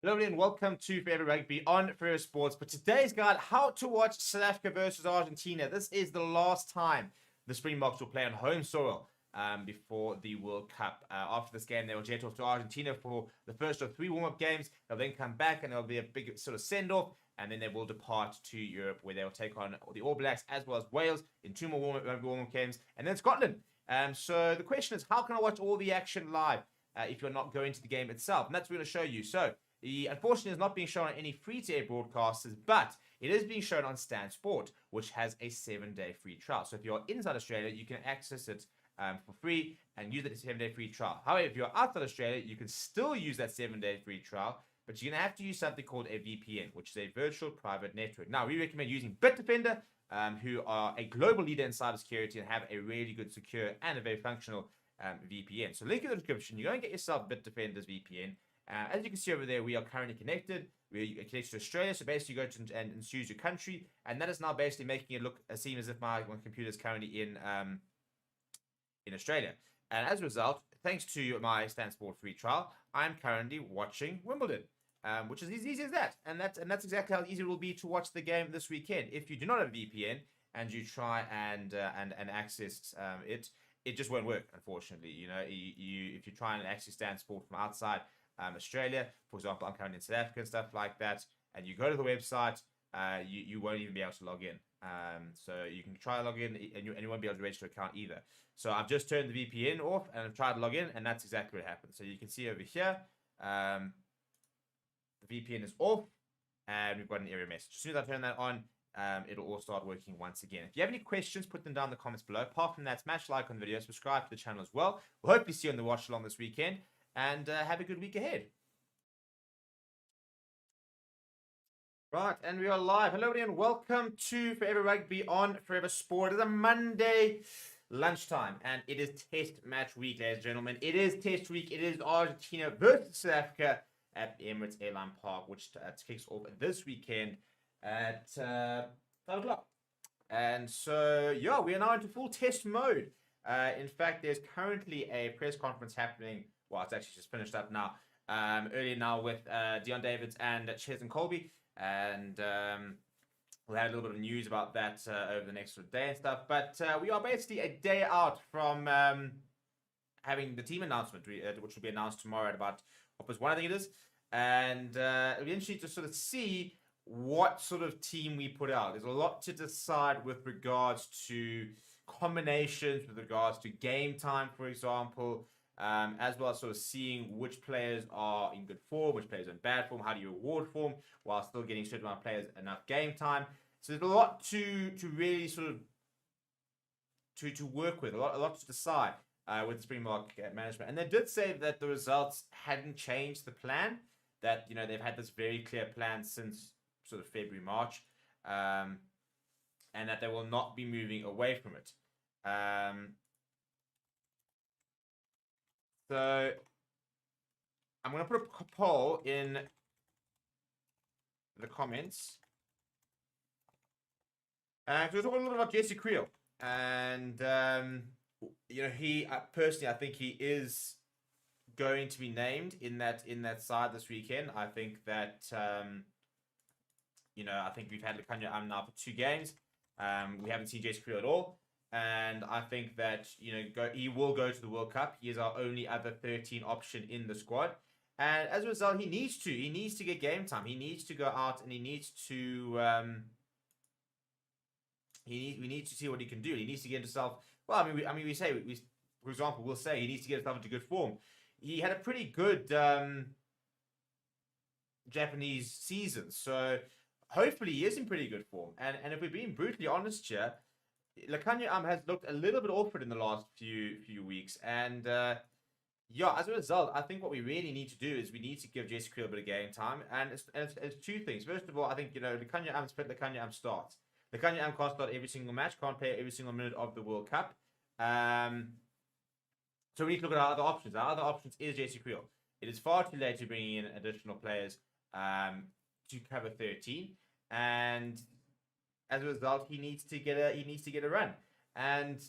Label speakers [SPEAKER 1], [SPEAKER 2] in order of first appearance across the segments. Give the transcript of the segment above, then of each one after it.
[SPEAKER 1] Hello and welcome to Forever Rugby on Forever Sports. For today's guide, how to watch South Africa versus Argentina. This is the last time the Springboks will play on home soil before the World Cup. After this game, they will jet off to Argentina for the first of three warm-up games. They'll then come back and there'll be a big sort of send-off. And then they will depart to Europe where they will take on the All Blacks as well as Wales in two more warm-up games. And then Scotland. So the question is, how can I watch all the action live if you're not going to the game itself? And that's what we're going to show you. So unfortunately, it's not being shown on any free-to-air broadcasters, but it is being shown on Stan Sport, which has a 7-day free trial. So if you're inside Australia, you can access it for free and use that 7-day free trial. However, if you're outside Australia, you can still use that 7-day free trial, but you're going to have to use something called a VPN, which is a virtual private network. Now, we recommend using Bitdefender, who are a global leader in cybersecurity and have a really good, secure, and a very functional VPN. So link in the description. You go and get yourself Bitdefender's VPN. As you can see over there, we are currently connected. We are connected to Australia. So basically, you go to and choose your country, and that is now basically making it look seem as if my computer is currently in Australia. And as a result, thanks to my Stan Sport free trial, I'm currently watching Wimbledon, which is as easy as that. And that's exactly how easy it will be to watch the game this weekend. If you do not have a VPN and you try and access it just won't work. Unfortunately, if you try and access Stan Sport from outside Australia, for example, I'm currently in South Africa and stuff like that, and you go to the website, you won't even be able to log in. So you can try to log in, and you won't be able to register an account either. So I've just turned the VPN off, and I've tried to log in, and that's exactly what happened. So you can see over here, the VPN is off, and we've got an error message. As soon as I turn that on, it'll all start working once again. If you have any questions, put them down in the comments below. Apart from that, smash like on the video, subscribe to the channel as well. We'll hopefully see you on the watch along this weekend, and have a good week ahead. Right, and we are live. Hello, everyone. Welcome to Forever Rugby on Forever Sport. It is a Monday lunchtime, and it is test match week, ladies and gentlemen. It is test week. It is Argentina versus South Africa at Emirates Airline Park, which kicks off this weekend at 5 o'clock. And so, yeah, we are now into full test mode. In fact, there's currently a press conference happening. Well, it's actually just finished up now. Earlier now with Dion Davids and Ches and Colby. And we'll have a little bit of news about that over the next day and stuff. But we are basically a day out from having the team announcement, which will be announced tomorrow at about 1:30, I think it is. And it'll be interesting to sort of see what sort of team we put out. There's a lot to decide with regards to combinations, with regards to game time, for example, as well as sort of seeing which players are in good form, which players are in bad form, how do you reward form while still getting certain amount of players enough game time. So there's a lot to really sort of to work with, a lot to decide with the Springbok management. And they did say that the results hadn't changed the plan, that they've had this very clear plan since sort of February, March, and that they will not be moving away from it. So I'm going to put a poll in the comments. And we'll talk a little bit about Jesse Creel. And, he personally, I think he is going to be named in that side this weekend. I think that, I think we've had Lekanya now for 2 games. We haven't seen Jesse Creel at all. And I think that, he will go to the World Cup. He is our only other 13 option in the squad. And as a result, he needs to get game time. He needs to go out and he needs to, we need to see what he can do. He needs to get himself, well, for example, we'll say he needs to get himself into good form. He had a pretty good Japanese season. So hopefully he is in pretty good form. And if we're being brutally honest here, Lekanya has looked a little bit awkward in the last few weeks, and as a result, I think what we really need to do is we need to give Jesse Creel a bit of game time, and it's 2 things. First of all, I think Lekanya fit, Lekanya starts. Lekanya can't start every single match, can't play every single minute of the World Cup. So we need to look at our other options. Our other options is Jesse Creel. It is far too late to bring in additional players to cover 13, and as a result, he needs to get a run. And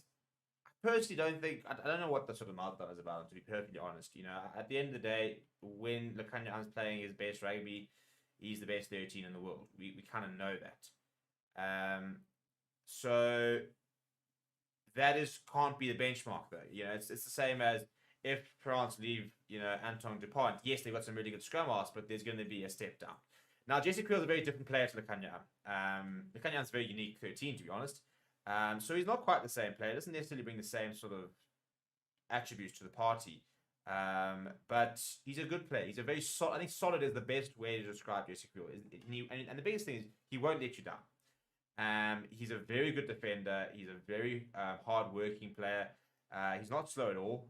[SPEAKER 1] personally don't think I don't know what the sort of meltdown is about. To be perfectly honest, at the end of the day, when Lekanya's playing his best rugby, he's the best 13 in the world. We kind of know that. So that is can't be the benchmark though. It's the same as if France leave, Anton Dupont. Yes, they've got some really good scrum halves, but there's going to be a step down. Now, Jesse Creel is a very different player to Lekanya. Lekanya's a very unique 13, to be honest. So he's not quite the same player. He doesn't necessarily bring the same sort of attributes to the party. But he's a good player. He's a very solid. I think solid is the best way to describe Jesse Creel. And the biggest thing is he won't let you down. He's a very good defender. He's a very hard-working player. He's not slow at all.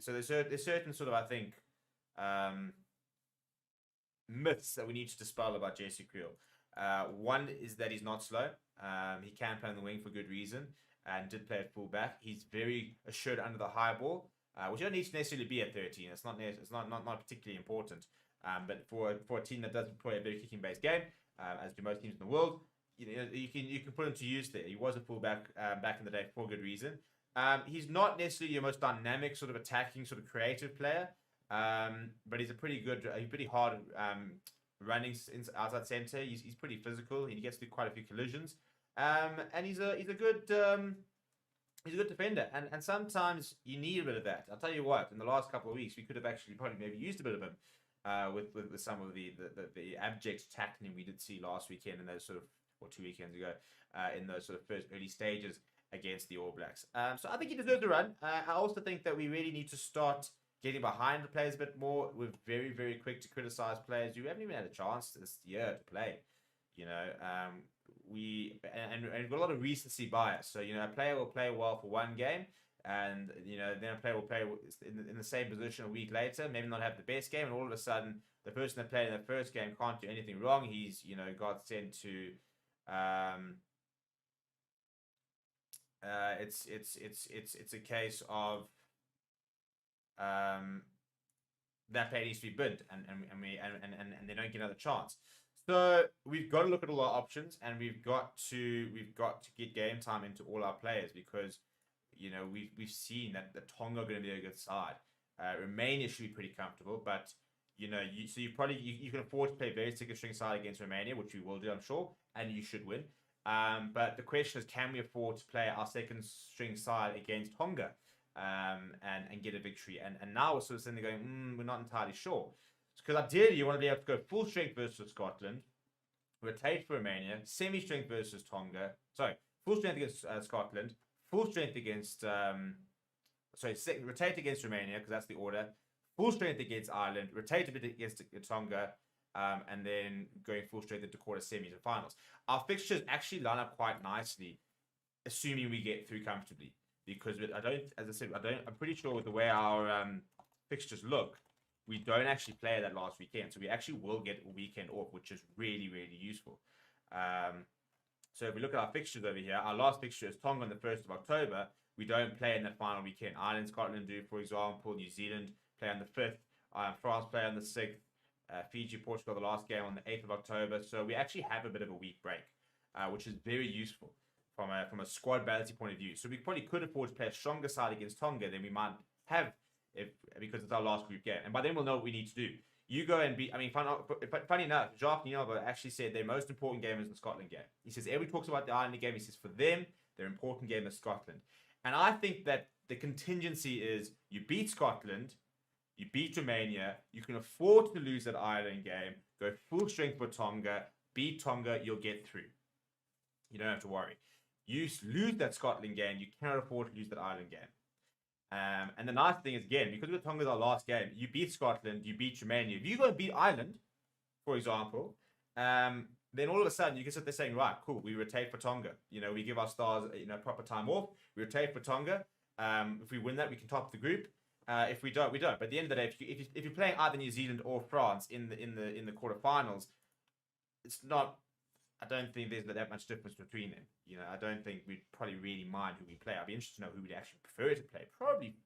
[SPEAKER 1] So there's certain sort of, I think, myths that we need to dispel about Jesse Creel. One is that he's not slow. He can play on the wing for good reason and did play at fullback. He's very assured under the high ball, which you don't need to necessarily be at 13. It's not particularly important. But for a team that doesn't play a very kicking-based game, as do most teams in the world, you can put him to use there. He was a fullback back in the day for good reason. He's not necessarily your most dynamic sort of attacking, sort of creative player, but he's pretty hard running outside centre. He's pretty physical. He gets through quite a few collisions, and he's a good defender. And sometimes you need a bit of that. I'll tell you what. In the last couple of weeks, we could have actually probably maybe used a bit of him with some of the abject tackling we did see last weekend and those sort of, or 2 weekends ago, in those sort of first early stages against the All Blacks. So I think he deserves a run. I also think that we really need to start getting behind the players a bit more. We're very, very quick to criticize players who haven't even had a chance this year to play. We've got a lot of recency bias. So a player will play well for one game, and then a player will play in the same position a week later, maybe not have the best game, and all of a sudden the person that played in the first game can't do anything wrong. He's got sent to it's a case of that player needs to be binned, and they don't get another chance. So we've got to look at all our options, and we've got to get game time into all our players, because we've seen that the Tonga are going to be a good side. Romania should be pretty comfortable, but you can afford to play a very second string side against Romania, which we will do, I'm sure, and you should win. But the question is, can we afford to play our second string side against Tonga and get a victory? And now we're sort of sitting there going, we're not entirely sure. Because ideally, you want to be able to go full strength versus Scotland, rotate for Romania, semi-strength versus Tonga. Sorry, full strength against Scotland, full strength against... rotate against Romania, because that's the order. Full strength against Ireland, rotate a bit against Tonga, and then going full strength into quarter semis and finals. Our fixtures actually line up quite nicely, assuming we get through comfortably. Because I'm pretty sure with the way our fixtures look, we don't actually play that last weekend. So we actually will get a weekend off, which is really, really useful. So if we look at our fixtures over here, our last fixture is Tonga on the 1st of October. We don't play in that final weekend. Ireland, Scotland do, for example. New Zealand play on the 5th. France play on the 6th. Fiji, Portugal, the last game on the 8th of October. So we actually have a bit of a week break, which is very useful from a squad balancing point of view. So we probably could afford to play a stronger side against Tonga than we might have because it's our last group game. And by then we'll know what we need to do. You go and beat... funny enough, Jacques Nielba actually said their most important game is the Scotland game. He says, everybody talks about the Ireland game. He says, for them, their important game is Scotland. And I think that the contingency is you beat Scotland, you beat Romania, you can afford to lose that Ireland game, go full strength for Tonga, beat Tonga, you'll get through. You don't have to worry. You lose that Scotland game, you cannot afford to lose that Ireland game. And the nice thing is, again, because with Tonga's our last game, you beat Scotland, you beat Romania. If you go and beat Ireland, for example, then all of a sudden you can sit there saying, right, cool, we rotate for Tonga. We give our stars, proper time off. We rotate for Tonga. If we win that, we can top the group. If we don't, we don't. But at the end of the day, if you're playing either New Zealand or France in the quarterfinals, it's not. I don't think there's that much difference between them. I don't think we'd probably really mind who we play. I'd be interested to know who we'd actually prefer to play. Probably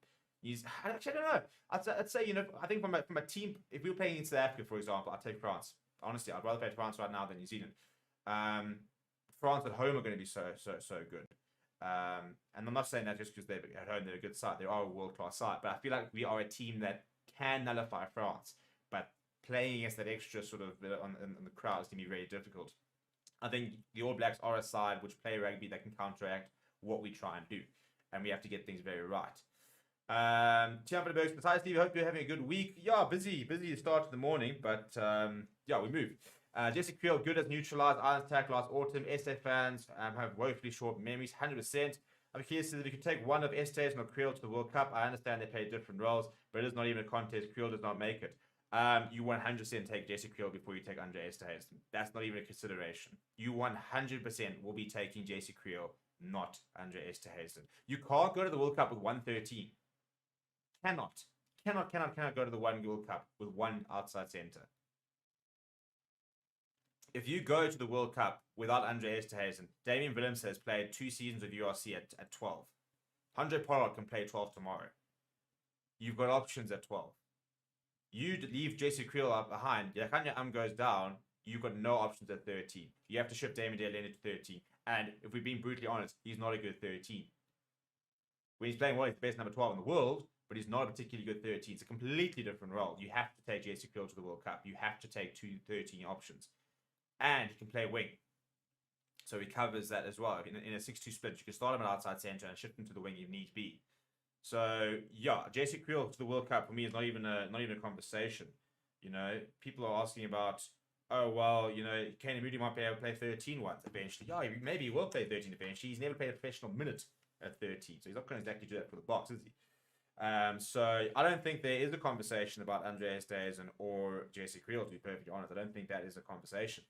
[SPEAKER 1] actually, I don't know. I'd say, I think from a team, if we were playing in South Africa, for example, I'd take France. Honestly, I'd rather play France right now than New Zealand. France at home are going to be so good. And I'm not saying that just because they're at home, they're a good side. They are a world-class side. But I feel like we are a team that can nullify France. But playing against that extra sort of on the crowd is going to be very difficult. I think the All Blacks are a side which play rugby that can counteract what we try and do. And we have to get things very right. Hi Steve, hope you're having a good week. Yeah, busy to start of the morning, but yeah, we move. Jesse Creel, good as neutralized Islands attack last autumn. SA fans have woefully short memories, 100%. I'm curious if we could take one of Estes and Creel to the World Cup. I understand they play different roles, but it is not even a contest. Creel does not make it. You 100% take Jesse Creel before you take Andre Estes. That's not even a consideration. You 100% will be taking Jesse Creel, not Andre Estes. You can't go to the World Cup with 113. Cannot go to the one World Cup with one outside centre. If you go to the World Cup without Andre Esterhuizen, Damien Willems has played 2 seasons of URC at 12. Andre Pollard can play 12 tomorrow. You've got options at 12. You leave Jesse Creel up behind. Yakanya goes down. You've got no options at 13. You have to shift Damien Delene to 13. And if we're being brutally honest, he's not a good 13. When he's playing well, he's the best number 12 in the world, but he's not a particularly good 13. It's a completely different role. You have to take Jesse Creel to the World Cup. You have to take 2 13 options. And he can play wing. So he covers that as well. In a 6-2 split, you can start him at outside centre and shift him to the wing if need be. So, yeah, Jesse Creel to the World Cup for me is not even a conversation. You know, people are asking about, oh, well, you know, Kane Moody might be able to play 13 once eventually. Yeah, maybe he will play 13 eventually. He's never played a professional minute at 13. So he's not going to exactly do that for the box, is he? So I don't think there is a conversation about Andre Esterhuizen or Jesse Creel, to be perfectly honest. I don't think that is a conversation.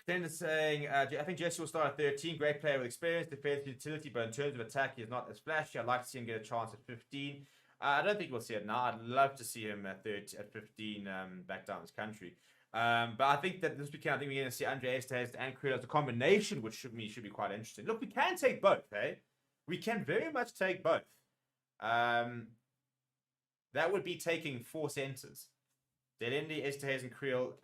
[SPEAKER 1] Then saying, I think Jesse will start at 13. Great player with experience, defense, utility, but in terms of attack, he is not as flashy. I'd like to see him get a chance at 15. I don't think we'll see it now. I'd love to see him at 15 back down this country. But I think that this weekend, I think we're going to see Andre Esterhuizen and Creel as a combination, which should be quite interesting. Look, we can take both, eh? We can very much take both. That would be taking 4 centres. Delende, Esterhuizen, Creel.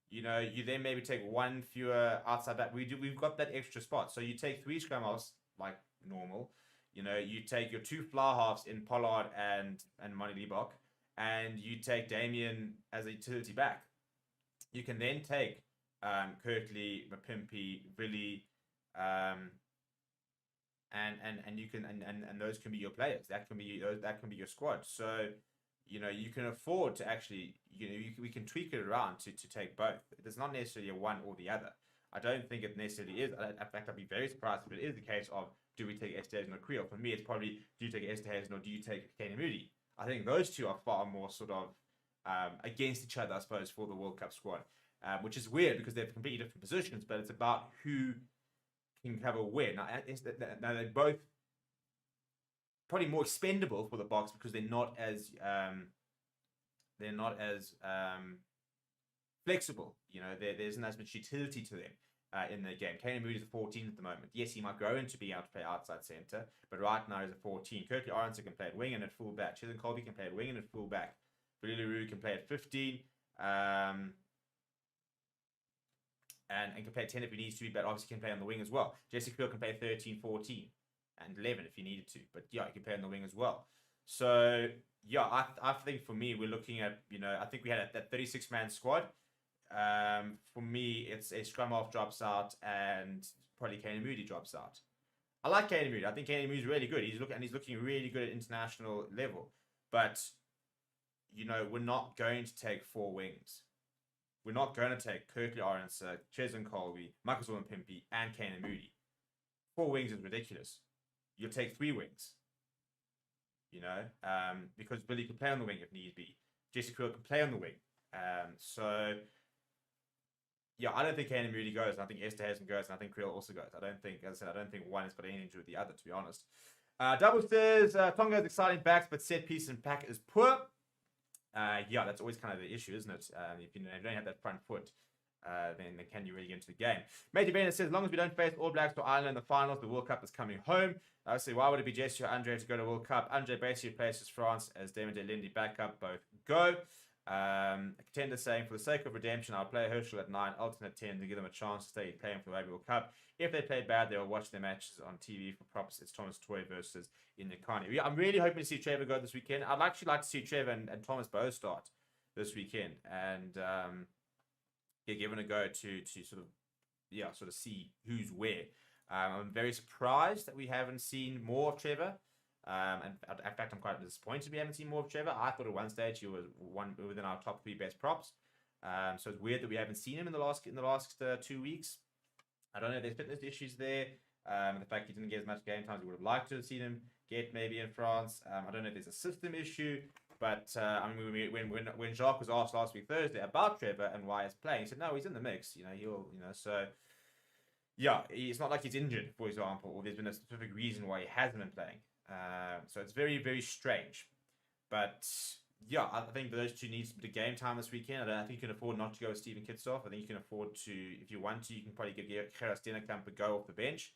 [SPEAKER 1] You know, you then maybe take 1 fewer outside back. We've got that extra spot. So you take 3 scrum halves like normal. You know, you take your 2 flower halves in Pollard and Mani Liebach, and you take Damien as a utility back. You can then take Kirtley, Mapimpi, Billy, and you can and those can be your players. That can be your squad. So, you know, you can afford to actually, you know, we can tweak it around to take both. It's not necessarily a one or the other. I don't think it necessarily is. In fact, I'd be very surprised if it is the case of, do we take Esterhuizen or Creel? For me, it's probably, do you take Esterhuizen or do you take Kane Moody? I think those two are far more sort of against each other, I suppose, for the World Cup squad, which is weird because they're completely different positions, but it's about who can cover where. Now they're both probably more expendable for the box because they're not as flexible. You know, there isn't as much utility to them in the game. Kane Moody is a 14 at the moment. Yes, he might grow into being able to play outside centre, but right now he's a 14. Kirkley Aronson can play at wing and at full back. Chisholm Colby can play at wing and at full back. Billy LaRue can play at 15. And can play at 10 if he needs to, but obviously can play on the wing as well. Jesse Creel can play 13, 14, and 11 if he needed to. But yeah, he can play on the wing as well. So yeah, I think for me, we're looking at, you know, I think we had that 36-man squad. For me, it's a scrum half drops out and probably Kane Moody drops out. I like Kane Moody. I think Kane Moody's really good. He's looking really good at international level. But, you know, we're not going to take 4 wings. We're not going to take Kirkley Aronson, Chisholm Colby, Michael Pimpi, and Kane Moody. 4 wings is ridiculous. You'll take 3 wings. You know, because Billy can play on the wing if need be. Jesse Creel can play on the wing. So, yeah, I don't think Kane Moody goes. I think Esterhuizen goes, and I think Creel also goes. I don't think one has got anything to do with the other, to be honest. Double says, Tonga's exciting backs, but set piece and pack is poor. Yeah, that's always kind of the issue, isn't it? If you don't have that front foot, then can you really get into the game? Matey Bennett says, as long as we don't face All Blacks or Ireland in the finals, the World Cup is coming home. I say, why would it be Jesse or Andre to go to World Cup? Andre basically replaces France as Damien Delende backup. Both go. A contender saying, for the sake of redemption, I'll play Herschel at 9, Elton at 10 to give them a chance to stay playing for the Rugby World Cup. If they play bad, they'll watch their matches on TV for props. It's Thomas Toy versus Inyakani. Yeah, I'm really hoping to see Trevor go this weekend. I'd actually like to see Trevor and Thomas both start this weekend and get given a go to sort of see who's where. I'm very surprised that we haven't seen more of Trevor. And in fact, I'm quite disappointed we haven't seen more of Trevor. I thought at one stage he was one within our top 3 best props. So it's weird that we haven't seen him in the last 2 weeks. I don't know if there's fitness issues there. The fact he didn't get as much game time as we would have liked to have seen him get maybe in France. I don't know if there's a system issue. But when Jacques was asked last week Thursday about Trevor and why he's playing, he said no, he's in the mix. So yeah, it's not like he's injured, for example, or there's been a specific reason why he hasn't been playing. So it's very, very strange. But yeah, I think those two need some game time this weekend. I think you can afford not to go with Steven Kitsoff. I think you can afford to, if you want to, you can probably give Gerard Steenekamp a go off the bench.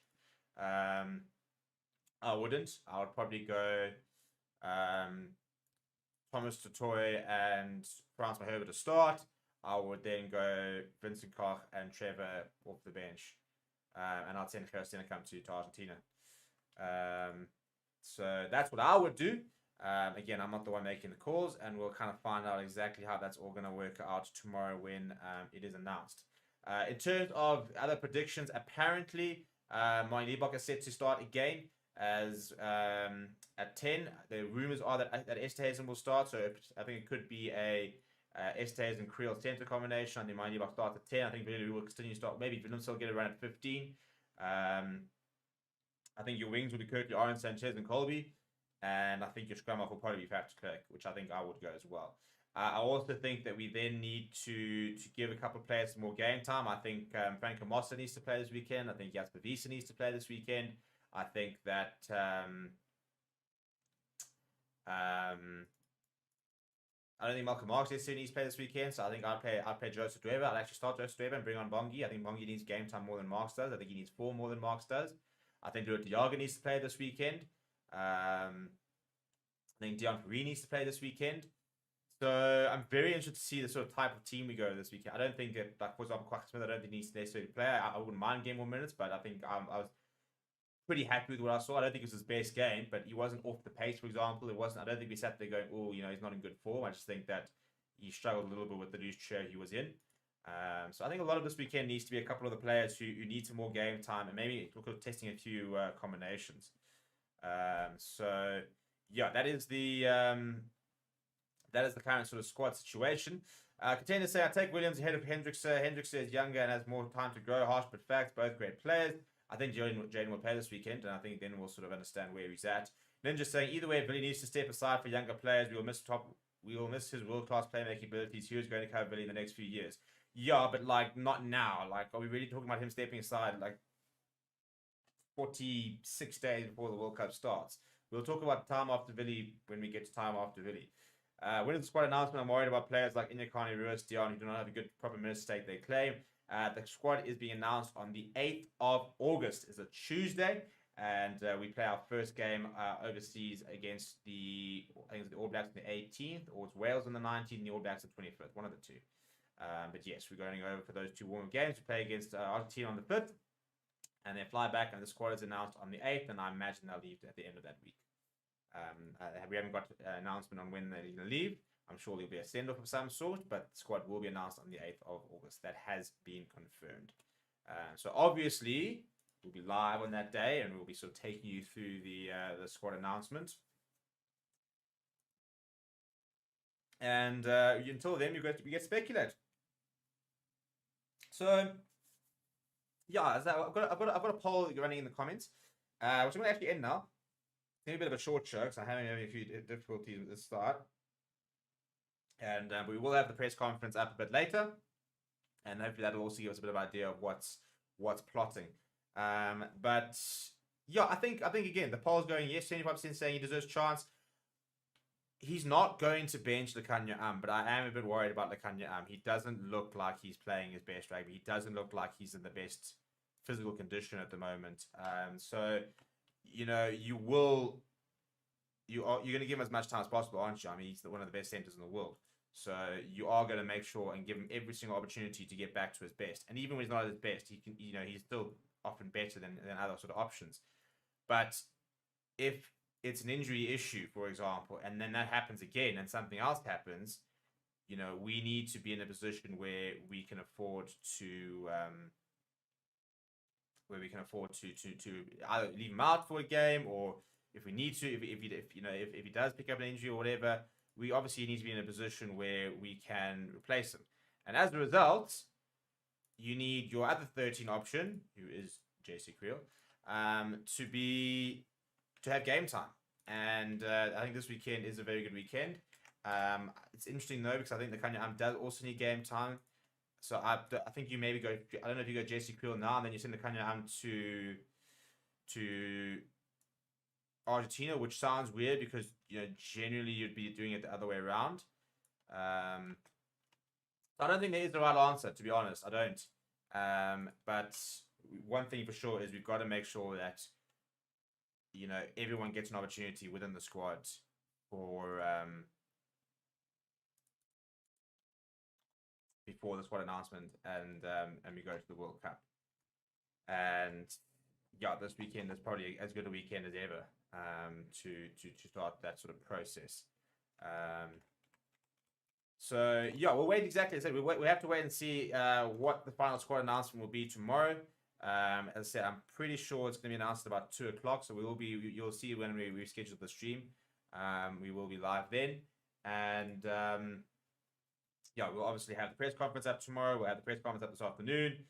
[SPEAKER 1] I wouldn't. I would probably go Thomas Totoy and Frans Mahurba to start. I would then go Vincent Koch and Trevor off the bench. And I'd send Gerard Steenekamp to Argentina. So that's what I would do. Again, I'm not the one making the calls, and we'll kind of find out exactly how that's all going to work out tomorrow when it is announced. In terms of other predictions, apparently, Martin Liebach is set to start again as at 10. The rumors are that Esterhuizen will start, so I think it could be a Esterhuizen Creel center combination. I think Martin Liebach starts at 10. I think Billy will continue to start. Maybe Willem will get around at 15. I think your wings will be Kirkley, Orange, Sanchez, and Colby. And I think your scrum off will probably be Faf de Klerk, which I think I would go as well. I also think that we then need to give a couple of players some more game time. I think Franco Mossa needs to play this weekend. I think Jasper Wiese needs to play this weekend. I think that I don't think Malcolm Marks necessarily needs to play this weekend. So I think I'd play Joseph Dweber. I'd actually start Joseph Dweber and bring on Bongi. I think Bongi needs game time more than Marks does. I think he needs 4 more than Marks does. I think Luat Diaga needs to play this weekend. I think Dion Perry needs to play this weekend. So I'm very interested to see the sort of type of team we go this weekend. I don't think that, like, for example, Kwak Smith, I don't think he needs to necessarily play. I wouldn't mind getting more minutes, but I think I was pretty happy with what I saw. I don't think it was his best game, but he wasn't off the pace, for example. I don't think we sat there going, oh, he's not in good form. I just think that he struggled a little bit with the loose chair he was in. So I think a lot of this weekend needs to be a couple of the players who need some more game time and maybe look at testing a few combinations. So yeah, that is the current sort of squad situation. Contenders say I take Williams ahead of Hendricks. Hendricks is younger and has more time to grow. Harsh but facts, both great players. I think Jaden will play this weekend, and I think then we'll sort of understand where he's at. Ninja saying either way, Billy needs to step aside for younger players. We will miss his world-class playmaking abilities. He was going to cover Billy in the next few years. Yeah, but like not now. Like, are we really talking about him stepping aside like 46 days before the World Cup starts? We'll talk about time after Billy when we get to time after Billy. When is the squad announcement? I'm worried about players like Inyakani, Ruiz, Dion, who do not have a good proper minutes stake they claim. The squad is being announced on the 8th of August. It's a Tuesday, and we play our first game overseas against the All Blacks on the 18th, or it's Wales on the 19th, and the All Blacks on the 25th, one of the two. But yes, we're going over for those two warm-up games. We play against Argentina on the 5th, and then fly back, and the squad is announced on the 8th, and I imagine they'll leave at the end of that week. We haven't got an announcement on when they're going to leave. I'm sure there'll be a send-off of some sort, but the squad will be announced on the 8th of August. That has been confirmed. So obviously, we'll be live on that day, and we'll be sort of taking you through the squad announcement. And until then, we get speculate. So yeah, I've got a poll running in the comments, which I'm going to actually end now. It's going to be a bit of a short show because I'm having a few difficulties with the start. And we will have the press conference up a bit later, and hopefully that'll also give us a bit of idea of what's plotting. But yeah, I think again the poll's going yes, 75% saying he deserves chance. He's not going to bench Lekanya but I am a bit worried about Lekanya He doesn't look like he's playing his best rugby. He doesn't look like he's in the best physical condition at the moment. So you're going to give him as much time as possible, aren't you? I mean, he's one of the best centers in the world. So you are going to make sure and give him every single opportunity to get back to his best. And even when he's not at his best, he can, he's still often better than other sort of options. But if it's an injury issue, for example, and then that happens again and something else happens, we need to be in a position where we can afford to either leave him out for a game, or if we need to, if he does pick up an injury or whatever, we obviously need to be in a position where we can replace him. And as a result, you need your other 13 option, who is JC Creel, to have game time. And I think this weekend is a very good weekend. It's interesting though, because I think the Kanya does also need game time. So I think you maybe go, I don't know if you go JC Creel now and then you send the Kanya to Argentina, which sounds weird because generally you'd be doing it the other way around. I don't think there is the right answer, to be honest. I don't. But one thing for sure is we've got to make sure that everyone gets an opportunity within the squad for before the squad announcement, and we go to the World Cup. And yeah, this weekend is probably as good a weekend as ever to start that sort of process. So yeah, we'll wait exactly. As I said, we have to wait and see what the final squad announcement will be tomorrow. As I said, I'm pretty sure it's going to be announced at about 2 o'clock. So you'll see when we schedule the stream. We will be live then, and yeah, we'll obviously have the press conference up tomorrow. We'll have the press conference up this afternoon.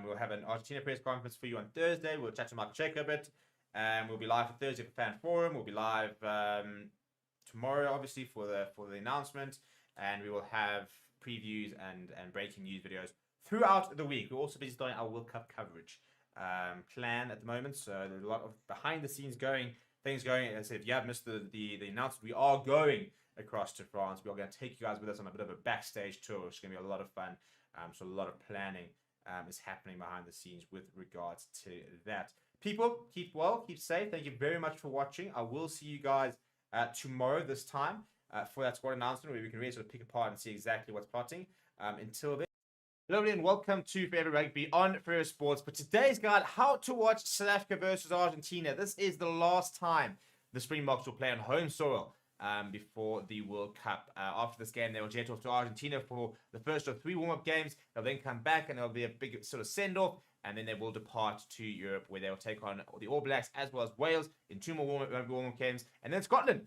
[SPEAKER 1] We'll have an Argentina press conference for you on Thursday. We'll chat to Michael Checo a bit. We'll be live for Thursday for Fan Forum. We'll be live tomorrow, obviously, for the announcement. And we will have previews and breaking news videos throughout the week. We'll also be starting our World Cup coverage plan at the moment. So there's a lot of behind the scenes things going. As I said, if you have missed the announcement, we are going across to France. We are going to take you guys with us on a bit of a backstage tour, which is going to be a lot of fun. So a lot of planning is happening behind the scenes with regards to that. People, keep well, keep safe. Thank you very much for watching. I will see you guys tomorrow this time for that squad announcement, where we can really sort of pick apart and see exactly what's plotting. Until then, hello and welcome to Forever Rugby on Forever Sports. But today's guide, how to watch South Africa versus Argentina. This is the last time the Springboks will play on home soil before the World Cup. After this game, they will jet off to Argentina for the first of 3 warm-up games. They'll then come back and there'll be a big sort of send-off, and then they will depart to Europe, where they will take on the All Blacks as well as Wales in 2 more warm-up games, and then Scotland.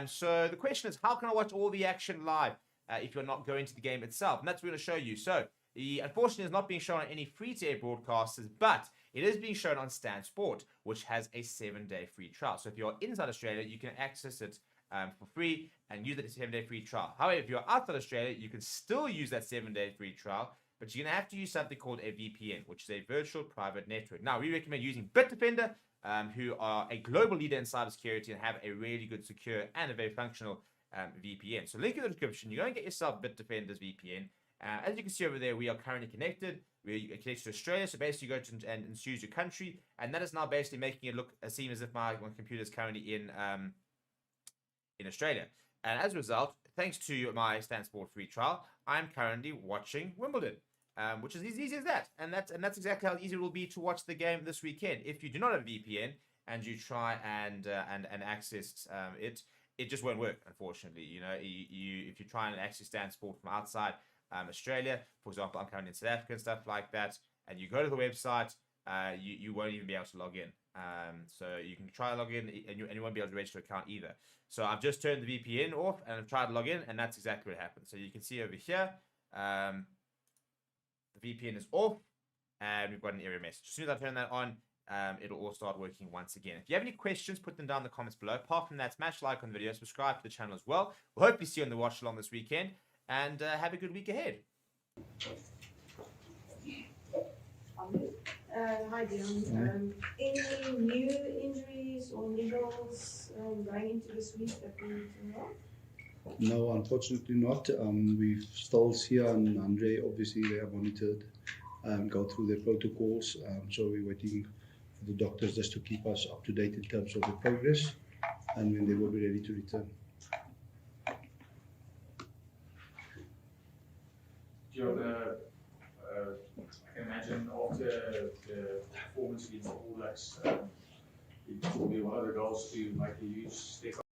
[SPEAKER 1] So the question is, how can I watch all the action live if you're not going to the game itself? And that's what we're going to show you. So unfortunately, it's not being shown on any free-to-air broadcasters, but it is being shown on Stan Sport, which has a 7-day free trial. So if you're inside Australia, you can access it for free and use that 7-day free trial. However, if you're outside Australia, you can still use that 7-day free trial, but you're going to have to use something called a VPN, which is a virtual private network. Now, we recommend using Bitdefender, who are a global leader in cybersecurity and have a really good, secure, and a very functional VPN. So link in the description. You're going to get yourself Bitdefender's VPN. As you can see over there, we are currently connected. We're connected to Australia. So basically, you go to and choose your country, and that is now basically making it look seem as if my computer is currently in Australia. And as a result, thanks to my Stan Sport free trial, I'm currently watching Wimbledon, which is as easy as that. And that's exactly how easy it will be to watch the game this weekend. If you do not have a VPN and you try and access it just won't work, unfortunately. If you try and access Stan Sport from outside Australia, for example, I'm currently in South Africa and stuff like that, and you go to the website, you won't even be able to log in. So you can try to log in and you won't be able to register an account either. So I've just turned the VPN off and I've tried to log in, and that's exactly what happened. So you can see over here, the VPN is off and we've got an error message. As soon as I turn that on, it'll all start working once again. If you have any questions, put them down in the comments below. Apart from that, smash like on the video, subscribe to the channel as well. We'll hope you see you on the watch along this weekend, and have a good week ahead.
[SPEAKER 2] Hi, Dion. Any new injuries or niggles going into this week that we need to know?
[SPEAKER 3] No, unfortunately not. We've still Sia and Andre, obviously they are monitored, go through their protocols. So we're waiting for the doctors just to keep us up to date in terms of the progress, and when they will be ready to return.
[SPEAKER 4] Fiona, I can imagine after the performance against the All Blacks, it will be one of the goals to make a huge step up.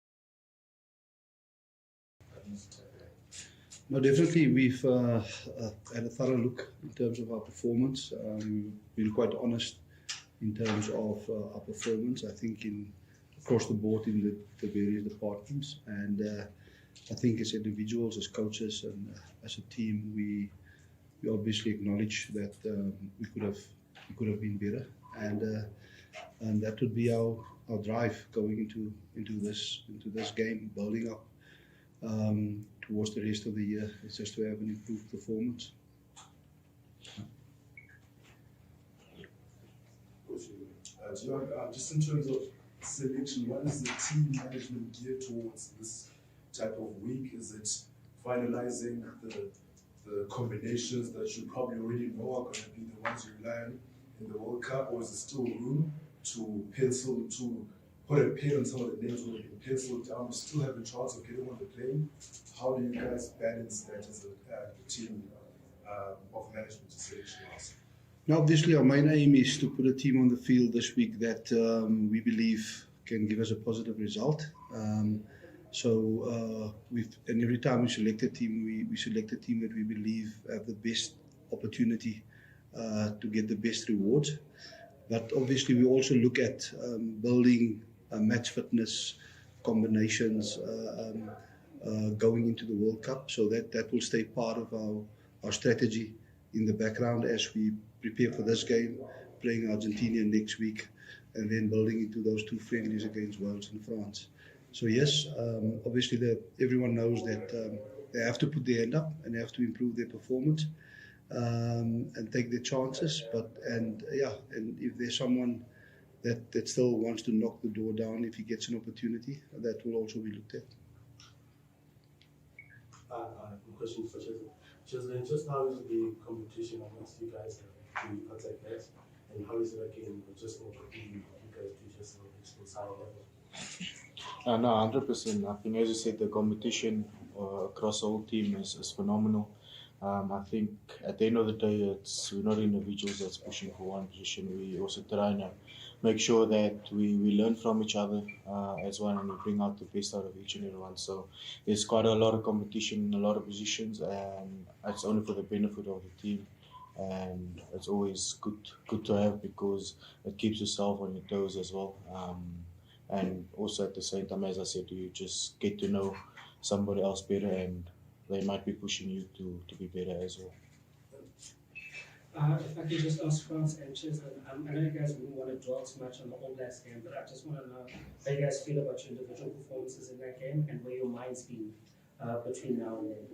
[SPEAKER 3] No, definitely we've had a thorough look in terms of our performance. We've been quite honest in terms of our performance. I think across the board in the various departments, and I think as individuals, as coaches, and as a team, we obviously acknowledge that we could have been better, and that would be our drive going into this game, building up towards the rest of the year. It's just to have an improved performance.
[SPEAKER 5] Just in terms of selection, what is the team management geared towards this type of week? Is it finalizing the combinations that you probably already know are going to be the ones you rely on in the World Cup, or is there still room to put a pin on some of the names that have been penciled down, still have a chance of getting on the plane? How do you guys balance that as a team of management to selection wise?
[SPEAKER 3] Now, obviously, our main aim is to put a team on the field this week that we believe can give us a positive result. And every time we select a team, we select a team that we believe have the best opportunity to get the best rewards. But obviously, we also look at building match fitness combinations going into the World Cup. So that will stay part of our strategy in the background as we prepare for this game, playing Argentina next week, and then building into those two friendlies against Wales and France. So yes, obviously everyone knows that they have to put their hand up and they have to improve their performance and take their chances. And if there's someone that still wants to knock the door down, if he gets an opportunity, that will also be looked at.
[SPEAKER 6] Question for Cheslin. Just how is the competition amongst you guys to attack that, and how is it again just for you guys to just explore high level?
[SPEAKER 7] No, 100%. I think, as you said, the competition across the whole team is phenomenal. I think at the end of the day, we're not individuals that's pushing for one position. We also try and make sure that we learn from each other as well, and we bring out the best out of each and every one. So there's quite a lot of competition in a lot of positions, and it's only for the benefit of the team. And it's always good to have, because it keeps yourself on your toes as well. And also at the same time, as I said, you just get to know somebody else better, and they might be pushing you to be better as well.
[SPEAKER 8] If I could just ask France and Cheslin, I know you guys wouldn't want to dwell too much on the All Blacks game, but I just want to know how you guys feel about your individual performances in that game and where your mind's been between now and then.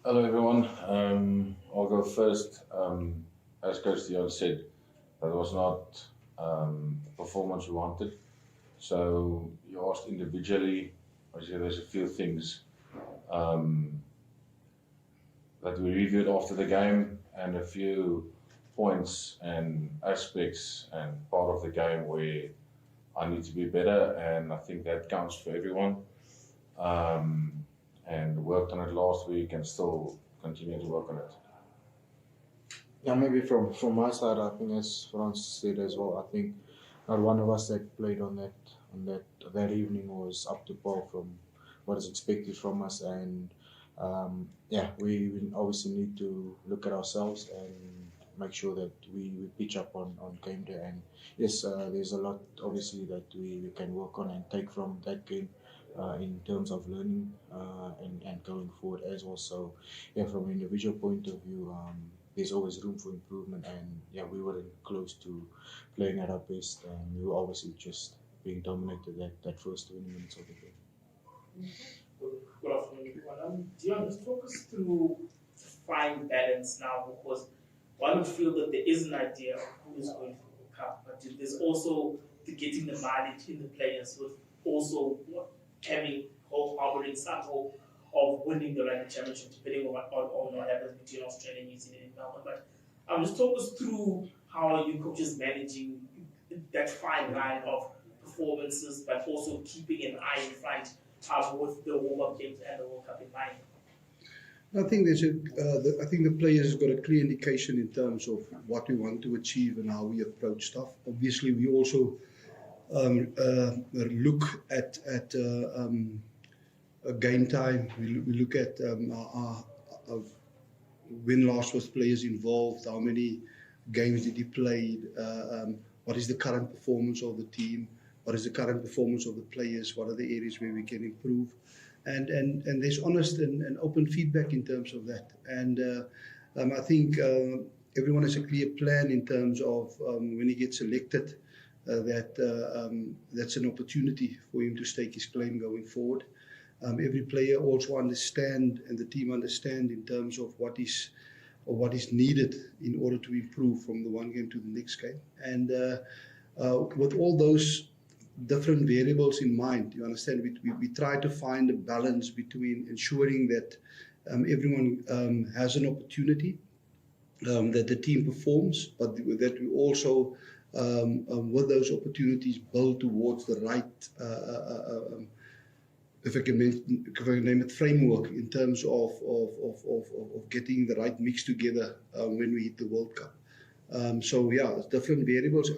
[SPEAKER 9] Hello everyone, I'll go first. As Coach Dion said, that was not the performance we wanted. So you asked individually, obviously there's a few things that we reviewed after the game, and a few points and aspects and part of the game where I need to be better, and I think that counts for everyone. And worked on it last week and still continue to work on it.
[SPEAKER 7] Yeah, maybe from my side, I think, as Frans said as well, I think not one of us that played on that evening was up to par from what is expected from us, and we obviously need to look at ourselves and make sure that we pitch up on game day. And yes, there's a lot obviously that we can work on and take from that game in terms of learning and going forward as well. So from an individual point of view, there's always room for improvement, and we weren't close to playing at our best, and we were obviously just being dominated that first 20 minutes of the game.
[SPEAKER 10] Good afternoon, everyone. Dion, just talk us through the fine balance now, because one would feel that there is an idea of who is going for the Cup, but there's also the getting the mileage in the players, with also having hope, harboring some hope of winning the Rugby Championship, depending on what happens between Australia and New Zealand and Melbourne. But just talk us through how you coaches managing that fine line of performances, but also keeping an eye in front with the warm-up games and the World Cup in mind.
[SPEAKER 3] I think I think the players have got a clear indication in terms of what we want to achieve and how we approach stuff. Obviously, we also look at game time. We look at our win-loss with players involved, how many games did he play, what is the current performance of the team, what is the current performance of the players, what are the areas where we can improve. And there's honest and open feedback in terms of that. And I think everyone has a clear plan in terms of when he gets selected, that's an opportunity for him to stake his claim going forward. Every player also understand, and the team understand in terms of what is needed in order to improve from the one game to the next game. And with all those different variables in mind, you understand, we try to find a balance between ensuring that everyone has an opportunity, that the team performs, but that we also, with those opportunities, build towards the right, if I can name it, framework in terms of getting the right mix together when we hit the World Cup. So yeah, different variables.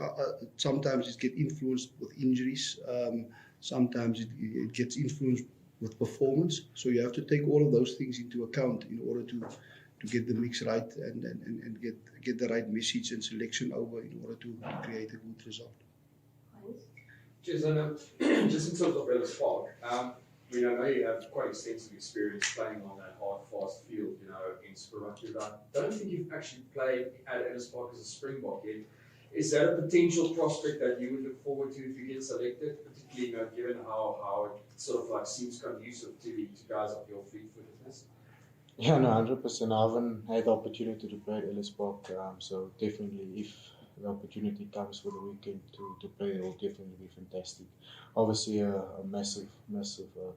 [SPEAKER 3] Sometimes it gets influenced with injuries. Sometimes it gets influenced with performance. So you have to take all of those things into account in order to get the mix right and get the right message and selection over in order to create a good result.
[SPEAKER 11] Cheers, and just in terms of Ellis Park, I know you have quite extensive experience playing on that hard, fast field, in Super Rugby. I don't think you've actually played at Ellis Park as a Springbok yet. Is that a potential prospect that you would look forward to if you get selected, particularly given how it sort of like seems conducive to guys of your fleet-footedness?
[SPEAKER 7] Yeah, no, 100%. I haven't had the opportunity to play at Ellis Park, so definitely if the opportunity comes for the weekend to play, it will definitely be fantastic. Obviously, a massive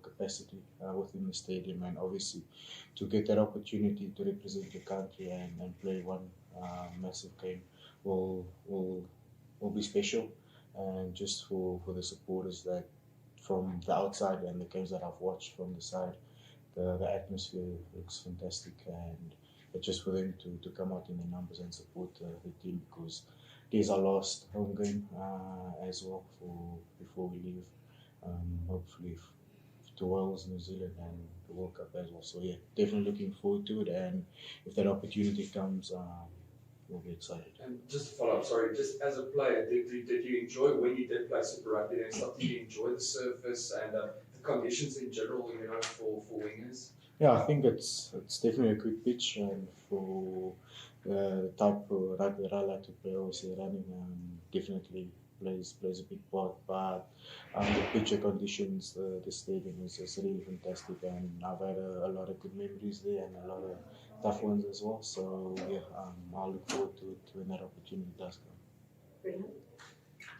[SPEAKER 7] capacity within the stadium, and obviously to get that opportunity to represent the country and play one massive game will be special. And just for the supporters that from the outside and the games that I've watched from the side, the atmosphere looks fantastic, and just for them to come out in the numbers and support the team, because it is our last home game as well before we leave, hopefully to Wales, New Zealand, and the World Cup as well. So yeah, definitely looking forward to it, and if that opportunity comes, we'll be excited.
[SPEAKER 11] And just to follow up, sorry, just as a player, did you enjoy when you did play Super Rugby and stuff? Did you enjoy the surface and the conditions in general, for wingers?
[SPEAKER 7] Yeah, I think it's definitely a good pitch, and for the type of rugby that I like to play, obviously running definitely plays a big part. But the pitcher conditions, the stadium is really fantastic, and I've had a lot of good memories there and a lot of tough ones as well. So yeah, I look forward to it when that opportunity does come.
[SPEAKER 2] Brilliant.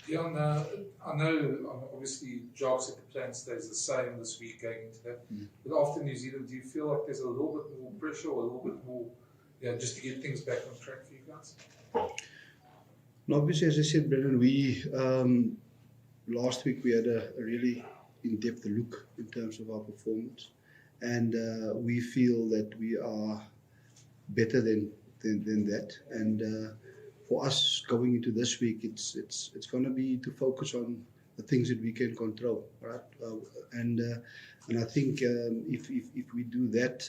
[SPEAKER 12] Dion, I know obviously jobs at the plan stays the same this week going into that. But after New Zealand, do you feel like there's a little bit more pressure or a little bit more, just to get things back on track for you guys?
[SPEAKER 3] And obviously, as I said, Brendan, we last week we had a really in-depth look in terms of our performance, and we feel that we are better than that. And for us going into this week, it's going to be to focus on the things that we can control, right? And I think if we do that,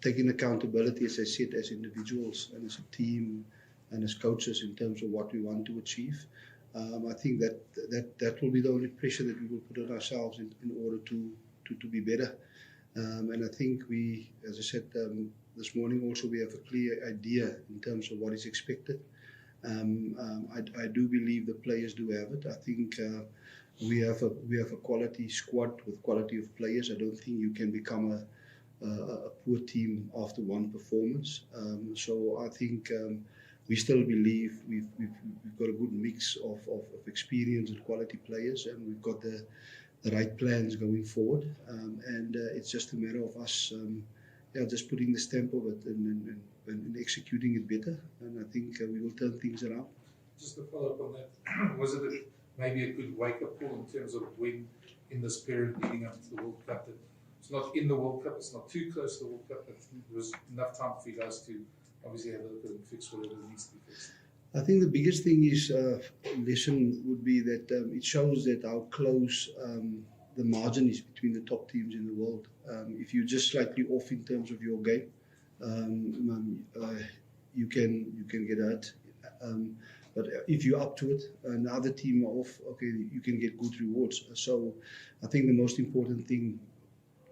[SPEAKER 3] taking accountability, as I said, as individuals and as a team and as coaches in terms of what we want to achieve, I think that will be the only pressure that we will put on ourselves in order to be better. And I think we, as I said this morning, also we have a clear idea in terms of what is expected. I do believe the players do have it. I think we have a quality squad with quality of players. I don't think you can become a poor team after one performance. So I think we still believe we've got a good mix of experience and quality players, and we've got the right plans going forward. And it's just a matter of us just putting the stamp of it and executing it better. And I think we will turn things around.
[SPEAKER 12] Just to follow up on that, was it maybe a good wake-up call in terms of when in this period leading up to the World Cup that it's not in the World Cup, it's not too close to the World Cup, but there was enough time for you guys to obviously have a look and fix whatever needs to be fixed.
[SPEAKER 3] I think the biggest thing is lesson would be that it shows that how close the margin is between the top teams in the world. If you're just slightly off in terms of your game, you can get hurt. But if you're up to it and the other team are off, okay, you can get good rewards. So I think the most important thing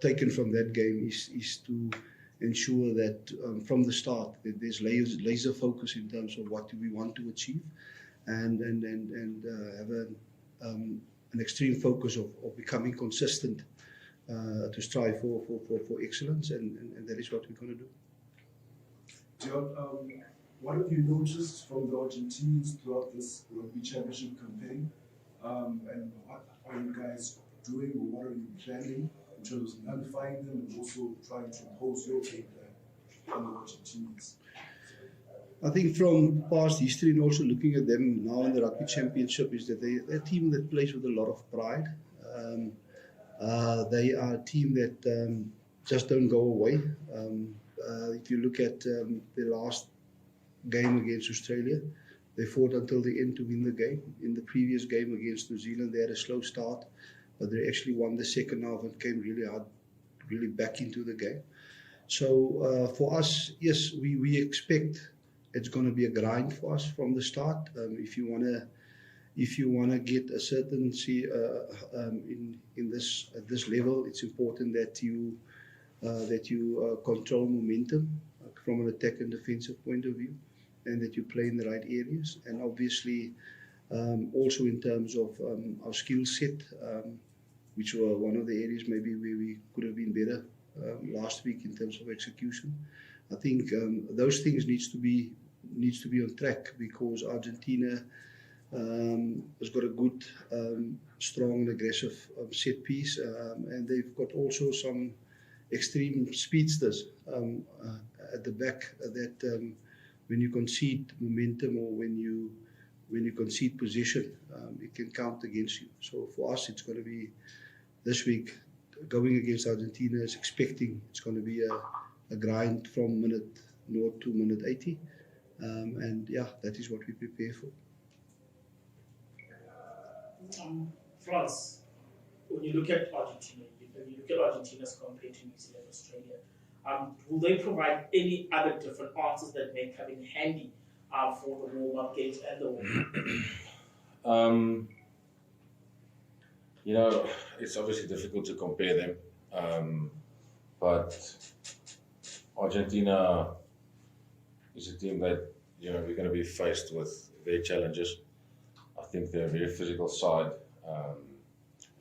[SPEAKER 3] taken from that game is to ensure that from the start that there's laser focus in terms of what do we want to achieve, and have an extreme focus of becoming consistent to strive for excellence, and that is what we're going to do.
[SPEAKER 5] Dion, what have you noticed from the Argentines throughout this rugby championship campaign? And what are you guys doing, or what are you planning in terms of nullifying them and also trying to impose your game plan on the Argentines?
[SPEAKER 3] I think from past history and also looking at them now in the rugby championship is that they're a team that plays with a lot of pride. They are a team that just don't go away. If you look at the last game against Australia, they fought until the end to win the game. In the previous game against New Zealand, they had a slow start, but they actually won the second half and came really hard, really back into the game. So for us, yes, we expect it's going to be a grind for us from the start. If you wanna get a certainty in this at this level, it's important that you control momentum from an attack and defensive point of view, and that you play in the right areas. And obviously, also in terms of our skill set, which were one of the areas maybe where we could have been better last week in terms of execution. I think those things needs to be on track, because Argentina has got a good, strong and aggressive set piece, and they've got also some extreme speedsters at the back that when you concede momentum or when you concede position, it can count against you. So for us, it's going to be this week going against Argentina is expecting it's going to be a grind from minute 0 to minute 80, and yeah, that is what we prepare for.
[SPEAKER 10] France, when you look at Argentina, when you look at Argentina's compared to New Zealand, Australia, will they provide any other different answers that may come in handy for the warm-up games and the warm-up?
[SPEAKER 9] You know, it's obviously difficult to compare them, but Argentina is a team that, you know, we're going to be faced with their challenges. I think they're a very physical side.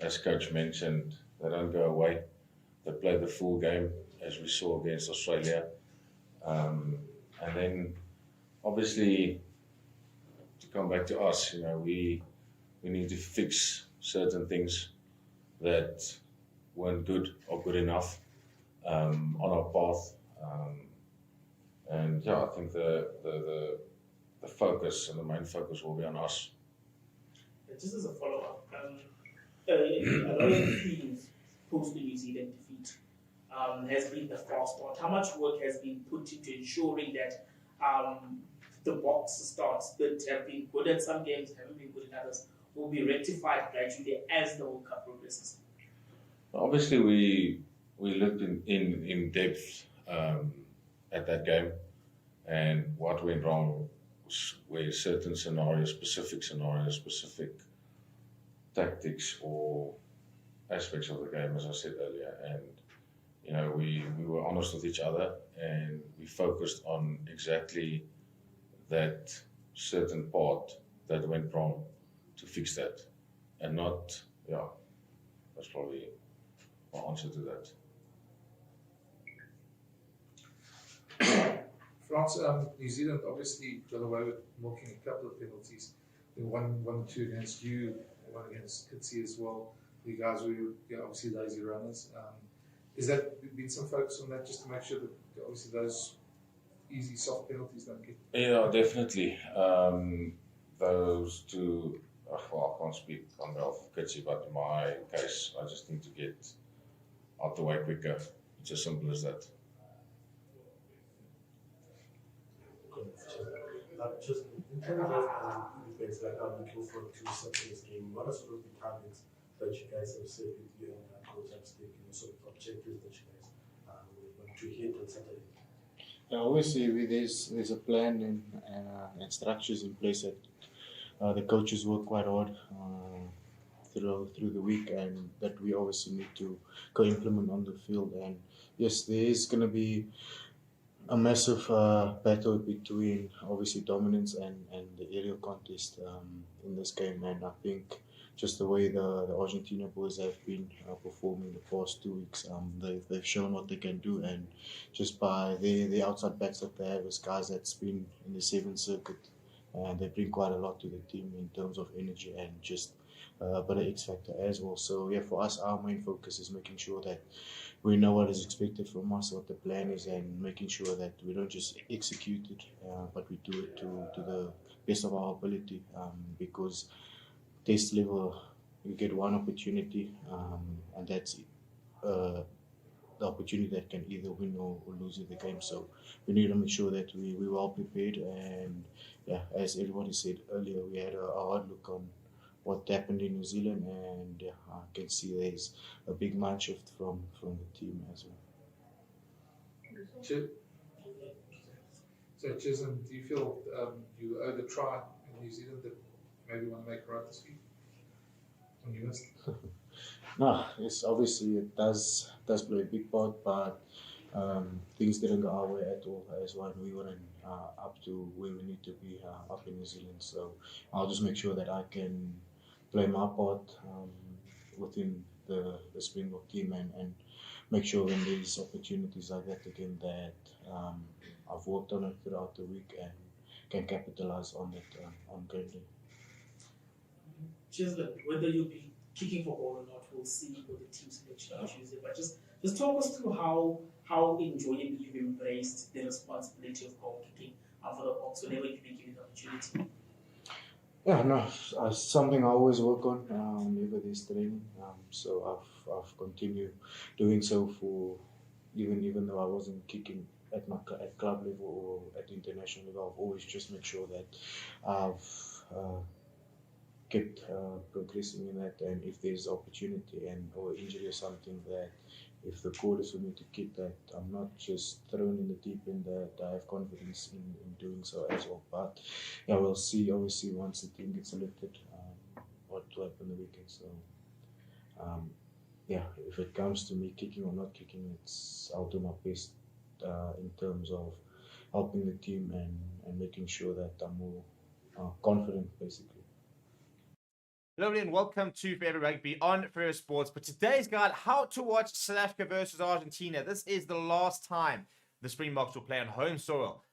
[SPEAKER 9] As Coach mentioned, they don't go away. They play the full game, as we saw against Australia. And then, obviously, to come back to us, you know, we need to fix certain things that weren't good or good enough on our path. And yeah, I think the focus and the main focus will be on us.
[SPEAKER 10] Just as a follow-up, a lot of the teams post the New Zealand defeat has been the fast start. How much work has been put into ensuring that the box starts that have been good at some games, haven't been good in others, will be rectified gradually as the World Cup progresses?
[SPEAKER 9] Obviously, we looked in depth at that game, and what went wrong were certain scenarios, specific tactics or aspects of the game, as I said earlier. And you know, we were honest with each other, and we focused on exactly that certain part that went wrong to fix that, and not, yeah, that's probably my answer to that.
[SPEAKER 12] France, New Zealand obviously got away with milking a couple of penalties. One or two against you, one against Kitsi as well. You guys were obviously lazy runners. Has that been some focus on that, just to make sure that obviously those easy soft penalties don't get?
[SPEAKER 9] Yeah, definitely. Those two, well, I can't speak on behalf of Kitsi, but in my case, I just need to get out the way quicker. It's as simple as that.
[SPEAKER 6] Just in terms of events, like I'm looking forward to Saturday's game, what are sort of the targets that you guys have set with you and Coach Upstick, sort of objectives that you guys want to hit on Saturday?
[SPEAKER 7] Yeah, obviously, there's a plan and structures in place that the coaches work quite hard through the week, and that we obviously need to go implement on the field. And yes, there is going to be a massive battle between obviously dominance and the aerial contest in this game. And I think just the way the Argentina boys have been performing the past 2 weeks, they've shown what they can do. And just by the outside backs that they have as guys that's been in the 7th circuit, and they bring quite a lot to the team in terms of energy and just a bit of X factor as well. So yeah, for us, our main focus is making sure that we know what is expected from us, what the plan is, and making sure that we don't just execute it, but we do it to the best of our ability. Because test level, you get one opportunity, and that's the opportunity that can either win or lose the game. So we need to make sure that we're well prepared. And yeah, as everybody said earlier, we had a hard look on what happened in New Zealand, and I can see there's a big mind shift from the team as well.
[SPEAKER 12] So, Chisholm, do you feel you owe the try in New Zealand that maybe want to make right this week? When you missed?
[SPEAKER 7] No, yes, obviously it does play a big part, but things didn't go our way at all as well. We weren't up to where we need to be up in New Zealand. So I'll just make sure that I can play my part within the Springbok team and make sure when there's opportunities like that again that I've worked on it throughout the week and can capitalize on it on game day.
[SPEAKER 10] Just whether you'll be kicking for goal or not, we'll see with the team selection on Tuesday. But just talk us through how enjoyably you've embraced the responsibility of goal kicking for the Boks whenever you've been given the opportunity.
[SPEAKER 7] Yeah, no, something I always work on whenever there's training. So I've continued doing so for even though I wasn't kicking at club level or at international level. I've always just made sure that I've kept progressing in that, and if there's opportunity or injury or something, that if the call is for me to kick, that I'm not just thrown in the deep end, that I have confidence in doing so as well. But yeah, we'll see obviously once the team gets selected what will happen the weekend. So yeah, if it comes to me kicking or not kicking, I'll do my best in terms of helping the team and making sure that I'm more confident basically.
[SPEAKER 1] Hello and welcome to Forever Rugby on Forever Sports. But today's guide, how to watch South Africa versus Argentina. This is the last time the Springboks will play on home soil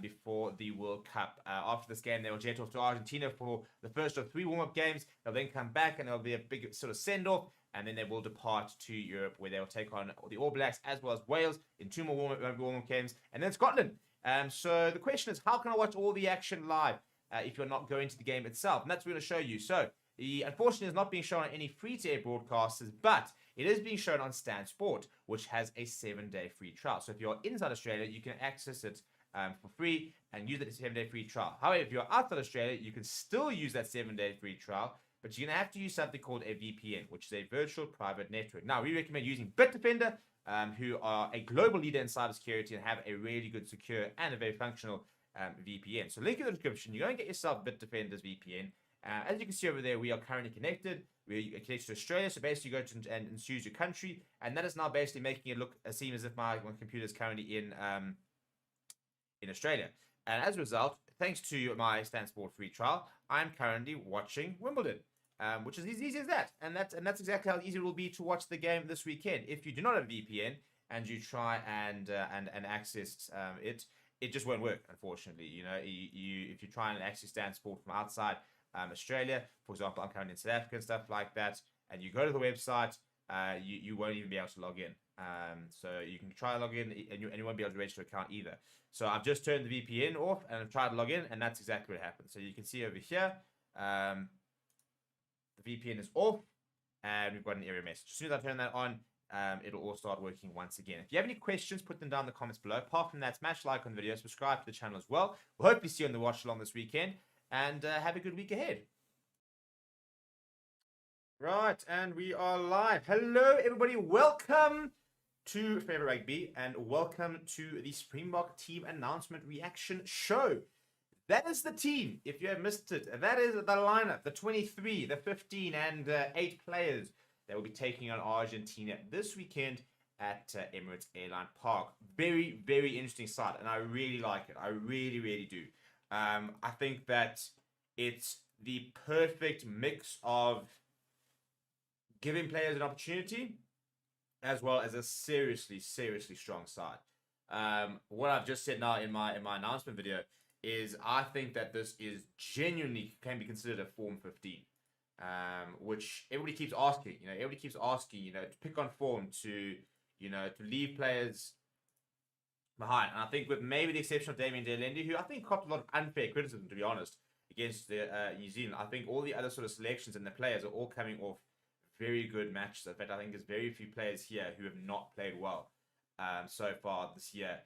[SPEAKER 1] before the World Cup. After this game, they will jet off to Argentina for the first of 3 warm-up games. They'll then come back and there'll be a big sort of send-off. And then they will depart to Europe, where they will take on the All Blacks as well as Wales in 2 more warm-up games. And then Scotland. So the question is, how can I watch all the action live if you're not going to the game itself? And that's what we're going to show you. So unfortunately, it's not being shown on any free-to-air broadcasters, but it is being shown on Stan Sport, which has a 7-day free trial. So if you're inside Australia, you can access it for free and use that 7-day free trial. However, if you're outside Australia, you can still use that 7-day free trial, but you're going to have to use something called a VPN, which is a virtual private network. Now, we recommend using Bitdefender, who are a global leader in cybersecurity and have a really good, secure, and a very functional VPN. So link in the description. You go and get yourself Bitdefender's VPN. As you can see over there, we are currently connected. We're connected to Australia, so basically you go to and choose your country, and that is now basically making it look seem as if my computer is currently in Australia. And as a result, thanks to my Stan Sport free trial, I'm currently watching Wimbledon, which is as easy as that. And that's exactly how easy it will be to watch the game this weekend. If you do not have a VPN and you try and access it just won't work, unfortunately. You know, if you try and access Stan Sport from outside Australia, for example, I'm currently in South Africa and stuff like that, and you go to the website, you won't even be able to log in. So you can try to log in and you won't be able to register an account either. So I've just turned the VPN off and I've tried to log in, and that's exactly what happened. So you can see over here, the VPN is off and we've got an error message. As soon as I turn that on, it'll all start working once again. If you have any questions, put them down in the comments below. Apart from that, smash like on the video, subscribe to the channel as well. We'll hopefully see you on the watch along this weekend, and have a good week ahead. Right, and we are live. Hello, everybody. Welcome to Forever Rugby, and welcome to the Springbok team announcement reaction show. That is the team, if you have missed it. That is the lineup, the 23, the 15, and 8 players that will be taking on Argentina this weekend at Emirates Airline Park. Very, very interesting side, and I really like it. I really, really do. I think that it's the perfect mix of giving players an opportunity as well as a seriously, seriously strong side. What I've just said now in my announcement video is I think that this is genuinely can be considered a Form 15, which everybody keeps asking. Everybody keeps asking, to pick on form, to leave players behind. And I think with maybe the exception of Damien Delendi, who I think copped a lot of unfair criticism, to be honest, against New Zealand, I think all the other sort of selections and the players are all coming off very good matches. In fact, I think there's very few players here who have not played well so far this year,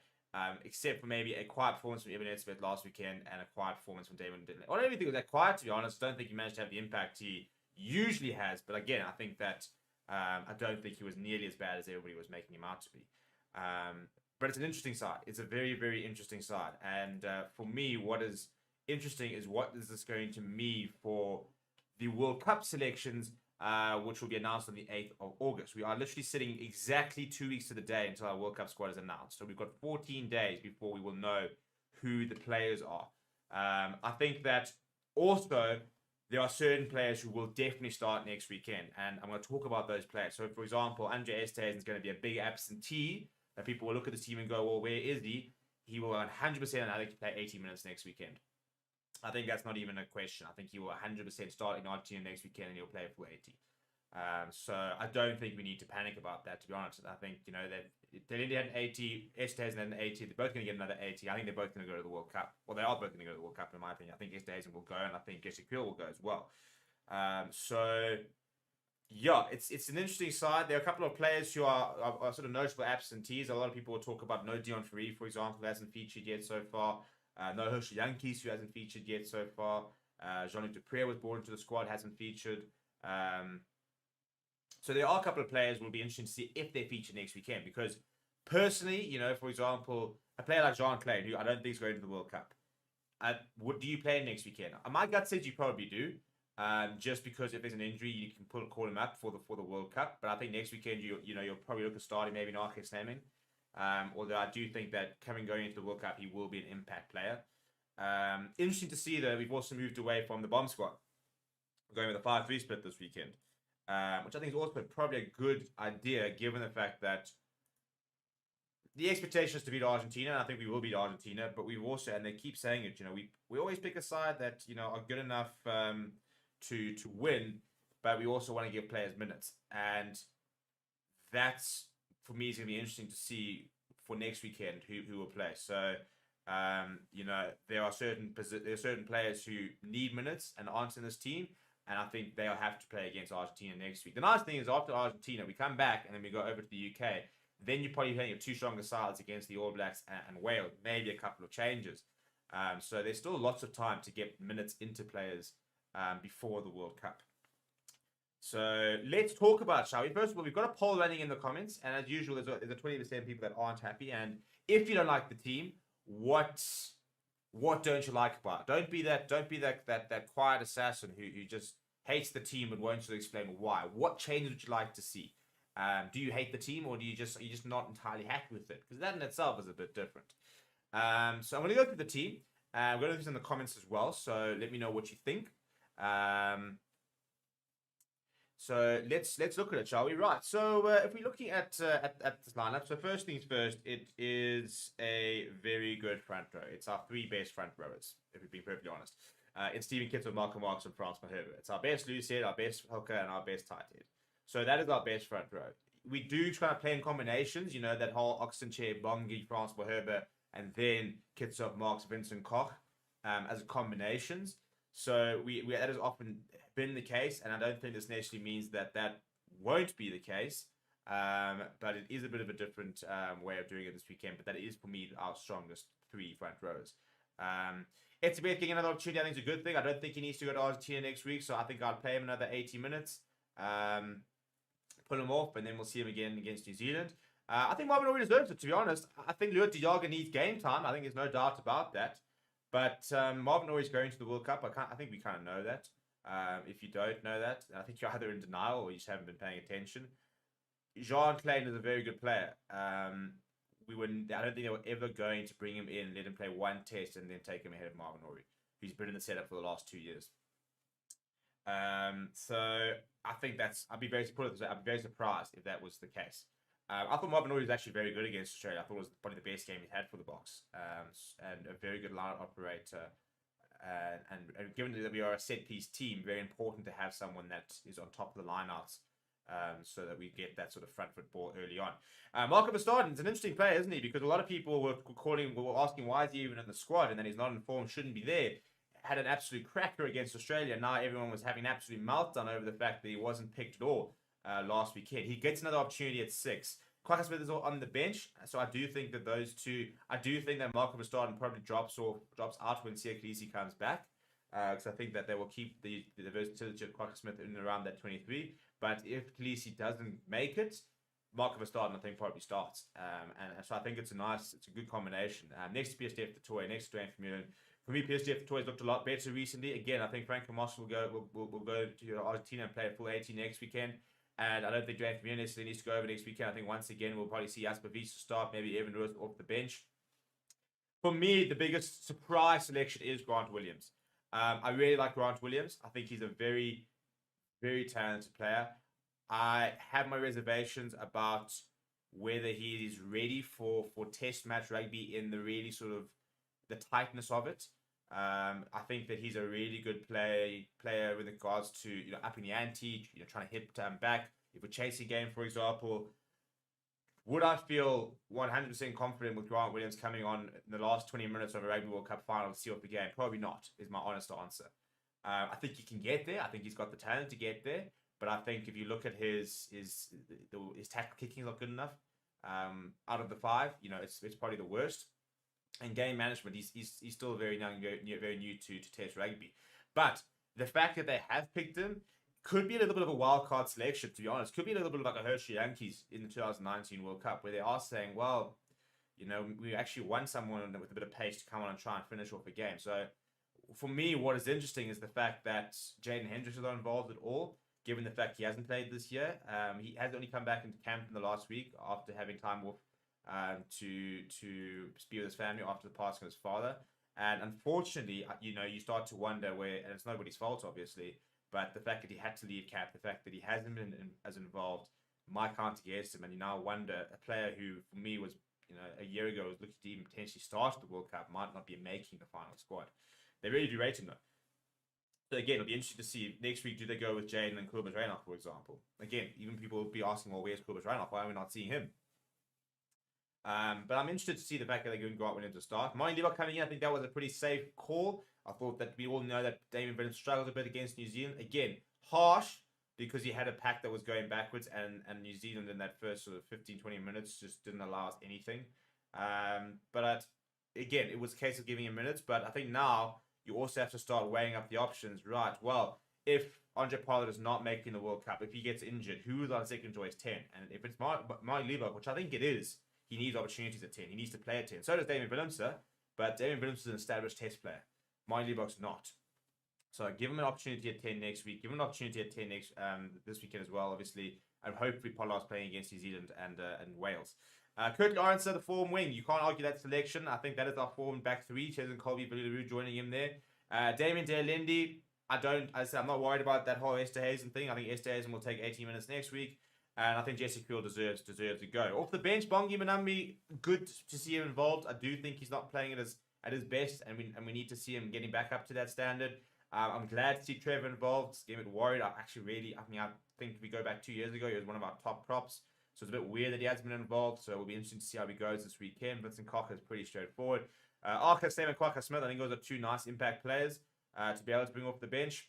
[SPEAKER 1] except for maybe a quiet performance from Eben Etzebeth last weekend and a quiet performance from Damon Dillon. I don't even think it was that quiet, to be honest. I don't think he managed to have the impact he usually has. But again, I think that I don't think he was nearly as bad as everybody was making him out to be. But it's an interesting side. It's a very, very interesting side. And for me, what is interesting is what is this going to mean for the World Cup selections, which will be announced on the 8th of August. We are literally sitting exactly 2 weeks to the day until our World Cup squad is announced. So we've got 14 days before we will know who the players are. I think that also there are certain players who will definitely start next weekend, and I'm going to talk about those players. So, for example, Andre Esterhuizen is going to be a big absentee that people will look at the team and go, well, where is he? He will 100% I think play 80 minutes next weekend. I think that's not even a question. I think he will 100% start in Argentina next weekend and he'll play for 80. So I don't think we need to panic about that, to be honest. I think, that Delendi had an 80, Esterhuizen had an 80. They're both going to get another 80. I think they're both going to go to the World Cup. Well, they are both going to go to the World Cup, in my opinion. I think Esterhuizen will go, and I think Ezekiel will go as well. So, yeah, it's an interesting side. There are a couple of players who are sort of notable absentees. A lot of people will talk about no Dion Ferree, for example, who hasn't featured yet so far. No Herschel Yankees, who hasn't featured yet so far. Jean-Luc Dupré was brought into the squad, hasn't featured. So there are a couple of players will be interesting to see if they feature next weekend. Because personally, for example, a player like Jean Clay, who I don't think is going to the World Cup, do you play him next weekend? My gut says you probably do. Just because if there's an injury, you can call him up for the World Cup. But I think next weekend you'll probably look at starting maybe Narkis Naming. Although I do think that going into the World Cup, he will be an impact player. Interesting to see, though, we've also moved away from the bomb squad. We're going with a 5-3 split this weekend, which I think is also probably a good idea, given the fact that the expectation is to beat Argentina, and I think we will beat Argentina, but we've also, and they keep saying it, we always pick a side that, are good enough to win, but we also want to give players minutes. And that's, for me, is going to be interesting to see for next weekend who will play. So, there are certain players who need minutes and aren't in this team, and I think they'll have to play against Argentina next week. The nice thing is after Argentina, we come back and then we go over to the UK. Then you're probably playing your 2 stronger sides against the All Blacks and Wales, maybe a couple of changes. So there's still lots of time to get minutes into players before the World Cup. So let's talk about it, shall we? First of all, we've got a poll running in the comments, and as usual, there's a 20% of people that aren't happy. And if you don't like the team, what don't you like about it? Don't be that quiet assassin who just hates the team but won't sort of explain why. What changes would you like to see? Do you hate the team, or are you just not entirely happy with it? Because that in itself is a bit different. So I'm going to go through the team. I'm going to do this in the comments as well. So let me know what you think. So let's look at it, shall we? Right. So if we're looking at this lineup, so first things first, it is a very good front row. It's our 3 best front rowers, if we're being perfectly honest. It's Stephen Kittel, Malcolm Marx, and Frans Mahirba. It's our best loose head, our best hooker, and our best tight head. So that is our best front row. We do try to play in combinations, that whole Oxenchair, Bongi, Frans Mahirba, and then Kittel, Marx, Vincent Koch as combinations. So that has often been the case, and I don't think this necessarily means that won't be the case. But it is a bit of a different way of doing it this weekend. But that is, for me, our strongest 3 front rows. It's about getting another opportunity. I think it's a good thing. I don't think he needs to go to Argentina next week, so I think I'll play him another 80 minutes, pull him off, and then we'll see him again against New Zealand. I think Marvin already deserves it, to be honest. I think Luat de Jager needs game time. I think there's no doubt about that. But Marvin always going to the World Cup. I think we kind of know that. If you don't know that, I think you're either in denial or you just haven't been paying attention. Jean Klein is a very good player. I don't think they were ever going to bring him in, let him play one test, and then take him ahead of Marvin Ori, who's been in the setup for the last 2 years. So I think I'd be very surprised if that was the case. I thought Marvin Ori was actually very good against Australia. I thought it was probably the best game he's had for the Boks, and a very good line operator. And given that we are a set piece team, very important to have someone that is on top of the lineouts, so that we get that sort of front foot ball early on. Marco Verstappen is an interesting player, isn't he? Because a lot of people were asking why is he even in the squad, and then he's not in form, shouldn't be there. Had an absolute cracker against Australia. Now everyone was having an absolute meltdown over the fact that he wasn't picked at all last weekend. He gets another opportunity at 6. Kwagga Smith is on the bench, so I do think that those two. I do think that Marco Verstappen probably drops out when Siya Kolisi comes back, because I think that they will keep the versatility of Kwagga Smith in and around that 23. But if Kolisi doesn't make it, Marco Verstappen I think probably starts, and so I think it's a good combination. Next to PSDF the Toy, next to Anthony Mullen. For me, PSDF the Toy has looked a lot better recently. Again, I think Franco Moss will go to Argentina and play a full 80 next weekend. And I don't think Dwayne Familia necessarily needs to go over next weekend. I think once again we'll probably see Jasper Wiese start, maybe Evan Roos off the bench. For me, the biggest surprise selection is Grant Williams. I really like Grant Williams. I think he's a very, very talented player. I have my reservations about whether he is ready for test match rugby in the really sort of the tightness of it. I think that he's a really good player with regards to upping the ante, trying to hit back. If we're chasing game, for example, would I feel 100% confident with Grant Williams coming on in the last 20 minutes of a Rugby World Cup final to see off the game? Probably not, is my honest answer. I think he can get there. I think he's got the talent to get there. But I think if you look at his tackle kicking is not good enough. Out of the 5, it's probably the worst. And game management, he's still very young, very new to Test rugby. But the fact that they have picked him could be a little bit of a wild card selection, to be honest. Could be a little bit like a Hershey Yankees in the 2019 World Cup, where they are saying, well, we actually want someone with a bit of pace to come on and try and finish off a game. So for me, what is interesting is the fact that Jaden Hendricks is not involved at all, given the fact he hasn't played this year. He has only come back into camp in the last week after having time off to be with his family after the passing of his father. And unfortunately, you start to wonder and it's nobody's fault, obviously, but the fact that he had to leave camp, the fact that he hasn't been as involved, might count against him. And you now wonder, a player who, for me, was, a year ago, was looking to even potentially start the World Cup, might not be making the final squad. They really do rate him, though. So again, it'll be interesting to see next week, do they go with Jaden and Kobus Reinach, for example? Again, even people will be asking, well, where's Kobus Reinach? Why are we not seeing him? But I'm interested to see the fact that they're going to go out with him to start. Marnie Lever coming in, I think that was a pretty safe call. I thought that we all know that Damien Brennan struggled a bit against New Zealand. Again, harsh, because he had a pack that was going backwards, and New Zealand in that first sort of 15-20 minutes just didn't allow us anything. But again, it was a case of giving him minutes, but I think now you also have to start weighing up the options. Right, well, if Andre Pollard is not making the World Cup, if he gets injured, who is our second choice 10? And if it's Marnie Lever, which I think it is, he needs opportunities at 10. He needs to play at 10. So does Damien Willemse, but Damien Willemse is an established test player. Marnie Lever's not. So give him an opportunity at 10 next week. Give him an opportunity at 10 this weekend as well, obviously. And hopefully Pollard's playing against New Zealand and Wales. Kurt Lawrence, the form wing. You can't argue that selection. I think that is our form back 3. Cheslin Colby, Billy joining him there. Damien Dealindi, I'm not worried about that whole Esterhazen thing. I think Esterhazen will take 18 minutes next week. And I think Jesse Creel deserves to go. Off the bench, Bongi Manambi, good to see him involved. I do think he's not playing it at his best, and we need to see him getting back up to that standard. I'm glad to see Trevor involved. Getting a bit worried. I think if we go back 2 years ago, he was one of our top props. So it's a bit weird that he hasn't been involved. So it'll be interesting to see how he goes this weekend. Vincent Cocker is pretty straightforward. Arca, Sam, and Kwagga Smith, I think those are 2 nice impact players to be able to bring off the bench.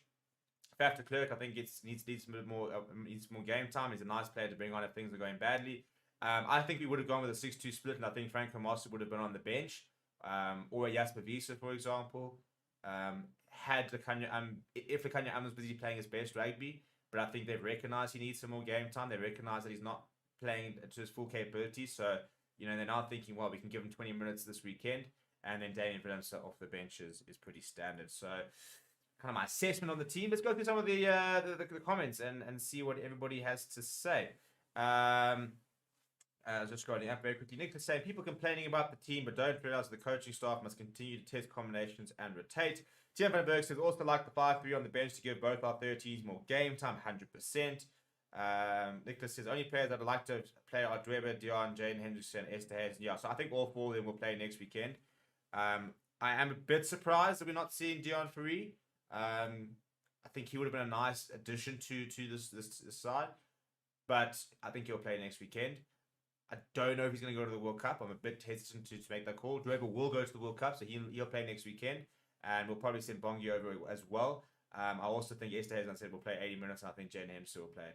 [SPEAKER 1] Faf de Klerk, I think needs more game time. He's a nice player to bring on if things are going badly. I think we would have gone with a 6-2 split, and I think Franco Master would have been on the bench, or a Jasper Wiese, for example. Had if Lekanya was busy playing his best rugby, but I think they've recognised he needs some more game time. They recognise that he's not playing to his full capabilities. So, they're now thinking, well, we can give him 20 minutes this weekend, and then Damien Willemse off the bench is pretty standard. So, kind of my assessment on the team. Let's go through some of the comments and see what everybody has to say. Just scrolling up very quickly. Nick is saying, people complaining about the team but don't realize the coaching staff must continue to test combinations and rotate. Tim van Berg says, also like the 5-3 on the bench to give both our 13s more game time, 100%. Nicholas says, only players that I'd like to play are Dweber, Dion, Jane Hendrickson, Esther Hayes. Yeah, so I think all four of them will play next weekend. I am a bit surprised that we're not seeing Dion Fourie. I think he would have been a nice addition to this side, but I think he'll play next weekend. I don't know if he's going to go to the World Cup. I'm a bit hesitant to make that call. Dweber will go to the World Cup, so he'll play next weekend, and we'll probably send Bongi over as well. I also think Esther Hayes, I said, will play 80 minutes, and I think Jane Hemster will play.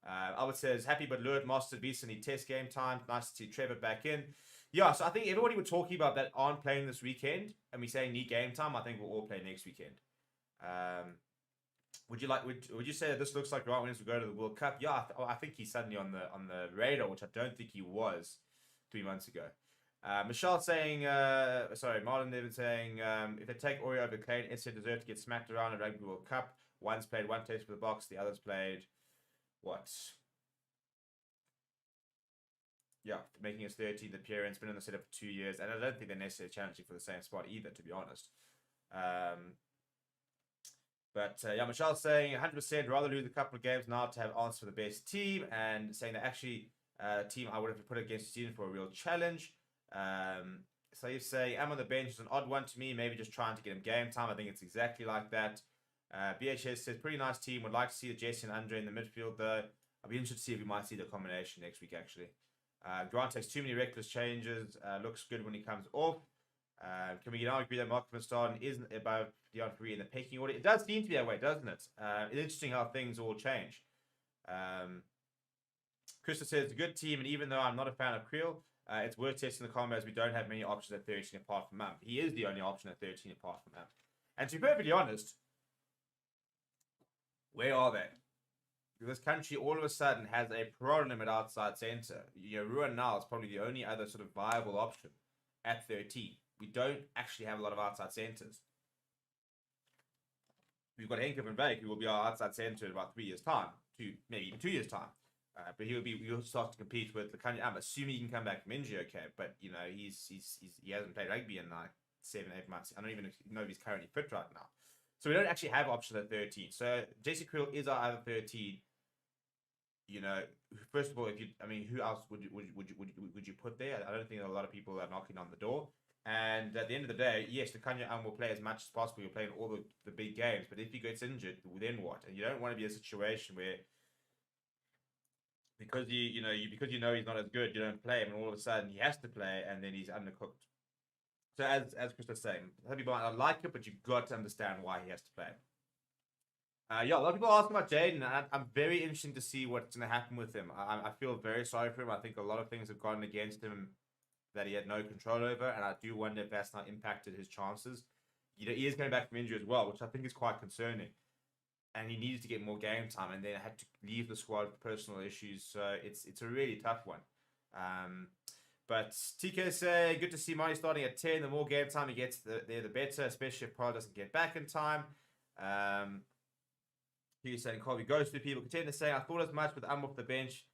[SPEAKER 1] Albert says, happy but lured Master Beast need test game time. Nice to see Trevor back in. Yeah, so I think everybody we're talking about that aren't playing this weekend, and we say need game time, I think we'll all play next weekend. Would you say that this looks like Grant Williams will go to the World Cup? Yeah, I think he's suddenly on the radar, which I don't think he was 3 months ago. Michelle saying, Marlon Nevin saying, if they take Oreo over Clay and Essien deserve to get smacked around at Rugby World Cup. One's played one test for the Box, the other's played what? Yeah, making his 13th appearance, been in the setup for 2 years, and I don't think they're necessarily challenging for the same spot either, to be honest. But Michelle's saying 100% rather lose a couple of games now to have answers for the best team, and saying that actually team I would have put against New Zealand for a real challenge. So you say, I'm on the bench is an odd one to me, maybe just trying to get him game time. I think it's exactly like that. BHS says, pretty nice team. Would like to see Jesse and Andre in the midfield, though. I'll be interested to see if we might see the combination next week, actually. Grant takes too many reckless changes. Looks good when he comes off. Can we now agree that Mark van Staden isn't above Dion Fourie in the pecking order? It does seem to be that way, doesn't it? It's interesting how things all change. Krista says, it's a good team, and even though I'm not a fan of Creel, it's worth testing the combo as we don't have many options at 13 apart from Am. He is the only option at 13 apart from Am. And to be perfectly honest, where are they? This country all of a sudden has a problem at outside centre. Ruan now is probably the only other sort of viable option at 13. We don't actually have a lot of outside centres. We've got Henk van Beek, who will be our outside centre in about 3 years' time, maybe even 2 years' time. But he'll start to compete with Lekanya. I'm assuming he can come back from injury, okay. But he hasn't played rugby in like 7-8 months. I don't even know if he's currently fit right now. So we don't actually have options at 13. So Jesse Creel is our other 13. First of all, who else would you put there? I don't think a lot of people are knocking on the door. And at the end of the day, yes, Lekanya will play as much as possible. He'll play in all the big games. But if he gets injured, then what? And you don't want to be in a situation where because you know he's not as good, you don't play him, and all of a sudden he has to play, and then he's undercooked. So as Chris was saying, some people might not like it, but you've got to understand why he has to play. A lot of people are asking about Jaden, and I'm very interested to see what's going to happen with him. I feel very sorry for him. I think a lot of things have gone against him that he had no control over, and I do wonder if that's not impacted his chances. He is coming back from injury as well, which I think is quite concerning. And he needed to get more game time, and then had to leave the squad for personal issues. So it's a really tough one. But TK say, good to see Marty starting at 10. The more game time he gets, the better, especially if Pride doesn't get back in time. He's saying Colby goes through people. Contender saying, I thought as much with off the bench.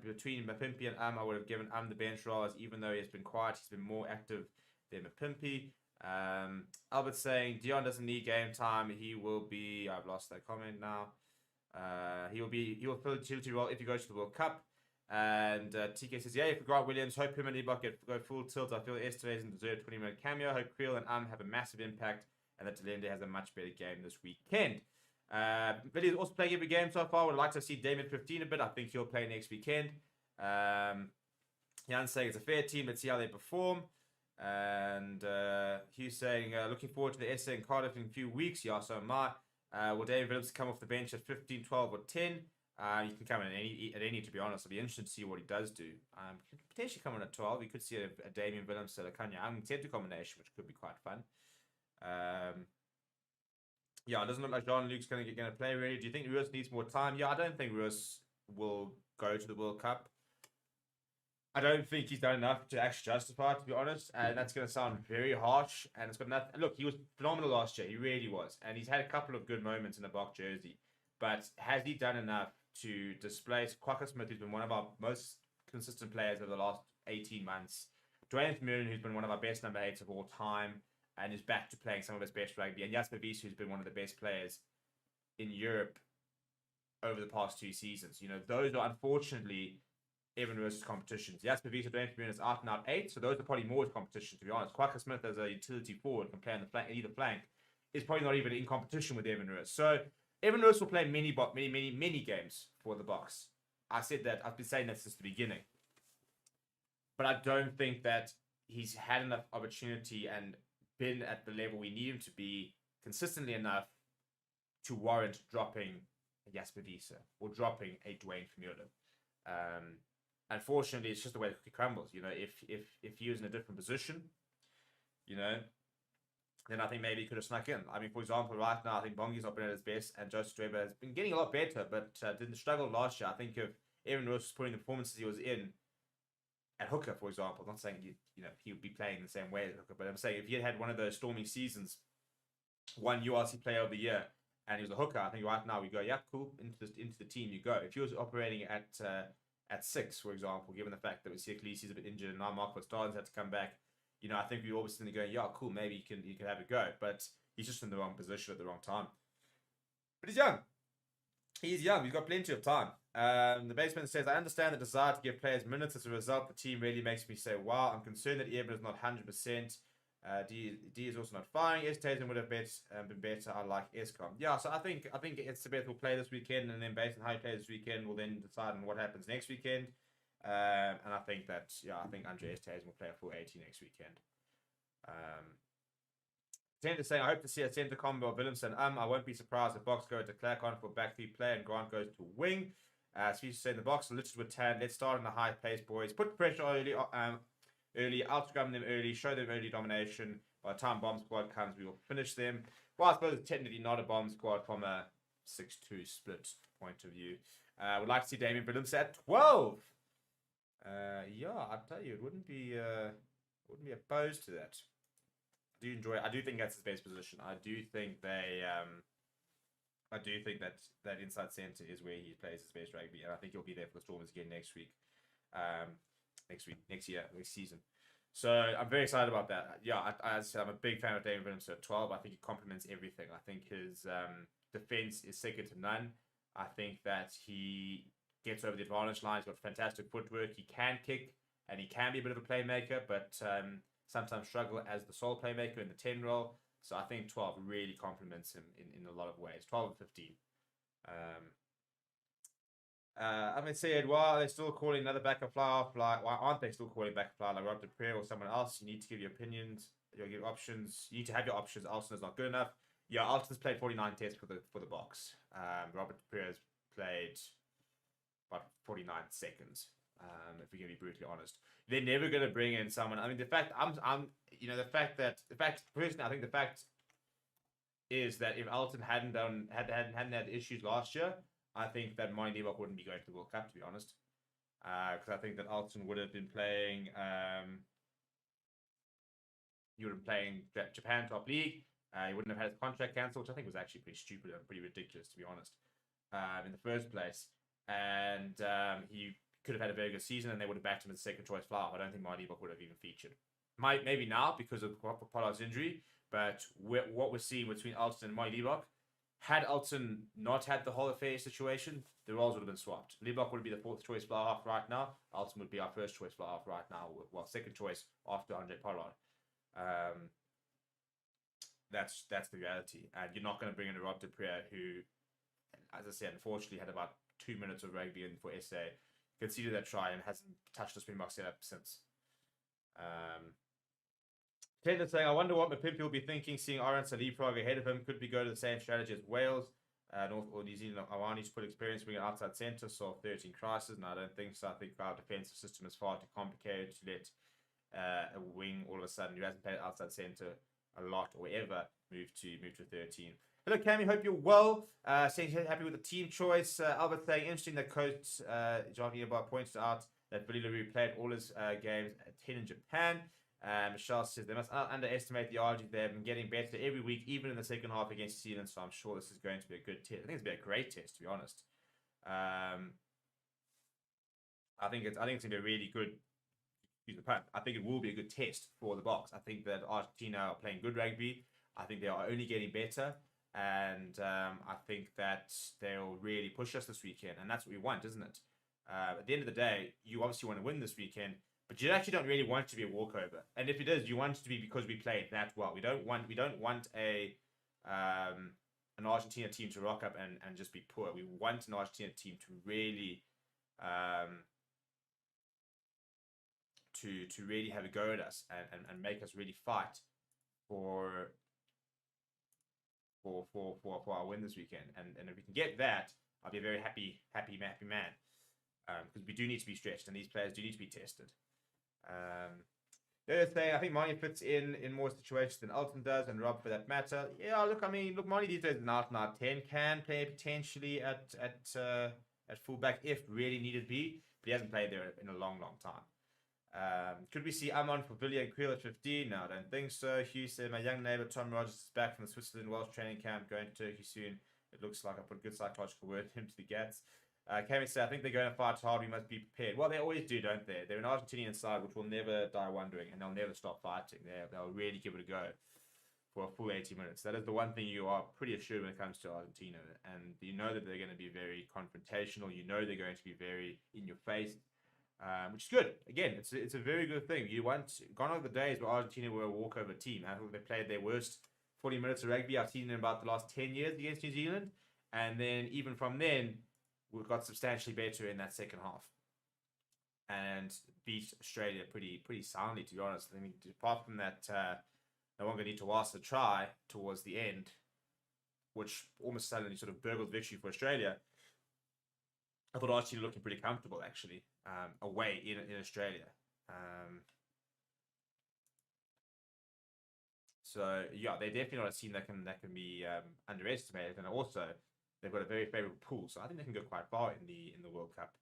[SPEAKER 1] Between Mapimpi and I would have given the bench role, as even though he has been quiet, he's been more active than Mapimpi. Albert saying Dion doesn't need game time. He will be. I've lost that comment now. He will fill a utility role if he goes to the World Cup. And TK says, yeah, for Grant Williams, hope him and Ebok go full tilt. I feel Esther doesn't deserve a 20-minute cameo. Hope Creel and have a massive impact, and that Talende has a much better game this weekend. But he's also playing every game so far. Would like to see Damien 15 a bit. I think he'll play next weekend. Jan's saying it's a fair team. Let's see how they perform. And he's saying looking forward to the SA in Cardiff in a few weeks. Yeah, so am I. Will David Phillips come off the bench at 15, 12, or 10? You can come in at any, to be honest. I'll be interested to see what he does do. He could potentially come in at 12. You could see a Damien Willems and a Kanye Center combination, which could be quite fun. Yeah, it doesn't look like Jean-Luc's going to play really. Do you think Ruas needs more time? Yeah, I don't think Ruas will go to the World Cup. I don't think he's done enough to actually justify it, to be honest. And that's going to sound very harsh. And it's got nothing. Look, he was phenomenal last year. He really was. And he's had a couple of good moments in the Bok jersey. But has he done enough to displace Kwaka Smith, who's been one of our most consistent players over the last 18 months? Dwayne Vermeulen, who's been one of our best number 8s of all time, and is back to playing some of his best rugby. And Jasper Wiese, who's been one of the best players in Europe over the past 2 seasons. Those are unfortunately Evan Rose's competitions. Jasper Wiese, Dwayne Vermeulen is out and out 8, so those are probably more his competition, to be honest. Kwaka Smith as a utility forward can play on the flank, either flank, is probably not even in competition with Evan Rose. So Evan Rose will play many games for the Boks. I said that. I've been saying that since the beginning. But I don't think that he's had enough opportunity and been at the level we need him to be consistently enough to warrant dropping a Jasper Wiese or dropping a Dwayne Vermeulen. Unfortunately, it's just the way the cookie crumbles. If he was in a different position, then I think maybe he could have snuck in. I mean, for example, right now, I think Bongi's not been at his best, and Joseph Weber has been getting a lot better, but didn't struggle last year. I think if Evan Rose was putting the performances he was in at hooker, for example, I'm not saying he would be playing the same way as hooker, but I'm saying if he had one of those storming seasons, one URC Player of the Year, and he was a hooker, I think right now we go, yeah, cool, into the team you go. If he was operating at 6, for example, given the fact that we see Khaleesi's a bit injured and now Mark Starnes had to come back, I think we always going, yeah, cool, maybe you can have a go, but he's just in the wrong position at the wrong time. But he's young. He's young. We've got plenty of time. The basement says, I understand the desire to give players minutes. As a result, the team really makes me say, wow, I'm concerned that Eben is not 100%. D is also not firing. Tazen would have been better. I like Escom. Yeah, so I think Sabeth will play this weekend, and then based on how he plays this weekend, we'll then decide on what happens next weekend. And I think Andre Tazen will play a full 80 next weekend. Centre saying, I hope to see a centre combo of Willemson. I won't be surprised if Boks go to Clark on for back 3 play and Grant goes to wing. Speech saying the Boks are littered with talent. Let's start in the high pace, boys. Put pressure early, outscrum them early, show them early domination. By the time bomb squad comes, we will finish them. Well, I suppose it's technically not a bomb squad from a 6-2 split point of view. Would like to see Damien Willemson at 12. Yeah, I'll tell you, it wouldn't be opposed to that. I do think that's his best position. I do think that inside centre is where he plays his best rugby, and I think he'll be there for the Stormers again next season. So I'm very excited about that. Yeah, as I said, I'm a big fan of David Williams at 12. I think he complements everything. I think his defense is second to none. I think that he gets over the advantage line. He's got fantastic footwork. He can kick, and he can be a bit of a playmaker, but sometimes struggle as the sole playmaker in the 10 role. So I think 12 really complements him in a lot of ways. 12 and 15. I mean, said, why are they still calling another backup fly off? Like, why aren't they still calling backup fly like Rob Dupree or someone else? You need to give your opinions. You give options. You need to have your options. Alston is not good enough. Yeah, Alston's played 49 tests for the Boks. Robert Dupree has played about 49 seconds. If we're going to be brutally honest, they're never going to bring in someone. I mean, the fact is that if Alton hadn't had issues last year, I think that Moy Nebok wouldn't be going to the World Cup, to be honest. Because I think that Alton would have been playing. He would have been playing Japan Top League. He wouldn't have had his contract cancelled, which I think was actually pretty stupid and pretty ridiculous, to be honest, in the first place. And he could have had a very good season, and they would have backed him as second choice fly. I don't think Moy Nebok would have even featured. Maybe now because of Pollard's injury, but what we're seeing between Alton and Moy Nebok, had Alton not had the Hall of Fame situation, the roles would have been swapped. Nebok would be the fourth choice fly half right now. Alton would be our first choice fly half right now. Well, second choice after Andre Pollard. That's the reality, and you're not going to bring in a Rob Dupree who, as I said, unfortunately had about 2 minutes of rugby in for SA, conceded that try and hasn't touched the Springboks setup since. Taylor saying, I wonder what Mapimpi will be thinking, seeing Arons leapfrog ahead of him. Could we go to the same strategy as Wales? North or New Zealand, Awani's put experience being an outside centre, so 13 crisis. No, I don't think so. I think our defensive system is far too complicated to let a wing all of a sudden who hasn't played outside centre a lot or ever move to 13. Hello, Cammy. Hope you're well. Saying happy with the team choice. Albert saying interesting that coach John Earbar pointed out that Billy LaRue played all his games at 10 in Japan. Michelle says they must underestimate the Argentines. They've been getting better every week, even in the second half against New Zealand. So I'm sure this is going to be a good test. I think it's going to be a great test, to be honest. I think it's going to be a really good. Excuse the pun. I think it will be a good test for the Boks. I think that Argentina are playing good rugby. I think they are only getting better, and I think that they'll really push us this weekend, and that's what we want, isn't it? At the end of the day, you obviously want to win this weekend. But you actually don't really want it to be a walkover, and if it is, you want it to be because we played that well. We don't want a an Argentina team to rock up and just be poor. We want an Argentina team to really to really have a go at us and make us really fight for our win this weekend. And if we can get that, I'll be a very happy man. Because we do need to be stretched, and these players do need to be tested. The other thing, I think Mani fits in more situations than Alton does, and Rob for that matter. Yeah, look, Mani these days is an out 10, can play potentially at fullback if really needed be, but he hasn't played there in a long time. Could we see Amon for Villiers and Creel at 15? No, I don't think so. Hugh said, my young neighbour Tom Rogers is back from the Switzerland Welsh training camp, going to Turkey soon. It looks like I put a good psychological word into the Gats. Kevin said, I think they're going to fight hard. We must be prepared. Well, they always do, don't they? They're an Argentinian side which will never die wondering, and they'll never stop fighting. They'll really give it a go for a full 80 minutes. That is the one thing you are pretty assured when it comes to Argentina. And you know that they're going to be very confrontational. You know they're going to be very in your face, which is good. Again, it's a very good thing. Gone are the days where Argentina were a walkover team. I think they played their worst 40 minutes of rugby I've seen in about the last 10 years against New Zealand. And then even from then, we've got substantially better in that second half and beat Australia pretty soundly, to be honest. I mean, apart from that, no longer need to ask the try towards the end, which almost suddenly sort of burgled victory for Australia. I thought Argentina looking pretty comfortable, actually, away in Australia. So, yeah, they're definitely not a team that can be underestimated. And also, they've got a very favourable pool, so I think they can go quite far in the World Cup.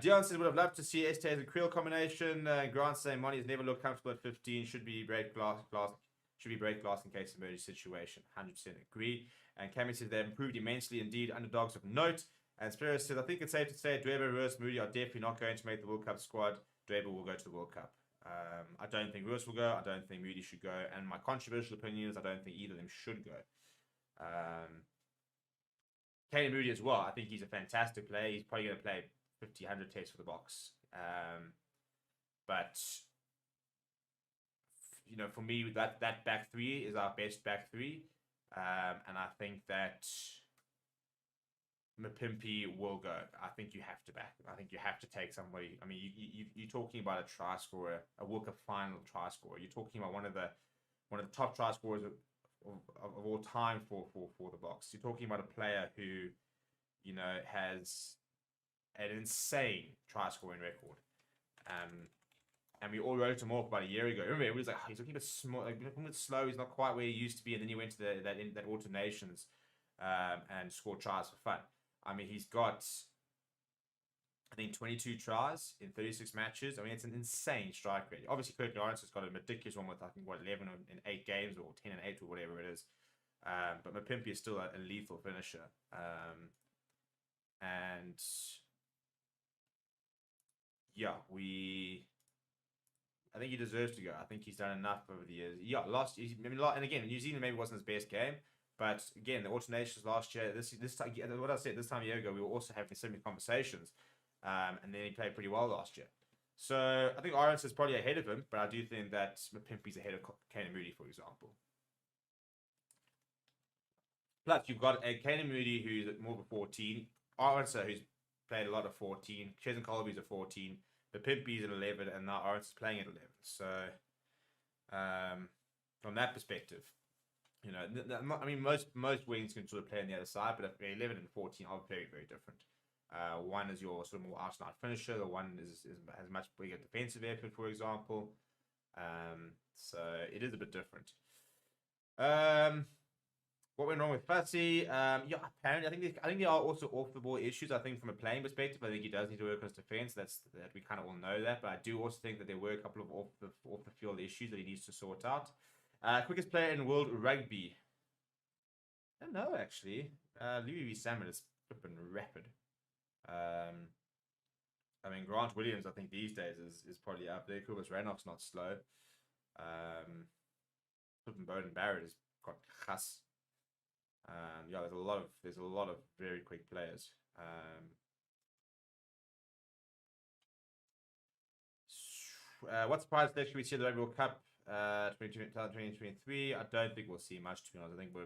[SPEAKER 1] Dion says, would have loved to see Estes and Creel combination. Grant saying, Money has never looked comfortable at 15. Should be break glass in case of emergency situation. 100% agree. And Cammy says, they've improved immensely indeed. Underdogs of note. And Spirit says, I think it's safe to say Dweba, Ruiz, Moody are definitely not going to make the World Cup squad. Dweba will go to the World Cup. I don't think Ruiz will go. I don't think Moody should go. And my controversial opinion is I don't think either of them should go. Kane Moody as well. I think he's a fantastic player. He's probably going to play 50, 100 tests for the Boks. But, for me, that back three is our best back three. And I think that Mapimpi will go. I think you have to back him. I think you have to take somebody. I mean, you're talking about a try scorer, a World Cup final try scorer. You're talking about one of the top try scorers of all time for the Boks. You're talking about a player who, has an insane try scoring record. And we all wrote him off about a year ago. Remember, it was like, he's looking a bit small, a bit slow. He's not quite where he used to be. And then he went to that Autumn Nations and scored tries for fun. I mean, he's got, I think, 22 tries in 36 matches. I mean, it's an insane strike rate. Obviously, Kurt Lawrence has got a ridiculous one with, I think, 11 in 8 games or 10 and 8 or whatever it is. But Mapimpi is still a lethal finisher. And yeah, I think he deserves to go. I think he's done enough over the years. Yeah, and again, New Zealand maybe wasn't his best game. But again, the Autumn Nations last year, this time, what I said this time a year ago, we were also having similar conversations. And then he played pretty well last year. So I think Irons is probably ahead of him, but I do think that Mapimpi's ahead of Kane Moody, for example. Plus, you've got a Kane Moody who's more of a 14, Irons who's played a lot of 14, Chesn Colby's a 14, Mapimpi's at 11, and now Irons is playing at 11. So, from that perspective, you know, I mean, most wings can sort of play on the other side, but 11 and 14 are very, very different. One is your sort of more out-and-out finisher. The one has much bigger defensive effort, for example. So it is a bit different. What went wrong with Fussy? Yeah, apparently, I think there are also off-the-ball issues. I think from a playing perspective, I think he does need to work on his defense. That we kind of all know that, but I do also think that there were a couple of off-the-field issues that he needs to sort out. Quickest player in world rugby. I don't know, actually. Louis V. Salmon is flipping rapid. I mean, Grant Williams, I think these days is probably up there. Kubas Ranoff's not slow. Flipping Bowden Barrett has got khas. Yeah, there's a lot of very quick players. What surprise selection we see in the Rugby World Cup 2023? I don't think we'll see much, to be honest. I think I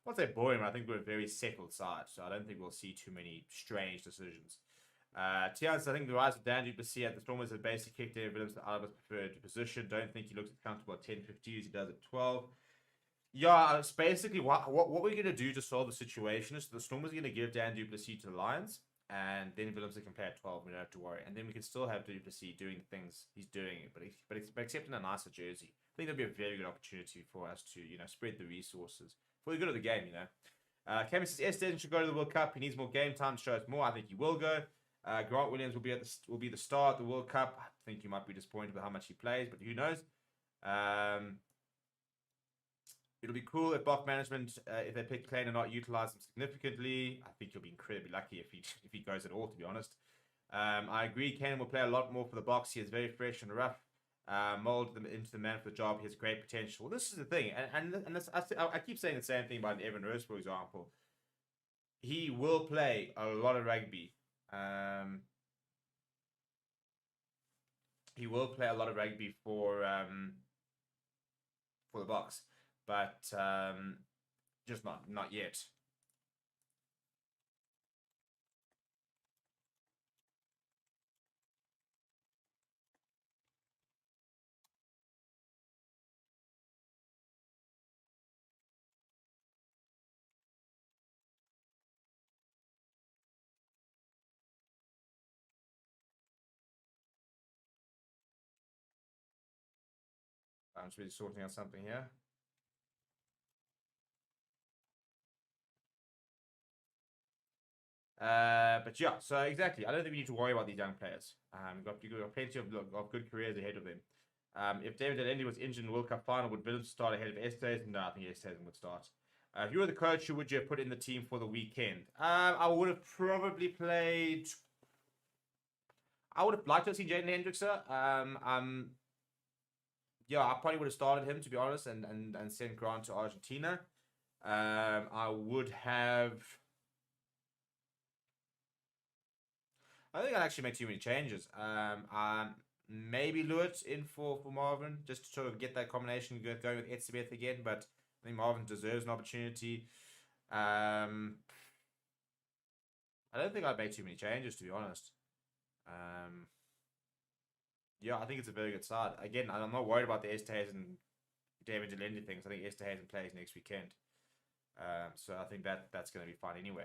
[SPEAKER 1] won't say boring, but I think we're a very settled side, so I don't think we'll see too many strange decisions. Tians, I think the rise of Dan du Plessis at the Stormers has basically kicked David Williams out of his preferred position. Don't think he looks as comfortable at 10-15 as he does at 12. Yeah, it's basically what we're going to do to solve the situation is the Stormers are going to give Dan du Plessis to the Lions, and then Williams can play at 12. We don't have to worry, and then we can still have du Plessis doing the things he's doing, but except in a nicer jersey. I think that'll be a very good opportunity for us to spread the resources for the good of the game. Kevin says Estes should go to the World Cup. He needs more game time to show us more. I think he will go. Grant Williams will be the star at the World Cup. I think you might be disappointed with how much he plays, but who knows? It'll be cool if Bok management, if they pick Klein and not utilize him significantly. I think you'll be incredibly lucky if he goes at all, to be honest. I agree, Kane will play a lot more for the Boks. He is very fresh and rough. Mold them into the man for the job. He has great potential. Well, this is the thing, and this, I keep saying the same thing about Evan Rose, for example. He will play a lot of rugby. He will play a lot of rugby for the Boks, but just not yet. I'm just really sorting out something here. But yeah, so exactly. I don't think we need to worry about these young players. We've got plenty of good careers ahead of them. If David Delaney was injured in the World Cup final, would Williams start ahead of Estes? No, I think Estes would start. If you were the coach, who would you have put in the team for the weekend? I would have probably played. I would have liked to have seen Jaden Hendrickson. Yeah, I probably would have started him, to be honest, and sent Grant to Argentina. I would have. I think I'd actually make too many changes. Maybe Lewitt in for Marvin, just to sort of get that combination going with Etzebeth again, but I think Marvin deserves an opportunity. I don't think I'd make too many changes, to be honest. Yeah, I think it's a very good side. Again, I'm not worried about the Estes and David Delaney things. I think Estes plays next weekend. So I think that's going to be fine anyway.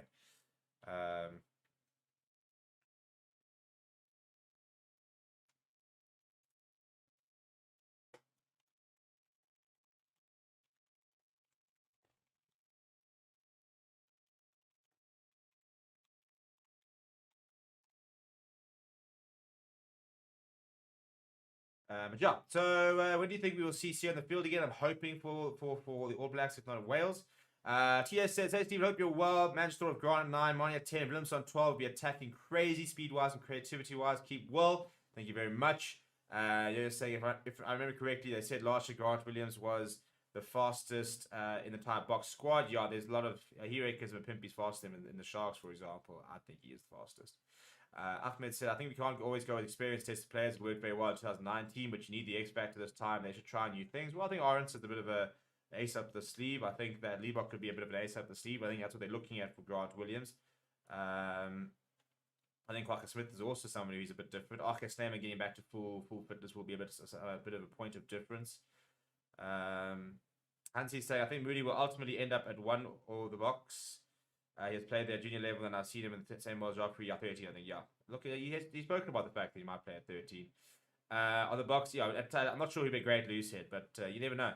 [SPEAKER 1] But yeah, so when do you think we will see C on the field again? I'm hoping for the All Blacks, if not Wales. TS says, hey Steve, hope you're well. Manchester of Grant 9, Money at 10, Williams on 12. Be attacking crazy speed-wise and creativity-wise. Keep well. Thank you very much. You're saying, if I remember correctly, they said last year Grant Williams was the fastest in the entire box squad. Yeah, there's a lot of, he reckons Mapimpi's faster in the Sharks, for example. I think he is the fastest. Ahmed said, I think we can't always go with experienced tested players who worked very well in 2019, but you need the X factor this time. They should try new things. Well, I think Orange is a bit of an ace up the sleeve. I think that Leibach could be a bit of an ace up the sleeve. I think that's what they're looking at for Grant Williams. I think Quacker Smith is also somebody who's a bit different. Arke Sneeman getting back to full fitness will be a bit of a point of difference. Hansi say, I think Moody will ultimately end up at 1 or the box. He has played there at junior level, and I've seen him in the same role as Joffrey at 13, I think, yeah. Look, he's spoken about the fact that he might play at 13. On the box, yeah, I'm not sure he'll be a great loose hit, but you never know.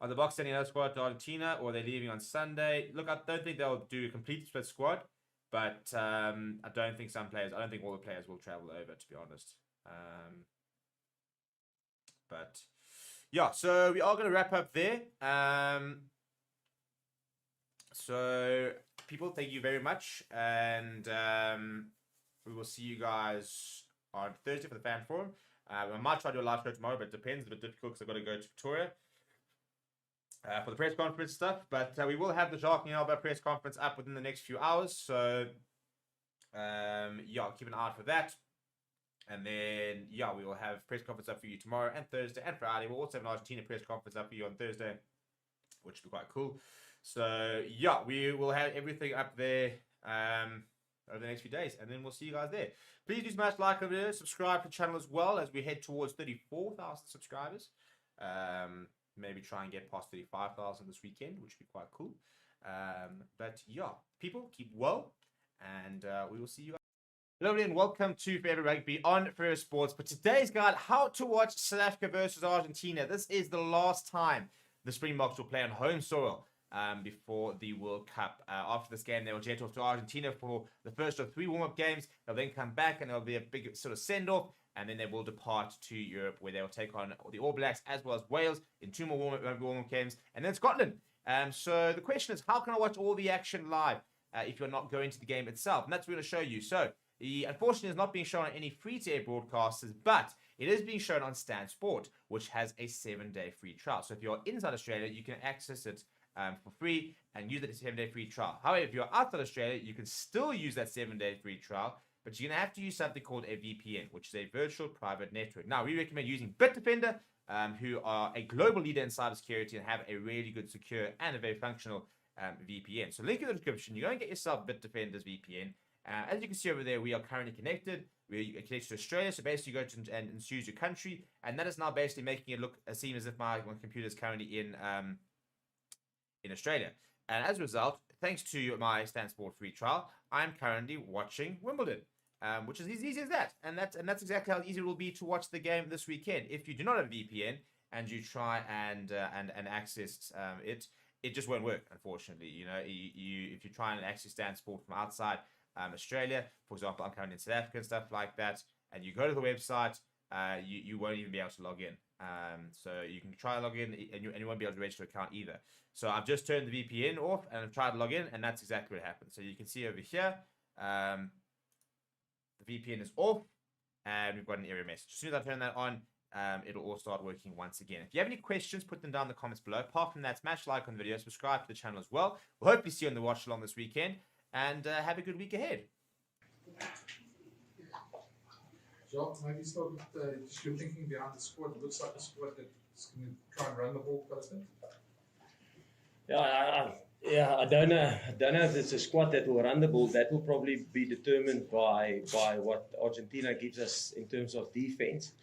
[SPEAKER 1] On the box, sending another squad to Argentina, or they're leaving on Sunday. Look, I don't think they'll do a complete split squad, but I don't think all the players will travel over, to be honest. But yeah, so we are going to wrap up there. So people, thank you very much, and we will see you guys on Thursday for the fan forum. I might try to do a live show tomorrow, but it depends. It's a bit difficult because I've got to go to Victoria for the press conference stuff. But we will have the Jacques and Alba press conference up within the next few hours. So yeah, keep an eye out for that. And then yeah, we will have press conference up for you tomorrow and Thursday and Friday. We'll also have an Argentina press conference up for you on Thursday, which will be quite cool. So yeah, we will have everything up there over the next few days, and then we'll see you guys there. Please do smash like on the video, subscribe to the channel as well as we head towards 34,000 subscribers. Maybe try and get past 35,000 this weekend, which would be quite cool. But yeah, people, keep well, and we will see you guys. Hello and welcome to Forever Rugby on Forever Sports. But today's guide, how to watch South Africa versus Argentina. This is the last time the Springboks will play on home soil before the World Cup. After this game, they will jet off to Argentina for the first of 3 warm-up games. They'll then come back and there'll be a big sort of send-off, and then they will depart to Europe, where they will take on the All Blacks as well as Wales in 2 more warm-up games, and then Scotland. So the question is, how can I watch all the action live if you're not going to the game itself? And that's what we're going to show you. So unfortunately, it's not being shown on any free-to-air broadcasters, but it is being shown on Stan Sport, which has a 7-day free trial. So if you're inside Australia, you can access it for free and use it as a 7-day free trial. However, if you're outside Australia, you can still use that 7-day free trial, but you're going to have to use something called a VPN, which is a virtual private network. Now, we recommend using Bitdefender, who are a global leader in cybersecurity and have a really good, secure, and a very functional VPN. So link in the description. You go and get yourself Bitdefender's VPN. As you can see over there, we are currently connected. We're connected to Australia, so basically you go to and choose your country, and that is now basically making it look seem as if my computer is currently in Australia. And as a result, thanks to my Stan Sport free trial, I'm currently watching Wimbledon, which is as easy as that. And that's exactly how easy it will be to watch the game this weekend. If you do not have a VPN and you try and access it just won't work, unfortunately. You know, if you try and access Stan Sport from outside Australia, for example, I'm currently in South Africa and stuff like that, and you go to the website, you won't even be able to log in. So you can try to log in, and you won't be able to register an account either. So I've just turned the VPN off, and I've tried to log in, and that's exactly what happened. So you can see over here, the VPN is off, and we've got an error message. As soon as I turn that on, it'll all start working once again. If you have any questions, put them down in the comments below. Apart from that, smash like on the video, subscribe to the channel as well. We'll hopefully see you on the watch along this weekend, and have a good week ahead.
[SPEAKER 12] Jacques, maybe start with just your thinking behind the squad. It looks like a squad that's going to try and run the ball quite a bit.
[SPEAKER 13] I don't know if it's a squad that will run the ball. That will probably be determined by what Argentina gives us in terms of defense.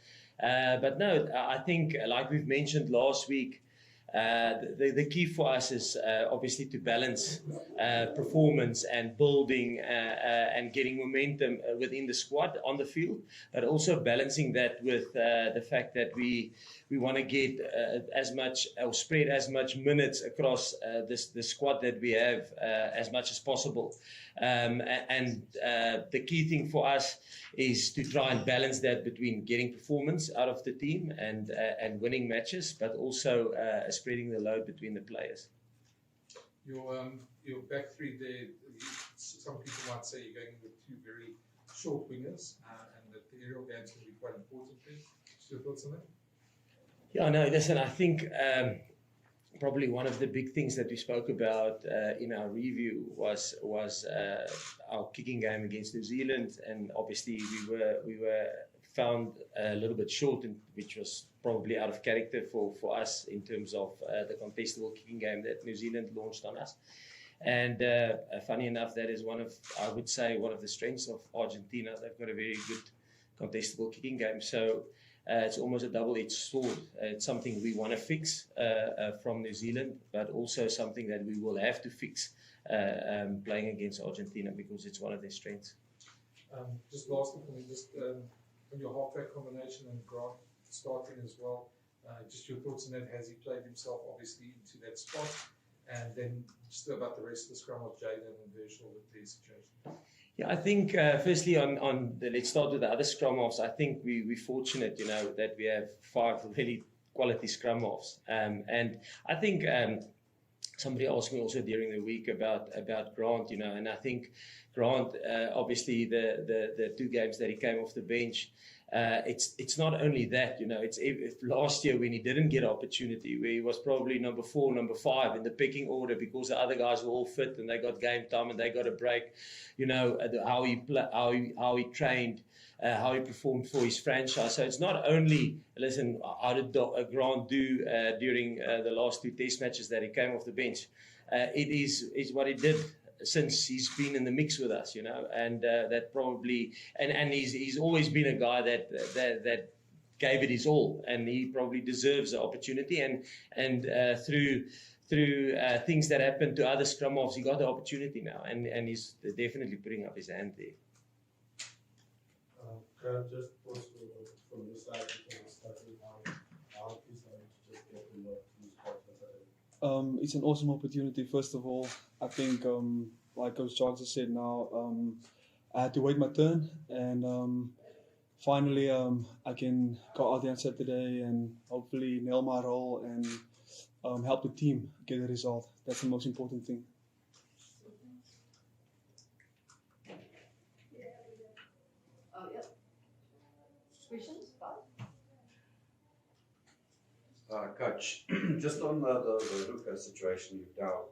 [SPEAKER 13] But no, I think, like we've mentioned last week, the key for us is obviously to balance performance and building and getting momentum within the squad on the field, but also balancing that with the fact that we want to get as much or spread as much minutes across the squad that we have as much as possible. And the key thing for us is to try and balance that between getting performance out of the team and winning matches, but also spreading the load between the players.
[SPEAKER 12] Your back three there, some people might say you're going with 2 very short wingers, and that the aerial game's going to be quite important there. What's your thoughts on that?
[SPEAKER 13] Yeah, no, listen, I think probably one of the big things that we spoke about in our review was our kicking game against New Zealand, and obviously we were found a little bit short, which was probably out of character for us in terms of the contestable kicking game that New Zealand launched on us. And funny enough, that is I would say one of the strengths of Argentina. They've got a very good contestable kicking game. So it's almost a double-edged sword. It's something we want to fix from New Zealand, but also something that we will have to fix playing against Argentina because it's one of their strengths.
[SPEAKER 12] Just lastly for me, just on your halfback combination and Grant starting as well, just your thoughts on that. Has he played himself obviously into that spot? And then just about the rest of the scrum of Jaden and Virtual with the situation.
[SPEAKER 13] Yeah, I think firstly let's start with the other scrum halves. I think we're fortunate, that we have 5 really quality scrum halves. And I think somebody asked me also during the week about Grant, and I think Grant, obviously the 2 games that he came off the bench, it's not only that, if last year when he didn't get opportunity, where he was probably number 4, number 5 in the pecking order because the other guys were all fit and they got game time and they got a break, how he trained, how he performed for his franchise. So it's not only, listen, how did Grant do during the last 2 test matches that he came off the bench. It is what he did since he's been in the mix with us, and that probably, and he's always been a guy that gave it his all, and he probably deserves the opportunity. And through things that happened to other scrum halves, he got the opportunity now, and he's definitely putting up his hand there.
[SPEAKER 6] Can I just also from your side, how please to just get to spot?
[SPEAKER 14] It's an awesome opportunity. First of all, I think, like Coach Charles has said now, I had to wait my turn, and finally I can go out there on Saturday and hopefully nail my role and help the team get a result. That's the most important thing.
[SPEAKER 15] Questions?
[SPEAKER 16] Coach, just on the Luca situation, you've now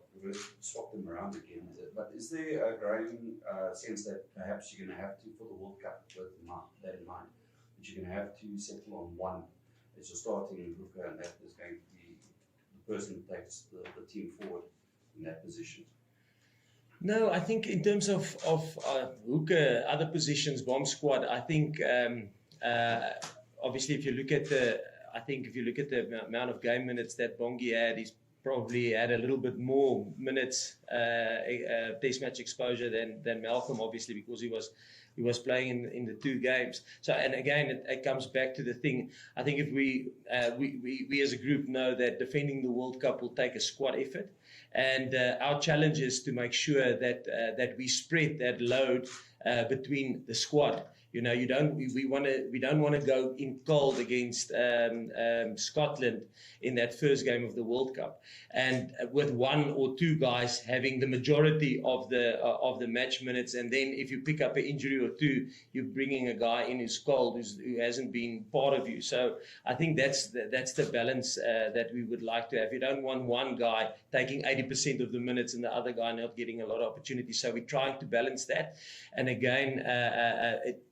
[SPEAKER 16] swapped them around again, but is there a growing sense that perhaps you're going to have to, for the World Cup, with that in mind, that you're going to have to settle on one as you're starting Luca, and that is going to be the person who takes the team forward in that position?
[SPEAKER 13] No, I think in terms of hooker, other positions, bomb squad, I think obviously if you look at the amount of game minutes that Bongi had, he's probably had a little bit more minutes test match exposure than Malcolm, obviously, because he was playing in the 2 games. So, and again, it comes back to the thing. I think if we as a group know that defending the World Cup will take a squad effort, and our challenge is to make sure that we spread that load between the squad. We don't want to go in cold against Scotland in that first game of the World Cup, and with 1 or 2 guys having the majority of the match minutes, and then if you pick up an injury or 2, you're bringing a guy in who's cold, who hasn't been part of you. So I think that's the balance that we would like to have. You don't want one guy taking 80% of the minutes and the other guy not getting a lot of opportunity. So we're trying to balance that. And again,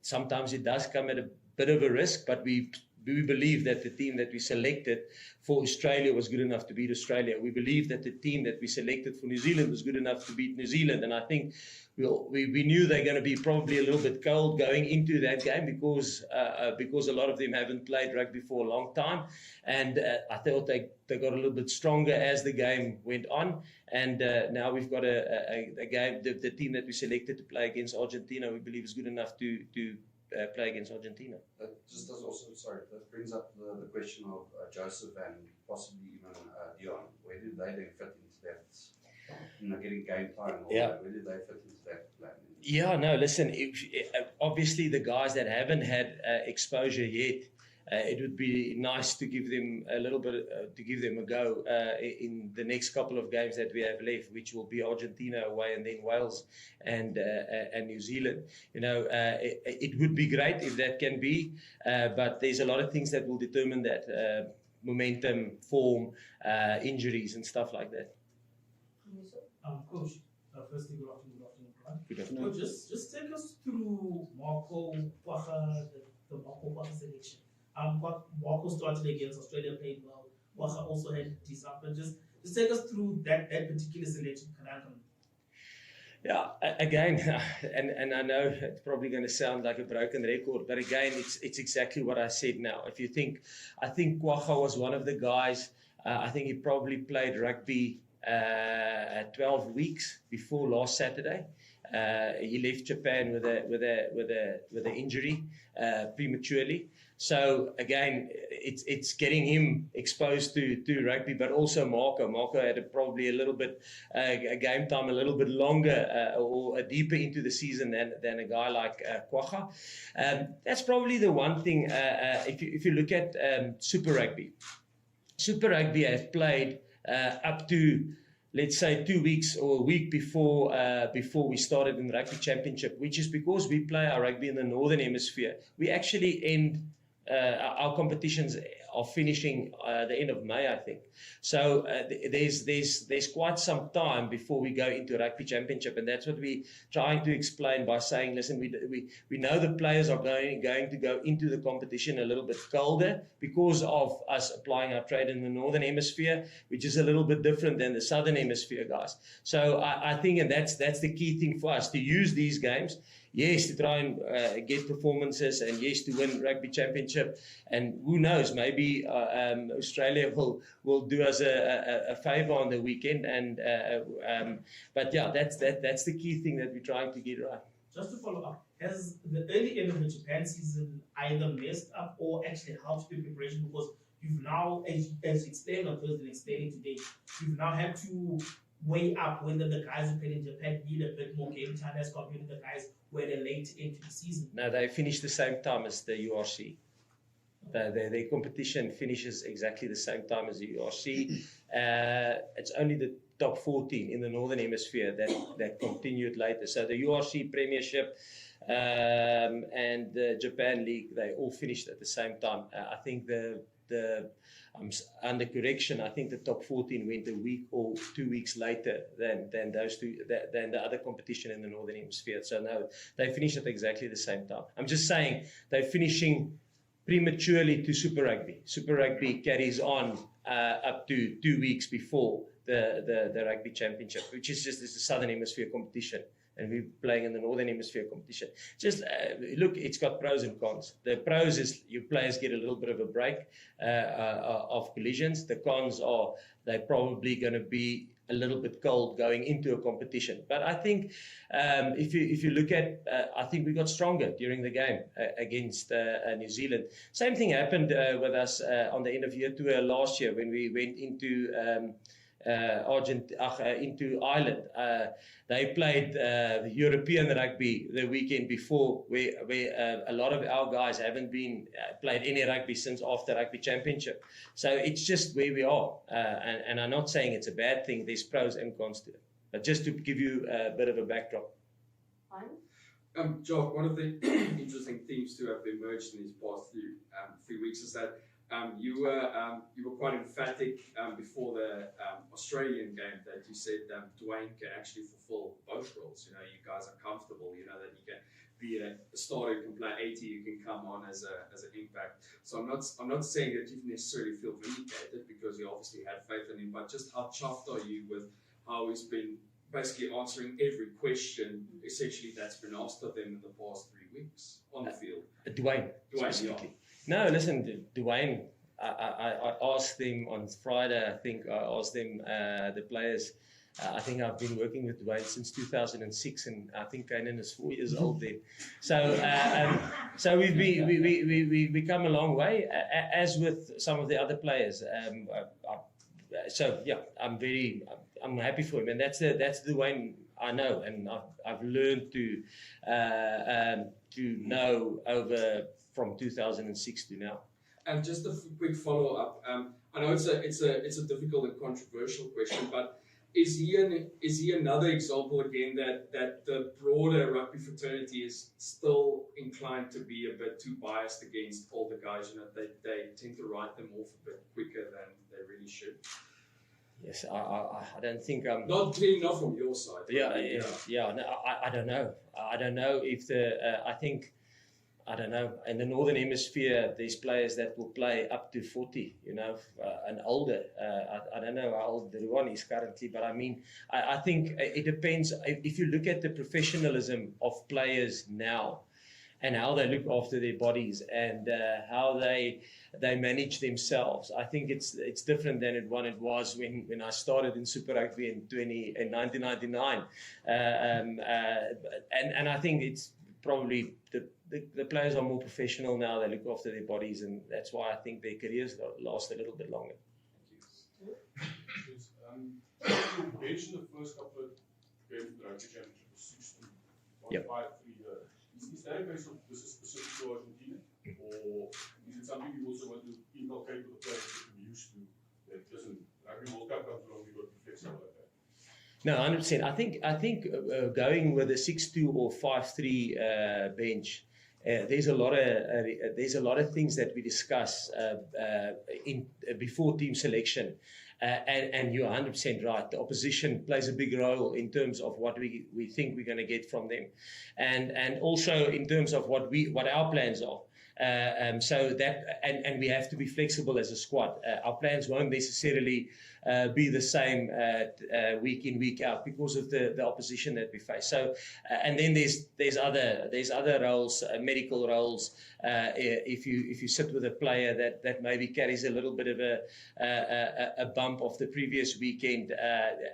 [SPEAKER 13] sometimes it does come at a bit of a risk, but we believe that the team that we selected for Australia was good enough to beat Australia. We believe that the team that we selected for New Zealand was good enough to beat New Zealand. And I think we knew they're going to be probably a little bit cold going into that game because a lot of them haven't played rugby for a long time. And I thought they got a little bit stronger as the game went on. And now we've got a game, the team that we selected to play against Argentina, we believe is good enough to play against Argentina.
[SPEAKER 16] That just does also, that brings up the question of Joseph and possibly even Dion. Where did they then fit into that? Getting game time. Where did they fit into that plan?
[SPEAKER 13] Yeah, no, listen, obviously the guys that haven't had exposure yet, it would be nice to give them a little bit, to give them a go in the next couple of games that we have left, which will be Argentina away and then Wales and New Zealand. It would be great if that can be, but there's a lot of things that will determine that, momentum, form, injuries and stuff like that.
[SPEAKER 10] Coach, firstly, good afternoon.
[SPEAKER 13] Good afternoon.
[SPEAKER 10] Coach, just take us through Marco Wacha, the Marco Wacha selection. Marco started against Australia, played well. Wacha also had his up, but just take us through that particular selection.
[SPEAKER 13] Yeah, again, and I know it's probably going to sound like a broken record, but again, it's exactly what I said now. If you think, I think Kwacha was one of the guys. I think he probably played rugby 12 weeks before last Saturday. He left Japan with an injury prematurely. So again, it's getting him exposed to rugby, but also Marco. Marco had probably a little bit a game time a little bit longer or deeper into the season than a guy like Kwacha. That's probably the one thing. If you look at Super Rugby, Super Rugby have played up to, let's say, 2 weeks or a week before we started in the Rugby Championship, which is because we play our rugby in the Northern Hemisphere. We actually end our competitions are finishing the end of May, I think. So there's quite some time before we go into Rugby Championship, and that's what we're trying to explain by saying, listen, we know the players are going to go into the competition a little bit colder because of us applying our trade in the Northern Hemisphere, which is a little bit different than the Southern Hemisphere guys. So I think, and that's the key thing for us, to use these games. Yes, to try and get performances, and yes, to win Rugby Championship. And who knows, maybe Australia will do us a favour on the weekend. But yeah, that's the key thing that we're trying to get right.
[SPEAKER 10] Just to follow up, has the early end of the Japan season either messed up or actually helped the preparation? Because you've now, as explained on Thursday and explaining today, you've now had to weigh up whether the guys who played in Japan need a bit more game time as compared to the guys where they're late into the season.
[SPEAKER 13] No, they finish the same time as the URC. Their competition finishes exactly the same time as the URC. It's only the top 14 in the Northern Hemisphere that continued later. So the URC Premiership and the Japan League, they all finished at the same time. I think under correction, I think the top 14 went a week or 2 weeks later than those two, than the other competition in the Northern Hemisphere. So no, they finished at exactly the same time. I'm just saying they're finishing prematurely to Super Rugby. Super Rugby carries on up to 2 weeks before the Rugby Championship, which is just the Southern Hemisphere competition. And we're playing in the Northern Hemisphere competition. Just look, it's got pros and cons. The pros is your players get a little bit of a break of collisions. The cons are they're probably going to be a little bit cold going into a competition. But I think if you look at, I think we got stronger during the game against New Zealand. Same thing happened with us on the end of year tour last year when we went into into Ireland. They played European rugby the weekend before, where a lot of our guys haven't been played any rugby since after Rugby Championship. So it's just where we are. And I'm not saying it's a bad thing. There's pros and cons to it. But just to give you a bit of a backdrop.
[SPEAKER 11] Jock, one of the interesting themes to have emerged in these past few weeks is that you were quite emphatic before the Australian game that you said Dwayne can actually fulfill both roles. You know, you guys are comfortable. You know that you can be a starter, you can play 80, you can come on as an impact. So I'm not saying that you necessarily feel vindicated because you obviously had faith in him, but just how chuffed are you with how he's been basically answering every question essentially that's been asked of him in the past 3 weeks on the field?
[SPEAKER 13] Dwayne specifically. No, listen, Dwayne, I asked them on Friday, I think I asked them, the players, I think I've been working with Dwayne since 2006, and I think Kanan is 4 years old then. So we've come a long way, as with some of the other players. So yeah, I'm happy for him, and that's the Dwayne I know, and I've learned to know over from 2006 to now.
[SPEAKER 11] And just a quick follow up. I know it's a difficult and controversial question, but is he another example again that the broader rugby fraternity is still inclined to be a bit too biased against older guys? You know, they tend to write them off a bit quicker than they really should.
[SPEAKER 13] Yes, I don't think
[SPEAKER 11] not clean enough from your side.
[SPEAKER 13] Yeah. No, I don't know. I don't know if I think I don't know. In the Northern Hemisphere, there's players that will play up to 40, and older. I don't know how old Ruan is currently, but I mean, I think it depends. If you look at the professionalism of players now and how they look after their bodies and how they manage themselves, I think it's different than it was when I started in Super Rugby in 1999. And I think it's probably the players are more professional now. They look after their bodies, and that's why I think their careers last a little bit longer.
[SPEAKER 5] You mentioned the first couple of games of the Rugby Championship was 6-2, 1-5-3. Is that a case of this is specific to Argentina, or is it something you also want to inculcate with the players to get them used to? That doesn't Rugby World Cup comes along, you've got to be flexible like that.
[SPEAKER 13] No, 100%. I think going with a 6-2 or 5-3 bench. There's a lot of things that we discuss before team selection, and you're 100% right. The opposition plays a big role in terms of what we think we're going to get from them, and also in terms of what our plans are. So that and we have to be flexible as a squad. Our plans won't necessarily be the same week in, week out because of the opposition that we face. So and then there's other roles, medical roles. If you sit with a player that maybe carries a little bit of a bump of the previous weekend,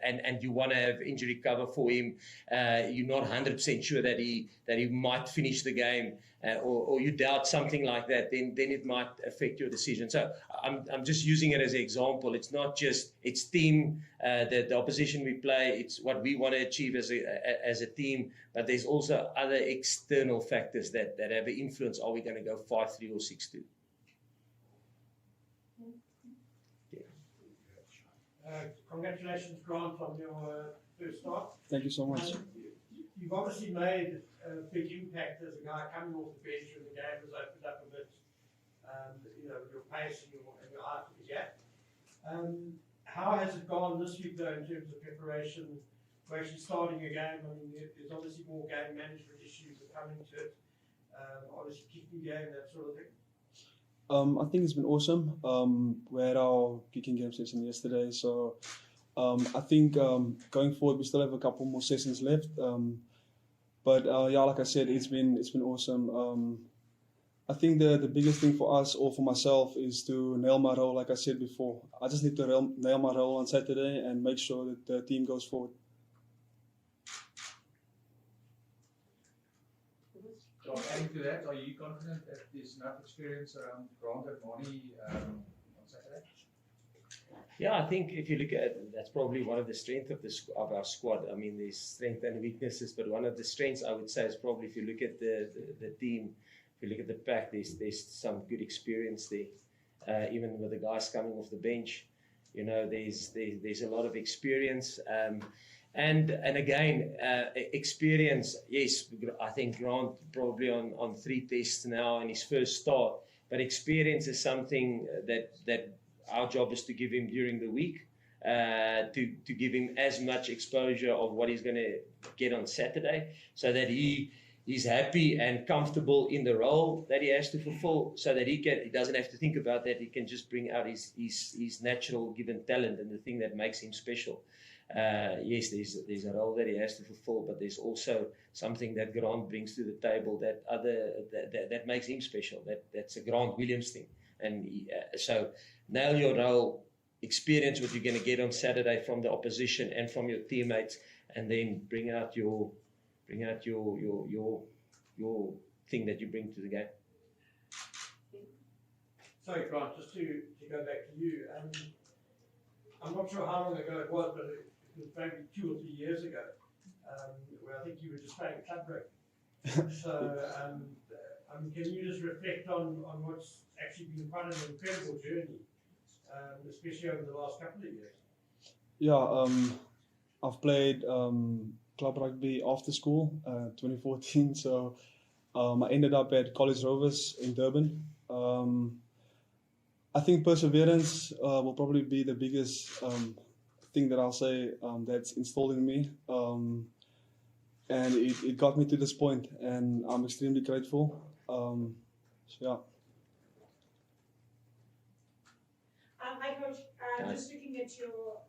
[SPEAKER 13] and you want to have injury cover for him, you're not 100% sure that he might finish the game. Or you doubt something like that, then it might affect your decision. So I'm just using it as an example. It's not just it's team, the opposition we play. It's what we want to achieve as a team. But there's also other external factors that have an influence. Are we going to go 5-3 or 6-2?
[SPEAKER 17] Congratulations, Grant, on your first start.
[SPEAKER 14] Thank you so much.
[SPEAKER 17] You've obviously made a big impact as a guy coming off the bench when the game has opened up a bit. Your pace and your eye for the gap. How has it gone this week, though, in terms of preparation for actually starting a game? I mean, there's obviously more game management issues that come into it. Obviously, kicking game, that sort of thing.
[SPEAKER 14] I think it's been awesome. We had our kicking game session yesterday, so I think going forward we still have a couple more sessions left. But like I said, it's been awesome. I think the biggest thing for us or for myself is to nail my role. Like I said before, I just need to nail my role on Saturday and make sure that the team goes forward.
[SPEAKER 11] So adding to that, are you confident that there's enough experience around Grant and Monty on Saturday?
[SPEAKER 13] Yeah, I think if you look at it, that's probably one of the strengths of our squad. I mean, there's strengths and weaknesses, but one of the strengths I would say is probably if you look at the team, if you look at the pack, there's some good experience there. Even with the guys coming off the bench, there's a lot of experience. And again, experience. Yes, I think Grant probably on 3 tests now in his first start, but experience is something that our job is to give him during the week, to give him as much exposure of what he's going to get on Saturday, so that he's happy and comfortable in the role that he has to fulfill, so that he doesn't have to think about that. He can just bring out his natural given talent and the thing that makes him special. Yes, there's a role that he has to fulfill, but there's also something that Grant brings to the table that makes him special. That's a Grant Williams thing. And so nail your role, experience what you're going to get on Saturday from the opposition and from your teammates, and then bring out your thing that you bring to the game.
[SPEAKER 17] Sorry, Grant, just to go back to you. I'm not sure how long ago it was, but it was maybe 2 or 3 years ago, where I think you were just playing club rugby. So, can you just reflect on what's actually been quite an incredible journey, especially over the last couple of years?
[SPEAKER 14] Yeah, I've played club rugby after school, 2014. So I ended up at College Rovers in Durban. I think perseverance will probably be the biggest thing that I'll say that's installed in me. And it got me to this point, and I'm extremely grateful. So yeah.
[SPEAKER 2] Hi, Coach. Just looking at your,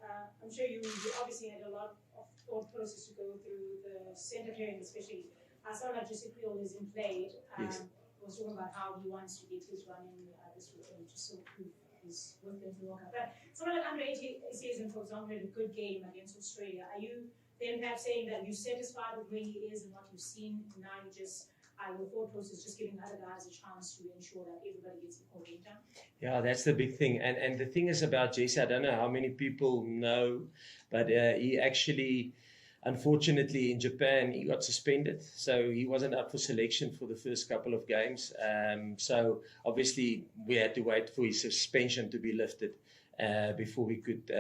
[SPEAKER 2] I'm sure you obviously had a lot of thought process to go through the centre clearing, especially. Someone like Jesse Creole is in play.
[SPEAKER 13] Yes.
[SPEAKER 2] Was talking about how he wants to get his run in this weekend, just so he's worth into the World Cup. But someone like Andre Season, for example, had a good game against Australia. Are you then perhaps saying that you're satisfied with where he is and what you've seen? Now you just your thought process just giving other guys a chance to ensure that everybody gets equal game time?
[SPEAKER 13] Yeah, that's the big thing. And the thing is about Jesse, I don't know how many people know, but he actually, unfortunately, in Japan, he got suspended. So he wasn't up for selection for the first couple of games. So obviously, we had to wait for his suspension to be lifted before we could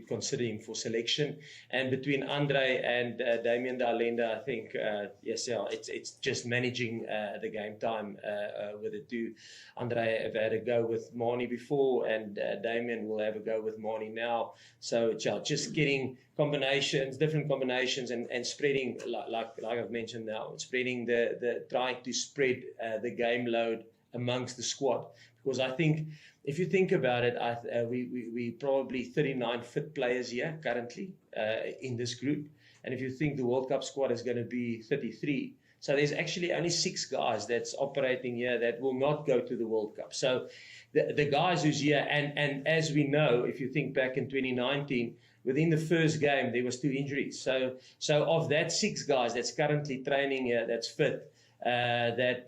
[SPEAKER 13] consider him for selection. And between Andre and Damien D'Alenda, I think, it's just managing the game time with the two. Andre have had a go with Marnie before, and Damien will have a go with Marnie now. So just getting combinations, different combinations, and spreading, like I've mentioned now, spreading trying to spread the game load amongst the squad. Because I think, if you think about it, we probably 39 fit players here currently in this group. And if you think the World Cup squad is going to be 33, so there's actually only 6 guys that's operating here that will not go to the World Cup. So the guys who's here, and as we know, if you think back in 2019, within the first game, there was 2 injuries. So of that 6 guys that's currently training here, that's fit, that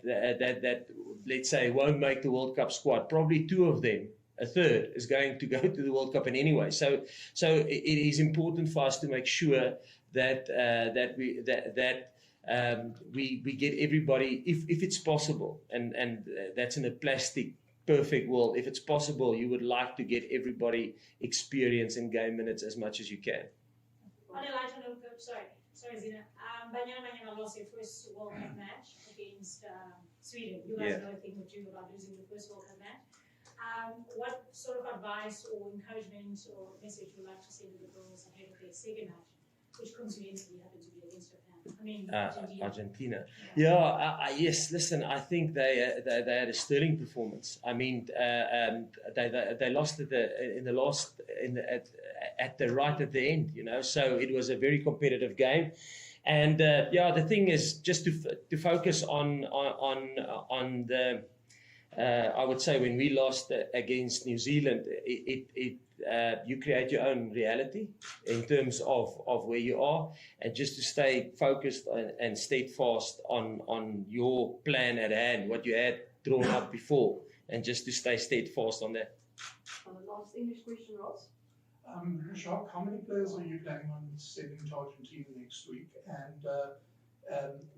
[SPEAKER 13] let's say won't make the World Cup squad, probably 2 of them, a third, is going to go to the World Cup in anyway. So it is important for us to make sure that we get everybody, if it's possible, and that's in a plastic perfect world. If it's possible, you would like to get everybody experience in game minutes as much as you can.
[SPEAKER 2] Sorry, Zina. Banyana lost their first World Cup match against Sweden. You guys know a thing or two about losing the first World Cup match. What sort of advice or encouragement or message would you like to send to the girls ahead of their second match, which coincidentally happened to be against Japan? I mean,
[SPEAKER 13] Argentina. Yes. Listen, I think they had a sterling performance. I mean, they lost at the end. You know, so it was a very competitive game. And the thing is just to focus on the. I would say when we lost against New Zealand, you create your own reality in terms of where you are, and just to stay focused and steadfast on your plan at hand, what you had drawn up before, and just to stay steadfast on that.
[SPEAKER 15] Last English question, Ross.
[SPEAKER 18] Jacques, how many players are you planning on sending to Argentina next week? And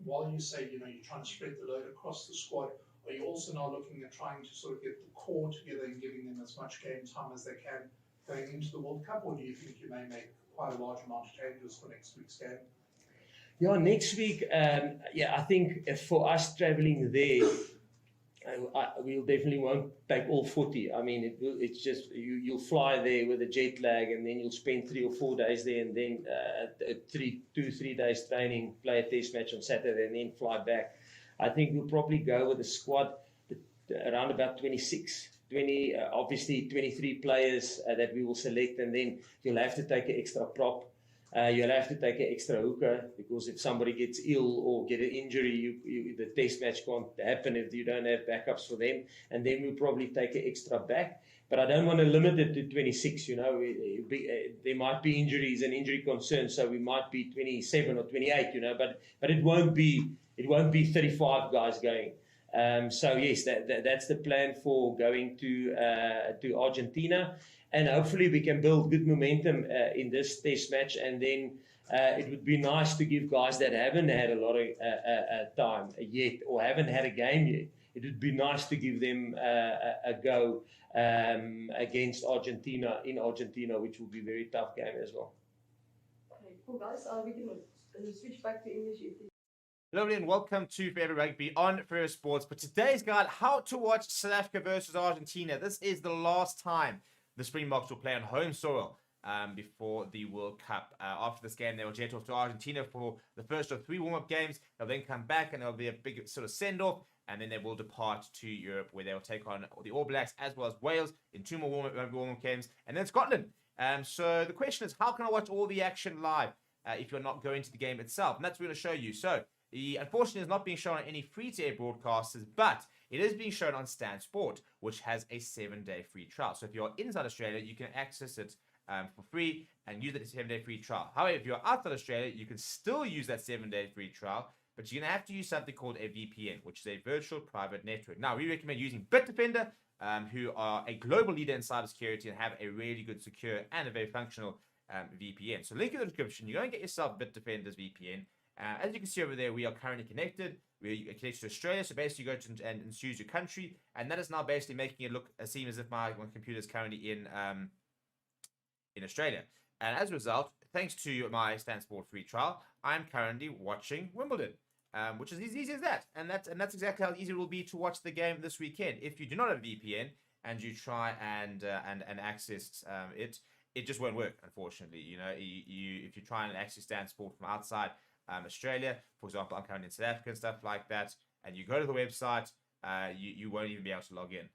[SPEAKER 18] while you say you're trying to spread the load across the squad, are you also now looking at trying to sort of get the core together and giving them as much game time as they can going into the World Cup, or do you think you may make quite a large amount of changes for next week's game?
[SPEAKER 13] Yeah, next week, I think for us traveling there, we definitely won't take all 40. I mean, it's just you'll fly there with a jet lag, and then you'll spend 3 or 4 days there, and then 2-3 days training, play a test match on Saturday, and then fly back. I think we'll probably go with a squad around about 26, obviously 23 players that we will select, and then you'll have to take an extra prop. You'll have to take an extra hooker, because if somebody gets ill or get an injury, the test match can't happen if you don't have backups for them. And then we'll probably take an extra back. But I don't want to limit it to 26. There might be injuries and injury concerns, so we might be 27 or 28. But it won't be 35 guys going. So yes, that's the plan for going to Argentina. And hopefully we can build good momentum in this test match. And then it would be nice to give guys that haven't had a lot of time yet, or haven't had a game yet, it would be nice to give them a go against Argentina, in Argentina, which will be a very tough game as well.
[SPEAKER 15] Okay, cool guys. We can switch back to English.
[SPEAKER 1] Hello and welcome to Forever Rugby on Forever Sports. But today's guide, how to watch South Africa versus Argentina. This is the last time the Springboks will play on home soil before the World Cup. After this game, they will jet off to Argentina for the first of 3 warm-up games. They'll then come back, and there'll be a big sort of send-off. and then they will depart to Europe, where they will take on the All Blacks as well as Wales in 2 more warm-up games, and then Scotland. So the question is, how can I watch all the action live if you're not going to the game itself? And that's what we're going to show you. So, unfortunately, it's not being shown on any free-to-air broadcasters, but it is being shown on Stan Sport, which has a 7-day free trial. So if you're inside Australia, you can access it for free and use that 7-day free trial. However, if you're outside Australia, you can still use that 7-day free trial, but you're going to have to use something called a VPN, which is a virtual private network. Now, we recommend using Bitdefender, who are a global leader in cybersecurity and have a really good, secure, and a very functional VPN. So link in the description. You go and get yourself Bitdefender's VPN. As you can see over there, we are currently connected. We're connected to Australia. So basically, you go to and choose your country, and that is now basically making it look seem as if my computer is currently in Australia. And as a result, thanks to my Stan Sport free trial, I'm currently watching Wimbledon, which is as easy as that. And that's exactly how easy it will be to watch the game this weekend. If you do not have a VPN and you try and access it just won't work, unfortunately. You know, if you try and access Stan Sport from outside Australia, for example, I'm currently in South Africa and stuff like that, and you go to the website, you won't even be able to log in.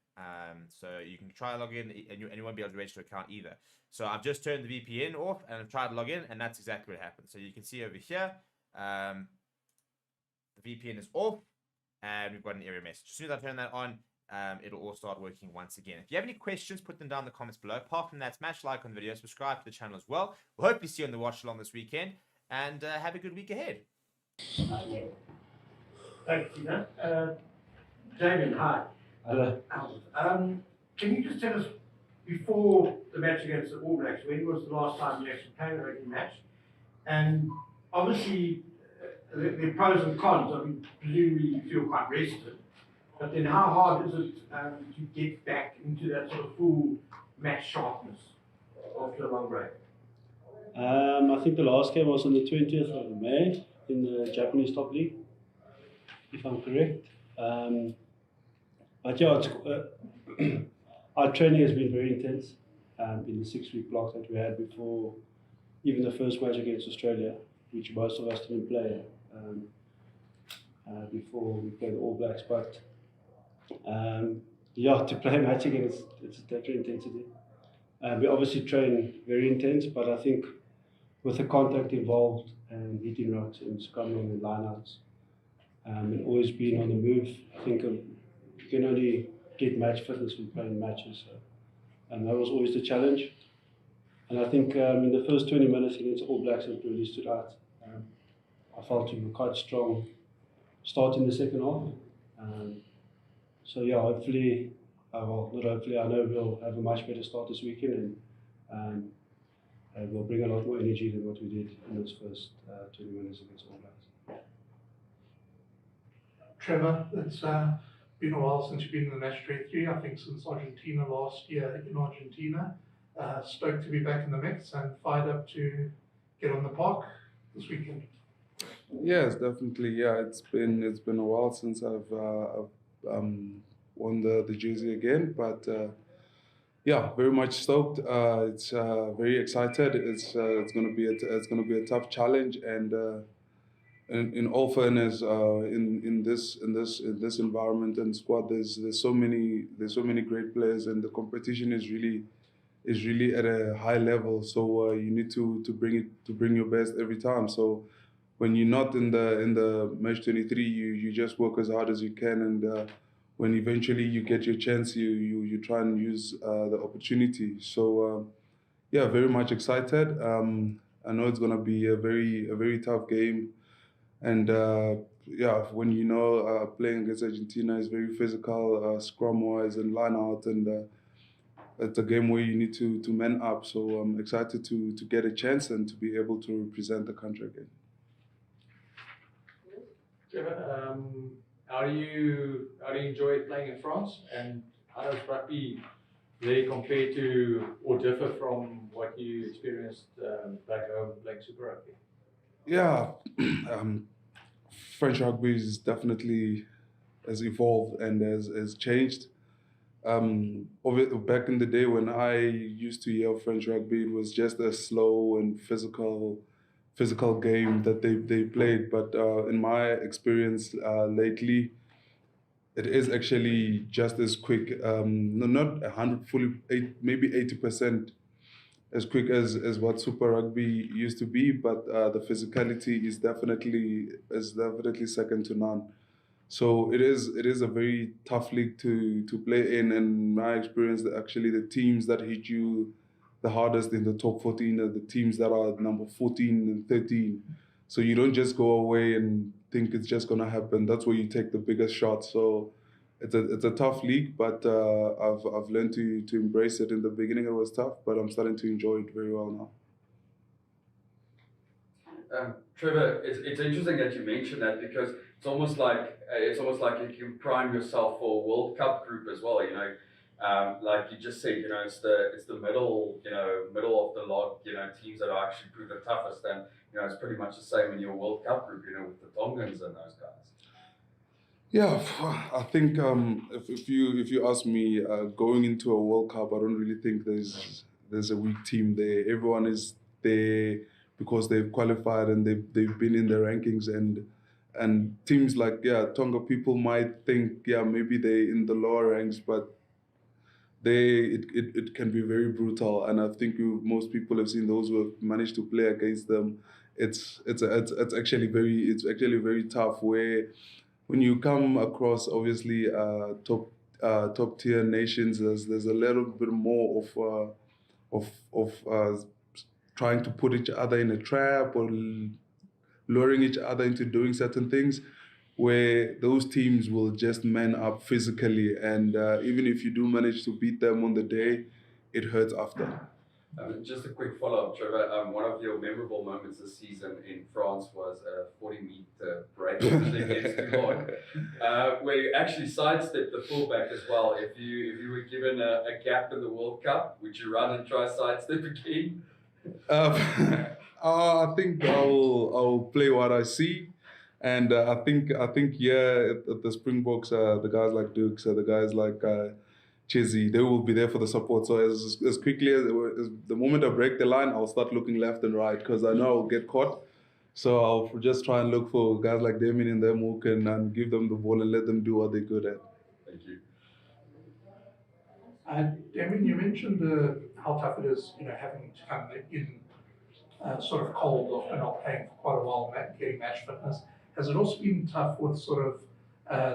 [SPEAKER 1] So you can try to log in, and you won't be able to register an account either. So I've just turned the VPN off, and I've tried to log in, and that's exactly what happened. So you can see over here, the VPN is off, and we've got an error message. As soon as I turn that on, it'll all start working once again. If you have any questions, put them down in the comments below. Apart from that, smash like on the video, subscribe to the channel as well. We'll hopefully see you on the watch along this weekend, and have a good week ahead.
[SPEAKER 17] Thank you, Dan. Damien, hi.
[SPEAKER 7] Hello.
[SPEAKER 17] Can you just tell us, before the match against the All Blacks, when was the last time you actually played a rugby match? And obviously, the pros and cons. I mean, presumably you feel quite rested. But then how hard is it to get back into that sort of full match sharpness after a long break?
[SPEAKER 19] I think the last game was on the 20th of May in the Japanese top league, if I'm correct. But yeah, our training has been very intense in the 6-week block that we had before even the first match against Australia, which most of us didn't play before we played the All Blacks. But yeah, to play a match again, it's a different intensity. We obviously train very intense, but I think with the contact involved and hitting rucks and scrumming and lineouts, and always being on the move, I think you can only get match fitness from playing matches. And that was always the challenge. And I think in the first 20 minutes against All Blacks, it really stood out. I felt we were quite strong starting the second half. So yeah, hopefully, well, not hopefully, I know we'll have a much better start this weekend, and we'll bring a lot more energy than what we did in those first 20 minutes against All Blacks.
[SPEAKER 18] Trevor, it's been a while since you've been in the match 23, I think since Argentina last year in Argentina. Stoked to be back in the mix and fired up to get on the park this weekend.
[SPEAKER 20] Yes, definitely. Yeah, it's been a while since I've won the jersey again, but yeah, very much stoked. It's very excited. It's gonna be a tough challenge, and in all fairness, in this environment and squad, there's so many great players, and the competition is really at a high level. So you need to bring your best every time. So when you're not in the match 23, you just work as hard as you can, and when eventually you get your chance, you try and use the opportunity. So yeah, very much excited. I know it's gonna be a very tough game, and yeah, when playing against Argentina is very physical, scrum wise and line out, and it's a game where you need to man up. So I'm excited to get a chance and to be able to represent the country again.
[SPEAKER 11] Trevor, how do you enjoy playing in France, and how does rugby really compare to or differ from what you experienced back home playing Super Rugby?
[SPEAKER 20] Yeah, French rugby is definitely has evolved and has changed. Back in the day when I used to hear French rugby, it was just a slow and physical game that they played. But in my experience lately, it is actually just as quick. No, not 100 fully, maybe 80% as quick as what Super Rugby used to be, but the physicality is definitely second to none. So it is a very tough league to play in. And my experience, that actually the teams that hit you the hardest in the top 14 are the teams that are number 14 and 13. So you don't just go away and think it's just gonna happen. That's where you take the biggest shot. So it's a tough league, but I've learned to embrace it. In the beginning, it was tough, but I'm starting to enjoy it very well now.
[SPEAKER 11] Trevor, it's interesting that you mentioned that, because it's almost like you can prime yourself for a World Cup group as well. You know, like you just said, you know, it's the middle of the lot. You know, teams that are actually prove the toughest, and you know, it's pretty much the same in your World Cup group. You know, with the Tongans and those guys.
[SPEAKER 20] Yeah, I think if you ask me, going into a World Cup, I don't really think there's a weak team there. Everyone is there because they've qualified and they've been in the rankings, and teams like Tonga, people might think maybe they're in the lower ranks, but it can be very brutal. And I think most people have seen those who have managed to play against them. It's actually very tough. Where when you come across obviously top tier nations, there's a little bit more of trying to put each other in a trap or luring each other into doing certain things, where those teams will just man up physically, and even if you do manage to beat them on the day, it hurts after.
[SPEAKER 11] Just a quick follow-up, Trevor. One of your memorable moments this season in France was a 40-meter break against Toulon, where you actually sidestepped the fullback as well. If you were given a gap in the World Cup, would you run and try sidestep again?
[SPEAKER 20] I think I'll play what I see, and I think at the Springboks, the guys like Dukes, the guys like Chizzy, they will be there for the support. So as quickly as the moment I break the line, I'll start looking left and right, because I know I'll get caught. So I'll just try and look for guys like Damien in them who can and give them the ball and let them do what they're good at.
[SPEAKER 11] Thank you.
[SPEAKER 18] Damien, you mentioned how tough it is, you know, having to come in sort of cold after not playing for quite a while, getting match fitness. Has it also been tough with sort of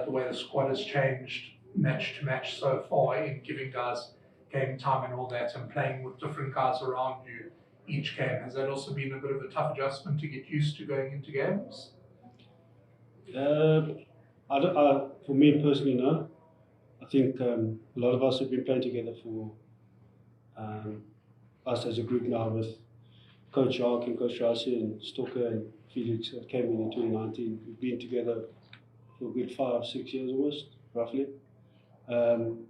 [SPEAKER 18] the way the squad has changed match to match so far, in giving guys game time and all that, and playing with different guys around you each game? Has that also been a bit of a tough adjustment to get used to going into games?
[SPEAKER 19] For me personally, no. I think a lot of us have been playing together for us as a group now, with Coach Yark and Coach Rasi and Stoker and Felix that came in 2019. We've been together for a good 5-6 years almost, roughly. And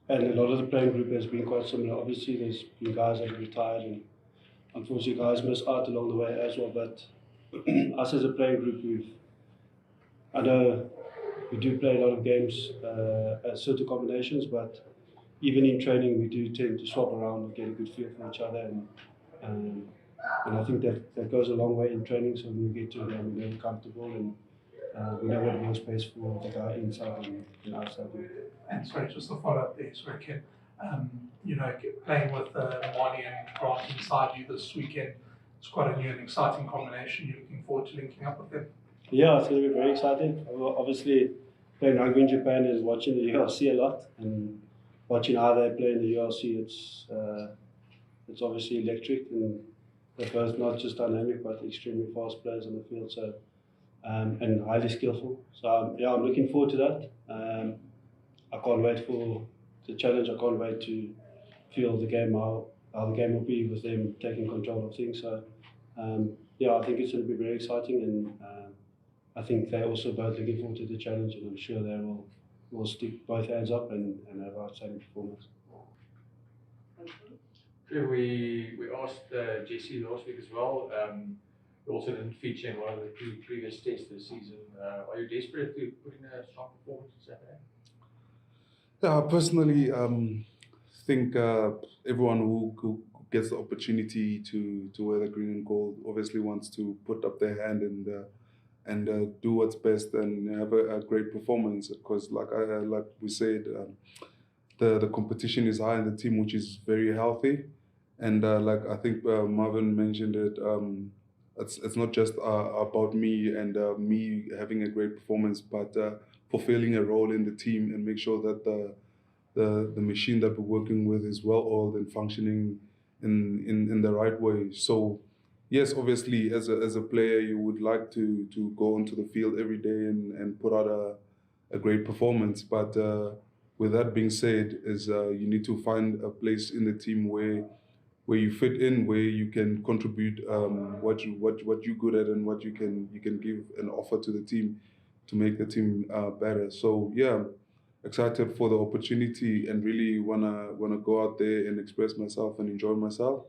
[SPEAKER 19] a lot of the playing group has been quite similar. Obviously, there's been guys that have retired, and unfortunately guys miss out along the way as well. But us as a playing group, I know we do play a lot of games at certain combinations, but even in training we do tend to swap around and get a good feel for each other, and I think that goes a long way in training. So when we get to a game, we're very comfortable, and we know what more space for the guy inside and outside.
[SPEAKER 18] And sorry, just to follow up there, sorry, Ken, you know, playing with Marnie and Grant inside you this weekend, it's quite a new and exciting combination. You're looking forward to linking up with them?
[SPEAKER 19] Yeah, it's going to be very exciting. Obviously, playing rugby in Japan is watching the ULC a lot, and watching how they play in the ULC, it's obviously electric, and they're both not just dynamic but extremely fast players on the field, so and highly skillful. So yeah, I'm looking forward to that. I can't wait for the challenge. I can't wait to feel the game, how the game will be with them taking control of things. So yeah, I think it's going to be very exciting, and I think they're also both looking forward to the challenge, and I'm sure they will stick both hands up and have outstanding performance.
[SPEAKER 21] We asked Jesse last week as well. We also didn't feature in one of the previous tests this season. Are you desperate to put in a strong performance on Saturday?
[SPEAKER 20] Yeah, I personally think everyone who gets the opportunity to wear the green and gold obviously wants to put up their hand do what's best and have a great performance. Because like we said, the competition is high in the team, which is very healthy. And like I think Marvin mentioned it, it's not just about me and me having a great performance, but fulfilling a role in the team and make sure that the machine that we're working with is well oiled and functioning in the right way. So yes, obviously as a player you would like to go onto the field every day and put out a great performance. But with that being said, is you need to find a place in the team where you fit in, where you can contribute what you're good at and what you can give and offer to the team to make the team better. So yeah, excited for the opportunity and really wanna go out there and express myself and enjoy myself.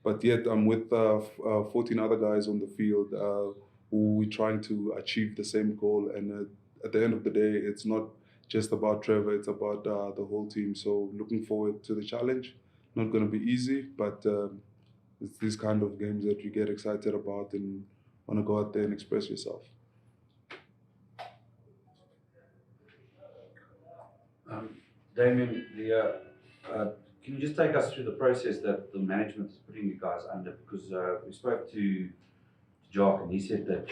[SPEAKER 20] But yet I'm with 14 other guys on the field who we're trying to achieve the same goal. And at the end of the day, it's not just about Trevor, it's about the whole team. So looking forward to the challenge. Not going to be easy, but it's these kind of games that you get excited about and want to go out there and express yourself.
[SPEAKER 16] Damien, can you just take us through the process that the management is putting you guys under? Because we spoke to Jock and he said that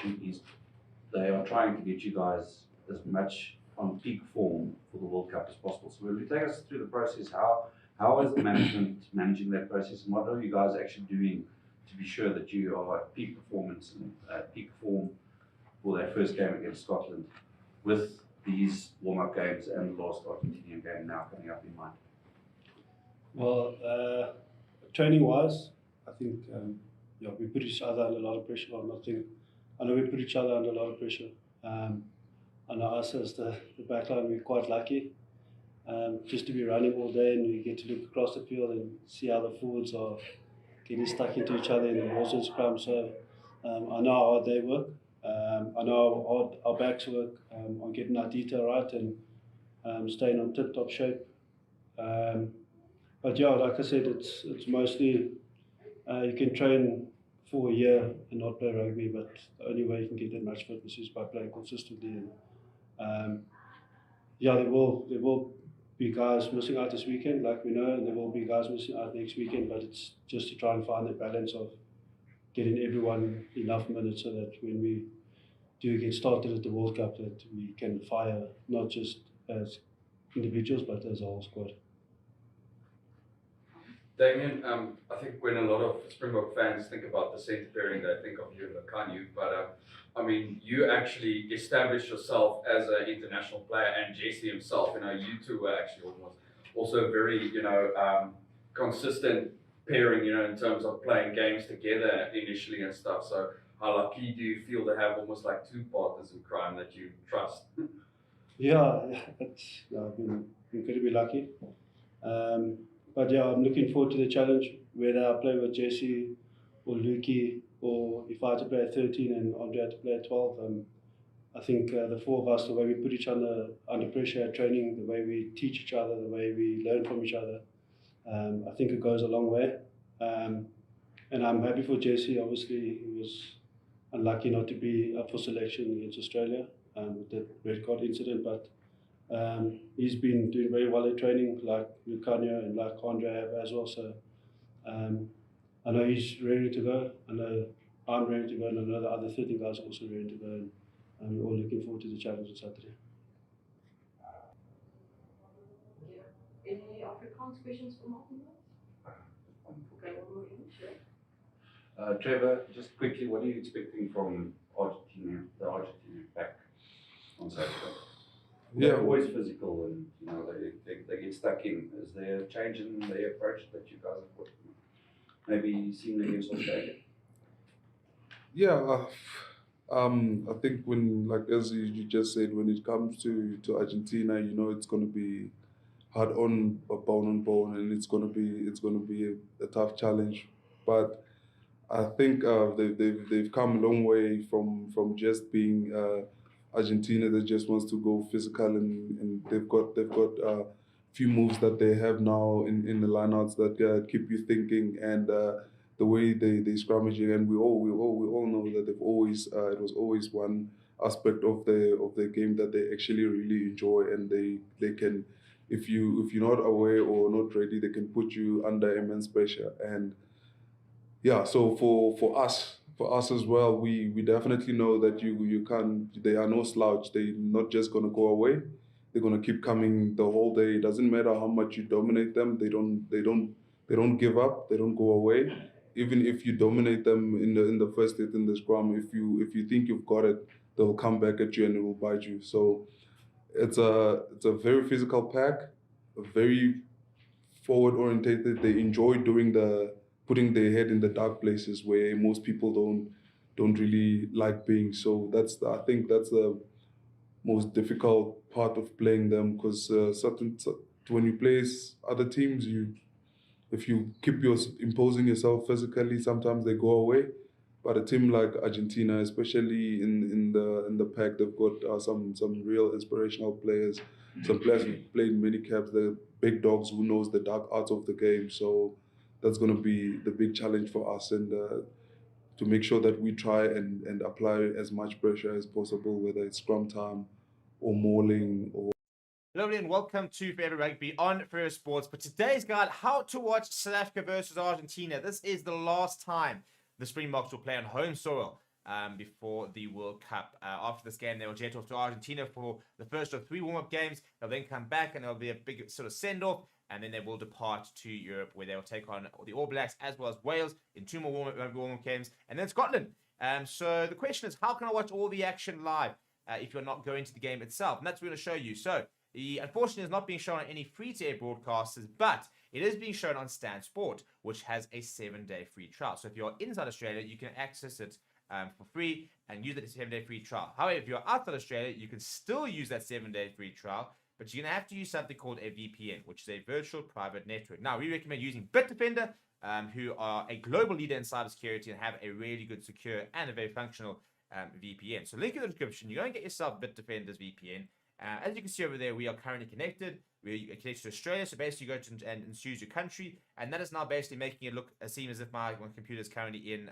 [SPEAKER 16] they are trying to get you guys as much on peak form for the World Cup as possible. So will you take us through the process? How is the management managing that process, and what are you guys actually doing to be sure that you are at peak performance and peak form for that first game against Scotland, with these warm-up games and the last Argentinian game now coming up in mind?
[SPEAKER 19] Well, training-wise, I think we put each other under a lot of pressure. I know we put each other under a lot of pressure. I know us as the backline, we're quite lucky. Just to be running all day and we get to look across the field and see how the forwards are getting stuck into each other in the balls and scrum. So I know how hard they work. I know how hard our backs work on getting our detail right and staying on tip-top shape. But yeah, like I said, it's mostly you can train for a year and not play rugby, but the only way you can get that much fitness is by playing consistently. And there will be guys missing out this weekend, like we know, and there will be guys missing out next weekend, but it's just to try and find the balance of getting everyone enough minutes so that when we do get started at the World Cup, that we can fire not just as individuals, but as a whole squad.
[SPEAKER 11] Damien, I think when a lot of Springbok fans think about the centre pairing, they think of you and Lakanyu, but I mean, you actually established yourself as an international player, and Jesse himself, you two were actually also very, consistent pairing, in terms of playing games together initially and stuff. So how lucky do you feel to have almost like two partners in crime that you trust?
[SPEAKER 19] I've been incredibly lucky. But yeah, I'm looking forward to the challenge, whether I play with Jesse or Lukey, or if I had to play at 13 and Andre had to play at 12. I think the four of us, the way we put each other under pressure at training, the way we teach each other, the way we learn from each other, I think it goes a long way. And I'm happy for Jesse. Obviously, he was unlucky not to be up for selection against Australia with the red card incident, but he's been doing very well at training, like Lucanio and like Andre have as well. So I know he's ready to go. I know I'm ready to go, and I know the other 30 guys are also ready to go. And we're all looking forward to the challenge on Saturday.
[SPEAKER 15] Any Afrikaans questions for Martin? Okay, we'll move in.
[SPEAKER 16] Trevor, just quickly, what are you expecting from Argentina, the Argentina pack on Saturday? They're always physical, and they get stuck in. Is there a change in the approach that you guys have put? Maybe seen against Australia?
[SPEAKER 20] Yeah, I think when, like as you just said, when it comes to Argentina, it's going to be hard on bone, and it's going to be a tough challenge. But I think they've come a long way from just being Argentina that just wants to go physical, and they've got a few moves that they have now in the lineouts that keep you thinking, and the way they scrummage it, and we all know that they've always it was always one aspect of the game that they actually really enjoy, and they can, if you're not aware or not ready, they can put you under immense pressure. And yeah, so for us as well, we definitely know that you can't, they are no slouch. They're not just gonna go away. They're gonna keep coming the whole day. It doesn't matter how much you dominate them. They don't give up. They don't go away. Even if you dominate them in the first hit in the scrum, if you think you've got it, they'll come back at you and it will bite you. So it's a very physical pack, a very forward orientated. They enjoy putting their head in the dark places where most people don't really like being. So I think that's the most difficult part of playing them, because when you play other teams, if you keep imposing yourself physically, sometimes they go away. But a team like Argentina, especially in the pack, they've got some real inspirational players. Some players who played many caps, the big dogs who knows the dark arts of the game. So that's going to be the big challenge for us, and to make sure that we try and apply as much pressure as possible, whether it's scrum time or mauling or.
[SPEAKER 1] Hello and welcome to Forever Rugby on Forever Sports. But today's guide, how to watch South Africa versus Argentina. This is the last time the Springboks will play on home soil before the World Cup. After this game, they will jet off to Argentina for the first of 3 warm-up games. They'll then come back and there'll be a big sort of send-off. And then they will depart to Europe, where they will take on the All Blacks as well as Wales in 2 more warm-up games. And then Scotland. So the question is, how can I watch all the action live if you're not going to the game itself? And that's what we're going to show you. So unfortunately, it's not being shown on any free-to-air broadcasters, but it is being shown on Stan Sport, which has a 7-day free trial. So if you're inside Australia, you can access it for free and use that 7-day free trial. However, if you're outside Australia, you can still use that 7-day free trial, but you're going to have to use something called a VPN, which is a virtual private network. Now, we recommend using Bitdefender, who are a global leader in cybersecurity and have a really good, secure, and a very functional VPN. So link in the description. You go and get yourself Bitdefender's VPN. As you can see over there, we are currently connected. We're connected to Australia, so basically you go to and choose your country, and that is now basically making it look seem as if my computer is currently in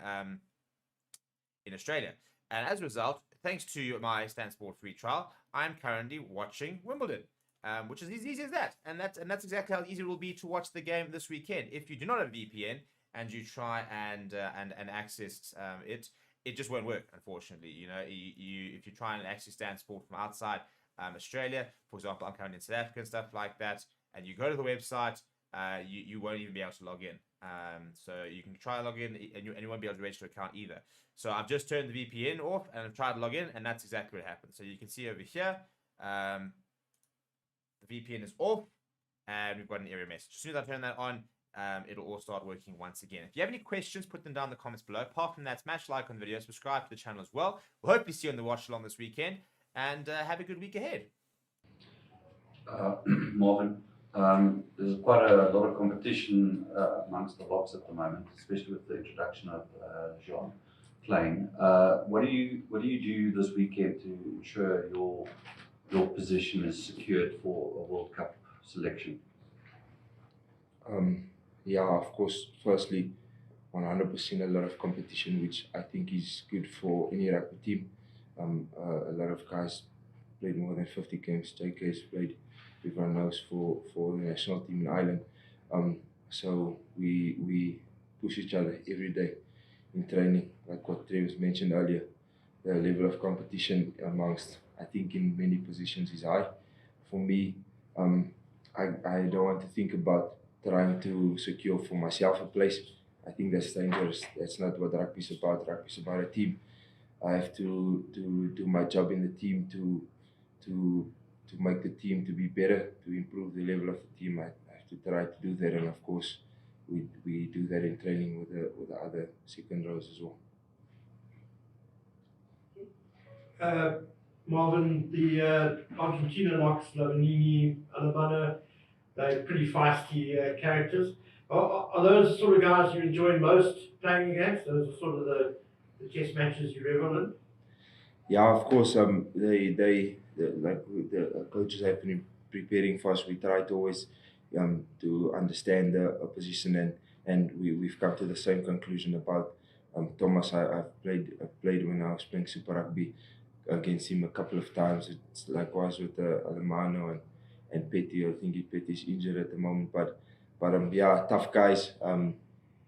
[SPEAKER 1] Australia. And as a result, thanks to my Stan Sport free trial, I'm currently watching Wimbledon, which is as easy as that. And that's exactly how easy it will be to watch the game this weekend. If you do not have a VPN and you try and access it just won't work, unfortunately. You know, if you try and access Stan Sport from outside Australia, for example, I'm currently in South Africa and stuff like that, and you go to the website, you won't even be able to log in. So you can try to log in, and you won't be able to register an account either. So I've just turned the VPN off, and I've tried to log in, and that's exactly what happened. So you can see over here, the VPN is off, and we've got an error message. As soon as I turn that on, it'll all start working once again. If you have any questions, put them down in the comments below. Apart from that, smash like on the video, subscribe to the channel as well. We'll hopefully see you on the watch along this weekend, and have a good week ahead.
[SPEAKER 16] Marvin, there's quite a lot of competition amongst the Boks at the moment, especially with the introduction of Jean playing. What do you do this weekend to ensure your position is secured for a World Cup selection?
[SPEAKER 7] Yeah, of course, firstly, 100% a lot of competition, which I think is good for any rugby team. A lot of guys played more than 50 games. JK's played, everyone knows, for the national team in Ireland. So we push each other every day in training, like what Travis mentioned earlier. The level of competition amongst, I think, in many positions is high. For me, I don't want to think about trying to secure for myself a place. I think that's dangerous. That's not what rugby is about. Rugby is about a team. I have to do my job in the team to make the team to be better, to improve the level of the team. I have to try to do that, and of course, we do that in training with the other second rows as well.
[SPEAKER 17] Marvin, the Argentina locks, Lavanini, Alabama, they're pretty feisty characters. Are those sort of guys you enjoy most playing against? Those are sort of the test matches you revel in?
[SPEAKER 7] Yeah, of course. They like the coaches have been preparing for us. We try to always to understand the opposition
[SPEAKER 4] and we've come to the same conclusion about Thomas. I've played when I was playing Super Rugby against him a couple of times. It's likewise with Alemano and Petty. I think Petty's injured at the moment, but yeah, tough guys.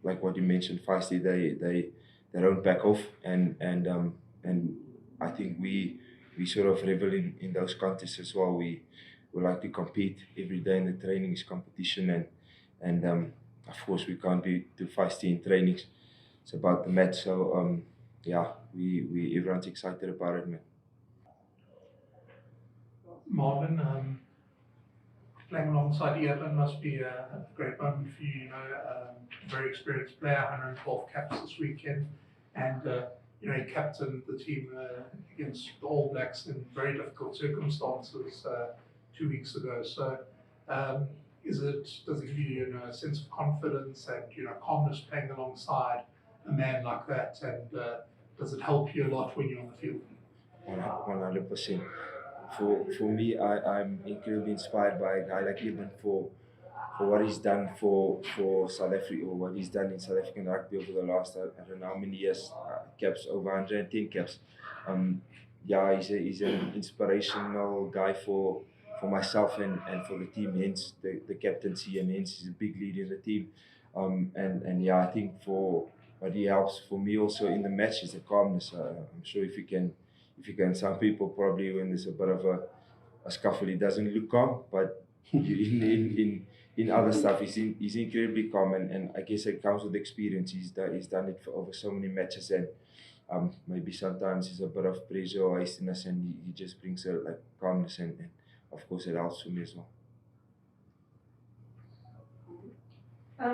[SPEAKER 4] Like what you mentioned, feisty. They don't back off, and I think we sort of revel in those contests as well. We like to compete every day in the training is competition, and of course we can't be too feisty in trainings. It's about the match, so yeah, we everyone's excited about it, man.
[SPEAKER 22] Marvin, playing alongside Ian must be a great moment for you. You know, very experienced player, 112 caps this weekend, and you know, he captained the team against the All Blacks in very difficult circumstances 2 weeks ago. So, does it give you, a sense of confidence and calmness playing alongside a man like that? And does it help you a lot when you're on the field?
[SPEAKER 4] 100%. For me, I'm incredibly inspired by a guy like Eben for what he's done for South Africa, or what he's done in South African rugby over the last, I don't know how many years, caps, over 110 caps. Yeah, he's an inspirational guy for myself and for the team, hence the captaincy, and hence he's a big leader in the team. And yeah, I think for what he helps for me also in the match is the calmness. I'm sure if you can, some people probably when there's a bit of a scuffle, he doesn't look calm, but in other stuff, he's incredibly calm, and I guess it comes with experience. He's done it for over so many matches, and maybe sometimes there's a bit of pressure or hastiness, and he just brings a calmness, and of course it helps for me as well.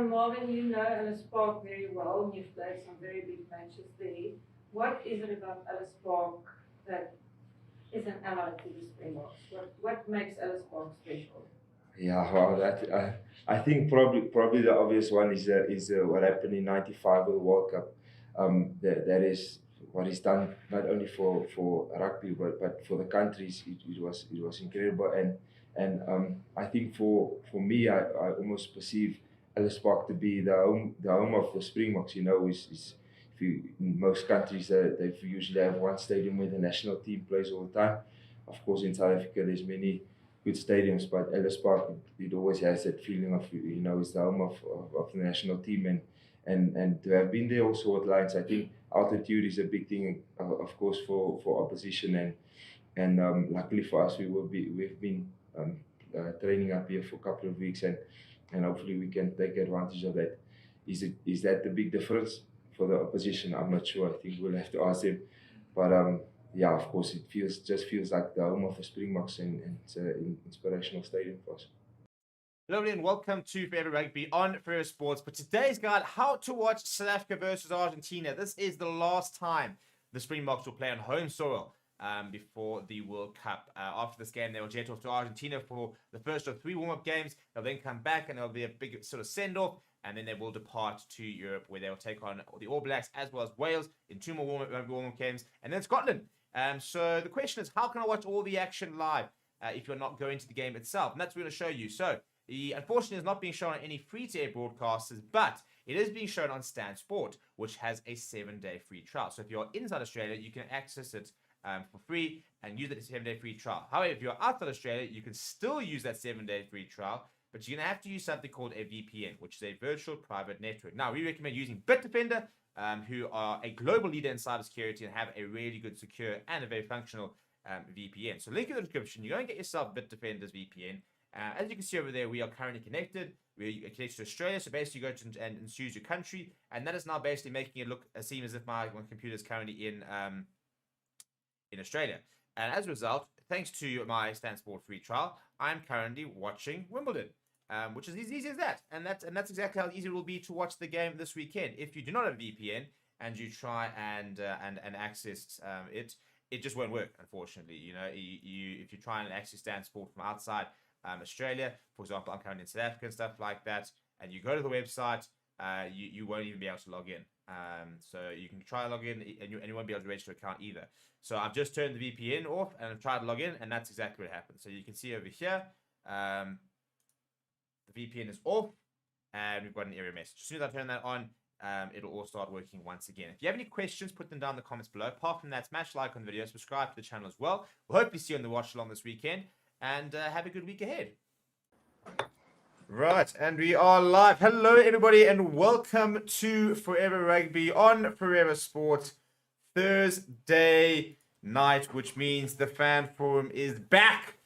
[SPEAKER 15] Marvin, you know Ellis Park very well, and you've played some very big matches there. What is it about Ellis Park that is an ally to the Springboks? What makes Ellis Park special?
[SPEAKER 4] Yeah, well, I think probably the obvious one is what happened in '95 with the World Cup. That is what he's done not only for rugby but for the countries. It was incredible, and I think for me, I almost perceive Ellis Park to be the home of the Springboks. In most countries they usually have one stadium where the national team plays all the time. Of course, in South Africa there's many good stadiums, but Ellis Park, it always has that feeling of it's the home of the national team, and to have been there also with Lions, I think altitude is a big thing, of course, for opposition, and luckily for us we've been training up here for a couple of weeks, and hopefully we can take advantage of that. Is that the big difference for the opposition? I'm not sure. I think we'll have to ask them, but yeah, of course, it just feels like the home of the Springboks, and it's an inspirational stadium for us.
[SPEAKER 1] Hello and welcome to Forever Rugby on Forever Sports. But today's guide, how to watch South Africa versus Argentina. This is the last time the Springboks will play on home soil before the World Cup. After this game, they will jet off to Argentina for the first of 3 warm-up games. They'll then come back and there'll be a big sort of send-off, and then they will depart to Europe, where they will take on the All Blacks as well as Wales in 2 more warm-up games, and then Scotland. So the question is, how can I watch all the action live if you're not going to the game itself? And that's what we're going to show you. So, unfortunately, it's not being shown on any free-to-air broadcasters, but it is being shown on Stan Sport, which has a 7-day free trial. So if you're inside Australia, you can access it for free and use it as a 7-day free trial. However, if you're outside Australia, you can still use that 7-day free trial, but you're going to have to use something called a VPN, which is a virtual private network. Now, we recommend using Bitdefender, who are a global leader in cybersecurity and have a really good, secure, and a very functional VPN. So link in the description. You go and get yourself Bitdefender's VPN. As you can see over there, we are currently connected. We're connected to Australia. So basically, you go to and choose your country, and that is now basically making it look seem as if my computer is currently in Australia. And as a result, thanks to my Stan Sport free trial, I'm currently watching Wimbledon, which is as easy as that. And that's exactly how easy it will be to watch the game this weekend. If you do not have a VPN and you try and access it just won't work, unfortunately. If you try and access Stan Sport from outside Australia, for example, I'm currently in South Africa and stuff like that, and you go to the website, you won't even be able to log in. So you can try to log in, and you won't be able to register an account either. So I've just turned the VPN off and I've tried to log in, and that's exactly what happened. So you can see over here, the VPN is off, and we've got an error message. As soon as I turn that on, it'll all start working once again. If you have any questions, put them down in the comments below. Apart from that, smash like on the video, subscribe to the channel as well. We'll hopefully see you on the watch along this weekend, and have a good week ahead. Right, and we are live. Hello, everybody, and welcome to Forever Rugby on Forever Sport Thursday night, which means the fan forum is back.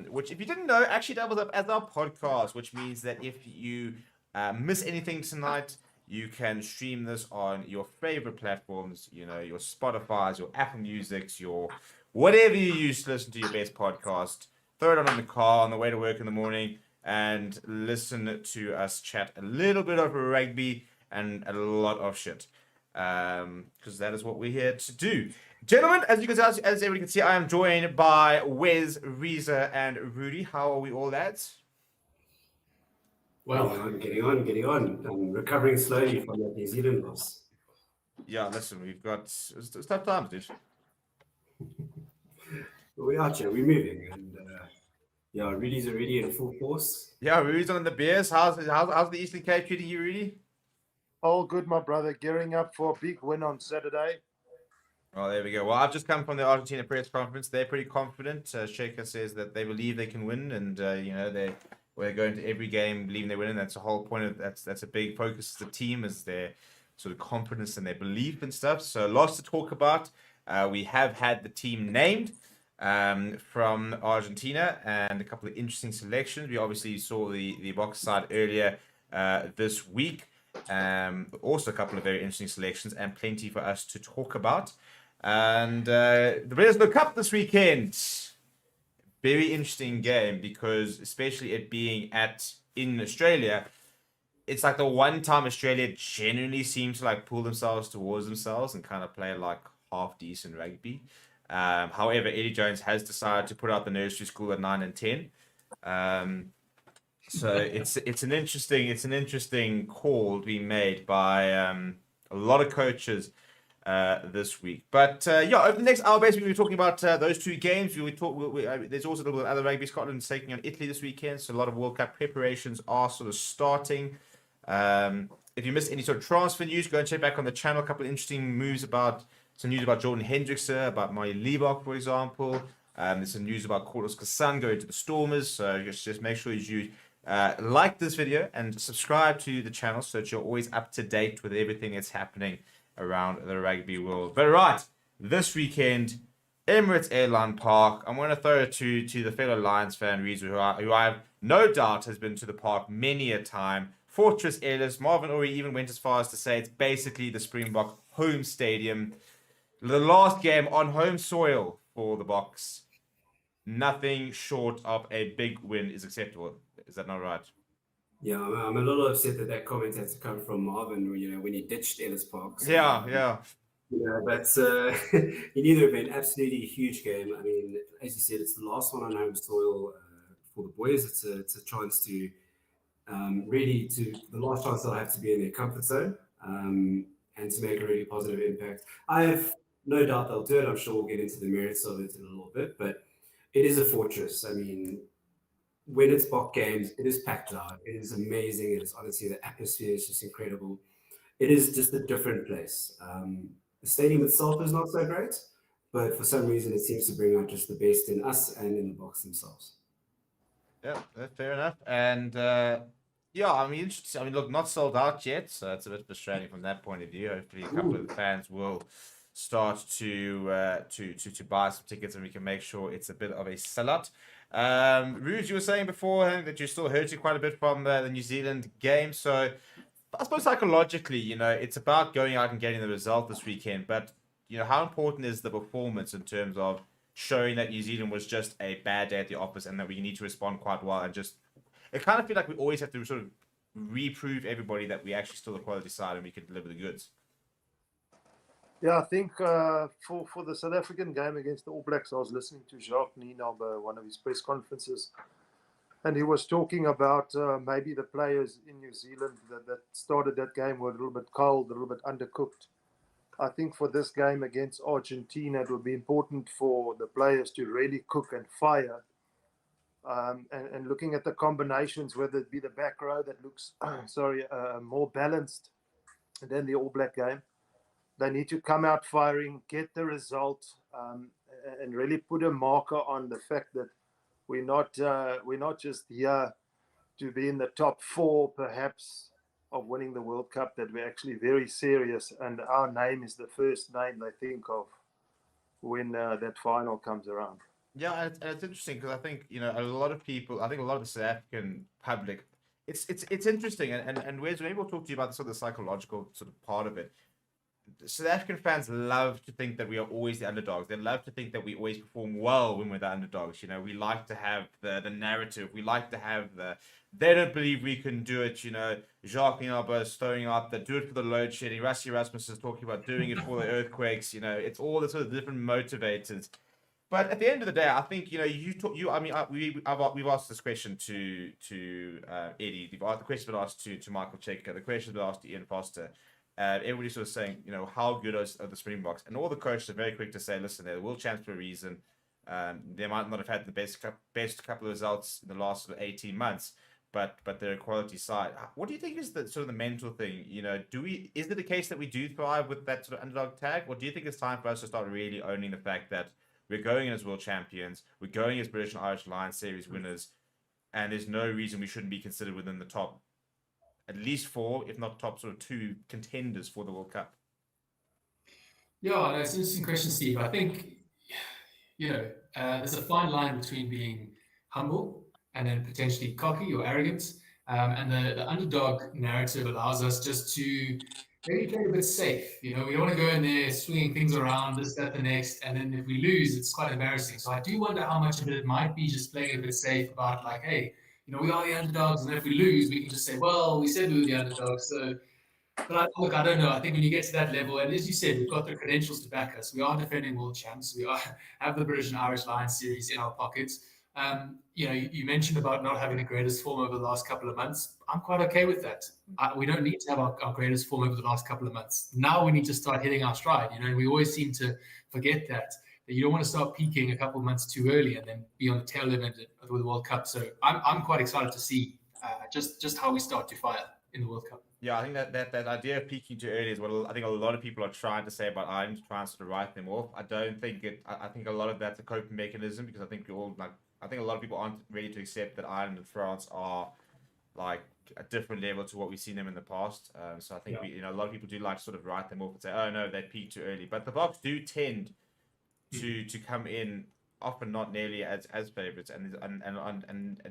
[SPEAKER 1] Which, if you didn't know, actually doubles up as our podcast, which means that if you miss anything tonight, you can stream this on your favorite platforms, you know, your Spotify's, your Apple Music's, your whatever you use to listen to your best podcast. Throw it on in the car on the way to work in the morning and listen to us chat a little bit over rugby and a lot of shit. Because that is what we're here to do. Gentlemen, as everybody can see, I am joined by Wes, Reza, and Rudy. How are we all, lads?
[SPEAKER 3] Well, I'm getting on. I'm recovering slowly from that New Zealand loss.
[SPEAKER 1] Yeah, listen, we've got it's tough times, dude.
[SPEAKER 3] But we're out here, we're moving, and yeah, Rudy's already in full force.
[SPEAKER 1] Yeah, Rudy's on the Bears. How's the Eastern Cape treating you, Rudy?
[SPEAKER 8] All good, my brother. Gearing up for a big win on Saturday.
[SPEAKER 1] Oh, there we go. Well, I've just come from the Argentina press conference. They're pretty confident. Shaker says that they believe they can win, and you know we're going to every game believing they win, and that's the whole point of that's a big focus of the team, is their sort of confidence and their belief and stuff. So lots to talk about. We have had the team named from Argentina and a couple of interesting selections. We obviously saw the box side earlier this week. Also a couple of very interesting selections and plenty for us to talk about. And the Brazil Cup this weekend, very interesting game, because especially it being in Australia, it's like the one time Australia genuinely seems to like pull themselves towards themselves and kind of play like half decent rugby. However, Eddie Jones has decided to put out the nursery school at 9 and 10. So it's an interesting call being made by a lot of coaches this week. But yeah, over the next hour, basically, we're talking about those two games. There's also a little bit of other rugby. Scotland taking on Italy this weekend, so a lot of World Cup preparations are sort of starting. If you missed any sort of transfer news, go and check back on the channel. A couple of interesting moves about some news about Jordan Hendrickson, about Mari Liebach, for example. There's some news about Carlos Kassan going to the Stormers. So just make sure you like this video and subscribe to the channel so that you're always up to date with everything that's happening around the rugby world. But right, this weekend, Emirates Airline Park. I'm going to throw it to the fellow Lions fan, Reza, who I have no doubt has been to the park many a time. Fortress Airless. Marvin Ori even went as far as to say it's basically the Springbok home stadium. The last game on home soil for the Boks. Nothing short of a big win is acceptable. Is that not right?
[SPEAKER 3] Yeah, I'm a little upset that comment had to come from Marvin, when he ditched Ellis Park. So,
[SPEAKER 1] yeah.
[SPEAKER 3] But in either event, absolutely huge game. I mean, as you said, it's the last one on home soil for the boys. It's a chance to the last chance they'll have to be in their comfort zone and to make a really positive impact. I have no doubt they'll do it. I'm sure we'll get into the merits of it in a little bit, but it is a fortress. I mean, when it's Bok games, it is packed loud. It is amazing. It is honestly, the atmosphere is just incredible. It is just a different place. The stadium itself is not so great, but for some reason it seems to bring out just the best in us and in the Boks themselves.
[SPEAKER 1] Yeah, fair enough. And yeah, I mean, look, not sold out yet, so it's a bit frustrating from that point of view. Hopefully, a couple of the fans will start to buy some tickets, and we can make sure it's a bit of a sellout. Rude, you were saying before that you still hurt you quite a bit from the New Zealand game. So I suppose psychologically, it's about going out and getting the result this weekend. But how important is the performance in terms of showing that New Zealand was just a bad day at the office and that we need to respond quite well, and just it kind of feel like we always have to sort of reprove everybody that we actually still the quality side and we can deliver the goods.
[SPEAKER 8] Yeah, I think for the South African game against the All Blacks, I was listening to Jacques Nienaber, one of his press conferences, and he was talking about maybe the players in New Zealand that started that game were a little bit cold, a little bit undercooked. I think for this game against Argentina, it will be important for the players to really cook and fire and looking at the combinations, whether it be the back row that looks, more balanced than the All Black game. They need to come out firing, get the result, and really put a marker on the fact that we're not just here to be in the top 4, perhaps, of winning the World Cup. That we're actually very serious, and our name is the first name they think of when that final comes around.
[SPEAKER 1] Yeah, and it's interesting because I think a lot of people, I think a lot of the South African public, it's interesting, and Wes, maybe we'll talk to you about the sort of psychological sort of part of it. South African fans love to think that we are always the underdogs. They love to think that we always perform well when we're the underdogs. We like to have the narrative. We like to have they don't believe we can do it. Jacques Nielba is throwing out do it for the load shedding. Rassie Erasmus is talking about doing it for the earthquakes. It's all the sort of different motivators. But at the end of the day, I think we've asked this question to Eddie. The question been asked to Michael Cheika. The question been asked to Ian Foster. Everybody's sort of saying, how good are the Springboks? And all the coaches are very quick to say, listen, they're the world champs for a reason. They might not have had the best couple of results in the last sort of 18 months, but they're a quality side. What do you think is the sort of the mental thing? Is it the case that we do thrive with that sort of underdog tag, or do you think it's time for us to start really owning the fact that we're going in as world champions, we're going as British and Irish Lions series winners, and there's no reason we shouldn't be considered within the top at least 4, if not top sort of 2 contenders for the World Cup?
[SPEAKER 9] Yeah, it's an interesting question, Steve. I think, there's a fine line between being humble and then potentially cocky or arrogant. And the underdog narrative allows us just to maybe play a bit safe. We don't want to go in there swinging things around, this, that, the next. And then if we lose, it's quite embarrassing. So I do wonder how much of it might be just playing a bit safe about like, hey, we are the underdogs, and if we lose, we can just say, well, we said we were the underdogs. So, but I don't know. I think when you get to that level, and as you said, we've got the credentials to back us. We are defending world champs. We have the British and Irish Lions series in our pockets. You mentioned about not having the greatest form over the last couple of months. I'm quite okay with that. We don't need to have our greatest form over the last couple of months. Now we need to start hitting our stride. And we always seem to forget that you don't want to start peaking a couple of months too early and then be on the tail end of the World Cup. So I'm quite excited to see just how we start to fire in the World Cup.
[SPEAKER 1] Yeah, I think that idea of peaking too early is what I think a lot of people are trying to say about Ireland, to try and sort of write them off. I don't think I think a lot of that's a coping mechanism, because I think I think a lot of people aren't ready to accept that Ireland and France are like a different level to what we've seen them in the past. So I think a lot of people do like to sort of write them off and say, oh no, they peaked too early. But the Boks do tend to come in often not nearly as favourites, and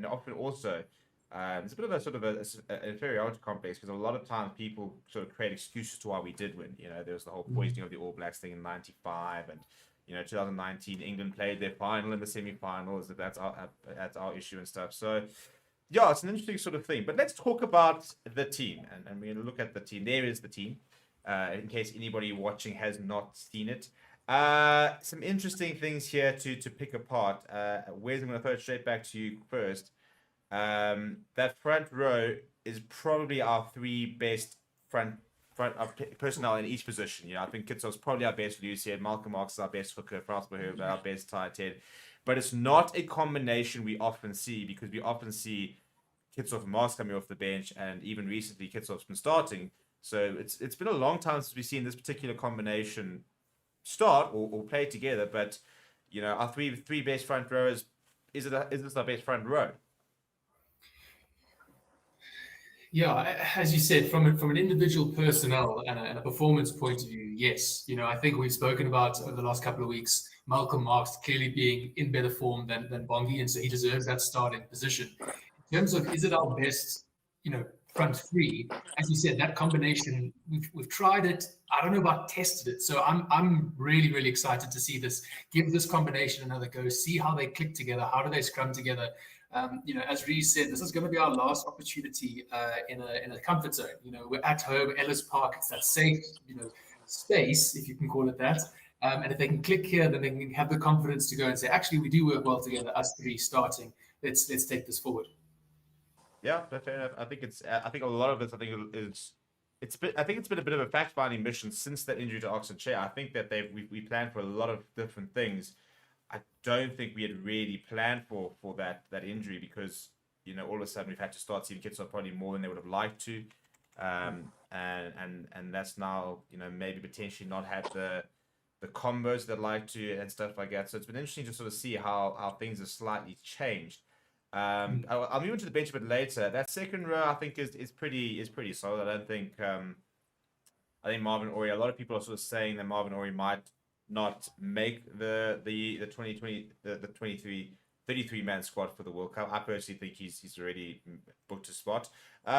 [SPEAKER 1] often also there's a bit of a sort of an inferiority complex, because a lot of times people sort of create excuses to why we did win. There was the whole poisoning of the All Blacks thing in '95, and 2019 England played their final in the semi-finals. That's our issue and stuff. So yeah, it's an interesting sort of thing. But let's talk about the team, and we're going to look at the team. There is the team, in case anybody watching has not seen it. Some interesting things here to pick apart. Wes, I'm going to throw it straight back to you first. That front row is probably our 3 best front personnel in each position. I think Kitsov's probably our best Lucian, Malcolm Marx is our best hooker, Frans Behoeven our best tight head. But it's not a combination we often see, because we often see Kitsov and Marx coming off the bench, and even recently Kitsov's been starting. So it's been a long time since we've seen this particular combination start or play together. But our three best front rowers, is this our best front row?
[SPEAKER 9] Yeah, as you said, from an individual personnel and a performance point of view, yes. I think we've spoken about over the last couple of weeks, Malcolm Marx clearly being in better form than Bongi, and so he deserves that starting position. In terms of, is it our best, front 3? As you said, that combination, we've tried it. I don't know about tested it. So I'm really, really excited to see this, give this combination another go, see how they click together, how do they scrum together. As Reece said, this is going to be our last opportunity in a comfort zone. We're at home, Ellis Park. It's that safe, space, if you can call it that. And if they can click here, then they can have the confidence to go and say, actually, we do work well together. Us 3 starting. Let's take this forward.
[SPEAKER 1] Yeah, fair enough. I think a lot of this, it's been a bit of a fact-finding mission since that injury to Oxenchair. I think that we planned for a lot of different things. I don't think we had really planned for that injury because all of a sudden we've had to start seeing kids off probably more than they would have liked to, and that's now maybe potentially not had the combos they'd like to and stuff like that. So it's been interesting to sort of see how things have slightly changed. I'll move into the bench a bit later. That second row I think is pretty solid. I don't think I think Marvin Orie. A lot of people are sort of saying that Marvin Orie might not make the 2020 the 33 man squad for the World Cup. I personally think he's already booked a spot.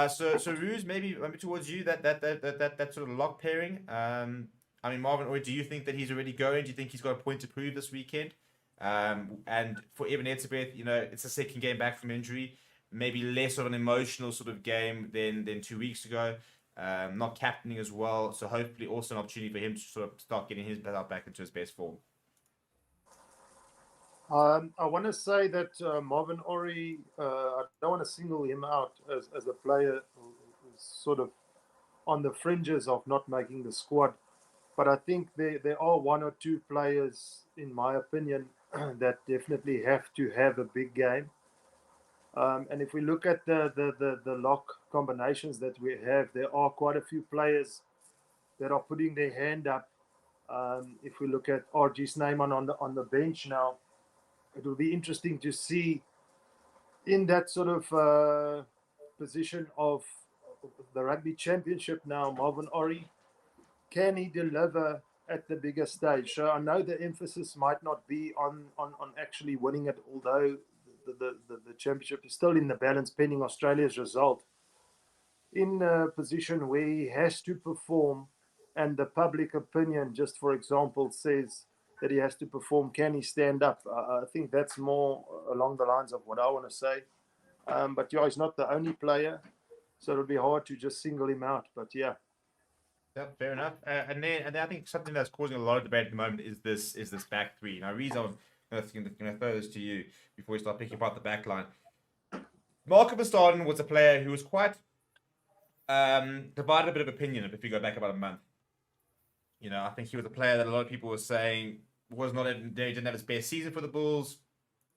[SPEAKER 1] So Ruse, maybe towards you that sort of lock pairing. I mean, Marvin Orie, do you think that he's already going? Do you think he's got a point to prove this weekend? And for Evan Etzebeth, it's a second game back from injury. Maybe less of an emotional sort of game than 2 weeks ago. Not captaining as well, so hopefully also an opportunity for him to sort of start getting his battle back into his best form.
[SPEAKER 8] I want to say that Marvin Orie, I don't want to single him out as a player who's sort of on the fringes of not making the squad. But I think there are one or two players, in my opinion, that definitely have to have a big game. And if we look at the lock combinations that we have, there are quite a few players that are putting their hand up. If we look at RG Snyman on the bench now, it will be interesting to see in that sort of position of the Rugby Championship now, Marvin Orie, can he deliver at the bigger stage? So I know the emphasis might not be on actually winning it, although the championship is still in the balance pending Australia's result. In a position where he has to perform and the public opinion, just for example, says that he has to perform, can he stand up? I think that's more along the lines of what I want to say. But yeah, he's not the only player, so it'll be hard to just single him out. But yeah.
[SPEAKER 1] Yeah, fair enough. And then I think something that's causing a lot of debate at the moment is this back three. Now, Reece, I'm going to throw this to you before we start picking apart the back line. Marco Verstappen was a player who was quite divided a bit of opinion if you go back about a month. I think he was a player that a lot of people were saying didn't have his best season for the Bulls.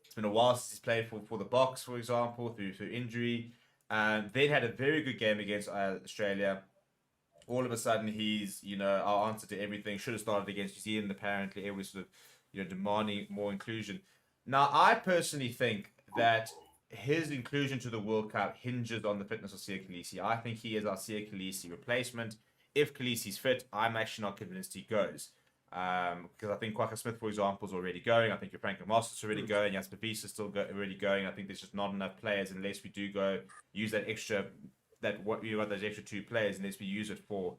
[SPEAKER 1] It's been a while since he's played for the Boks, for example, through injury. Then had a very good game against Australia. All of a sudden, he's our answer to everything. Should have started against New Zealand. Apparently, everyone's sort of demanding more inclusion. Now, I personally think that his inclusion to the World Cup hinges on the fitness of Sia Khaleesi. I think he is our Sia Khaleesi replacement. If Khaleesi's fit, I'm actually not convinced he goes. Because I think Kwaka Smith, for example, is already going. I think your Franklin Masters is already going. Jasper Wiese is still already going. I think there's just not enough players unless we do go use that extra. Those extra two players, unless we use it for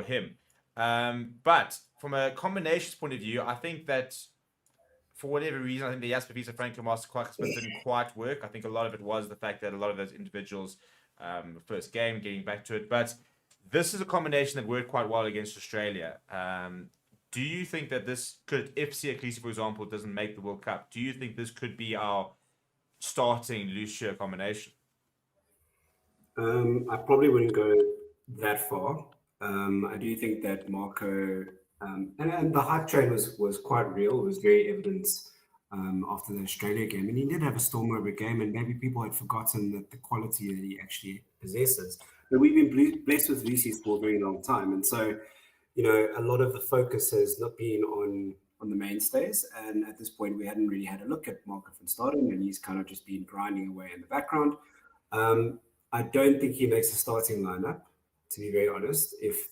[SPEAKER 1] him. But from a combinations point of view, I think that for whatever reason, I think the Jasper Wiese, Franklin Master, Kwaka Smith didn't quite work. I think a lot of it was the fact that a lot of those individuals, first game, getting back to it. But this is a combination that worked quite well against Australia. Do you think that this could, if Sia Khaleesi, for example, doesn't make the World Cup, do you think this could be our starting Lucia combination?
[SPEAKER 3] I probably wouldn't go that far. I do think that Marco, and the hype train was quite real. It was very evident after the Australia game. And he did have a storm over game, and maybe people had forgotten that the quality that he actually possesses. But we've been blessed with VCs for a very long time. And so, a lot of the focus has not been on the mainstays. And at this point, we hadn't really had a look at Marco van Staden, and he's kind of just been grinding away in the background. I don't think he makes a starting lineup, to be very honest. If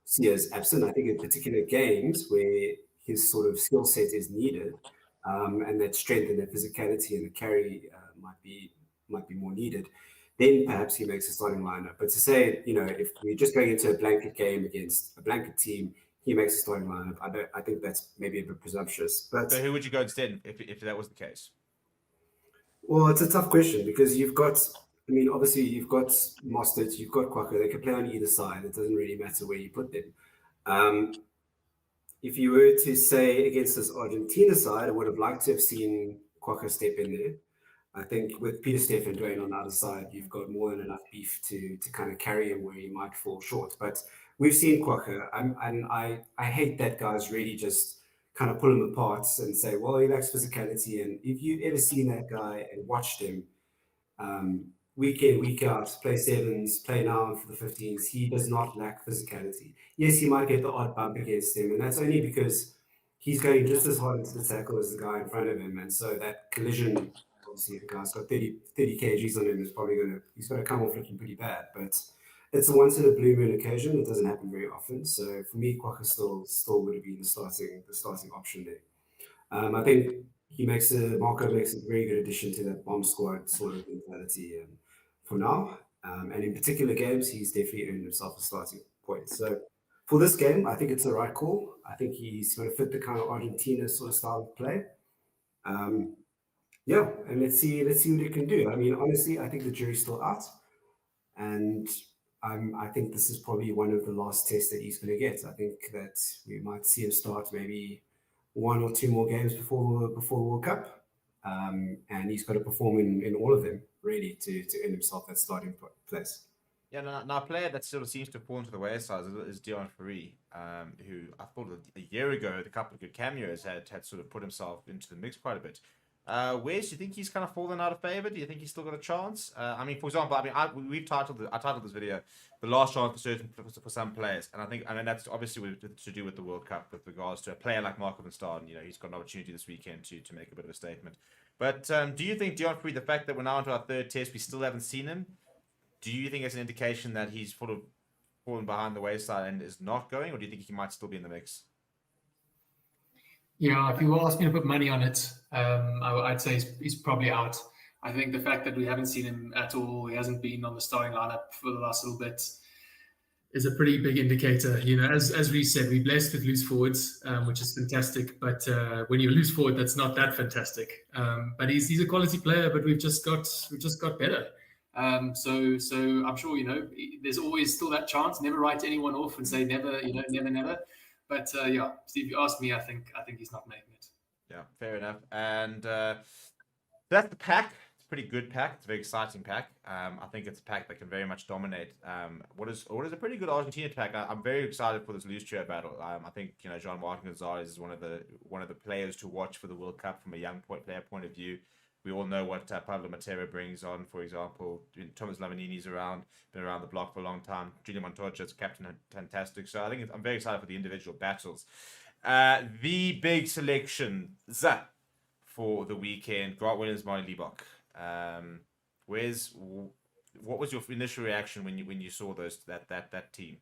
[SPEAKER 3] Sia is absent, I think in particular games where his sort of skill set is needed, and that strength and that physicality and the carry might be more needed, then perhaps he makes a starting lineup. But to say, if we're just going into a blanket game against a blanket team, he makes a starting lineup, I think that's maybe a bit presumptuous. But
[SPEAKER 1] so who would you go instead if that was the case?
[SPEAKER 3] Well, it's a tough question because obviously you've got Mostert, you've got Kwaka. They can play on either side. It doesn't really matter where you put them. If you were to say against this Argentina side, I would have liked to have seen Kwaka step in there. I think with Peter Stephan Dwayne on the other side, you've got more than enough beef to kind of carry him where he might fall short. But we've seen Kwaka, and I hate that guys really just kind of pull him apart and say, well, he lacks physicality. And if you've ever seen that guy and watched him week in, week out, play sevens, play now for the 15s, he does not lack physicality. Yes, he might get the odd bump against him, and that's only because he's going just as hard into the tackle as the guy in front of him. And so that collision, obviously, if the guy's got 30 kgs on him, he's going to come off looking pretty bad. But it's a once in a blue moon occasion. It doesn't happen very often. So for me, Kwaka still would have been the starting option there. I think Marco makes a very good addition to that bomb squad sort of mentality for now. And in particular games, he's definitely earned himself a starting point. So for this game, I think it's the right call. I think he's going to fit the kind of Argentina sort of style of play. Yeah, and let's see what he can do. I mean, honestly, I think the jury's still out, and I think this is probably one of the last tests that he's going to get. I think that we might see him start maybe one or two more games before the World Cup, and he's got to perform in all of them really to earn himself that starting place.
[SPEAKER 1] Yeah, now a player that sort of seems to have fallen to the wayside is Dion Fourie, who I thought a year ago, the couple of good cameos had sort of put himself into the mix quite a bit. Wes, do you think he's kind of fallen out of favor? Do you think he's still got a chance? I mean, for example, I titled this video "The Last Chance for Some Players," and I mean that's obviously to do with the World Cup with regards to a player like Marco van Staden. You know, he's got an opportunity this weekend to make a bit of a statement. But do you think Dion Fourie, the fact that we're now into our third test, we still haven't seen him, do you think it's an indication that he's sort of fallen behind the wayside and is not going, or do you think he might still be in the mix?
[SPEAKER 9] Yeah, if you were asking me to put money on it, I'd say he's probably out. I think the fact that we haven't seen him at all, he hasn't been on the starting lineup for the last little bit, is a pretty big indicator. You know, as we said, we're blessed with loose forwards, which is fantastic. But when you lose forward, that's not that fantastic. But he's a quality player, but we've just got better. So I'm sure, you know, there's always still that chance. Never write anyone off and say never, you know, never. But yeah, Steve, if you ask me, I think he's not making it.
[SPEAKER 1] Yeah, fair enough. And that's the pack. It's a pretty good pack. It's a very exciting pack. I think it's a pack that can very much dominate what is a pretty good Argentina pack. I'm very excited for this loose trio battle. I think, you know, Jean-Marc Gonzalez is one of the players to watch for the World Cup from a young player point of view. We all know what Pablo Matera brings on, for example. Thomas Lavanini's been around the block for a long time. Julian Montoya's captain, fantastic. So I think I'm very excited for the individual battles. The big selections for the weekend: Grant Williams, Marnie Liebach. What was your initial reaction when you saw that team?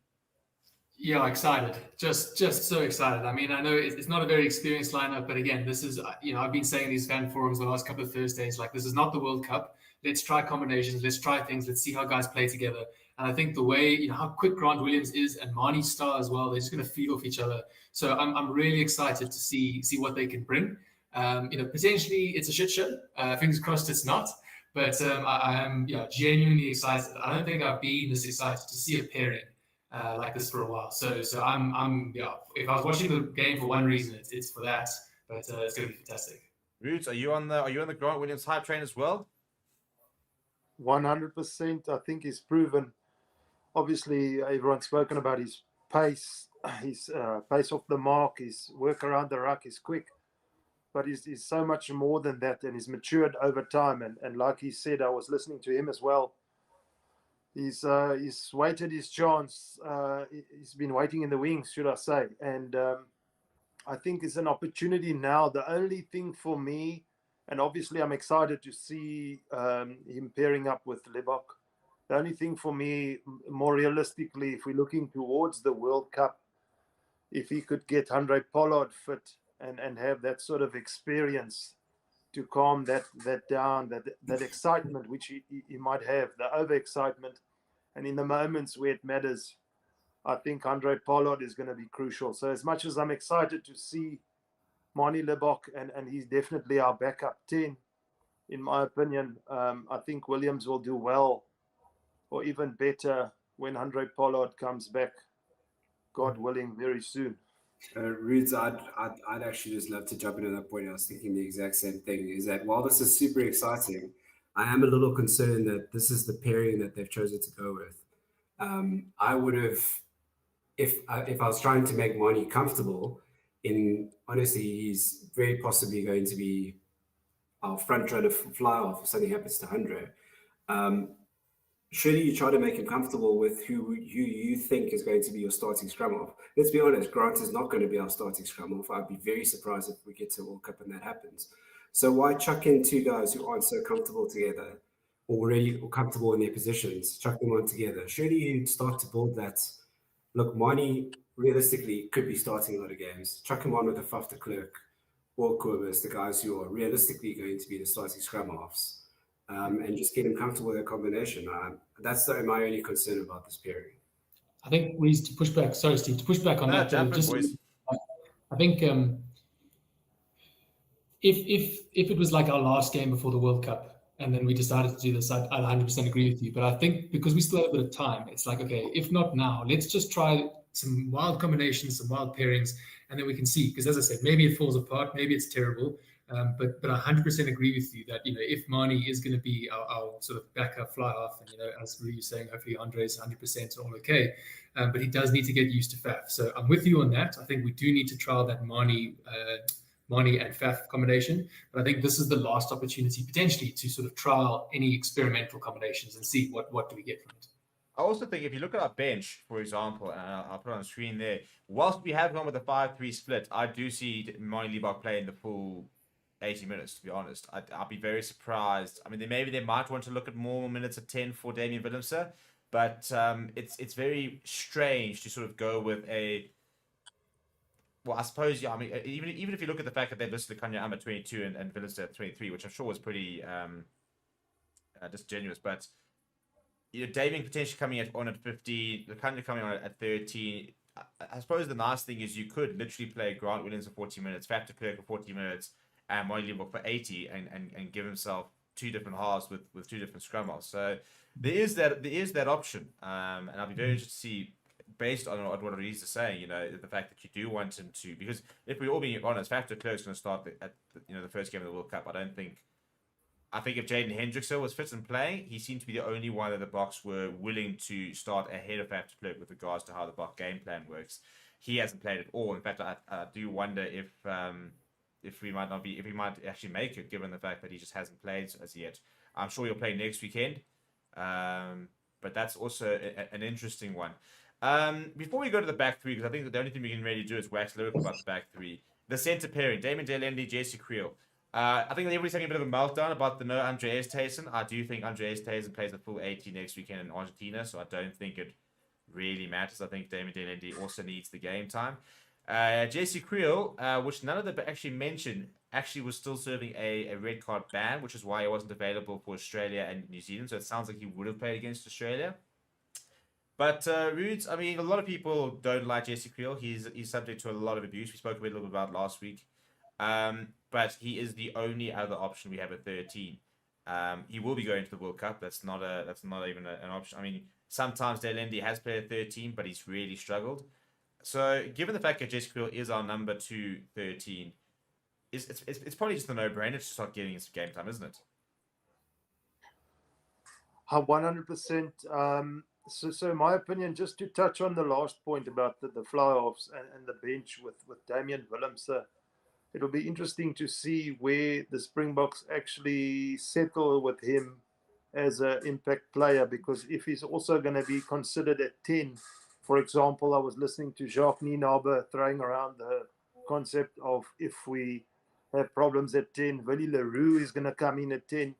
[SPEAKER 9] Yeah, excited. Just so excited. I mean, I know it's not a very experienced lineup, but again, this is, you know, I've been saying these fan forums the last couple of Thursdays, like, this is not the World Cup. Let's try combinations. Let's try things. Let's see how guys play together. And I think the way, you know, how quick Grant Williams is and Marnie Starr as well, they're just going to feed off each other. So I'm really excited to see what they can bring. You know, potentially it's a shit show. Fingers crossed it's not. But I am genuinely excited. I don't think I've been this excited to see a pairing like this for a while. So I'm if I was watching the game for one reason, it's for that. But it's going to be fantastic.
[SPEAKER 1] Roots, are you on the Grant Williams hype train as well?
[SPEAKER 8] 100%. I think he's proven. Obviously, everyone's spoken about his pace, his pace off the mark, his work around the ruck, is quick. But he's so much more than that, and he's matured over time. And like he said, I was listening to him as well. He's waited his chance. He's been waiting in the wings, should I say. And I think it's an opportunity now. The only thing for me, and obviously I'm excited to see him pairing up with Liebach. The only thing for me, more realistically, if we're looking towards the World Cup, if he could get Handré Pollard fit and have that sort of experience to calm that down, that excitement which he might have, the overexcitement, and in the moments where it matters, I think Handré Pollard is going to be crucial. So as much as I'm excited to see Marnie Liebach, and he's definitely our backup 10, in my opinion, I think Williams will do well, or even better, when Handré Pollard comes back, God willing, very soon.
[SPEAKER 3] Roots, I'd actually just love to jump into that point. I was thinking the exact same thing, is that while this is super exciting, I am a little concerned that this is the pairing that they've chosen to go with. I would have, if I was trying to make Marnie comfortable, honestly, he's very possibly going to be our front runner fly off if something happens to Andre. Surely you try to make him comfortable with who you think is going to be your starting scrum off. Let's be honest, Grant is not going to be our starting scrum off. I'd be very surprised if we get to World Cup and that happens. So why chuck in two guys who aren't so comfortable together or comfortable in their positions, chuck them on together? Surely you start to build that. Look, Mani realistically could be starting a lot of games. Chuck him on with a Faf de Klerk or Kobus, the guys who are realistically going to be the starting scrum halves. And just get him comfortable with a combination. That's my only concern about this pairing.
[SPEAKER 9] I think we need to push back. Sorry, Steve, to push back on that. I think if it was like our last game before the World Cup, and then we decided to do this, I'd 100% agree with you. But I think because we still have a bit of time, it's like, okay, if not now, let's just try some wild combinations, some wild pairings, and then we can see. Because as I said, maybe it falls apart, maybe it's terrible. But I 100% agree with you that, if Mani is going to be our sort of backup fly half, and as Rui was saying, hopefully Andre is 100% all okay, but he does need to get used to Faf. So I'm with you on that. I think we do need to trial that Mani and Faf combination, but I think this is the last opportunity potentially to sort of trial any experimental combinations and see what do we get from it.
[SPEAKER 1] I also think if you look at our bench, for example, and I'll put it on the screen there, whilst we have gone with a 5-3 split, I do see Mani Libbok playing the full 80 minutes, to be honest. I'd be very surprised. I mean, maybe they might want to look at more minutes at 10 for Damian Willemse, but it's very strange to sort of go with a... Well, I suppose, yeah, I mean, even if you look at the fact that they listed Kanyama at 22 and Willemse at 23, which I'm sure was pretty disingenuous, but Damian potentially coming on at 15, Kanya coming on at 13. I suppose the nice thing is you could literally play Grant Williams for 40 minutes, Faf de Klerk for 40 minutes, and Mani Libbok for 80 and give himself two different halves with two different scrum halves. So there is that option. And I'll be very interested to see, based on what Reese is saying, the fact that you do want him to, because if we're all being honest, Faf de Klerk's going to start at the first game of the World Cup. I think if Jaden Hendrickson was fit and playing, he seemed to be the only one that the Boks were willing to start ahead of Faf de Klerk with regards to how the Bok game plan works. He hasn't played at all. In fact, I do wonder if he might actually make it, given the fact that he just hasn't played as yet. I'm sure he'll play next weekend, but that's also an interesting one. Before we go to the back three, because I think that the only thing we can really do is wax lyrical about the back three. The centre pairing, Damon Delendi, Jesse Creel. I think everybody's having a bit of a meltdown about the no Andreas Taysen. I do think Andreas Taysen plays the full 80 next weekend in Argentina, so I don't think it really matters. I think Damon Delendi also needs the game time. Jesse Creel, which none of them actually mentioned, actually was still serving a red card ban, which is why he wasn't available for Australia and New Zealand. So it sounds like he would have played against Australia. But Rudes, I mean, a lot of people don't like Jesse Creel. He's subject to a lot of abuse. We spoke a little bit about last week. But he is the only other option we have at 13. He will be going to the World Cup. That's not even an option. I mean, sometimes Delendi has played at 13, but he's really struggled. So, given the fact that Jesse Creel is our number 2 13, it's probably just a no-brainer to start getting into game time, isn't it?
[SPEAKER 8] 100%. So in my opinion, just to touch on the last point about the fly-offs and the bench with Damian Willemse, it'll be interesting to see where the Springboks actually settle with him as an impact player, because if he's also going to be considered at 10, for example, I was listening to Jacques Nienaber throwing around the concept of if we have problems at 10, Willie Leroux is going to come in at 10.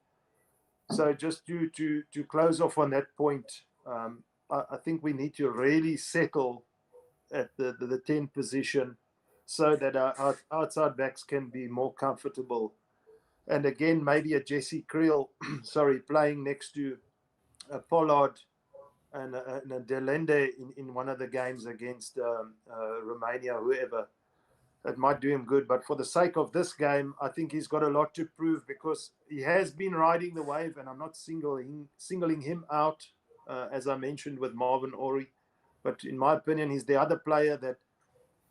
[SPEAKER 8] So just to close off on that point, I think we need to really settle at the 10 position so that our outside backs can be more comfortable. And again, maybe a Jesse Creel, playing next to a Pollard and a Delende in one of the games against Romania, whoever. That might do him good. But for the sake of this game, I think he's got a lot to prove, because he has been riding the wave, and I'm not singling him out, as I mentioned with Marvin Orie. But in my opinion, he's the other player that,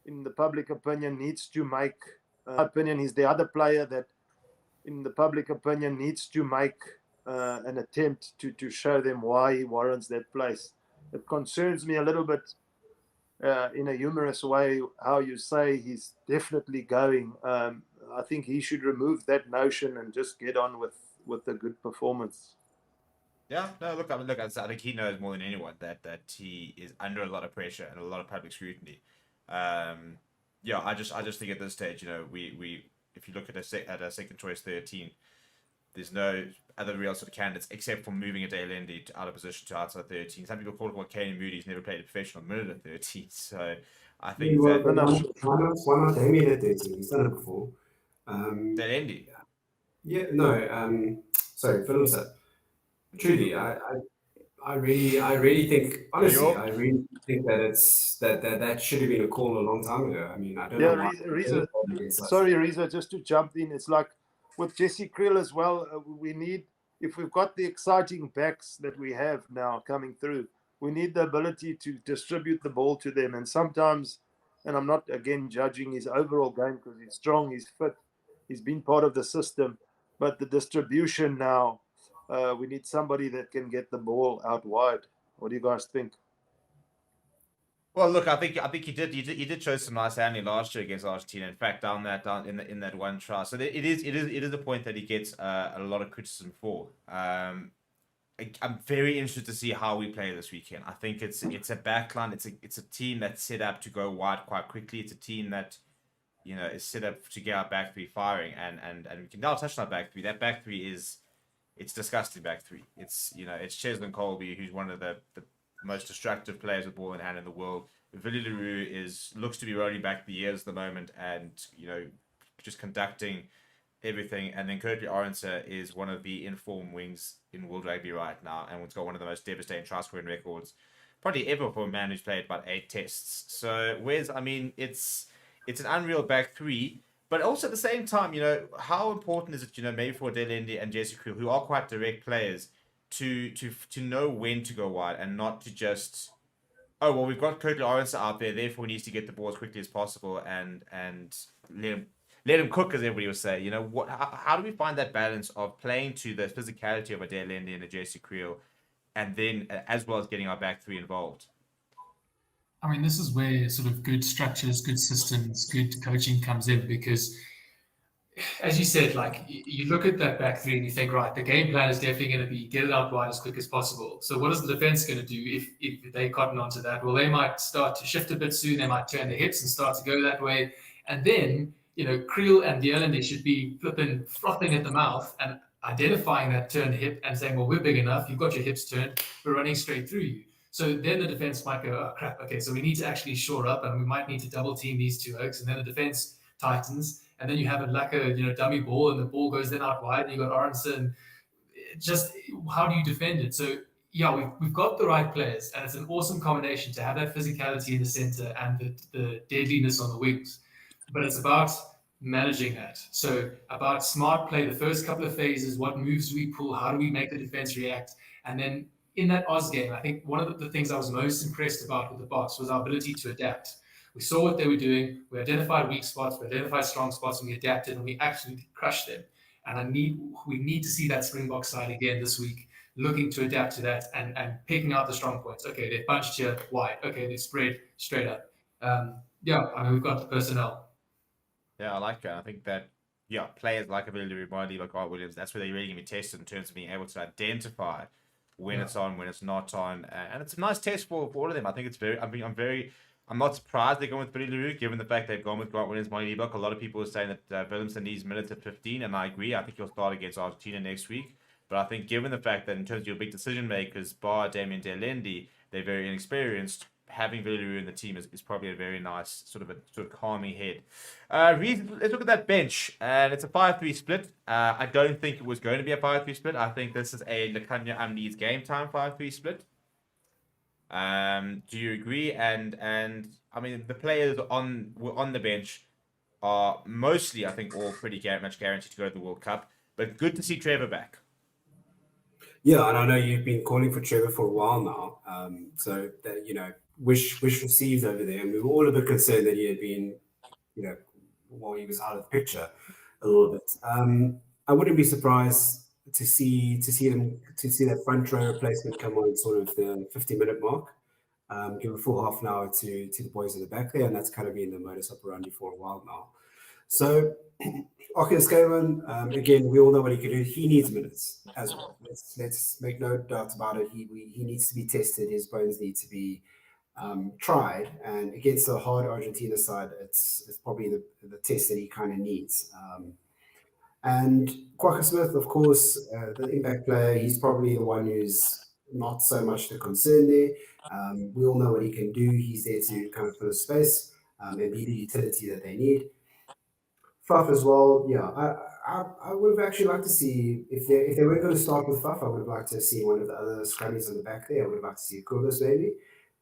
[SPEAKER 8] in the public opinion, needs to make an attempt to show them why he warrants that place. It concerns me a little bit in a humorous way how you say he's definitely going. I think he should remove that notion and just get on with a good performance.
[SPEAKER 1] Yeah, no, look, I think he knows more than anyone that he is under a lot of pressure and a lot of public scrutiny. Yeah, I just think at this stage, we if you look at a second choice 13, there's no other real sort of candidates except for moving a Dale out of position to outside 13. Some people call it Kane Moody's never played a professional minute at 13, so I think
[SPEAKER 3] Well,
[SPEAKER 1] that
[SPEAKER 3] but why not Damien at 13? He's done it before.
[SPEAKER 1] Dale
[SPEAKER 3] Yeah, no, sorry, Philipsa. Truly, I really think, honestly, I really think that that should have been a call a long time ago. I mean, I don't know why.
[SPEAKER 8] Reza, sorry, Reza, just to jump in, it's like with Jesse Kriel as well. We need, if we've got the exciting backs that we have now coming through, we need the ability to distribute the ball to them. And sometimes, and I'm not again judging his overall game because he's strong, he's fit, he's been part of the system, but the distribution now. We need somebody that can get the ball out wide. What do you guys think?
[SPEAKER 1] Well, look, I think you did show some nice handling last year against Argentina. In fact, down in that one try. So it is a point that he gets a lot of criticism for. I'm very interested to see how we play this weekend. I think it's a backline. It's a team that's set up to go wide quite quickly. It's a team that is set up to get our back three firing, and we can now touch on our back three. That back three it's disgusting back three. It's Cheslin Colby, who's one of the most destructive players with ball in hand in the world. Willie Leroux looks to be rolling back the years at the moment, and just conducting everything. And then Curtly Orenser is one of the informed wings in World Rugby right now, and it's got one of the most devastating try scoring records probably ever for a man who's played about 8 tests. So it's an unreal back three. But also at the same time, how important is it, maybe for Delendi and Jesse Kriel, who are quite direct players, to know when to go wide and not to just, we've got Curtly Orenser out there, therefore he needs to get the ball as quickly as possible and let him cook, as everybody will say. How do we find that balance of playing to the physicality of a Delendi and a Jesse Kriel, and then as well as getting our back three involved?
[SPEAKER 9] I mean, this is where sort of good structures, good systems, good coaching comes in, because as you said, like you look at that back three and you think, right, the game plan is definitely going to be get it out wide as quick as possible. So what is the defense going to do if they cotton onto that? Well, they might start to shift a bit soon. They might turn their hips and start to go that way. And then, Kriel and Dielende should be frothing at the mouth and identifying that turned hip and saying, well, we're big enough. You've got your hips turned. We're running straight through you. So then the defense might go, oh, crap, okay, so we need to actually shore up and we might need to double team these two oaks. And then the defense tightens. And then you have a dummy ball and the ball goes then out wide and you got Aronson. Just how do you defend it? So, yeah, we've got the right players and it's an awesome combination to have that physicality in the center and the deadliness on the wings. But it's about managing that. So about smart play, the first couple of phases, what moves do we pull? How do we make the defense react? And then in that Oz game, I think one of the things I was most impressed about with the Boks was our ability to adapt. We saw what they were doing. We identified weak spots, we identified strong spots, and we adapted, and we actually crushed them. And we need to see that Springbok side again this week, looking to adapt to that and picking out the strong points. Okay, they're bunched here wide. Okay, they're spread straight up. We've got the personnel.
[SPEAKER 1] Yeah, I like that. I think that, players like ability to remind like Art Williams, that's where they're really going to be tested in terms of being able to identify when it's on, when it's not on. And it's a nice test for all of them. I think it's I'm not surprised they're going with Billy Leroux, given the fact they've gone with Grant Williams, Molly Buck. A lot of people are saying that Williamson needs minutes at 15, and I agree. I think he'll start against Argentina next week. But I think given the fact that in terms of your big decision makers, bar Damien Delendi, they're very inexperienced, having Billy Leroux in the team is probably a very nice sort of calming head. Let's look at that bench, and it's a 5-3 split. I don't think it was going to be a 5-3 split. I think this is a Lekanya Amni's game time 5-3 split. Do you agree? And I mean, the players on the bench are mostly, I think, all pretty much guaranteed to go to the World Cup. But good to see Trevor back.
[SPEAKER 3] Yeah, and I know you've been calling for Trevor for a while now. So that wish received over there, and we were all a bit concerned that he had been, while he was out of the picture a little bit. I wouldn't be surprised to see that front row replacement come on sort of the 50-minute mark. give a full half an hour to the boys in the back there, and that's kind of been the modus operandi for a while now. So, Ocker Scaven, again, we all know what he can do. He needs minutes as well. Let's make no doubt about it. He needs to be tested. His bones need to be tried. And against a hard Argentina side, it's probably the test that he kind of needs. And Quacker Smith, of course, the impact player, he's probably the one who's not so much the concern there. We all know what he can do. He's there to kind of fill a space and be the utility that they need. Faf as well, yeah. I would have actually liked to see if they were going to start with Faf, I would have liked to see one of the other scrummies on the back there. I would have liked to see Kubis maybe.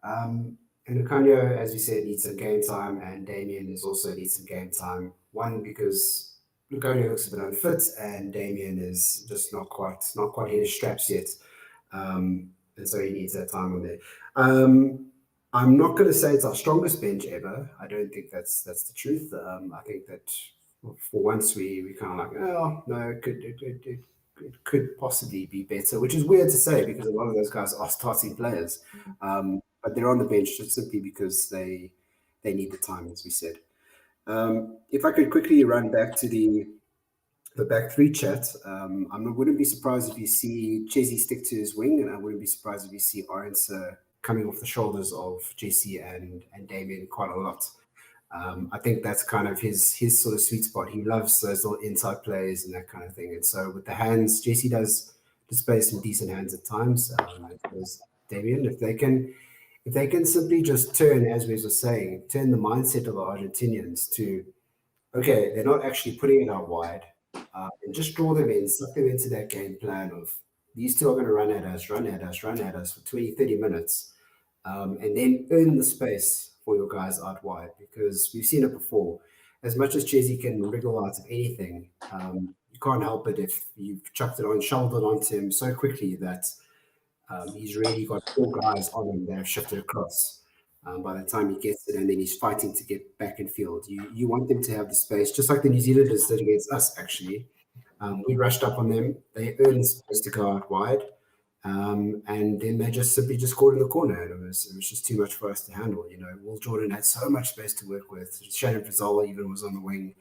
[SPEAKER 3] And Okanyo, as we said, needs some game time, and Damien is also needs some game time. One because Lucario looks a bit unfit, and Damien is just not quite in his straps yet, and so he needs that time on there. I'm not going to say it's our strongest bench ever. I don't think that's the truth. I think that for once we kind of like, oh no, it could possibly be better, which is weird to say because a lot of those guys are starting players, but they're on the bench just simply because they need the time, as we said. If I could quickly run back to the back three chat, I wouldn't be surprised if you see Chesy stick to his wing, and I wouldn't be surprised if you see Arendse coming off the shoulders of JC and Damien quite a lot. I think that's kind of his sort of sweet spot. He loves those little inside plays and that kind of thing. And so with the hands, JC does display some decent hands at times. As Damien, if they can simply just turn, as we were saying, turn the mindset of the Argentinians to, okay, they're not actually putting it out wide, and just draw them in, suck them into that game plan of these two are going to run at us for 20, 30 minutes, and then earn the space for your guys out wide, because we've seen it before. As much as Chesy can wriggle out of anything, you can't help it if you've shouldered onto him so quickly that he's really got 4 guys on him that have shifted across. By the time he gets it, and then he's fighting to get back in field, you want them to have the space, just like the New Zealanders did against us, actually. We rushed up on them. They earned space to go out wide. And then they just simply scored in the corner. And it was just too much for us to handle. You know, Will Jordan had so much space to work with. Shannon Frizzell even was on the wing.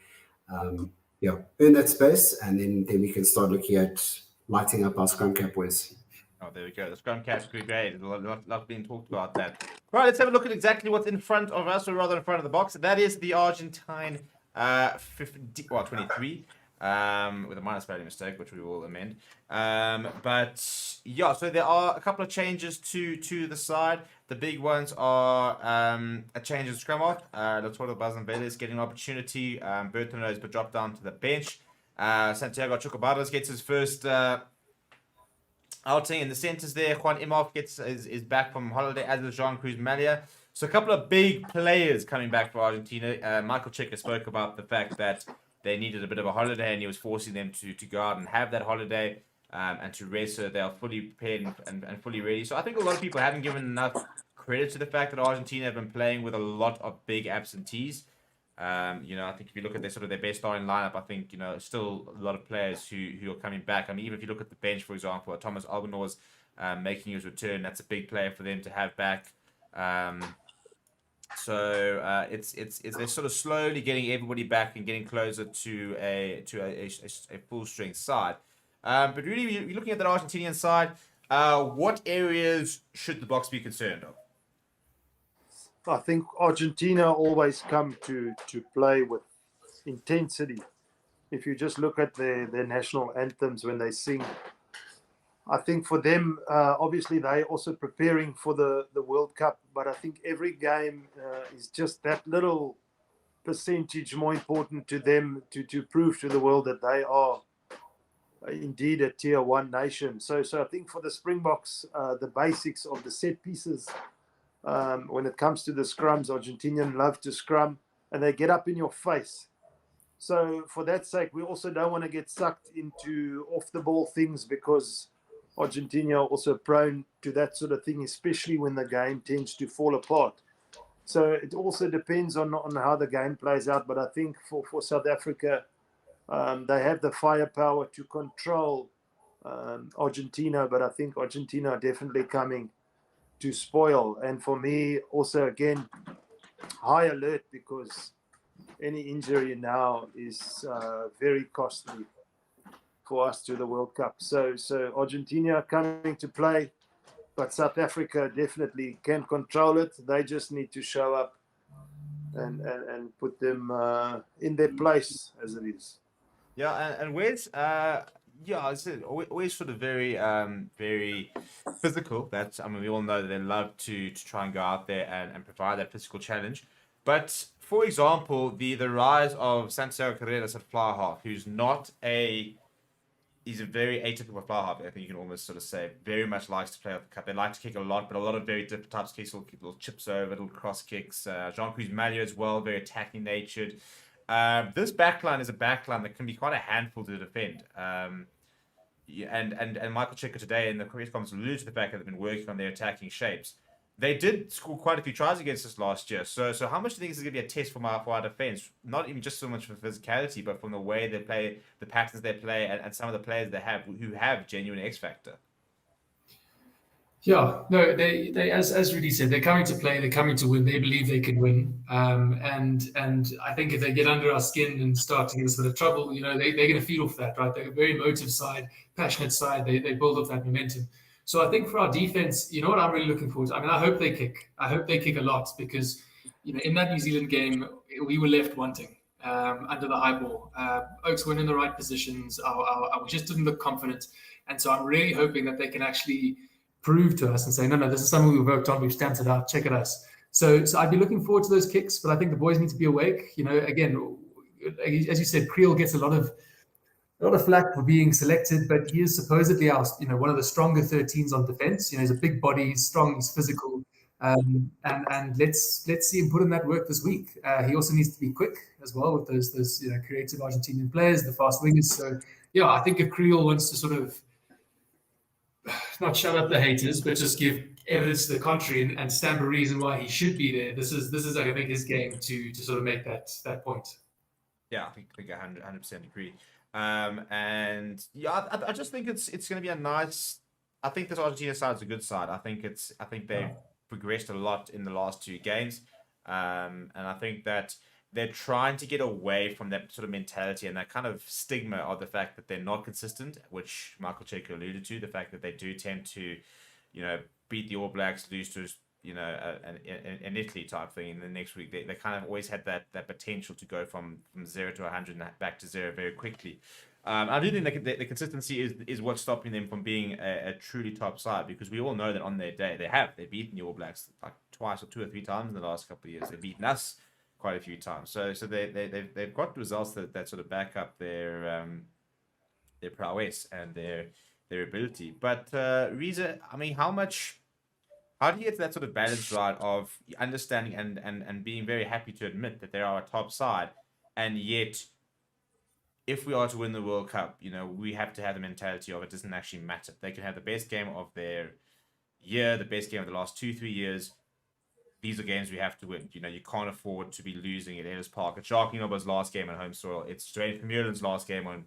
[SPEAKER 3] Earn that space, and then we can start looking at lighting up our scrum cap boys.
[SPEAKER 1] Oh, there we go. The scrum cap's pretty great. A lot being talked about that. Right, let's have a look at exactly what's in front of us, or rather in front of the box. That is the Argentine 23. With a minor spelling mistake, which we will amend. But yeah, so there are a couple of changes to the side. The big ones are a change in scrum off. Lotoro Bazanvele is getting an opportunity. Bertrand has been dropped down to the bench. Santiago Chocobaras gets his first outing in the centres there. Juan Imhoff is back from holiday, as is Jean-Cruz Malia. So a couple of big players coming back for Argentina. Michael Cheika spoke about the fact that they needed a bit of a holiday, and he was forcing them to go out and have that holiday and to rest, so they are fully prepared and fully ready. So I think a lot of people haven't given enough credit to the fact that Argentina have been playing with a lot of big absentees. I think if you look at their best starting lineup, I think, still a lot of players who are coming back. I mean, even if you look at the bench, for example, Thomas Albanor's making his return. That's a big player for them to have back. So it's they're sort of slowly getting everybody back and getting closer to a full strength side. But really, you're looking at that Argentinian side. What areas should the Boks be concerned of?
[SPEAKER 8] I think Argentina always come to play with intensity. If you just look at their national anthems when they sing, I think for them, obviously they're also preparing for the World Cup, but I think every game is just that little percentage more important to them to prove to the world that they are indeed a tier 1 nation. So I think for the Springboks, the basics of the set pieces, when it comes to the scrums, Argentinians love to scrum and they get up in your face. So for that sake, we also don't want to get sucked into off the ball things, because Argentina are also prone to that sort of thing, especially when the game tends to fall apart. So it also depends on how the game plays out. But I think for South Africa, they have the firepower to control Argentina. But I think Argentina are definitely coming spoil. And for me, also again, high alert, because any injury now is very costly for us to the World Cup. So Argentina coming to play, but South Africa definitely can control it. They just need to show up and put them in their place as it is.
[SPEAKER 1] Yeah, and Wes, yeah, it's always sort of very, very physical. That's, I mean, we all know that they love to try and go out there and provide that physical challenge. But for example, the rise of Santiago Carreras at fly half, who's not a he's a very atypical fly half. I think you can almost sort of say very much likes to play off the cup. They like to kick a lot, but a lot of very different types of kicks, little chips over, little cross kicks. Jean-Cruz Malio as well, very attacking natured. This backline is a backline that can be quite a handful to defend. And Michael Checker today in the press conference alluded to the fact that they've been working on their attacking shapes. They did score quite a few tries against us last year. So how much do you think this is going to be a test for our defense? Not even just so much for physicality, but from the way they play, the patterns they play, and some of the players they have who have genuine X factor.
[SPEAKER 9] Yeah, no, they as Rudy said, they're coming to play, they're coming to win. They believe they can win, and I think if they get under our skin and start to give us a bit of trouble, you know, they're going to feed off that, right? They're a very emotive side, passionate side. They build up that momentum. So I think for our defense, you know what I'm really looking forward to? I mean, I hope they kick. I hope they kick a lot, because, you know, in that New Zealand game, we were left wanting under the high ball. Oaks weren't in the right positions. We just didn't look confident. And so I'm really hoping that they can actually prove to us and say, no, this is something we've worked on. We've stamped it out. Check at us. So I'd be looking forward to those kicks, but I think the boys need to be awake. You know, again, as you said, Creel gets a lot of flack for being selected, but he is supposedly our, you know, one of the stronger 13s on defense. You know, he's a big body, he's strong, he's physical, and let's see him put in that work this week. He also needs to be quick as well with those you know, creative Argentinian players, the fast wingers. So yeah, I think if Creel wants to sort of not shut up the haters, but just give evidence to the contrary and stamp a reason why he should be there. This is I think his game to sort of make that point.
[SPEAKER 1] Yeah, I think 100% agree. And yeah, I just think it's going to be a nice. I think this Argentina side is a good side. I think they've progressed a lot in the last two games, and I think that they're trying to get away from that sort of mentality and that kind of stigma of the fact that they're not consistent, which Michael Checker alluded to. The fact that they do tend to, you know, beat the All Blacks, lose to, you know, an Italy type thing in the next week. They kind of always had that potential to go from 0 to 100 and back to 0 very quickly. I do think the consistency is what's stopping them from being a truly top side, because we all know that on their day they've beaten the All Blacks like twice or 2 or 3 times in the last couple of years. They've beaten us quite a few times. So they've got results that sort of back up their prowess and their ability. But Reza, I mean, how do you get to that sort of balance, right, of understanding and being very happy to admit that they are a top side, and yet if we are to win the World Cup, you know, we have to have the mentality of it doesn't actually matter. They can have the best game of their year, the best game of the last 2-3 years. These are games we have to win. You know, you can't afford to be losing at Ellis Park. It's Jacques Nienaber's last game on home soil. It's Dwayne Vermeulen's last game on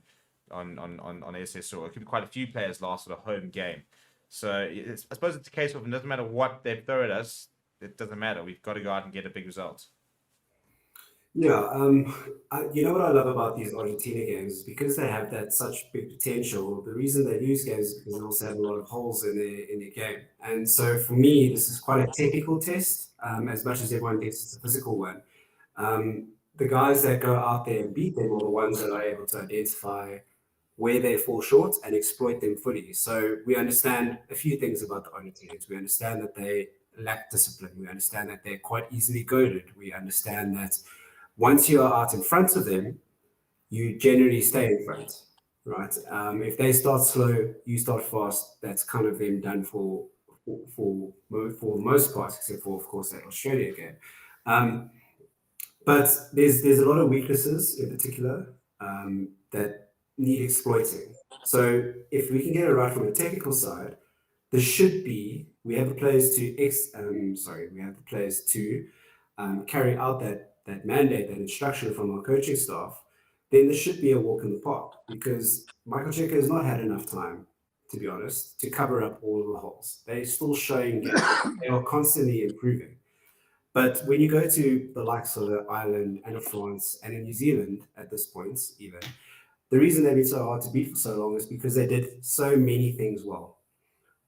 [SPEAKER 1] SS soil. It could be quite a few players' last sort of home game. So I suppose it's a case of it doesn't matter what they throw at us. It doesn't matter. We've got to go out and get a big result.
[SPEAKER 3] Yeah, you know what I love about these Argentina games is because they have that such big potential. The reason they lose games is because they also have a lot of holes in their game. And so for me, this is quite a technical test, as much as everyone thinks it's a physical one. The guys that go out there and beat them are the ones that are able to identify where they fall short and exploit them fully. So we understand a few things about the Argentinians. We understand that they lack discipline. We understand that they're quite easily goaded. We understand that once you are out in front of them, you generally stay in front, right? If they start slow, you start fast. That's kind of them done for the most part, except for, of course, that Australia game. But there's a lot of weaknesses in particular that need exploiting. So if we can get it right from a technical side, we have the players to carry out that mandate, that instruction from our coaching staff, then there should be a walk in the park, because Michael Checker has not had enough time to be honest, to cover up all of the holes. They're still showing gaps. They are constantly improving. But when you go to the likes of Ireland and of France and in New Zealand at this point, even, the reason they've been so hard to beat for so long is because they did so many things well.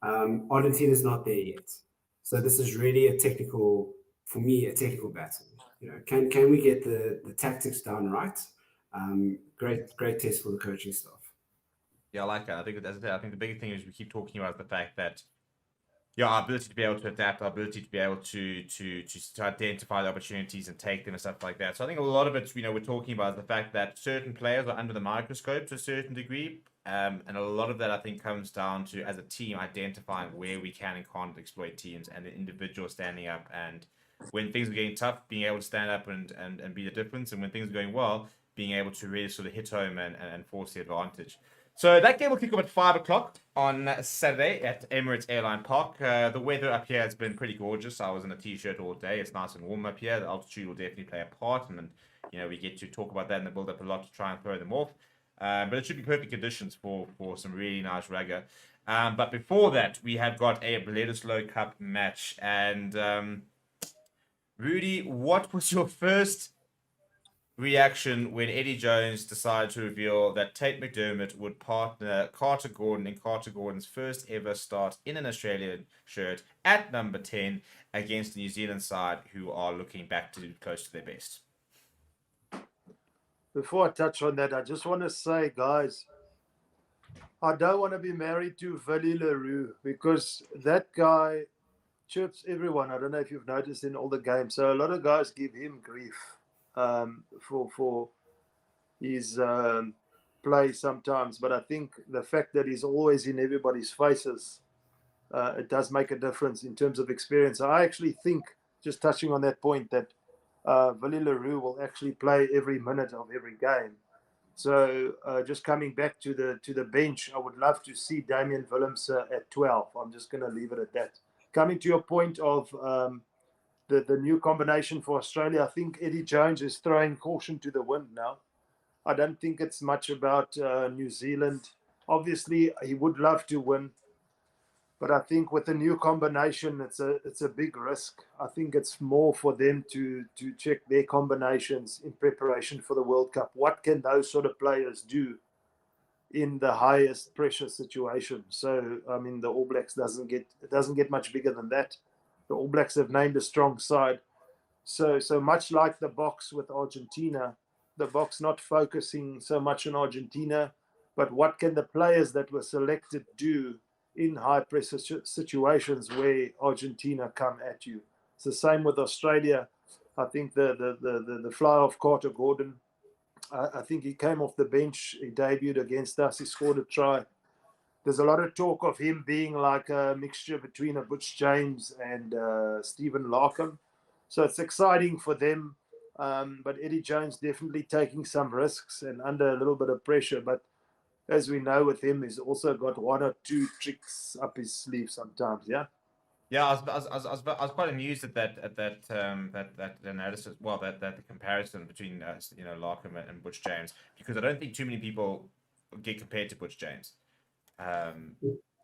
[SPEAKER 3] Argentina's not there yet. So this is really a technical, for me, a technical battle. Can we get the tactics done right? Great test for the coaching staff.
[SPEAKER 1] Yeah, I like that. I think, as I said, I think the big thing is we keep talking about the fact that our ability to be able to adapt, our ability to be able to identify the opportunities and take them and stuff like that. So I think a lot of it, we're talking about is the fact that certain players are under the microscope to a certain degree. And a lot of that, I think, comes down to, as a team, identifying where we can and can't exploit teams and the individual standing up. And when things are getting tough, being able to stand up and be the difference. And when things are going well, being able to really sort of hit home and force the advantage. So that game will kick off at 5 o'clock on Saturday at Emirates Airline Park. The weather up here has been pretty gorgeous. I was in a t-shirt all day. It's nice and warm up here. The altitude will definitely play a part. And then, we get to talk about that in the build-up a lot to try and throw them off. But it should be perfect conditions for some really nice rugby. But before that, we have got a Bledisloe Cup match. And Rudy, what was your first reaction when Eddie Jones decided to reveal that Tate McDermott would partner Carter Gordon in Carter Gordon's first ever start in an Australian shirt at number 10 against the New Zealand side, who are looking back to close to their best?
[SPEAKER 8] Before I touch on that, I just want to say, guys, I don't want to be married to Willie Leroux because that guy chirps everyone. I don't know if you've noticed in all the games. So a lot of guys give him grief for his play sometimes. But I think the fact that he's always in everybody's faces, it does make a difference in terms of experience. I actually think, just touching on that point, that Willie Leroux will actually play every minute of every game. So just coming back to the bench, I would love to see Damian Willems at 12. I'm just going to leave it at that. Coming to your point of the new combination for Australia, I think Eddie Jones is throwing caution to the wind now. I don't think it's much about New Zealand. Obviously, he would love to win. But I think with the new combination, it's a big risk. I think it's more for them to check their combinations in preparation for the World Cup. What can those sort of players do in the highest pressure situation? So I mean, the All Blacks doesn't get much bigger than that. The All Blacks have named a strong side. So much like the Boks with Argentina, the Boks not focusing so much on Argentina, but what can the players that were selected do in high pressure situations where Argentina come at you. It's the same with Australia. I think the fly of Carter Gordon, I think he came off the bench. He debuted against us. He scored a try. There's a lot of talk of him being like a mixture between a Butch James and Stephen Larkham. So it's exciting for them. But Eddie Jones definitely taking some risks and under a little bit of pressure. But as we know with him, he's also got one or two tricks up his sleeve sometimes. Yeah.
[SPEAKER 1] Yeah, I was quite amused at that analysis. Well, that the comparison between Larkham and Butch James, because I don't think too many people get compared to Butch James,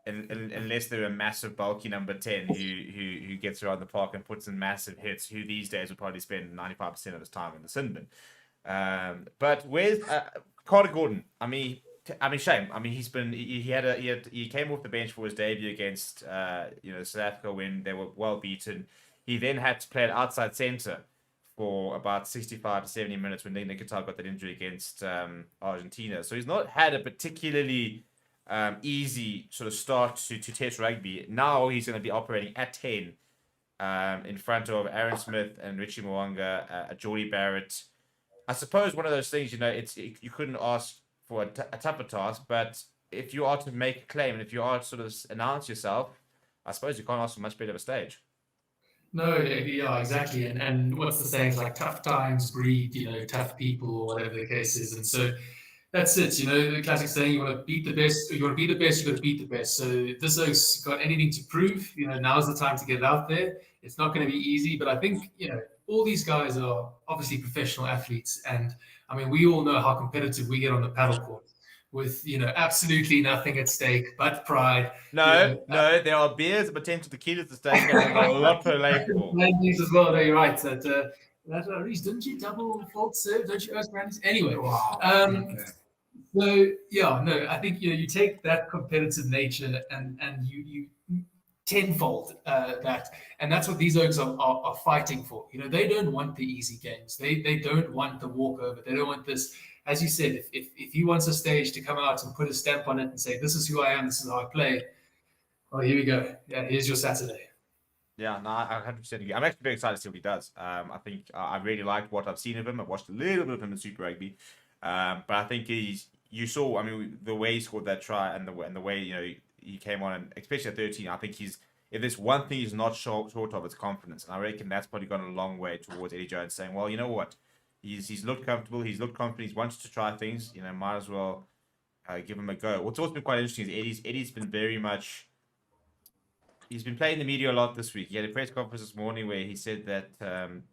[SPEAKER 1] unless they're a massive bulky number 10 who gets around the park and puts in massive hits. Who these days would probably spend 95% of his time in the sin bin. But where's Carter Gordon? I mean, shame. I mean, he came off the bench for his debut against South Africa when they were well beaten. He then had to play at outside centre for about 65 to 70 minutes when Nikitar got that injury against Argentina. So he's not had a particularly easy sort of start to Test rugby. Now he's going to be operating at 10 in front of Aaron Smith and Richie Mwanga, Geordie Barrett. I suppose one of those things, you couldn't ask for a tougher task, but if you are to make a claim and if you are to sort of announce yourself, I suppose you can't ask for much better of a stage.
[SPEAKER 9] No, yeah, exactly. And what's the saying? It's like tough times breed, tough people or whatever the case is. And so that's it. The classic saying, you want to beat the best, you want to be the best, you got to beat the best. So if this oak's got anything to prove, now's the time to get it out there. It's not going to be easy, but I think, all these guys are obviously professional athletes. And I mean, we all know how competitive we get on the paddle court. with absolutely nothing at stake but pride.
[SPEAKER 1] No, there are beers and potential tequilas at stake, and there's a lot to play for.
[SPEAKER 9] Brandies as well. No, you're right. Reece, didn't you double fault serve? Don't you ask Brandies? Anyway, so yeah, no, I think you take that competitive nature and you tenfold that, and that's what these oaks are fighting for. They don't want the easy games. They don't want the walkover. They don't want this. As you said, if he wants a stage to come out and put a stamp on it and say, "This is who I am. This is how I play." Well, here we go. Yeah, here's your Saturday.
[SPEAKER 1] Yeah, no, I 100% agree. I'm actually very excited to see what he does. I think I really liked what I've seen of him. I've watched a little bit of him in Super Rugby, but I think you saw. I mean, the way he scored that try and the way he came on, and especially at 13. I think if there's one thing he's not short of, it's confidence, and I reckon that's probably gone a long way towards Eddie Jones saying, well, you know what, he's looked comfortable, he's looked confident, he's wanted to try things. Might as well give him a go. What's also been quite interesting is Eddie's been very much. He's been playing the media a lot this week. He had a press conference this morning where he said that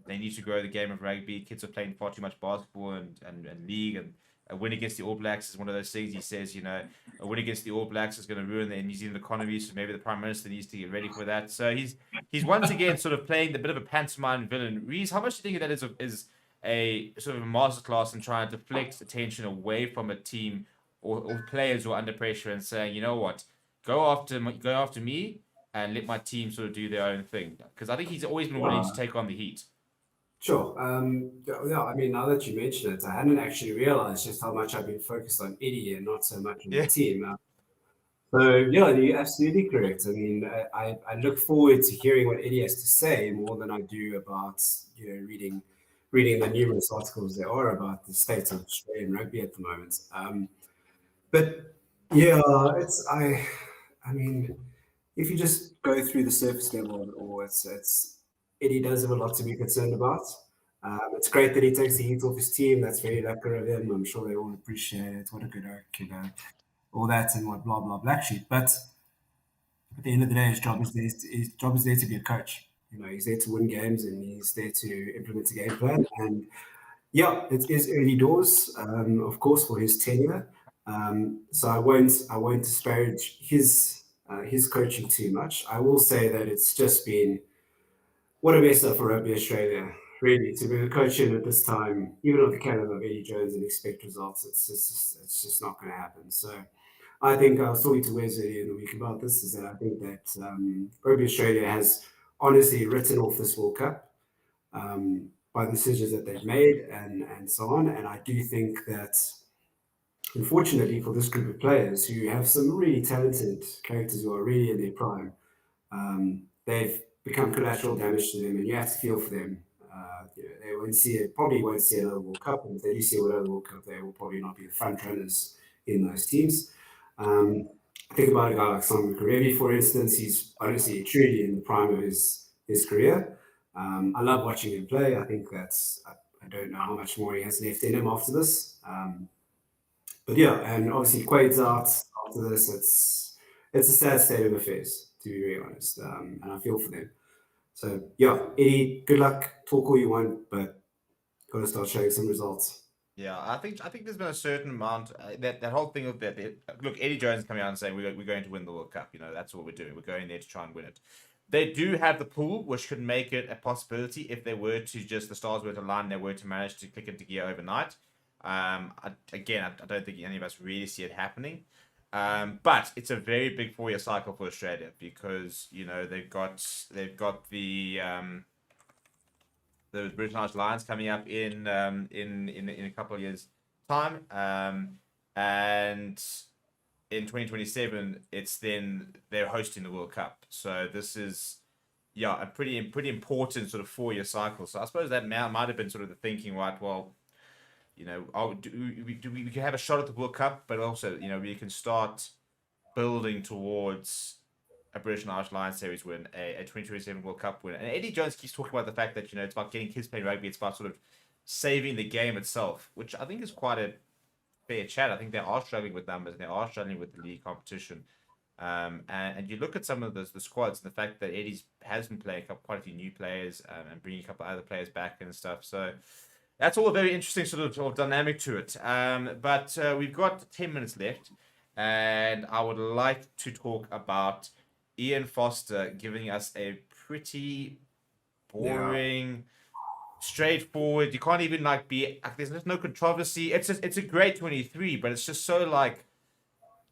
[SPEAKER 1] they need to grow the game of rugby. Kids are playing far too much basketball and league, and a win against the All Blacks is one of those things. He says, a win against the All Blacks is going to ruin the New Zealand economy, so maybe the Prime Minister needs to get ready for that. So he's once again sort of playing the bit of a pantomime villain. Reece, how much do you think that is a sort of a masterclass in trying to deflect attention away from a team or players who are under pressure and saying, you know what, go after me, and let my team sort of do their own thing? Because I think he's always been willing to take on the heat.
[SPEAKER 3] Sure. Yeah, I mean, now that you mention it, I hadn't actually realized just how much I've been focused on Eddie and not so much on the team. So, yeah, you're absolutely correct. I mean, I look forward to hearing what Eddie has to say more than I do about, reading the numerous articles there are about the state of Australian rugby at the moment. But, yeah, I mean, if you just go through the surface level of it all, it's Eddie does have a lot to be concerned about. It's great that he takes the heat off his team. That's very lucky of him. I'm sure they all appreciate it. What a good oak, all that and what blah blah black sheep. But at the end of the day, his job is there to be a coach. He's there to win games and he's there to implement a game plan. And yeah, it is early doors, of course, for his tenure. So I won't disparage his coaching too much. I will say that it's just been what a mess up for Rugby Australia, really, to be coaching at this time, even at the caliber of Eddie Jones, and expect results. It's just not going to happen. So I think I was talking to Wes earlier in the week about this, is that I think that Rugby Australia has honestly written off this World Cup by the decisions that they've made and so on. And I do think that, unfortunately for this group of players who have some really talented characters who are really in their prime, they've become collateral damage to them, and you have to feel for them. They probably won't see another World Cup, and if they do see another World Cup, they will probably not be the front runners in those teams. Think about a guy like Simon Karevi, for instance. He's honestly truly in the prime of his career. I love watching him play. I think I don't know how much more he has left in him after this. But yeah, and obviously Quaid's out after this. It's a sad state of affairs, to be very honest, and I feel for them. So yeah, Eddie, good luck. Talk all you want, but got to start showing some results.
[SPEAKER 1] Yeah, I think there's been a certain amount that whole thing of that. Look, Eddie Jones coming out and saying we're going to win the World Cup. That's what we're doing. We're going there to try and win it. They do have the pool, which could make it a possibility if they were to the stars were to align, and they were to manage to click into gear overnight. I don't think any of us really see it happening. But it's a very big 4-year cycle for Australia because they've got the British Irish Lions coming up in a couple of years' time, and in 2027 they're hosting the World Cup. So this is a pretty important sort of 4-year cycle. So I suppose that might have been sort of the thinking, right? Well, we can have a shot at the World Cup, but also, we can start building towards a British and Irish Lions series win, a 2027 World Cup win. And Eddie Jones keeps talking about the fact that, it's about getting kids playing rugby. It's about sort of saving the game itself, which I think is quite a fair chat. I think they are struggling with numbers and they are struggling with the league competition. And you look at some of the squads and the fact that Eddie has been playing quite a few new players and bringing a couple of other players back and stuff. So, That's all a very interesting sort of dynamic to it. But we've got 10 minutes left, and I would like to talk about Ian Foster giving us a pretty boring, straightforward. You can't even like be. There's no controversy. It's a great 23, but it's just so like.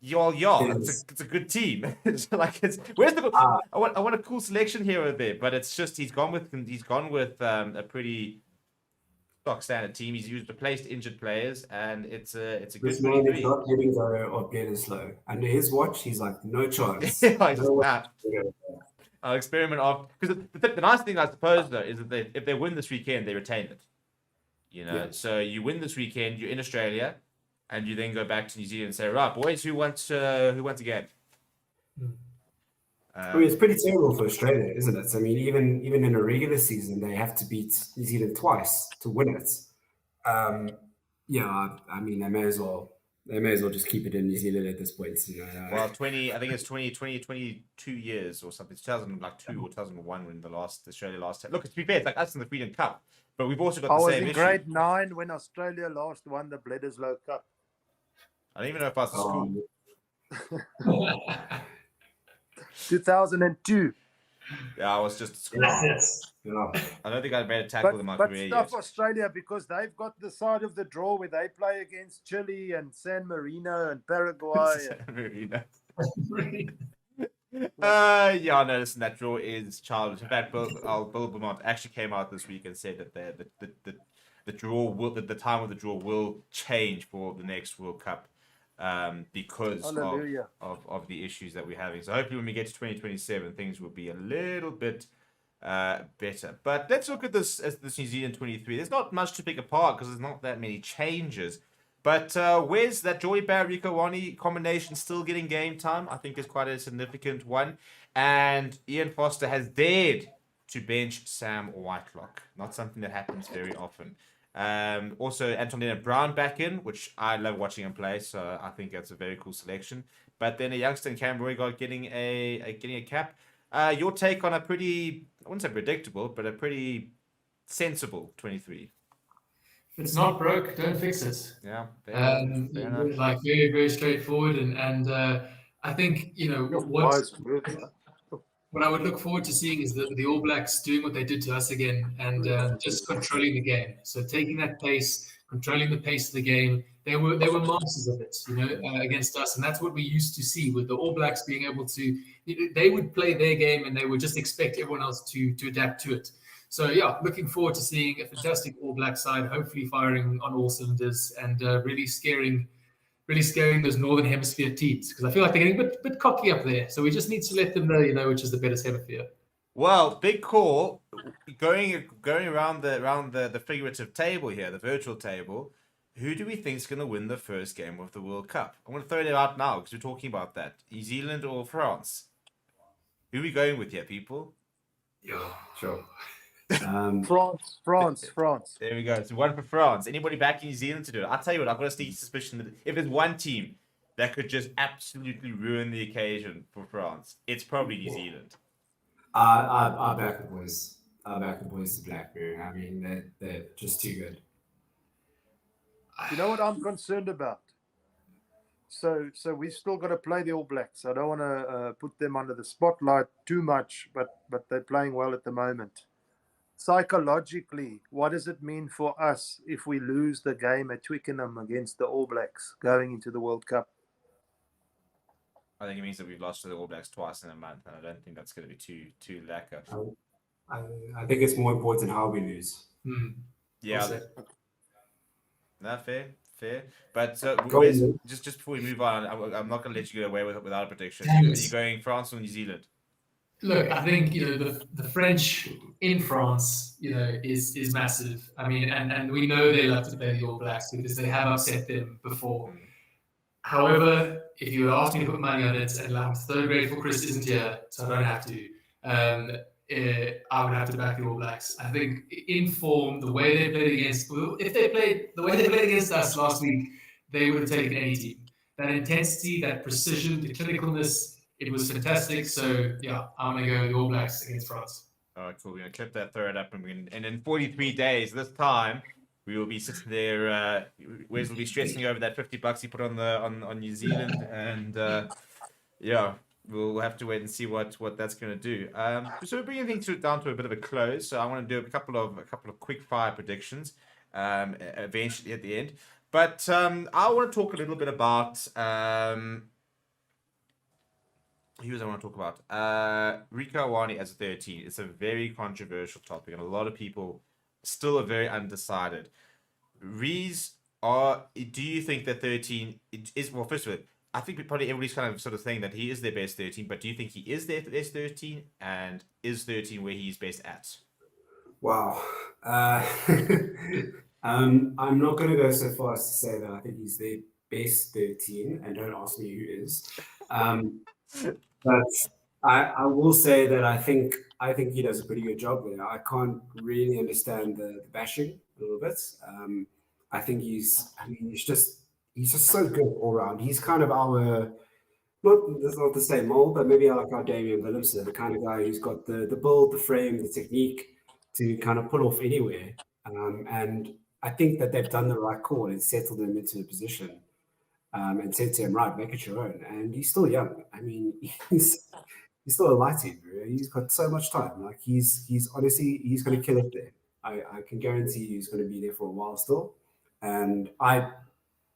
[SPEAKER 1] It's a good team. It's like where's the I want a cool selection here or there, but it's just he's gone with a pretty stock standard team. He's replaced injured players, and it's a good
[SPEAKER 3] This man
[SPEAKER 1] 23.
[SPEAKER 3] is not letting go of Glenn Slow. Under his watch, he's like, no chance.
[SPEAKER 1] I'll experiment off because the nice thing, I suppose, though, is that if they win this weekend, they retain it. So you win this weekend, you're in Australia, and you then go back to New Zealand and say, right, boys, who wants a game?
[SPEAKER 3] I mean, it's pretty terrible for Australia, isn't it? I mean, even in a regular season, they have to beat New Zealand twice to win it. I mean, they may as well just keep it in New Zealand at this point.
[SPEAKER 1] Well, I think it's 22 years or something. 2002 or 2001 when Australia last had. Look, to be fair, it's like us in the Freedom Cup, but we've also got the same issue.
[SPEAKER 8] I was in grade 9 when Australia last won the Bledisloe Cup.
[SPEAKER 1] I don't even know if I was at school.
[SPEAKER 8] 2002.
[SPEAKER 1] Yeah, I was just at school. I don't think I made a tackle in my career
[SPEAKER 8] stuff
[SPEAKER 1] yet.
[SPEAKER 8] Australia, because they've got the side of the draw where they play against Chile and San Marino and Paraguay.
[SPEAKER 1] San Marino. Listen, that draw is childish. In fact, Bill Beaumont actually came out this week and said that the time of the draw will change for the next World Cup. Because of the issues that we're having. So hopefully when we get to 2027, things will be a little bit better. But let's look at this New Zealand 23. There's not much to pick apart because there's not that many changes. But where's that Joy Barry Rico-Wani combination still getting game time? I think is quite a significant one. And Ian Foster has dared to bench Sam Whitelock. Not something that happens very often. Also, Antonina Brown back in, which I love watching him play, so I think that's a very cool selection. But then a youngster in Cam Roygaard getting a cap. Your take on a pretty, I wouldn't say predictable, but a pretty sensible 23.
[SPEAKER 9] If it's not broke, don't fix it.
[SPEAKER 1] Yeah,
[SPEAKER 9] like very, very straightforward, and I think what I would look forward to seeing is the All Blacks doing what they did to us again and just controlling the game. So taking that pace, controlling the pace of the game. They were masters of it, against us, and that's what we used to see with the All Blacks being able to. They would play their game, and they would just expect everyone else to adapt to it. So yeah, looking forward to seeing a fantastic All Black side, hopefully firing on all cylinders and really scaring those Northern Hemisphere teams, because I feel like they're getting a bit cocky up there. So we just need to let them know, which is the better hemisphere.
[SPEAKER 1] Well, big call, going around the figurative table here, the virtual table. Who do we think is going to win the first game of the World Cup? I want to throw it out now because we're talking about that. New Zealand or France? Who are we going with here, people?
[SPEAKER 3] Yeah, sure.
[SPEAKER 8] France.
[SPEAKER 1] There we go. So one for France. Anybody back in New Zealand to do it? I'll tell you what, I've got a sneaky suspicion that if there's one team that could just absolutely ruin the occasion for France, it's probably New Zealand.
[SPEAKER 3] I back the boys. I back the boys to Blackburn. I mean, they're just too good.
[SPEAKER 8] You know what I'm concerned about? So we've still got to play the All Blacks. I don't want to put them under the spotlight too much, but they're playing well at the moment. Psychologically, what does it mean for us if we lose the game at Twickenham against the All Blacks going into the World Cup?
[SPEAKER 1] I think it means that we've lost to the All Blacks twice in a month, and I don't think that's going to be too lacquer.
[SPEAKER 3] I think it's more important how we lose.
[SPEAKER 1] Yeah. No, fair. But just before we move on, I'm not going to let you get away with it without a prediction. Are you going France or New Zealand?
[SPEAKER 9] Look, I think the French in France, is massive. I mean, and we know they love to play the All Blacks because they have upset them before. However, if you ask me to put money on it, and I'm so grateful Chris isn't here, so I don't have to. I would have to back the All Blacks. I think in form, the way they played against, the way they played against us last week, they would have taken any team. That intensity, that precision, the clinicalness. It was fantastic. So, yeah, I'm going to go with the All Blacks against France.
[SPEAKER 1] All right, cool. We're going to clip that third up. And in 43 days, this time, we will be sitting there. Wes will be stressing over that $50 he put on New Zealand, and yeah, we'll have to wait and see what that's going to do. So we're bringing things down to a bit of a close. So I want to do a couple of quick fire predictions eventually at the end. But I want to talk a little bit about who does I want to talk about? Rico Awani as a 13. It's a very controversial topic, and a lot of people still are very undecided. Rees, do you think that 13 is, well, first of all, I think probably everybody's kind of sort of saying that he is their best 13, but do you think he is their best 13, and is 13 where he's best at?
[SPEAKER 3] Wow. I'm not going to go so far as to say that I think he's their best 13, and don't ask me who is. But I will say that I think he does a pretty good job there. I can't really understand the bashing a little bit. I think he's just so good all around. He's kind of our, that's not the same mold, but maybe like our Damian Willemse, the kind of guy who's got the build, the frame, the technique to kind of pull off anywhere. And I think that they've done the right call and settled him into a position. And said to him, right, make it your own. And he's still young. I mean, he's still a lighting, bro. He's got so much time. Like he's honestly, he's going to kill it there. I can guarantee you he's going to be there for a while still. And I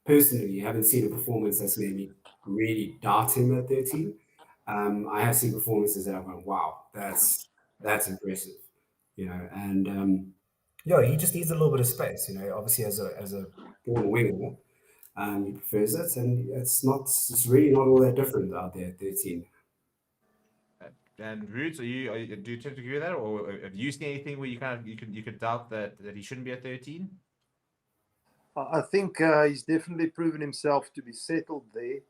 [SPEAKER 3] personally haven't seen a performance that's made me really doubt him at 13. I have seen performances that I've gone, wow, that's impressive, you know. And yeah, he just needs a little bit of space, you know. Obviously, as a born winger. He prefers it, and it's really not all that different out there at 13.
[SPEAKER 1] And Roots, do you tend to agree with that, or have you seen anything where you could doubt that he shouldn't be at 13?
[SPEAKER 8] I think he's definitely proven himself to be settled there.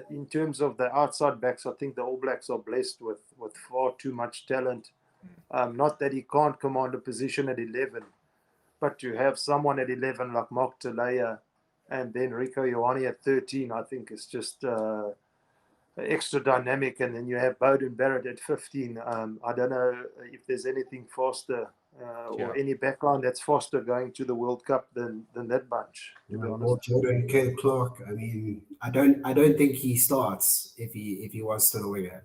[SPEAKER 8] In terms of the outside backs, I think the All Blacks are blessed with far too much talent. Not that he can't command a position at 11, but to have someone at 11 like Mark Talaya and then Rico Ioane at 13, I think is just extra dynamic. And then you have Bowden Barrett at 15. I don't know if there's anything faster or any background that's faster going to the World Cup than that bunch, to be honest.
[SPEAKER 3] Or Jordan, Caleb Clark. I mean, I don't think he starts if he was still a winger.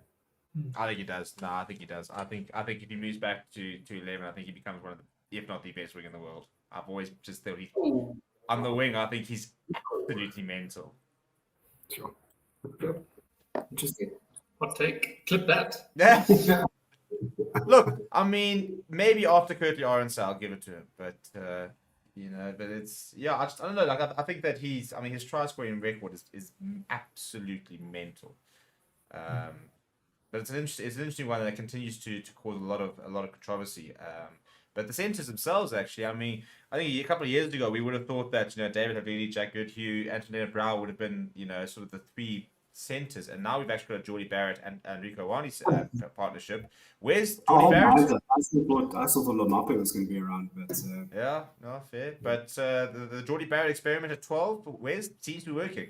[SPEAKER 1] I think he does. No, I think he does. I think if he moves back to 11, I think he becomes one of the, if not the best winger in the world. I've always just thought he's on the wing. I think he's absolutely mental.
[SPEAKER 3] Sure. Interesting.
[SPEAKER 9] Hot take. Clip that.
[SPEAKER 1] Yeah. Look, I mean, maybe after Curtly Arendse, I'll give it to him, but you know, but it's I don't know. Like I think that his try scoring record is absolutely mental. But it's an interesting one that continues to cause a lot of controversy. But the centres themselves, actually, I mean, I think a couple of years ago we would have thought that David Havili, Jack Goodhue, Antonina Brown would have been sort of the three centres, and now we've actually got a Geordie Barrett and Rico Awani's partnership. Where's Geordie Barrett?
[SPEAKER 3] I still thought Lamape was going to be around, but
[SPEAKER 1] yeah, no, fair. But the Geordie Barrett experiment at 12, where's seems to be working.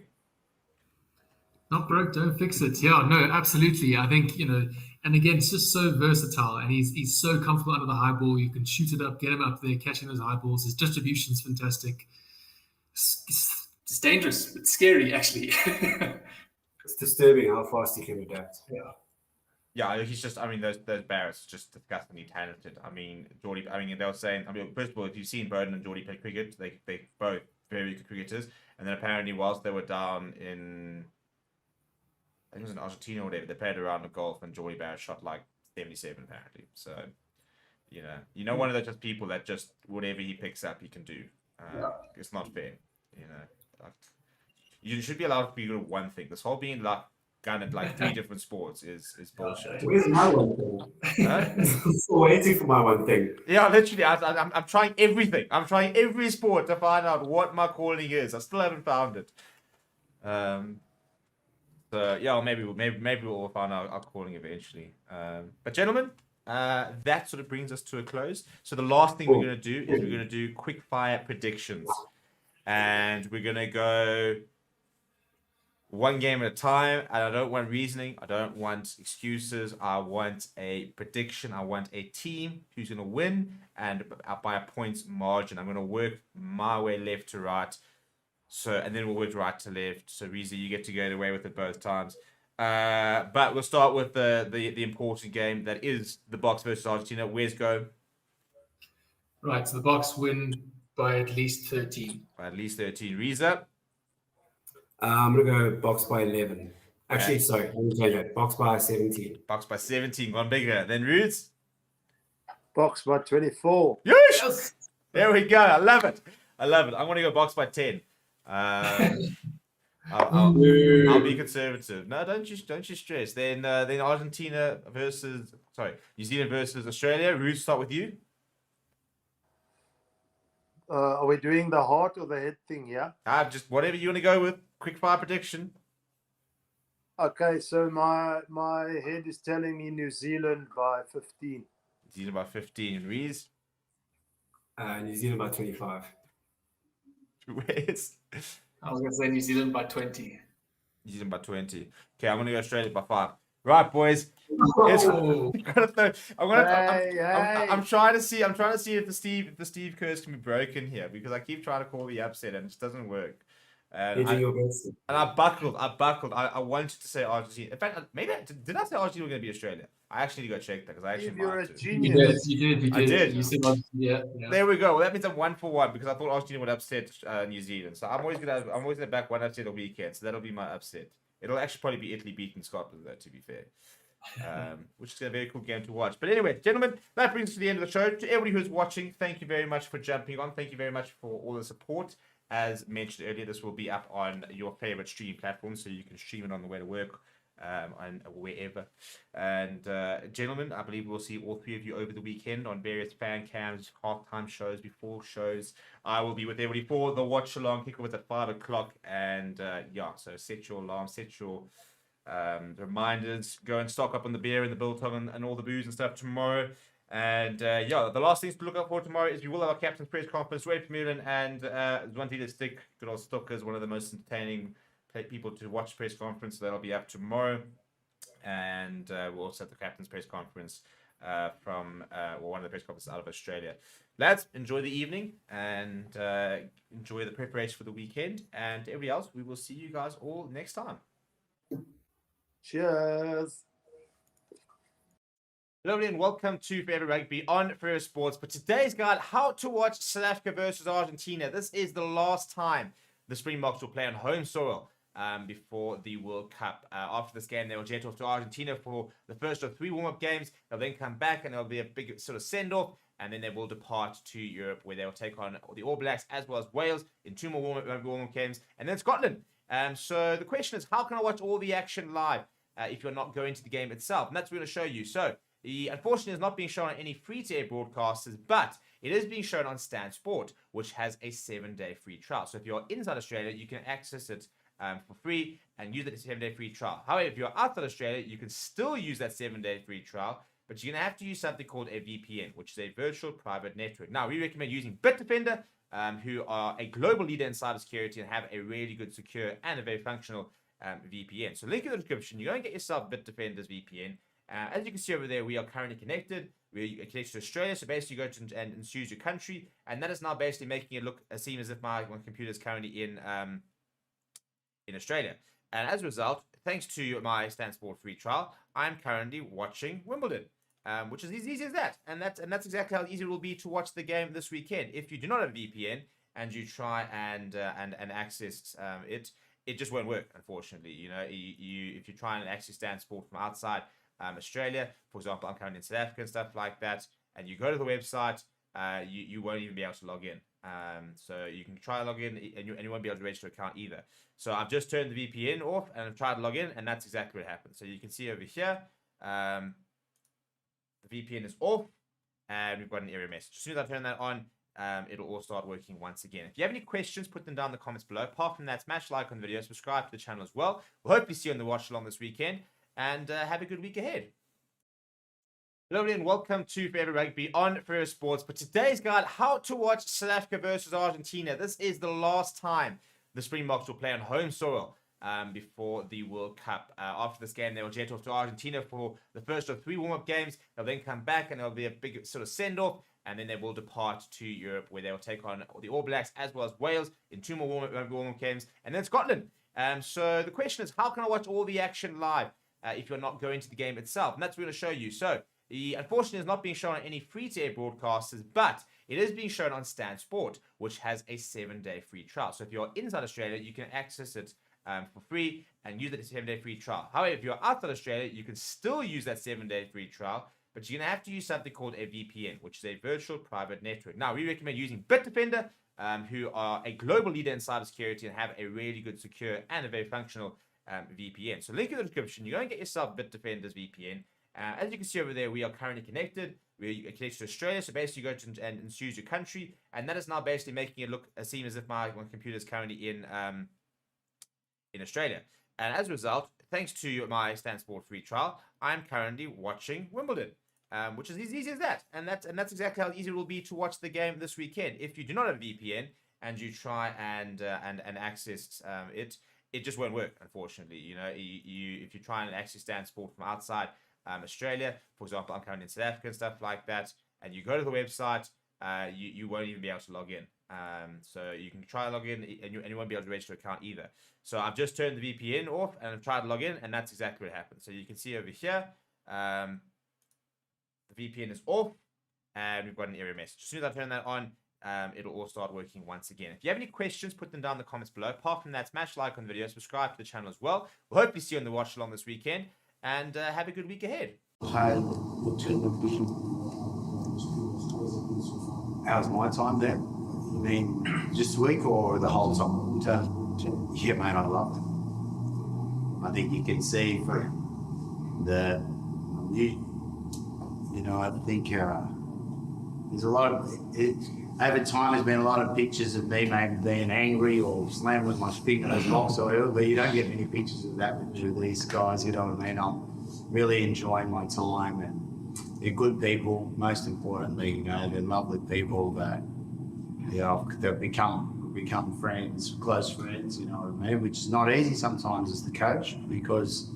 [SPEAKER 9] Not broke, don't fix it. Yeah, no, absolutely. I think, and again, it's just so versatile, and he's so comfortable under the high ball. You can shoot it up, get him up there, catching those high balls. His distribution's fantastic. It's dangerous. It's scary, actually.
[SPEAKER 3] It's disturbing how fast he can adapt.
[SPEAKER 1] Yeah, he's just, I mean, those Barretts just disgustingly talented. I mean, Geordie, they were saying, first of all, if you've seen Bowden and Geordie play cricket, they both very good cricketers. And then apparently, whilst they were down in, I think it was in Argentina or whatever, they played a round of golf and Geordie Barrett shot like 77 apparently. So, one of those just people that just whatever he picks up, he can do. It's not fair, you should be allowed to be good at one thing. This whole being like gun at like 3 different sports is bullshit.
[SPEAKER 3] Where's my one thing? I'm still waiting for my one thing.
[SPEAKER 1] Yeah, literally, I'm trying everything. I'm trying every sport to find out what my calling is. I still haven't found it. So yeah, maybe we'll find out our calling eventually. But gentlemen, that sort of brings us to a close. So the last thing we're going to do is we're going to do quick fire predictions, and we're going to go. one game at a time, and I don't want reasoning. I don't want excuses. I want a prediction. I want a team who's going to win, and by a points margin. I'm going to work my way left to right. So, and then we'll work right to left. So, Reezy, you get to go away with it both times. But we'll start with the important game that is the Boks versus Argentina. Where's go?
[SPEAKER 9] Right, so the Boks win by at least 13.
[SPEAKER 1] By at least 13. Reza?
[SPEAKER 3] I'm going to go Boks by 11. Actually, sorry, let me change that. Boks by 17.
[SPEAKER 1] Boks by 17, gone bigger. Then Rudes?
[SPEAKER 8] Boks by 24.
[SPEAKER 1] Yes! There we go. I love it. I'm going to go Boks by 10. I'll be conservative. No, don't you stress. Then Argentina versus New Zealand versus Australia. Rudes, start with you.
[SPEAKER 8] Are we doing the heart or the head thing? Yeah.
[SPEAKER 1] Just whatever you want to go with. Quick fire prediction.
[SPEAKER 8] Okay, so my head is telling me New Zealand by 15.
[SPEAKER 1] New Zealand by 15. Reese?
[SPEAKER 3] New Zealand by 25.
[SPEAKER 1] Where's?
[SPEAKER 9] I was going to say New Zealand by 20.
[SPEAKER 1] New Zealand by 20. Okay, I'm going to go Australia by 5. Right, boys.
[SPEAKER 9] Oh.
[SPEAKER 1] I'm trying to see if the Steve curse can be broken here, because I keep trying to call the upset and it just doesn't work. And I buckled. I wanted to say Argentina. In fact, maybe did I say Argentina was going to be Australia? I actually need to go check that, because I actually
[SPEAKER 8] You're a
[SPEAKER 1] might do.
[SPEAKER 8] genius.
[SPEAKER 9] You did.
[SPEAKER 1] I did.
[SPEAKER 9] You said, yeah.
[SPEAKER 1] There we go. Well, that means I'm 1 for 1, because I thought Argentina would upset New Zealand. So I'm always gonna back one upset a weekend. So that'll be my upset. It'll actually probably be Italy beating Scotland, though, to be fair. Which is a very cool game to watch. But anyway, gentlemen, that brings us to the end of the show. To everybody who's watching, thank you very much for jumping on. Thank you very much for all the support. As mentioned earlier, this will be up on your favorite stream platform, so you can stream it on the way to work, and wherever. And gentlemen, I believe we'll see all 3 of you over the weekend on various fan cams, halftime shows, before shows. I will be with everybody for the Watchalong. Kickoff at 5 o'clock, and so set your alarm, set your reminders, go and stock up on the beer and the biltong and all the booze and stuff tomorrow. And the last things to look out for tomorrow is we will have our captain's press conference. Ray Vermeulen and Zwantile Stick, good old Stockers, one of the most entertaining people to watch press conference. So that'll be up tomorrow. And we'll also have the captain's press conference from one of the press conferences out of Australia. Lads, enjoy the evening and enjoy the preparation for the weekend. And everybody else, we will see you guys all next time.
[SPEAKER 8] Cheers.
[SPEAKER 1] Hello and welcome to Forever Rugby on Forever Sports. But today's guide, how to watch South Africa versus Argentina. This is the last time the Springboks will play on home soil before the World Cup. After this game, they will jet off to Argentina for the first of 3 warm-up games. They'll then come back and there'll be a big sort of send-off. And then they will depart to Europe, where they will take on the All Blacks as well as Wales in 2 more warm-up games. And then Scotland. So the question is, how can I watch all the action live if you're not going to the game itself? And that's what we're going to show you. So, unfortunately, it's not being shown on any free-to-air broadcasters, but it is being shown on Stan Sport, which has a 7-day free trial. So if you're inside Australia, you can access it for free and use that 7-day free trial. However, if you're outside Australia, you can still use that 7-day free trial, but you're going to have to use something called a VPN, which is a virtual private network. Now, we recommend using Bitdefender, who are a global leader in cybersecurity and have a really good, secure, and a very functional VPN. So link in the description. You go and get yourself Bitdefender's VPN. As you can see over there, we are currently connected. We're connected to Australia, so basically you go to and choose your country, and that is now basically making it look seem as if my computer is currently in Australia. And as a result, thanks to my Stan Sport free trial, I'm currently watching Wimbledon, which is as easy as that. And that's exactly how easy it will be to watch the game this weekend. If you do not have a VPN and you try and access it just won't work, unfortunately. You know, if you try and access Stan Sport from outside Australia, for example, I'm currently in South Africa and stuff like that, and you go to the website, you won't even be able to log in. So you can try to log in and you won't be able to register an account either. So I've just turned the VPN off and I've tried to log in, and that's exactly what happened. So you can see over here, the VPN is off and we've got an error message. As soon as I turn that on, it'll all start working once again. If you have any questions, put them down in the comments below. Apart from that, smash like on the video, subscribe to the channel as well. We'll hopefully see you on the watch along this weekend, and have a good week ahead. Hello and welcome to Forever Rugby on Forever Sports. But today's guide, how to watch South Africa versus Argentina. This is the last time the Springboks will play on home soil before the World Cup. After this game, they will jet off to Argentina for the first of 3 warm-up games. They'll then come back and there'll be a big sort of send-off, and then they will depart to Europe, where they will take on the All Blacks as well as Wales in 2 more warm-up games, and then Scotland. So the question is, how can I watch all the action live if you're not going to the game itself? And that's what we're going to show you. So unfortunately, it's not being shown on any free-to-air broadcasters, but it is being shown on Stan Sport, which has a 7-day free trial. So if you're inside Australia, you can access it for free and use that 7-day free trial. However, if you're outside Australia, you can still use that 7-day free trial, but you're going to have to use something called a VPN, which is a virtual private network. Now, we recommend using Bitdefender, who are a global leader in cybersecurity and have a really good, secure, and a very functional VPN. So link in the description. You go and get yourself Bitdefender's VPN. As you can see over there, we are currently connected. We're connected to Australia. So basically, you go to and choose your country, and that is now basically making it look seem as if my computer is currently in Australia. And as a result, thanks to my Stan Sport free trial, I'm currently watching Wimbledon, which is as easy as that. And that's exactly how easy it will be to watch the game this weekend. If you do not have a VPN and you try and access it just won't work, unfortunately. You know, if you try and access Stan Sport from outside Australia, for example, I'm currently in South Africa and stuff like that, and you go to the website, you won't even be able to log in. So you can try to log in and you won't be able to register an account either. So I've just turned the VPN off and I've tried to log in, and that's exactly what happened. So you can see over here, the VPN is off and we've got an error message. As soon as I turn that on, it'll all start working once again. If you have any questions, put them down in the comments below. Apart from that, smash like on the video, subscribe to the channel as well. We'll hopefully see you on the watch along this weekend, and have a good week ahead.
[SPEAKER 6] How's my time there? You mean this week or the whole time? Yeah, mate, I love it. I think you can see from I think there's a lot of over time. There's been a lot of pictures of me maybe being angry or slamming with my stick in the box or whatever, but you don't get many pictures of that with these guys. You know what I mean? I'm really enjoying my time, and they're good people. Most importantly, they're lovely people that they've become friends, close friends. You know what I mean? Which is not easy sometimes as the coach, because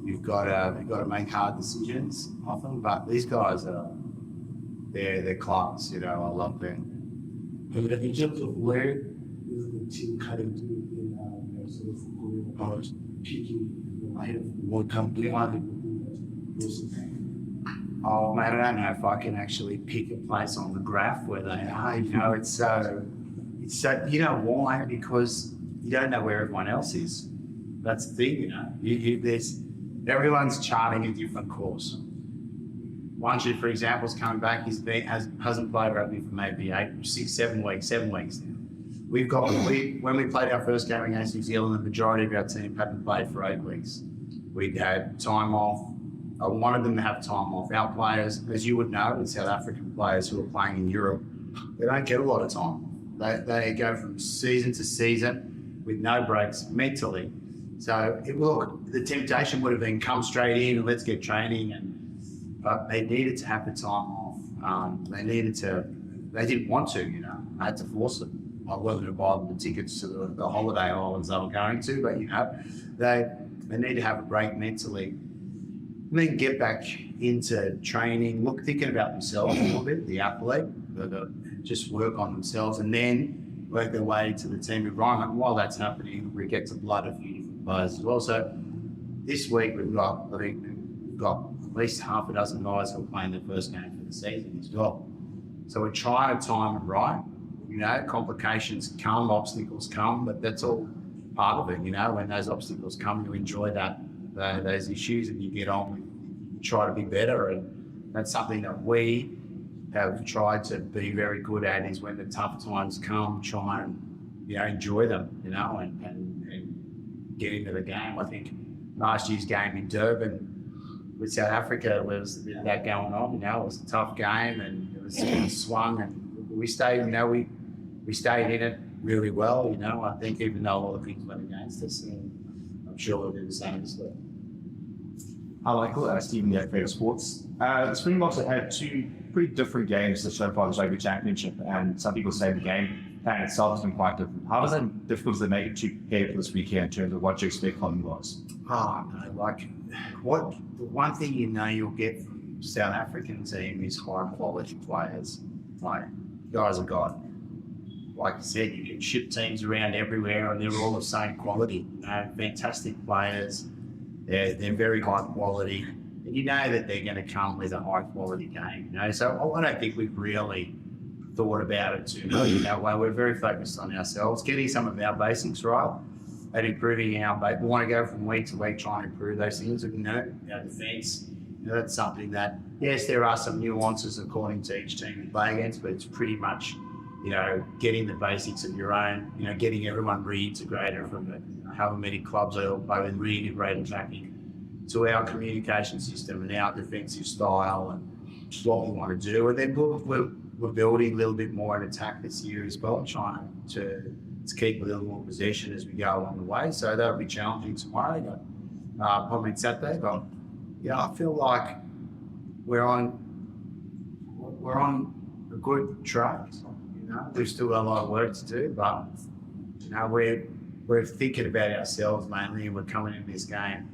[SPEAKER 6] you've got to make hard decisions often. But these guys they're class. I love them.
[SPEAKER 12] In terms of where is the team cutting to in sort of football powers, picking ahead of World Cup?
[SPEAKER 6] Oh man, I don't know if I can actually pick a place on the graph where they are. It's so. You know why? Because you don't know where everyone else is. That's the thing. Everyone's charting a different course. Wanju, for example, is coming back. Hasn't played rugby for maybe 7 weeks now. When we played our first game against New Zealand, the majority of our team hadn't played for 8 weeks. We'd had time off. I wanted them to have time off. Our players, as you would know, the South African players who are playing in Europe, they don't get a lot of time. They go from season to season with no breaks mentally. So the temptation would have been come straight in and let's get training, but they needed to have the time off. They didn't want to, I had to force them. I wasn't to buy them the tickets to the holiday islands they were going to, but they need to have a break mentally. And then get back into training, thinking about themselves a little bit, the athlete, just work on themselves, and then work their way to the team environment. While that's happening, we get to blood a few different players as well. So this week we've got at least half a dozen guys who are playing their first game for the season as well. So we're trying to time it right. Complications come, obstacles come, but that's all part of it. When those obstacles come, you enjoy those issues and you get on with, try to be better. And that's something that we have tried to be very good at, is when the tough times come, try and enjoy them, and get into the game. I think last year's game in Durban with South Africa, there was a bit of that going on. It was a tough game and it was swung, and we stayed. We stayed in it really well. I think even though a lot of things went against us, I'm sure we'll do the same this week.
[SPEAKER 23] Hi Michael, Stephen here, Freighter Sports. The Springboks have had 2 pretty different games so far in this Rugby Championship, and some people say the game plan itself has been quite different. How does that difficult to make it to prepare for this weekend in terms of what you expect from you guys?
[SPEAKER 6] Oh, no, like, what the one thing you know you'll get from South African team is high quality players. Like, you guys have got, like you said, you can ship teams around everywhere and they're all the same quality. You know, fantastic players. They're very high quality. And you know that they're going to come with a high quality game, you know. So I don't think we've really thought about it too much. You know, we're very focused on ourselves, getting some of our basics right and improving our basics. We want to go from week to week, trying to improve those things. You know, our defence, you know, that's something that, yes, there are some nuances according to each team you play against, but it's pretty much, you know, getting the basics of your own, you know, getting everyone reintegrated from the, however many clubs are play with reintegrated tracking to our communication system and our defensive style and what we want to do. And then we're building a little bit more an attack this year as well, trying to keep a little more possession as we go along the way. So that'll be challenging tomorrow, probably Saturday. But yeah, I feel like we're on a good track. You know, we've still got a lot of work to do, but you know, we're thinking about ourselves mainly, and we're coming into this game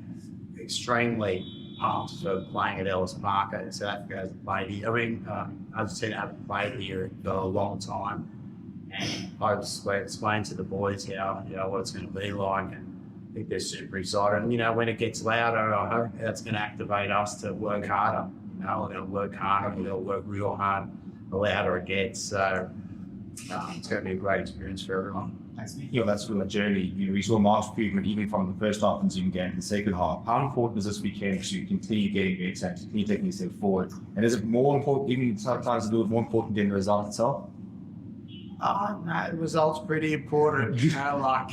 [SPEAKER 6] extremely pumped for playing at Ellis Park. South Africa hasn't played here. I mean, Argentina haven't played here for a long time. And I explained to the boys how, you know, what it's going to be like, and I think they're super excited. And, you know, when it gets louder, I hope that's going to activate us to work harder. You know, we're going to work harder, we're going to work real hard the louder it gets. So it's going to be a great experience for everyone.
[SPEAKER 23] Speaking of that sort of journey, we saw Mark's improvement even from the first half and Zoom game to the second half. How important is this weekend to continue getting better and continue taking a step forward? And is it more important, even sometimes do it more important than the result itself?
[SPEAKER 6] No, the result's pretty important. You know, like,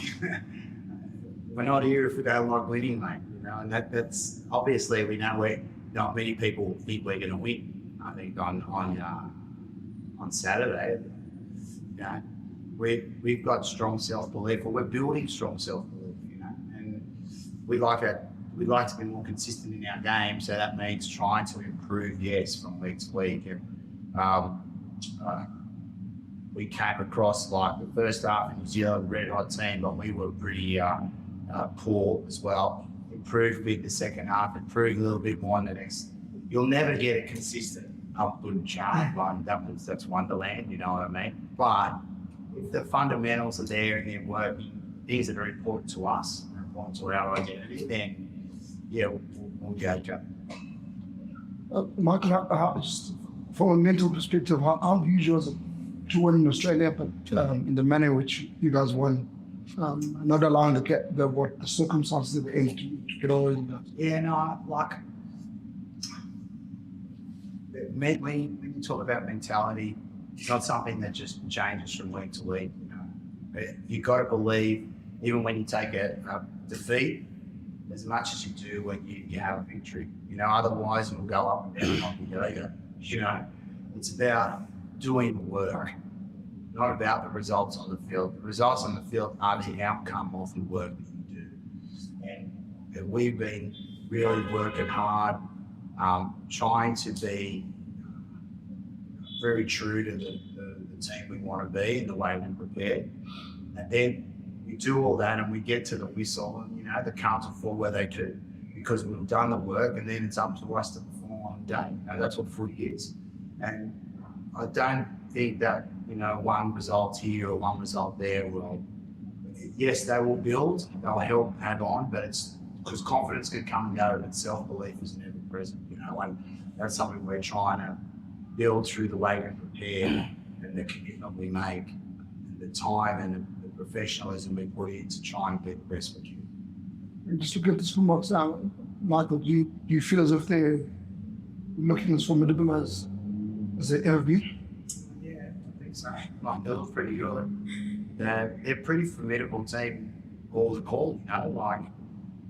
[SPEAKER 6] we're not here if we don't like winning, mate. You know, and that's obviously we know not many people think we're going to win. I think on Saturday, you know, we've got strong self-belief, or we're building strong self-belief, you know, and we like to be more consistent in our game. So that means trying to improve, yes, from week to week. And we came across like the first half in New Zealand, red hot team, but we were pretty poor as well. Improved a bit the second half, improved a little bit more in the next. You'll never get a consistent upward chart, like that's Wonderland, you know what I mean? But if the fundamentals are there and they're working, things that are important to us, important to our identity, then yeah, we'll go.
[SPEAKER 5] Michael, just from a mental perspective, how do you use it to win in Australia, but in the manner which you guys won, not allowing the circumstances at the end to get all in that?
[SPEAKER 6] Yeah, no, like, when you talk about mentality, it's not something that just changes from week to week. You know, you've got to believe, even when you take a defeat, as much as you do when you have a victory. You know, otherwise it will go up and down. You know, it's about doing the work, not about the results on the field. The results on the field are the outcome of the work that you do. And we've been really working hard, trying to be very true to the team we want to be and the way we prepare. And then we do all that and we get to the whistle and, you know, the counts are full where they do, because we've done the work, and then it's up to us to perform on the day. You know, that's what footy is. And I don't think that, you know, one result here or one result there will, yes, they will build, they'll help add on, but it's because confidence can come and go, but self-belief is never present, you know, and that's something we're trying to build through the way we prepare and the commitment we make, and the time and the professionalism we put in to try and be the best we can.
[SPEAKER 5] And just looking at the Springboks now, Michael, do you feel as if they're looking as formidable as they ever been?
[SPEAKER 6] Yeah, I think so. Like, they look pretty good. They're a pretty formidable team all in all, you know, like,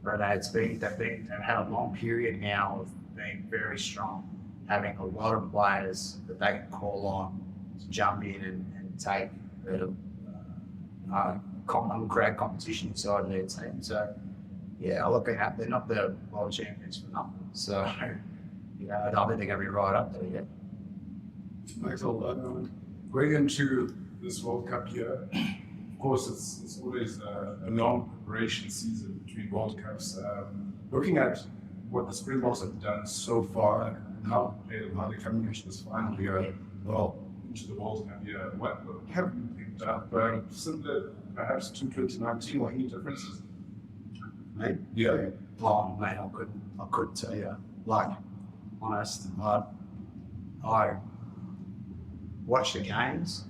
[SPEAKER 6] but they've had a long period now of being very strong, having a lot of players that they can call on to jump in and take the great competition inside their team. So, yeah, look, they're not the world champions for nothing. So, you know, I don't think they're going to be right up there yet.
[SPEAKER 10] Michael, we're into
[SPEAKER 2] this World Cup year. Of course, it's always a long preparation season between World Cups. Looking at what the Springboks have done so far, and how they come into this final year, well, into the World Cup year, what have you picked up? Similar, perhaps, to 2019, or any differences?
[SPEAKER 6] Mate, yeah. Well, mate, I couldn't tell you. Like, honest, I watch the games,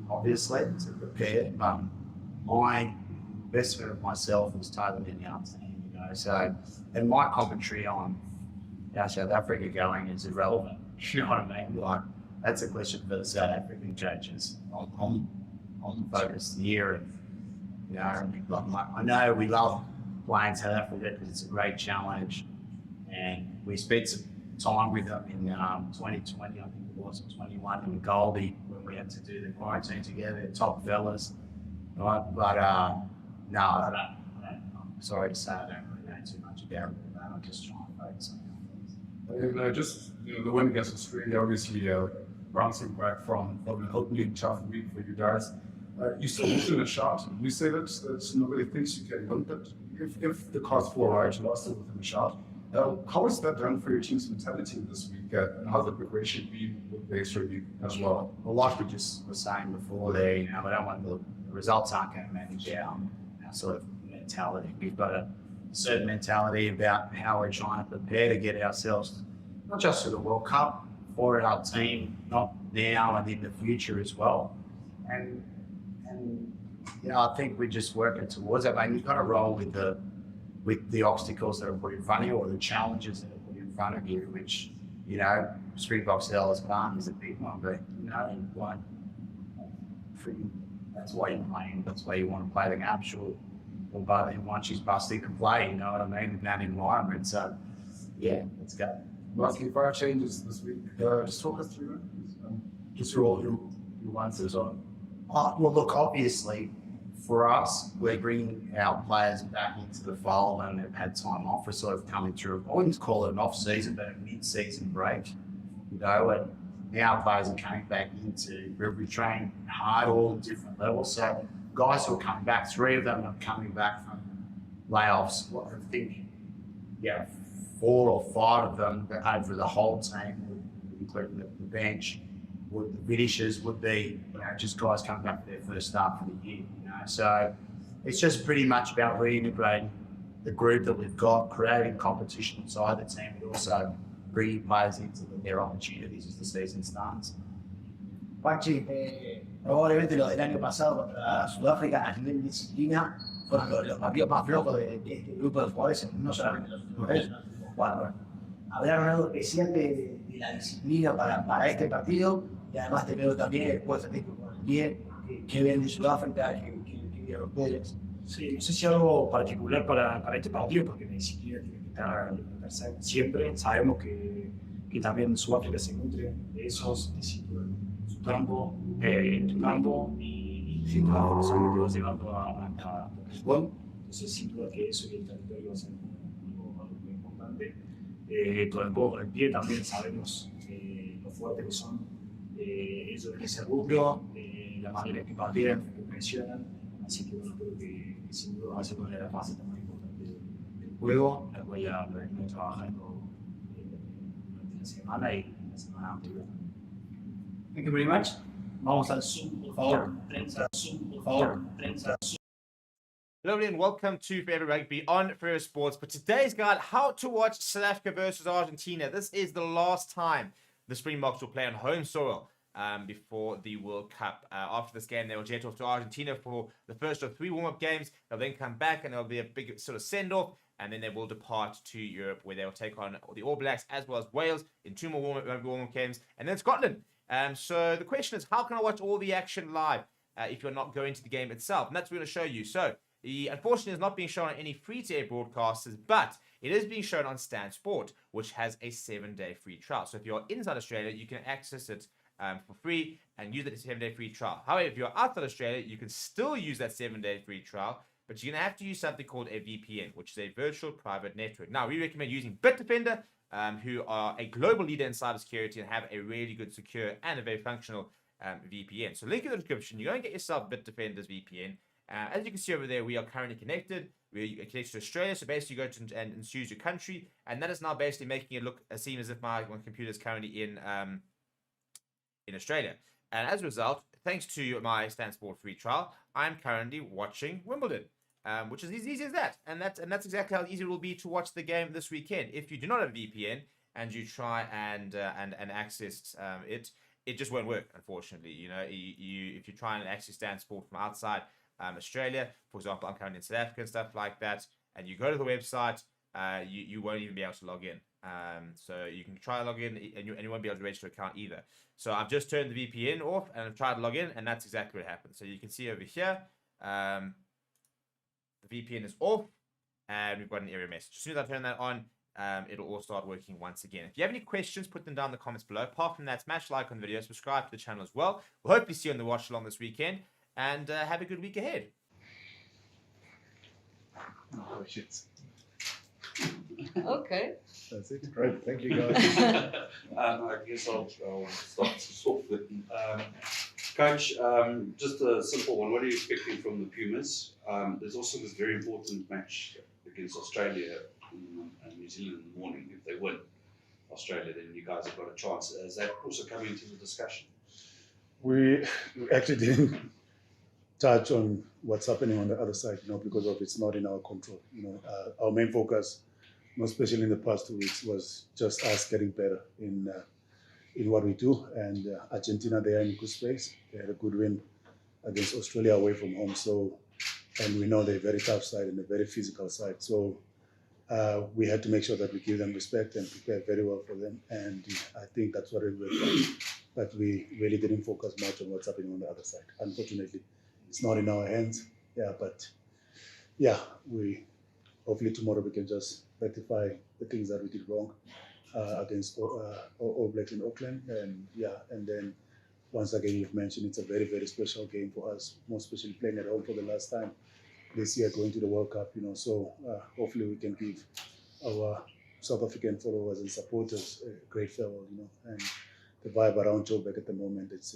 [SPEAKER 6] obviously, to prepare, but my investment of myself is totally in the other team, you know. So, and my commentary on how South Africa going is irrelevant. You know what I mean? Like, that's a question for the South African judges. I'm focused here, and you know, I know we love playing South Africa because it's a great challenge, and we spent some time with them in 2020, I think it was, or 21 in Goldie, when we had to do the quarantine together, top fellas, right? But no, I'm sorry to say I don't really know too much about it. I'm just trying to focus on it.
[SPEAKER 2] And just the win against Australia, obviously bouncing back from an opening tough week for you guys. You still shoot a shot. You say that nobody thinks you can win, but if the cards fall right, you lost it within a shot. How has that done for your team's mentality this week, and how's the preparation been with the extra week as well?
[SPEAKER 6] Well, like we just were saying before there, you know, we don't want the results aren't going to manage our sort of mentality. We've got a certain mentality about how we're trying to prepare to get ourselves, not just for the World Cup, for our team, not now and in the future as well. And you know, I think we're just working towards that. You've got to roll with the obstacles that are put in front of you, or the challenges that are put in front of you, which, you know, Springboks Dallas Barn is a big one, but, you know, like, that's why you're playing, that's why you want to play the game, sure. But once she's busted, you can play, you know what I mean, in that environment. So, yeah, let's go.
[SPEAKER 2] Lastly, for our changes this week, just talk us through it. Just your answers on.
[SPEAKER 6] Well, look, obviously, for us, we're bringing our players back into the fold, and they've had time off. We're sort of coming through, I wouldn't call it an off-season, but a mid-season break, you know, and now players are coming back into rugby training hard, all different levels. So guys who are coming back, 3 of them are coming back from layoffs. Well, I think, 4 or 5 of them over the whole team, including the bench. The finishers would be, you know, just guys coming back for their first start for the year, you know. So it's just pretty much about reintegrating the group that we've got, creating competition inside the team, but also bringing players into their opportunities as the season starts.
[SPEAKER 12] Pachi, probablemente lo del año pasado contra Sudáfrica a nivel disciplina fueron los partidos más flojos de este grupo de jugadores, no solamente los jugadores, bueno, habrá ganado especial de la disciplina para este partido, y además tenerlo también después de bien que ven de Sudáfrica, que bien los players. Sí, no sé si algo particular para este partido, porque la disciplina tiene que estar siempre. Sabemos que también Sudáfrica se nutre de esos, de su campo, y sin duda por eso lo llevando a Lisboa. Entonces, sin duda que eso y el territorio va a ser algo muy importante. Todo el juego en pie también sabemos lo fuerte que son ellos en ese rubro, la manera que parten, que presionan. Así que bueno, creo que sin duda va a ser una de las fases más importantes del juego, la cual ya lo venimos trabajando durante la semana y la semana anterior. Thank you very much. Vamos al Zoom, por favor. Prensa, Zoom, por favor. Prensa, Zoom.
[SPEAKER 1] Hello and welcome to Forever Rugby on Forever Sports. But today's guide, how to watch South Africa versus Argentina. This is the last time the Springboks will play on home soil before the World Cup. After this game, they will jet off to Argentina for the first of 3 warm-up games. They'll then come back and there'll be a big sort of send-off. And then they will depart to Europe, where they will take on the All Blacks as well as Wales in 2 more warm-up games. And then Scotland. So the question is, how can I watch all the action live if you're not going to the game itself? And that's what we're going to show you. So, unfortunately, it's not being shown on any free-to-air broadcasters, but it is being shown on Stan Sport, which has a 7-day free trial. So if you're inside Australia, you can access it for free and use that 7-day free trial. However, if you're outside Australia, you can still use that 7-day free trial, but you're going to have to use something called a VPN, which is a virtual private network. Now, we recommend using Bitdefender, who are a global leader in cybersecurity and have a really good, secure, and a very functional VPN. So link in the description. You go and get yourself Bitdefender's VPN. As you can see over there, we are currently connected. We're connected to Australia. So basically, you go to and choose your country, and that is now basically making it look seem as if my computer is currently in Australia. And as a result, thanks to my Stan Sport free trial, I'm currently watching Wimbledon, which is as easy as that. And that's exactly how easy it will be to watch the game this weekend. If you do not have a VPN and you try and access it just won't work. Unfortunately, if you try and access Stan Sport from outside Australia, for example, I'm currently in South Africa and stuff like that, and you go to the website, you won't even be able to log in. So you can try to log in and you won't be able to register an account either. So I've just turned the VPN off and I've tried to log in, and that's exactly what happened. So you can see over here, the VPN is off and we've got an error message. As soon as I turn that on, it'll all start working once again. If you have any questions, put them down in the comments below. Apart from that, smash like on the video, subscribe to the channel as well. We'll hopefully see you on the watch along this weekend, and have a good week ahead.
[SPEAKER 2] Oh, shit.
[SPEAKER 10] Okay.
[SPEAKER 2] That's it. Great. Thank you, guys.
[SPEAKER 16] I guess I'll start us off with Coach, just a simple one. What are you expecting from the Pumas? There's also this very important match against Australia and New Zealand in the morning. If they win Australia, then you guys have got a chance. Is that also coming into the discussion?
[SPEAKER 13] We actually didn't touch on what's happening on the other side, because of it's not in our control. Our main focus, especially in the past 2 weeks, was just us getting better in what we do. And Argentina, they are in a good space. They had a good win against Australia away from home. And we know they're a very tough side and a very physical side. So we had to make sure that we give them respect and prepare very well for them. And I think that's what it was. But we really didn't focus much on what's happening on the other side. Unfortunately, it's not in our hands. We hopefully tomorrow we can just rectify the things that we did wrong against All Blacks in Auckland. And then once again, you've mentioned it's a very, very special game for us, more especially playing at home for the last time this year, going to the World Cup. So hopefully we can give our South African followers and supporters a great farewell. And the vibe around Joburg at the moment, there's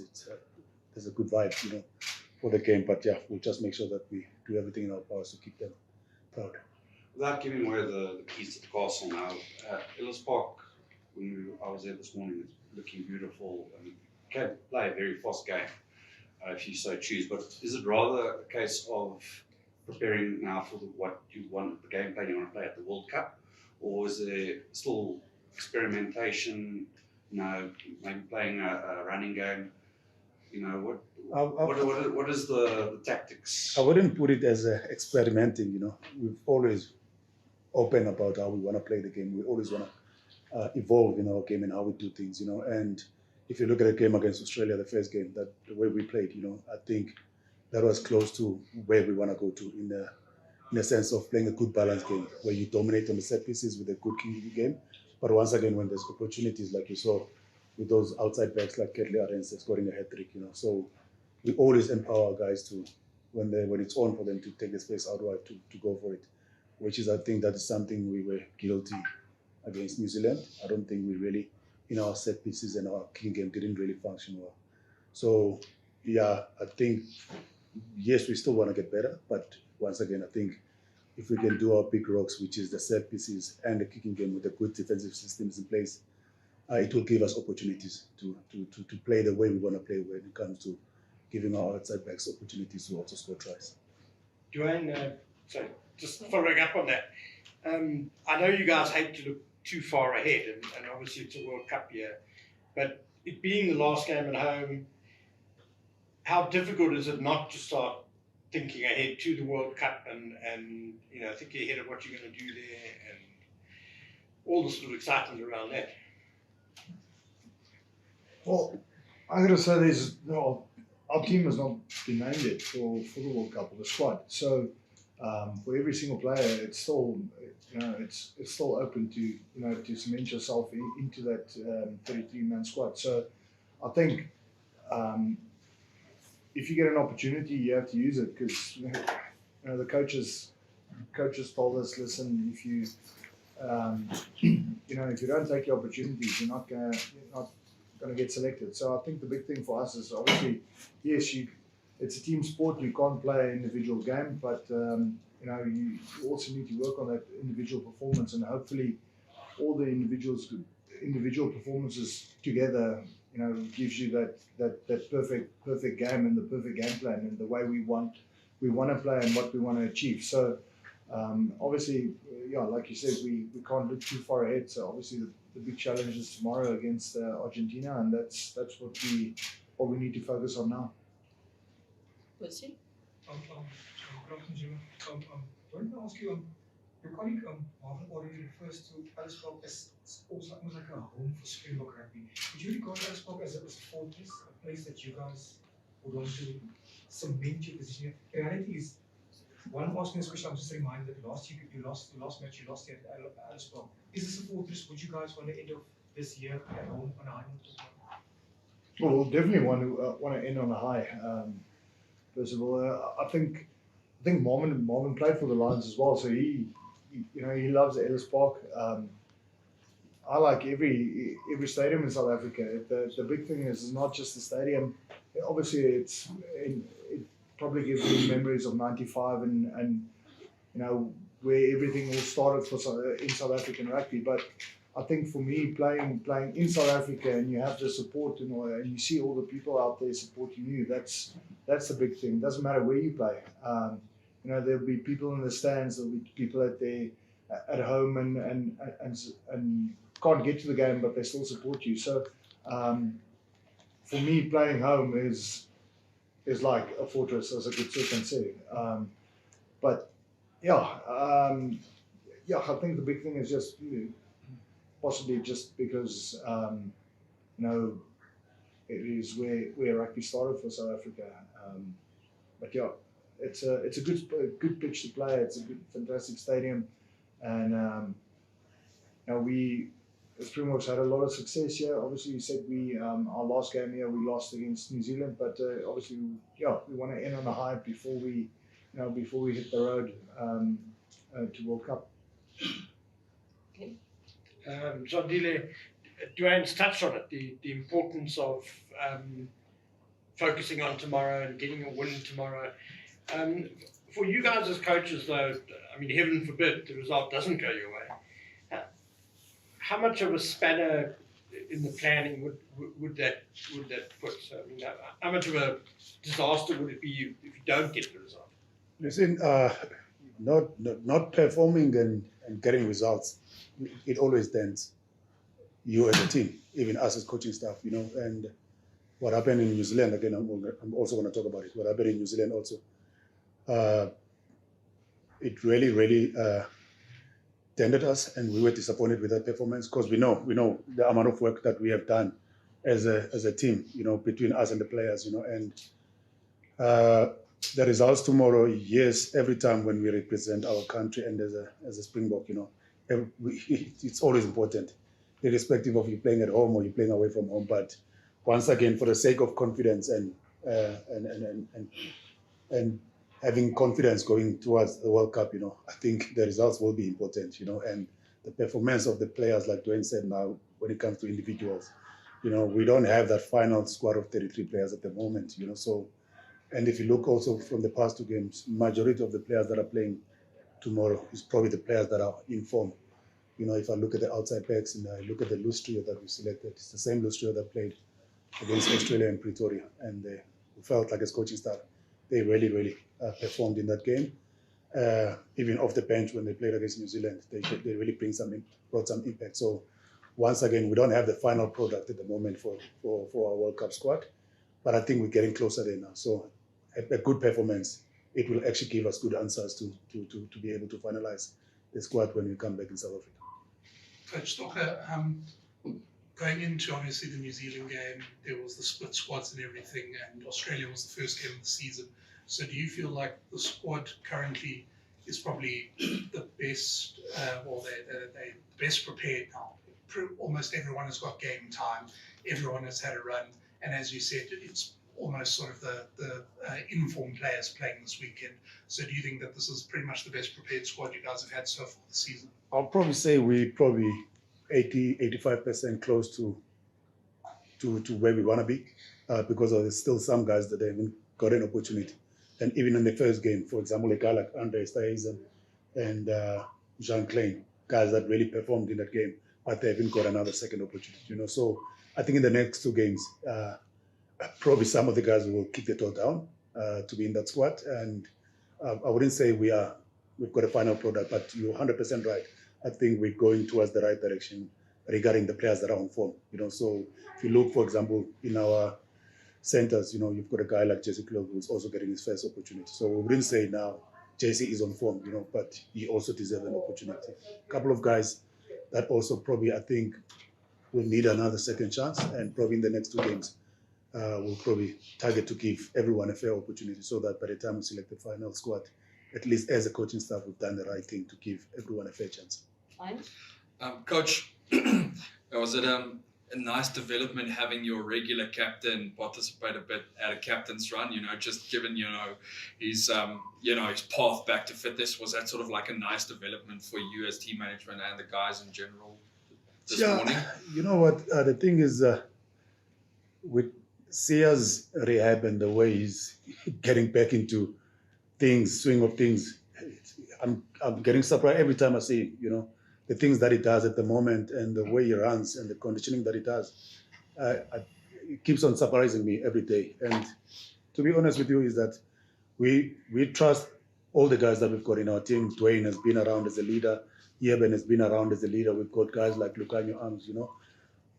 [SPEAKER 13] a good vibe, for the game. But we'll just make sure that we do everything in our powers to keep them proud.
[SPEAKER 16] Without giving away the keys to the castle now, Ellis Park, I was there this morning, it's looking beautiful. You can play a very fast game if you so choose, but is it rather a case of preparing now for what you want, the game plan you want to play at the World Cup, or is there still experimentation, maybe playing a running game? What is the tactics?
[SPEAKER 13] I wouldn't put it as experimenting. We've always open about how we want to play the game. We always want to evolve in our game and how we do things. And if you look at the game against Australia, the first game, that the way we played, I think that was close to where we want to go to in the sense of playing a good balanced game where you dominate on the set pieces with a good kicking game. But once again, when there's opportunities like you saw with those outside backs like Kedley Arends scoring a hat-trick, so we always empower our guys to, when it's on for them to take the space outright to go for it, which is, I think that is something we were guilty against New Zealand. I don't think we really, in our set pieces and our kicking game, didn't really function well. So, I think, yes, we still want to get better, but once again, I think if we can do our big rocks, which is the set pieces and the kicking game with the good defensive systems in place, it will give us opportunities to play the way we want to play when it comes to giving our outside backs opportunities to also score tries.
[SPEAKER 17] Dwayne, just following up on that, I know you guys hate to look too far ahead, and obviously it's a World Cup year, but it being the last game at home, how difficult is it not to start thinking ahead to the World Cup and thinking ahead of what you're going to do there and all the sort of excitement around that?
[SPEAKER 7] Well, I got to say, our team has not been named yet for the World Cup or the squad. So for every single player, it's still it's still open to to cement yourself into that 33-man squad. So I think if you get an opportunity, you have to use it, because the coaches told us, listen, if you if you don't take your opportunities, you're not
[SPEAKER 10] going to get selected. So I think the big thing for us is obviously, yes, it's a team sport. You can't play an individual game, but you know, you also need to work on that individual performance, and hopefully all the individual performances together, you know, gives you that perfect game and the perfect game plan and the way we want to play and what we want to achieve. So obviously, yeah, like you said, we can't look too far ahead. So obviously the big challenge is tomorrow against Argentina, and that's what we need to focus on now.
[SPEAKER 14] Percy?
[SPEAKER 18] Good afternoon, Jim. I wanted to ask you, your colleague Marvin already refers to Ellisburg as almost like a home for Springbok rugby. Would you regard Ellisburg as a fortress, a place that you guys would want to cement your position? The reality is, while I'm asking this question, I'm just reminded that last year the last match you lost here at Ellisburg. Is this a fortress? Would you guys want to end of this year at home on a high note?
[SPEAKER 10] Well, we'll definitely want to end on a high. First of all, I think Marvin played for the Lions as well, so he loves Ellis Park. I like every stadium in South Africa. The big thing is not just the stadium. Obviously, it probably gives me memories of '95 and you know where everything all started in South African rugby. But I think for me, playing in South Africa and you have the support and you see all the people out there supporting you, that's the big thing. It doesn't matter where you play. You know, there'll be people in the stands, there'll be people at home and can't get to the game, but they still support you. So for me, playing home is like a fortress, as a good sir can say. But I think the big thing is just possibly just because you know it is where rugby started for South Africa. But yeah, it's a good pitch to play. It's a fantastic stadium, and you know we Springboks had a lot of success here. Obviously, you said our last game here we lost against New Zealand, but obviously we want to end on a high before we hit the road to World Cup.
[SPEAKER 14] Okay.
[SPEAKER 17] Zondile, Dwayne's touched on it, the importance of focusing on tomorrow and getting a win tomorrow. For you guys as coaches, though, I mean, heaven forbid the result doesn't go your way. How much of a spanner in the planning would that put? So, I mean, how much of a disaster would it be if you don't get the result?
[SPEAKER 13] Listen, not performing and getting results, it always dents you as a team, even us as coaching staff, you know. And what happened in New Zealand, again, I'm also going to talk about it. What happened in New Zealand also, it really dented us, and we were disappointed with that performance because we know the amount of work that we have done as a team, you know, between us and the players, you know. And the results tomorrow, yes, every time when we represent our country and as a Springbok, you know, it's always important, irrespective of you playing at home or you playing away from home. But once again, for the sake of confidence and having confidence going towards the World Cup, you know, I think the results will be important, you know, and the performance of the players, like Dwayne said now, when it comes to individuals, you know, we don't have that final squad of 33 players at the moment, you know, so, and if you look also from the past two games, majority of the players that are playing tomorrow is probably the players that are in form. You know, if I look at the outside backs and I look at the loose trio that we selected, it's the same loose trio that played against Australia and Pretoria, and they felt like as coaching staff, they really performed in that game. Even off the bench when they played against New Zealand, they really brought some impact. So once again, we don't have the final product at the moment for our World Cup squad, but I think we're getting closer there now. So a good performance, it will actually give us good answers to be able to finalize the squad when we come back in South Africa.
[SPEAKER 22] Coach Stocker, going into obviously the New Zealand game, there was the split squads and everything, and Australia was the first game of the season. So do you feel like the squad currently is probably the best, or they're best prepared now? Almost everyone has got game time, everyone has had a run, and as you said, it's almost sort of the informed players playing this weekend. So do you think that this is pretty much the best prepared squad you guys have had so far this season?
[SPEAKER 13] I'll probably say we probably 80-85% close to to where we want to be, because there's still some guys that haven't got an opportunity. And even in the first game, for example, a guy like Andre Stuyven and Jean Klein, guys that really performed in that game, but they haven't got another second opportunity. So I think in the next 2 games, probably some of the guys will kick the toe down to be in that squad. And I wouldn't say we've got a final product, but you're 100% right. I think we're going towards the right direction regarding the players that are on form. So if you look, for example, in our centers, you've got a guy like Jesse Clark who's also getting his first opportunity. So we wouldn't say now Jesse is on form, but he also deserves an opportunity. A couple of guys that also probably I think will need another second chance, and probably in the next 2 games we'll probably target to give everyone a fair opportunity, so that by the time we select the final squad, at least as a coaching staff, we've done the right thing to give everyone a fair chance.
[SPEAKER 14] Fine.
[SPEAKER 11] Coach, was it a nice development having your regular captain participate a bit at a captain's run? Just given his his path back to fitness, was that sort of like a nice development for you as team management and the guys in general this morning?
[SPEAKER 13] You know what? The thing is, with Sia's rehab and the way he's getting back into swing of things, I'm getting surprised every time I see him. The things that he does at the moment and the way he runs and the conditioning that he does, it keeps on surprising me every day. And to be honest with you, is that we trust all the guys that we've got in our team. Dwayne has been around as a leader. Yeben has been around as a leader. We've got guys like Lucanio Arms,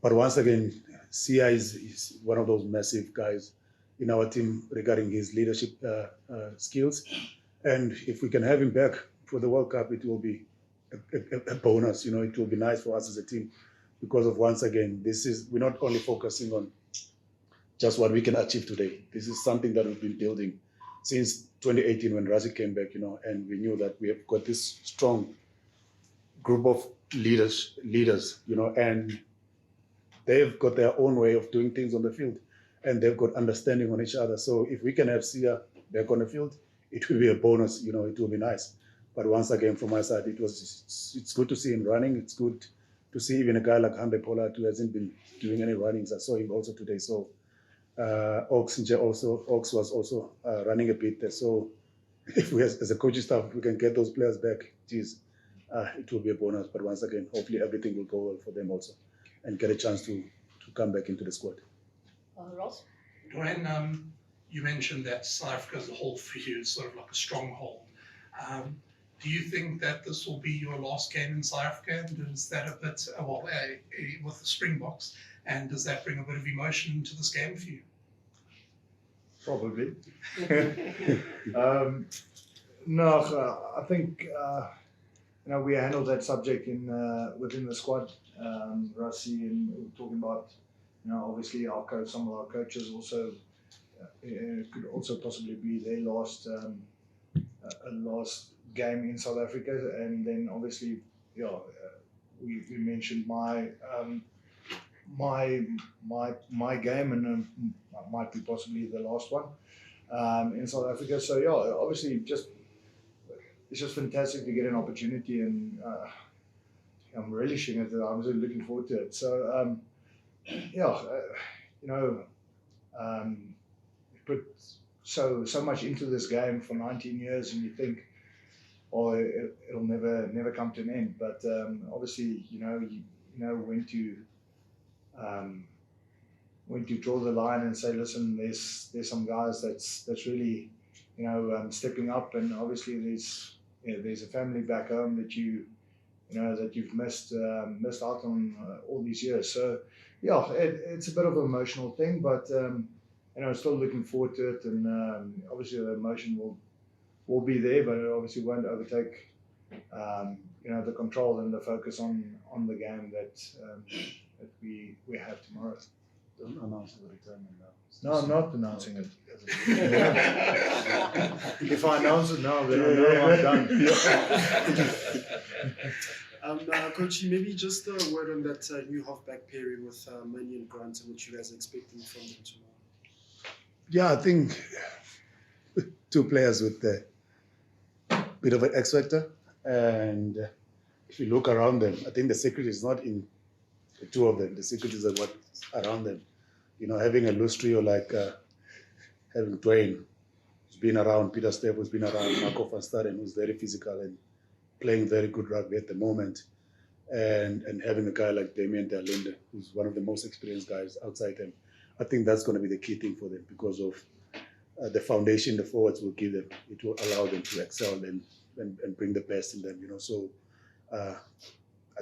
[SPEAKER 13] But once again, Sia is one of those massive guys in our team regarding his leadership skills. And if we can have him back for the World Cup, it will be a bonus. It will be nice for us as a team, because of, once again, we're not only focusing on just what we can achieve today. This is something that we've been building since 2018 when Razi came back, and we knew that we have got this strong group of leaders, and they've got their own way of doing things on the field, and they've got understanding on each other. So if we can have Sia back on the field, it will be a bonus. It will be nice. But once again, from my side, it's good to see him running. It's good to see even a guy like Hande Pollard who hasn't been doing any runnings. I saw him also today. So Ox was also running a bit there. So if we, as a coaching staff, we can get those players back, it will be a bonus. But once again, hopefully everything will go well for them also and get a chance to come back into the squad.
[SPEAKER 14] Ross?
[SPEAKER 22] Dwayne, you mentioned that South Africa as a whole for you is sort of like a stronghold. Do you think that this will be your last game in South Africa? And is that a bit, with the Springboks, and does that bring a bit of emotion to this game for you?
[SPEAKER 10] Probably. No, I think we handled that subject within the squad. Rassi, and we were talking about obviously our coach, some of our coaches also could also possibly be their last game in South Africa, and then obviously we mentioned my game, and might be possibly the last one in South Africa. So obviously it's just fantastic to get an opportunity, and I'm relishing it. I'm really looking forward to it. So put so much into this game for 19 years, and you think, it'll never come to an end. But obviously, you know when to draw the line and say, listen, there's some guys that's really stepping up, and obviously there's a family back home that you've missed out on all these years. So it's a bit of an emotional thing, but still looking forward to it, and obviously the emotion will be there, but it obviously won't overtake the control and the focus on the game that we have tomorrow.
[SPEAKER 13] Don't announce the retirement now.
[SPEAKER 10] No, I'm not announcing it. If I announce it now, then I know I'm done.
[SPEAKER 19] Coach, maybe just a word on that new halfback pairing with Manny and Grant, and what you guys are expecting from them tomorrow.
[SPEAKER 13] Yeah, I think 2 players with a bit of an X factor, and if you look around them, I think the secret is not in the 2 of them. The secret is what's around them. having a loose trio like having Dwayne, who's been around, Peter Stepp, who's been around, Marco van Staden, who's very physical and playing very good rugby at the moment, and having a guy like Damien Derlinde, who's one of the most experienced guys outside them. I think that's going to be the key thing for them because of the foundation the forwards will give them. It will allow them to excel and bring the best in them, So I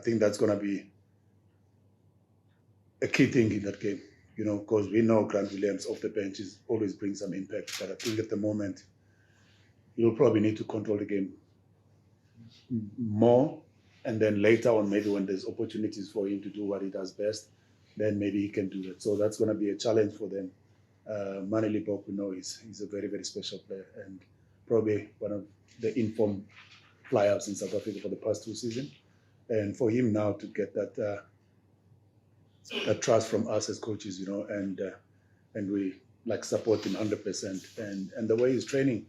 [SPEAKER 13] think that's going to be a key thing in that game, because we know Grant Williams off the bench always brings some impact. But I think at the moment, you'll probably need to control the game more. And then later on, maybe when there's opportunities for him to do what he does best, then maybe he can do that. So that's going to be a challenge for them. Manili Bok, we know he's a very, very special player and probably one of the informed fly-ups in South Africa for the past 2 seasons. And for him now to get that trust from us as coaches, and we support him 100%. And the way he's training,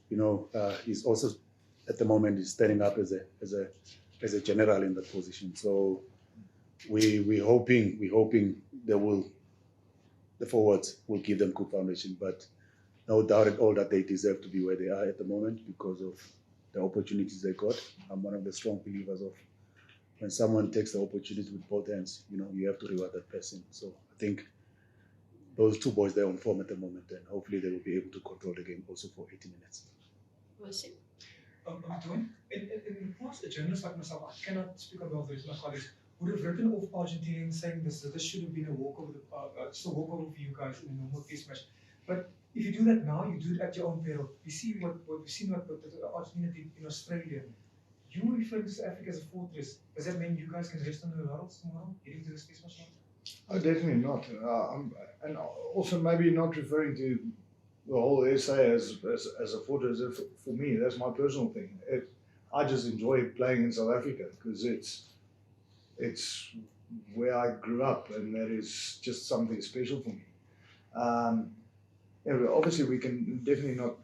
[SPEAKER 13] he's also at the moment he's standing up as a general in that position. So we're hoping the forwards will give them good foundation, but no doubt at all that they deserve to be where they are at the moment because of the opportunities they got. I'm one of the strong believers of when someone takes the opportunity with both hands, you have to reward that person. So I think those 2 boys, they're on form at the moment, and hopefully they will be able to control the game also for 80 minutes.
[SPEAKER 14] Mercy.
[SPEAKER 18] Dwayne, in the past, a journalist like myself, I cannot speak about this, my colleagues, would have written off Argentina saying this should have been a walkover, just a walkover for you guys in a normal test match. But if you do that now, you do it at your own peril. You see what we've seen what Argentina did in Australia. You refer to South Africa as a fortress. Does that mean you guys can rest on your laurels tomorrow, getting to this test match?
[SPEAKER 10] Oh, definitely not. And also maybe not referring to the whole SA as a fortress. For me, that's my personal thing. I just enjoy playing in South Africa because it's where I grew up, and that is just something special for me. Obviously, we can definitely not,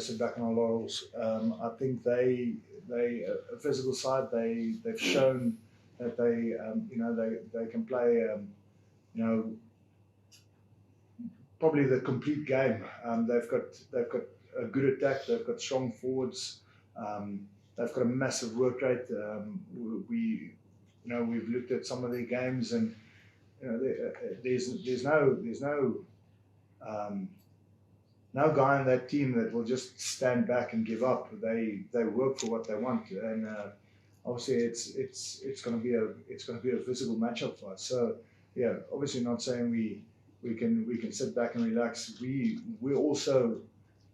[SPEAKER 10] sit back on our laurels. I think they a physical side. They've shown that they can play, probably the complete game. They've got a good attack. They've got strong forwards. They've got a massive work rate. We've looked at some of their games, and there's no guy on that team that will just stand back and give up. They work for what they want, and obviously it's going to be a physical matchup for us. So yeah, obviously not saying we can sit back and relax. We also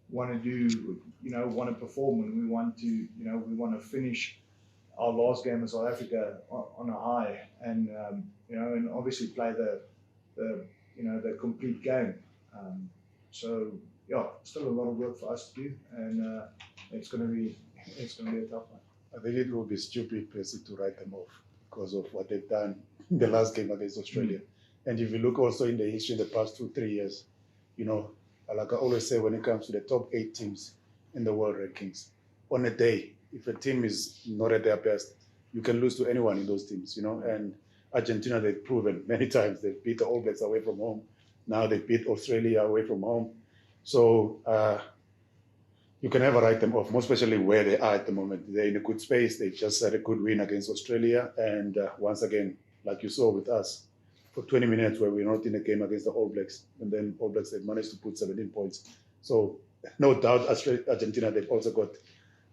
[SPEAKER 10] want to do want to perform, and we want to finish our last game in South Africa on a high, and and obviously play the complete game. So yeah, still a lot of work for us to do, and it's going to be a tough one.
[SPEAKER 13] I think it will be stupid, Percy, to write them off because of what they've done in the last game against Australia. And if you look also in the history in the past 2-3 years, like I always say, when it comes to the top 8 teams in the world rankings, on a day, if a team is not at their best, you can lose to anyone in those teams, And Argentina, they've proven many times they've beat the All Blacks away from home. Now they beat Australia away from home. So you can never write them off, most especially where they are at the moment. They're in a good space. They just had a good win against Australia. And once again, like you saw with us, for 20 minutes where we're not in a game against the All Blacks, and then All Blacks, they managed to put 17 points. So no doubt Argentina, they've also got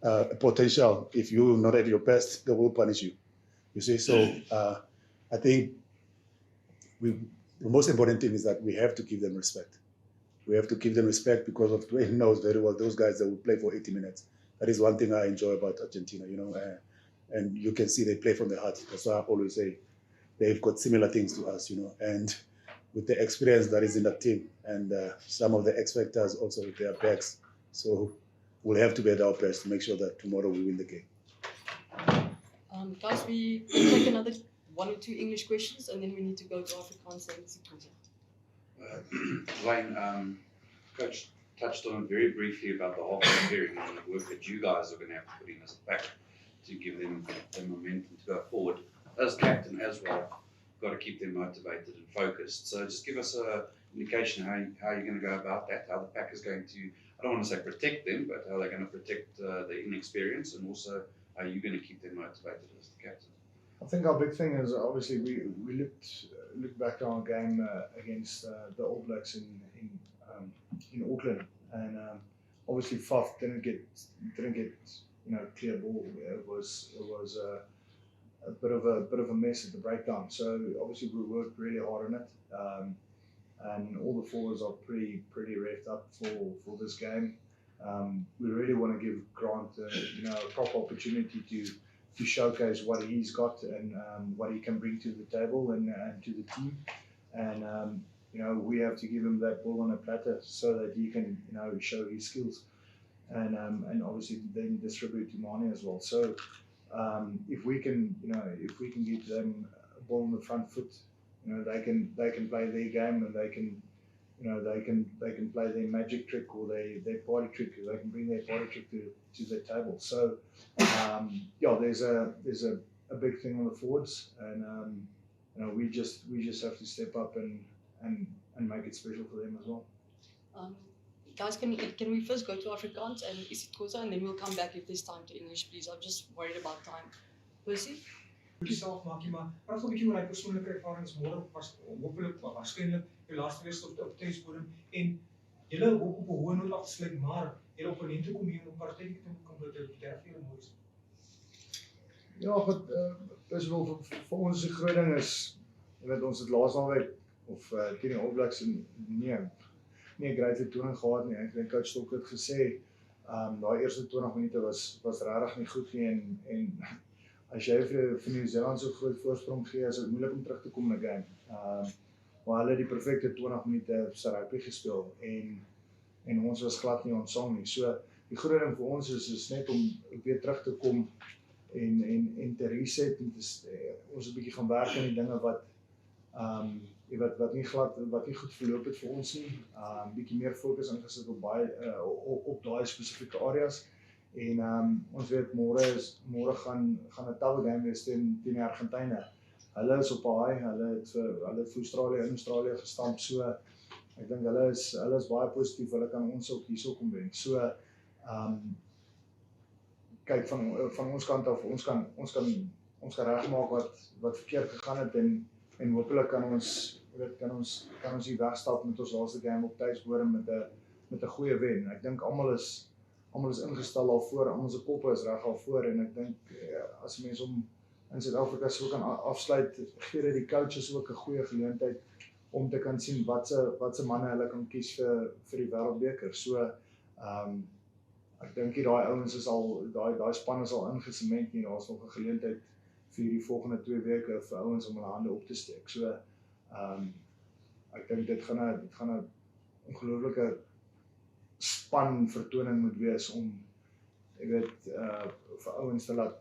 [SPEAKER 13] a potential. If you're not at your best, they will punish you. You see, so I think the most important thing is that we have to give them respect. We have to give them respect because of Dwayne knows very well those guys that will play for 80 minutes. That is one thing I enjoy about Argentina, and you can see they play from the heart. That's why I always say they've got similar things to us, and with the experience that is in that team and some of the X factors also with their backs. So we'll have to be at our best to make sure that tomorrow we win the game.
[SPEAKER 14] Guys, we take another 1 or 2 English questions, and then we need to go to Afrikaans and Sequoia.
[SPEAKER 16] Dwayne, Coach touched on it very briefly about the half period and the work that you guys are going to have to put in as a pack to give them the momentum to go forward. As captain as well, got to keep them motivated and focused. So just give us indication how you're going to go about that, how the pack is going to, I don't want to say protect them, but how they're going to protect the inexperience, and also how you're going to keep them motivated as the captain.
[SPEAKER 10] I think our big thing is obviously we looked back on our game against the All Blacks in Auckland, and obviously Faf didn't get clear ball. It was a bit of a mess at the breakdown. So obviously we worked really hard on it, and all the forwards are pretty revved up for this game. We really want to give Grant a proper opportunity to showcase what he's got and what he can bring to the table and to the team. And we have to give him that ball on a platter so that he can show his skills and obviously then distribute to Mane as well. So if we can give them a ball on the front foot, they can play their game, and they can play their magic trick or their party trick. They can bring their party trick to the table. So there's a big thing on the forwards, and we just have to step up and make it special for them as well.
[SPEAKER 14] Guys, can we first go to Afrikaans and isiXhosa, and then we'll come back if there's time to English, please. I'm just worried about time. Percy?
[SPEAKER 18] Self maak jy maar praat 'n bietjie oor hy persoonlike ervarings. Môre was hopelik waarskynlik jou laaste wedstryd op tuisbodem en julle hoop op 'n hoë noot af te sluit, maar julle opponente kom hier om partytjie te kom te veel moois.
[SPEAKER 10] Ja, dis wel vir ons die groot ding is, ons het laas naweek of teen die All Blacks nie 'n great vertoning gehad nie. Ek dink coach Stok het gesê, daai eerste 20 minute was regtig nie goed nie, en as jy vir Nieu-Seeland so groot voorsprong gee, is dit moeilik om terug te kom in 'n game. Maar hulle het die perfekte 20 minute se rugby gespeel en ons was glad nie ontsang nie. So die groot ding vir ons is net om weer terug te kom en te reset en ons 'n bietjie gaan werk aan die dinge wat nie goed verloop het vir ons nie. Bietjie meer fokus ingesit op daai spesifieke areas. En ons weet môre gaan 'n tawe game wees teen die Argentina. Hulle is op 'n high, hulle het vir Australië gestamp, so ek dink hulle is baie positief, hulle kan ons ook hierso kom wen. So kyk van ons kant af, ons kan regmaak wat verkeerd gegaan het en hopelik kan ons hier wegstap met ons laaste game op tuisbodem met 'n goeie wen. Ek dink almal is ingestel daarvoor, almal se koppe is reg daarvoor, en ek dink as mense hom in Suid-Afrika so kan afsluit, gee dit die coaches ook 'n goeie geleentheid om te kan sien wat se manne hulle kan kies vir die Wêreldbeker. So ek dink daai ouens is al daai span is al ingesement nie. Daar's nog 'n geleentheid vir die volgende 2 weke vir ouens om hulle hande op te steek. So ek dink dit gaan 'n ongelooflike span vertoning moet wees om vir ouens te laat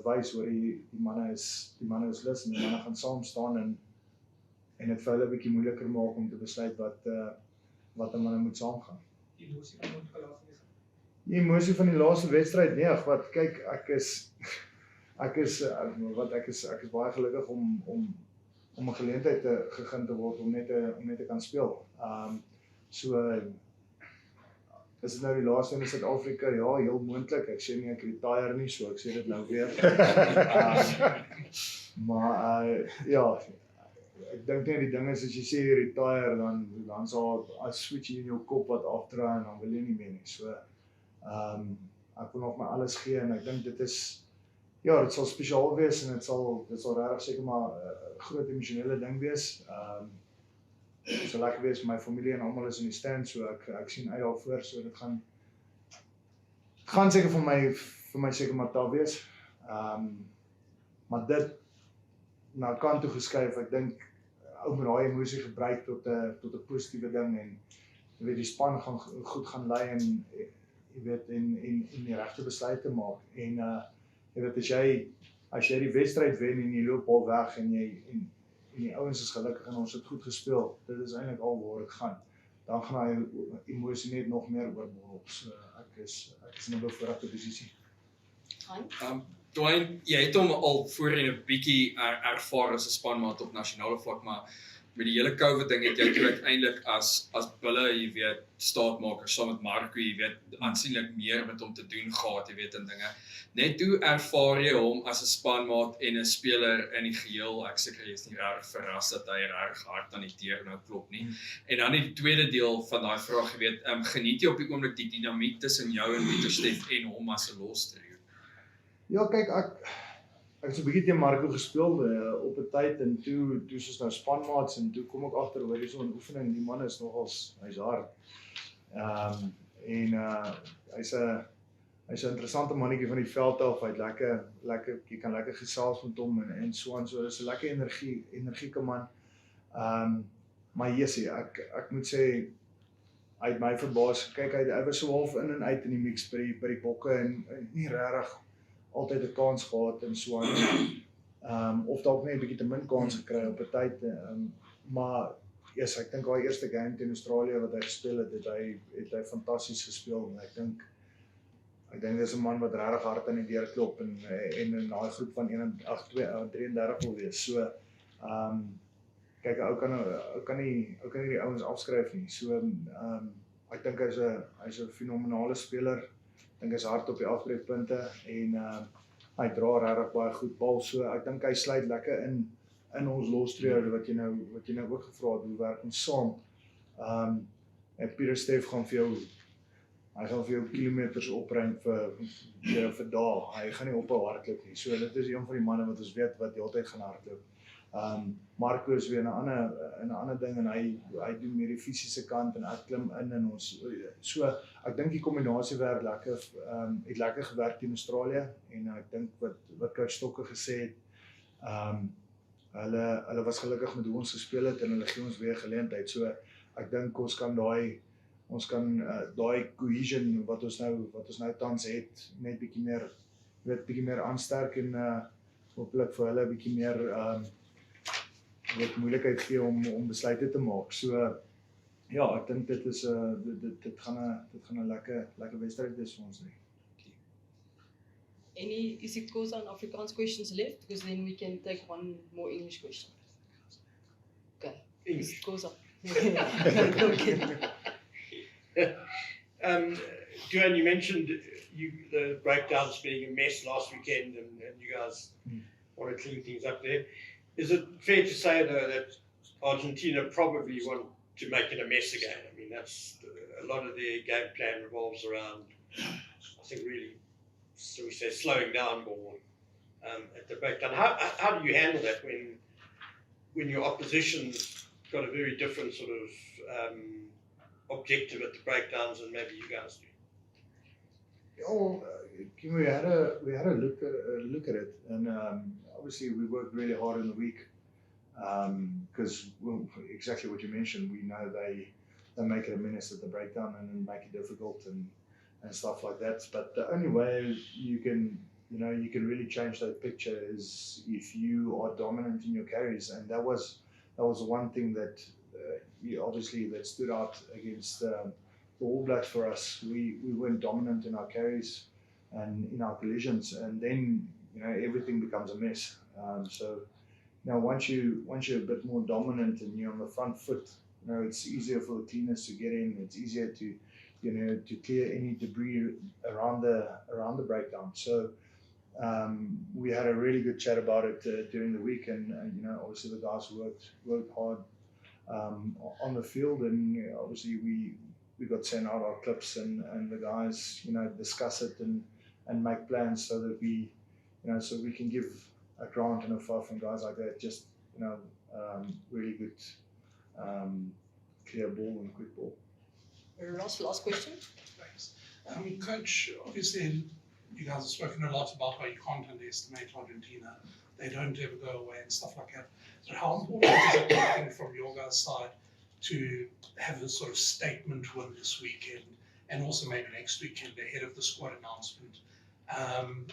[SPEAKER 10] wys hoor die manne is lus en die manne gaan saam staan en dit vir hulle 'n bietjie moeiliker maak om te besluit wat 'n manne moet saamgaan. Die emosie van die laaste wedstryd, nee, wat kyk, ek is baie gelukkig om 'n geleentheid gegee te word om net te kan speel. So is dit nou die laaste in Suid-Afrika? Ja, heel moontlik. Ek sê nie ek retire nie, so ek sê dit nou weer. Maar ja, ek dink net die ding is as jy sê jy retire, dan sal 'n switch in jou kop wat afdraai en dan wil jy nie meer nie. So ek wil nog my alles gee en ek dink dit sal spesiaal wees en dit sal regtig seker maar 'n groot emosionele ding wees. Dit sal lekker wees, my familie en almal is in die stand, so ek sien uit daarvoor, so dit gaan seker vir my seker maar taaf wees. Maar dit na kant toe geskuif, ek dink ou moet daai emosie gebruik tot 'n positiewe ding en jy weet die span gaan goed gaan lei en jy weet en die regte besluite maak en jy weet as jy die wedstryd wen en jy loop al weg en die ouens is gelukkig en ons het goed gespeel, dit is eintlik al waar dit gaan. Dan gaan hy emosie net nog meer oorborrel. So ek is in 'n bevoordeelde posisie.
[SPEAKER 11] Dwayne, jy het hom al voorheen 'n bietjie ervaar as 'n spanmaat op nasionale vlak, maar met die hele COVID ding het jy toe uiteindelik as bulle, jy weet, staatmakers saam met Marco, jy weet, aansienlik meer met hom te doen gehad, jy weet, en dinge. Net hoe ervaar jy hom as 'n spanmaat en 'n speler in die geheel? Ek seker jy is nie regtig verras dat hy regtig hard aan die deur nou klop nie. En dan die tweede deel van daai vraag, jy weet, geniet jy op die oomblik die dinamiek tussen jou en Pieter-Steph en hom as 'n lostrio?
[SPEAKER 10] Ja, kyk, ek het so 'n bietjie teen Marco gespeel op 'n tyd en toe soos nou spanmaats en toe kom ek agter hoor hierso 'n oefening, die man is nogals, hy's hard. Hy's 'n interessante mannetjie van die veld af, hy het lekker, jy kan lekker gesels met hom en so aan, so dis 'n lekker energieke man. Maar Jessie, ek moet sê, hy het my verbaas, kyk, hy was so half in en uit in die mix by die bokke en nie regtig altyd 'n kans gehad en so aan. Of dalk net 'n bietjie te min kans gekry op 'n tyd, maar yes, ek dink daai eerste game teen Australië wat hy gespeel het hy fantasties gespeel en ek dink dis 'n man wat regtig hard aan die deur klop en in daai groep van 33 wil wees. So kyk, ou kan nie die ouens afskryf nie. So ek dink hy's 'n fenominale speler. Ek dink hy's hard op die afbreekpunte en hy dra regtig baie goed bal. So ek dink hy sluit lekker in ons lostrio wat jy nou ook gevra het, hoe werk ons saam. En Pieter-Steph gaan vir jou kilometers opruim vir dae. Hy gaan nie ophou hardloop nie. So dit is een van die manne wat ons weet wat die hele tyd gaan hardloop. Marco is weer 'n ander ding en hy doen meer die fisiese kant en ek klim in ons. So ek dink die kombinasie werk lekker. Het lekker gewerk teen Australië en ek dink wat coach Stokke gesê het, hulle was gelukkig met hoe ons gespeel het en hulle gee ons weer geleentheid. So ek dink ons kan daai cohesion wat ons nou tans het net bietjie meer aansterk en hopelik vir hulle bietjie meer moeilikheid gee om besluite te maak. So ja, ek dink dit gaan 'n lekker wedstryd wees vir ons.
[SPEAKER 14] Is it goes on Afrikaans questions left? Because then we can take one more English question. Okay. English. It goes on.
[SPEAKER 17] Duane, you mentioned the breakdowns being a mess last weekend and you guys want to clean things up there. Is it fair to say, though, that Argentina probably want to make it a mess again? I mean, that's a lot of their game plan revolves around, I think, really, so we say, slowing down ball at the breakdown. How do you handle that when your opposition's got a very different sort of objective at the breakdowns than maybe you guys do?
[SPEAKER 10] We had a look at it, and obviously we worked really hard in the week because exactly what you mentioned. We know they make it a menace at the breakdown and then make it difficult and stuff like that. But the only way you can really change that picture is if you are dominant in your carries, and that was one thing that obviously that stood out against the All Blacks for us. We weren't dominant in our carries and in our collisions, and then everything becomes a mess. So now once you're a bit more dominant and you're on the front foot, it's easier for the cleaners to get in. It's easier to to clear any debris around the breakdown. So we had a really good chat about it during the week, and obviously the guys worked hard on the field, and obviously we got sent out our clips and the guys discuss it and make plans so that we can give a Grant and a Faf and guys like that just really good clear ball and quick ball.
[SPEAKER 14] Ross, last question.
[SPEAKER 22] Thanks. Coach, obviously you guys have spoken a lot about how you can't underestimate Argentina. They don't ever go away and stuff like that. So how important is it, I think, from your guys' side to have a sort of statement win this weekend and also maybe next weekend ahead of the squad announcement?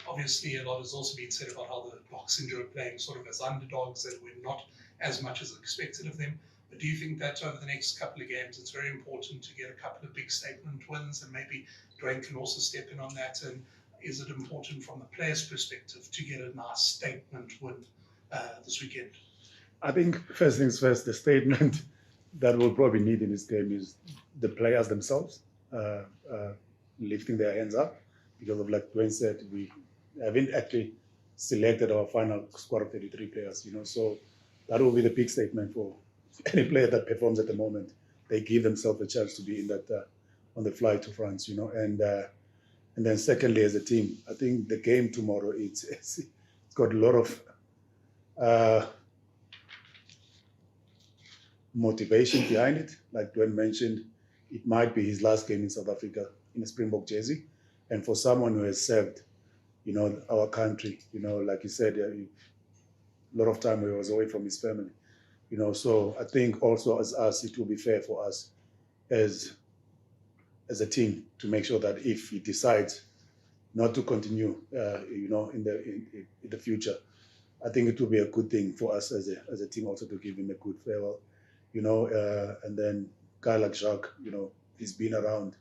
[SPEAKER 22] Obviously a lot has also been said about how the Boxing are playing sort of as underdogs and we're not as much as expected of them. But do you think that over the next couple of games it's very important to get a couple of big statement wins, and maybe Dwayne can also step in on that? And is it important from the players' perspective to get a nice statement win this weekend?
[SPEAKER 13] I think first things first, the statement that we'll probably need in this game is the players themselves uh, uh, lifting their hands up, because of, like Dwayne said, we haven't actually selected our final squad of 33 players, so that will be the big statement for any player that performs at the moment. They give themselves a chance to be in that on the fly to France, and then secondly, as a team, I think the game tomorrow, it's got a lot of motivation behind it. Like Dwayne mentioned, it might be his last game in South Africa in a Springbok jersey. And for someone who has served, our country, like you said, a lot of time he was away from his family, so I think also as us, it will be fair for us as a team to make sure that if he decides not to continue, in the future, I think it will be a good thing for us as a team also to give him a good farewell, and then guy like Jacques, he's been around,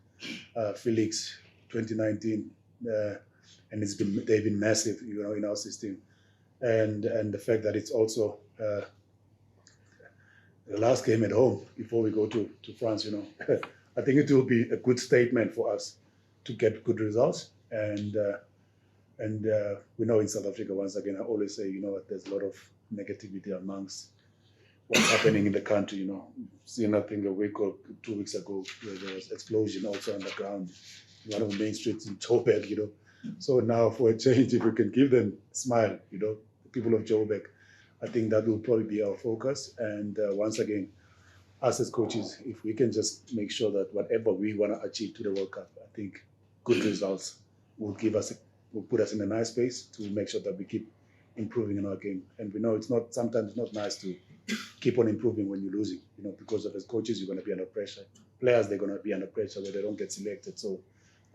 [SPEAKER 13] Felix 2019, and they've been massive, in our system, and the fact that it's also the last game at home before we go to France, I think it will be a good statement for us to get good results. And we know in South Africa, once again, I always say, there's a lot of negativity amongst what's happening in the country. Seen, I think, a week or 2 weeks ago, where there was explosion also on the ground, one of the main streets in Joburg, So now for a change, if we can give them a smile, the people of Joburg, I think that will probably be our focus. And once again, us as coaches, if we can just make sure that whatever we want to achieve to the World Cup, I think good results will put us in a nice space to make sure that we keep improving in our game. And we know sometimes it's not nice to keep on improving when you're losing, because as coaches, you're going to be under pressure. Players, they're going to be under pressure where they don't get selected. So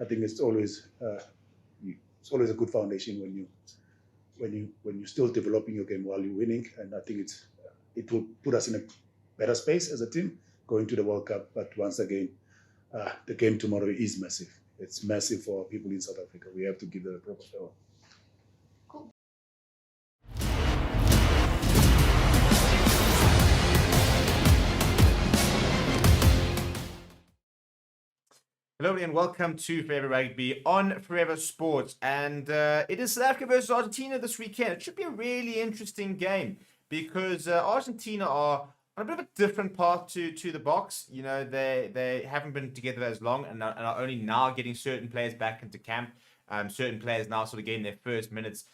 [SPEAKER 13] I think it's always a good foundation when you're still developing your game while you're winning. And I think it will put us in a better space as a team going to the World Cup. But once again, the game tomorrow is massive. It's massive for people in South Africa. We have to give them a proper farewell.
[SPEAKER 1] Hello and welcome to Forever Rugby on Forever Sports. And it is South Africa versus Argentina this weekend. It should be a really interesting game because Argentina are on a bit of a different path to the Boks. They haven't been together as long and are only now getting certain players back into camp. Certain players now sort of getting their first minutes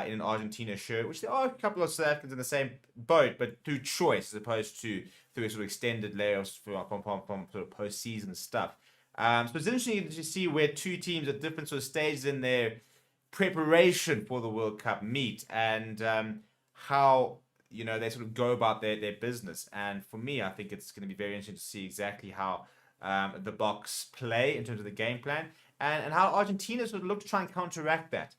[SPEAKER 1] in an Argentina shirt, which there are a couple of South Africans in the same boat, but through choice as opposed to through sort of extended layoffs from sort of postseason stuff. So it's interesting to see where two teams at different sort of stages in their preparation for the World Cup meet and how they sort of go about their business. And for me, I think it's going to be very interesting to see exactly how the Boks play in terms of the game plan and how Argentina sort of look to try and counteract that.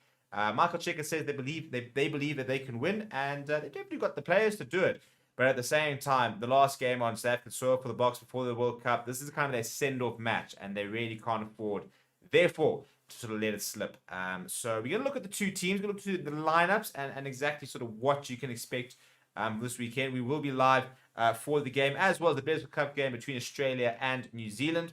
[SPEAKER 1] Michael Cheika says they believe that they can win, and they've definitely got the players to do it. But at the same time, the last game on South African soil for the Boks before the World Cup, this is kind of their send-off match, and they really can't afford, therefore, to sort of let it slip. So we're going to look at the two teams, we're going to look at the lineups and exactly sort of what you can expect this weekend. We will be live for the game, as well as the Bears Cup game between Australia and New Zealand.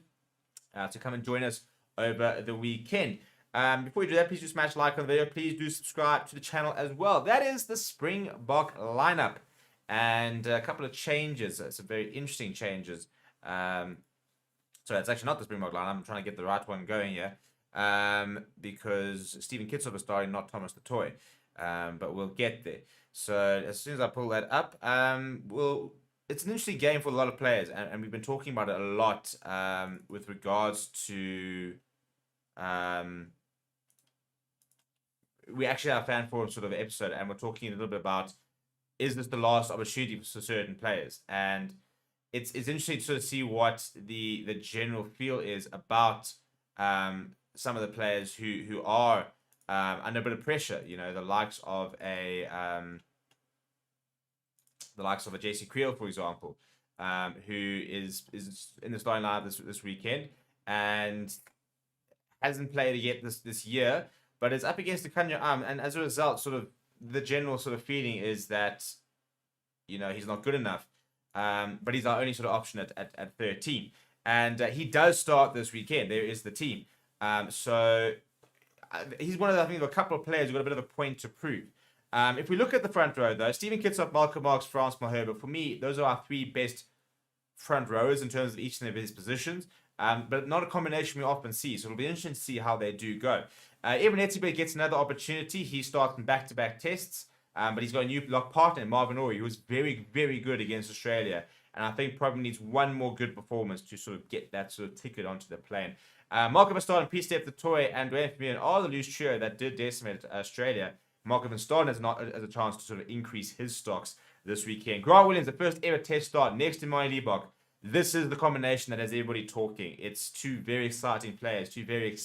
[SPEAKER 1] So come and join us over the weekend. Before you do that, please do smash like on the video. Please do subscribe to the channel as well. That is the Springbok lineup. And a couple of changes, some very interesting changes. So it's actually not the Springbok line. I'm trying to get the right one going here. Because Stephen Kitsop is starting, not Thomas the Toy. But we'll get there. So as soon as I pull that up, it's an interesting game for a lot of players. And we've been talking about it a lot with regards to... we actually have a fan forum sort of episode, and we're talking a little bit about, is this the last opportunity for certain players? And it's interesting to sort of see what the general feel is about some of the players who are under a bit of pressure. The likes of a JC Creel, for example, who is in the starting lineup this weekend and hasn't played yet this year, but is up against the Kanya and as a result, sort of the general sort of feeling is that, he's not good enough. But he's our only sort of option at 13. And he does start this weekend. There is the team. So he's one of the, I think, a couple of players who've got a bit of a point to prove. If we look at the front row, though, Stephen Kitshoff, Malcolm Marks, France Malherbe, for me, those are our 3 best front rowers in terms of each of his positions. But not a combination we often see. So it'll be interesting to see how they do go. Evan Etzebeth gets another opportunity. He starts in back-to-back tests. But he's got a new lock partner, Marvin Ory, who was very, very good against Australia. And I think probably needs one more good performance to sort of get that sort of ticket onto the plane. Marco Van Staden, P-Step the Toy, and Dwayne Vermeulen are the loose trio that did decimate Australia. Marco Van Staden has a chance to sort of increase his stocks this weekend. Grant Williams, the first ever test start next to Manie Liebach. This is the combination that has everybody talking. It's 2 very exciting players, 2 very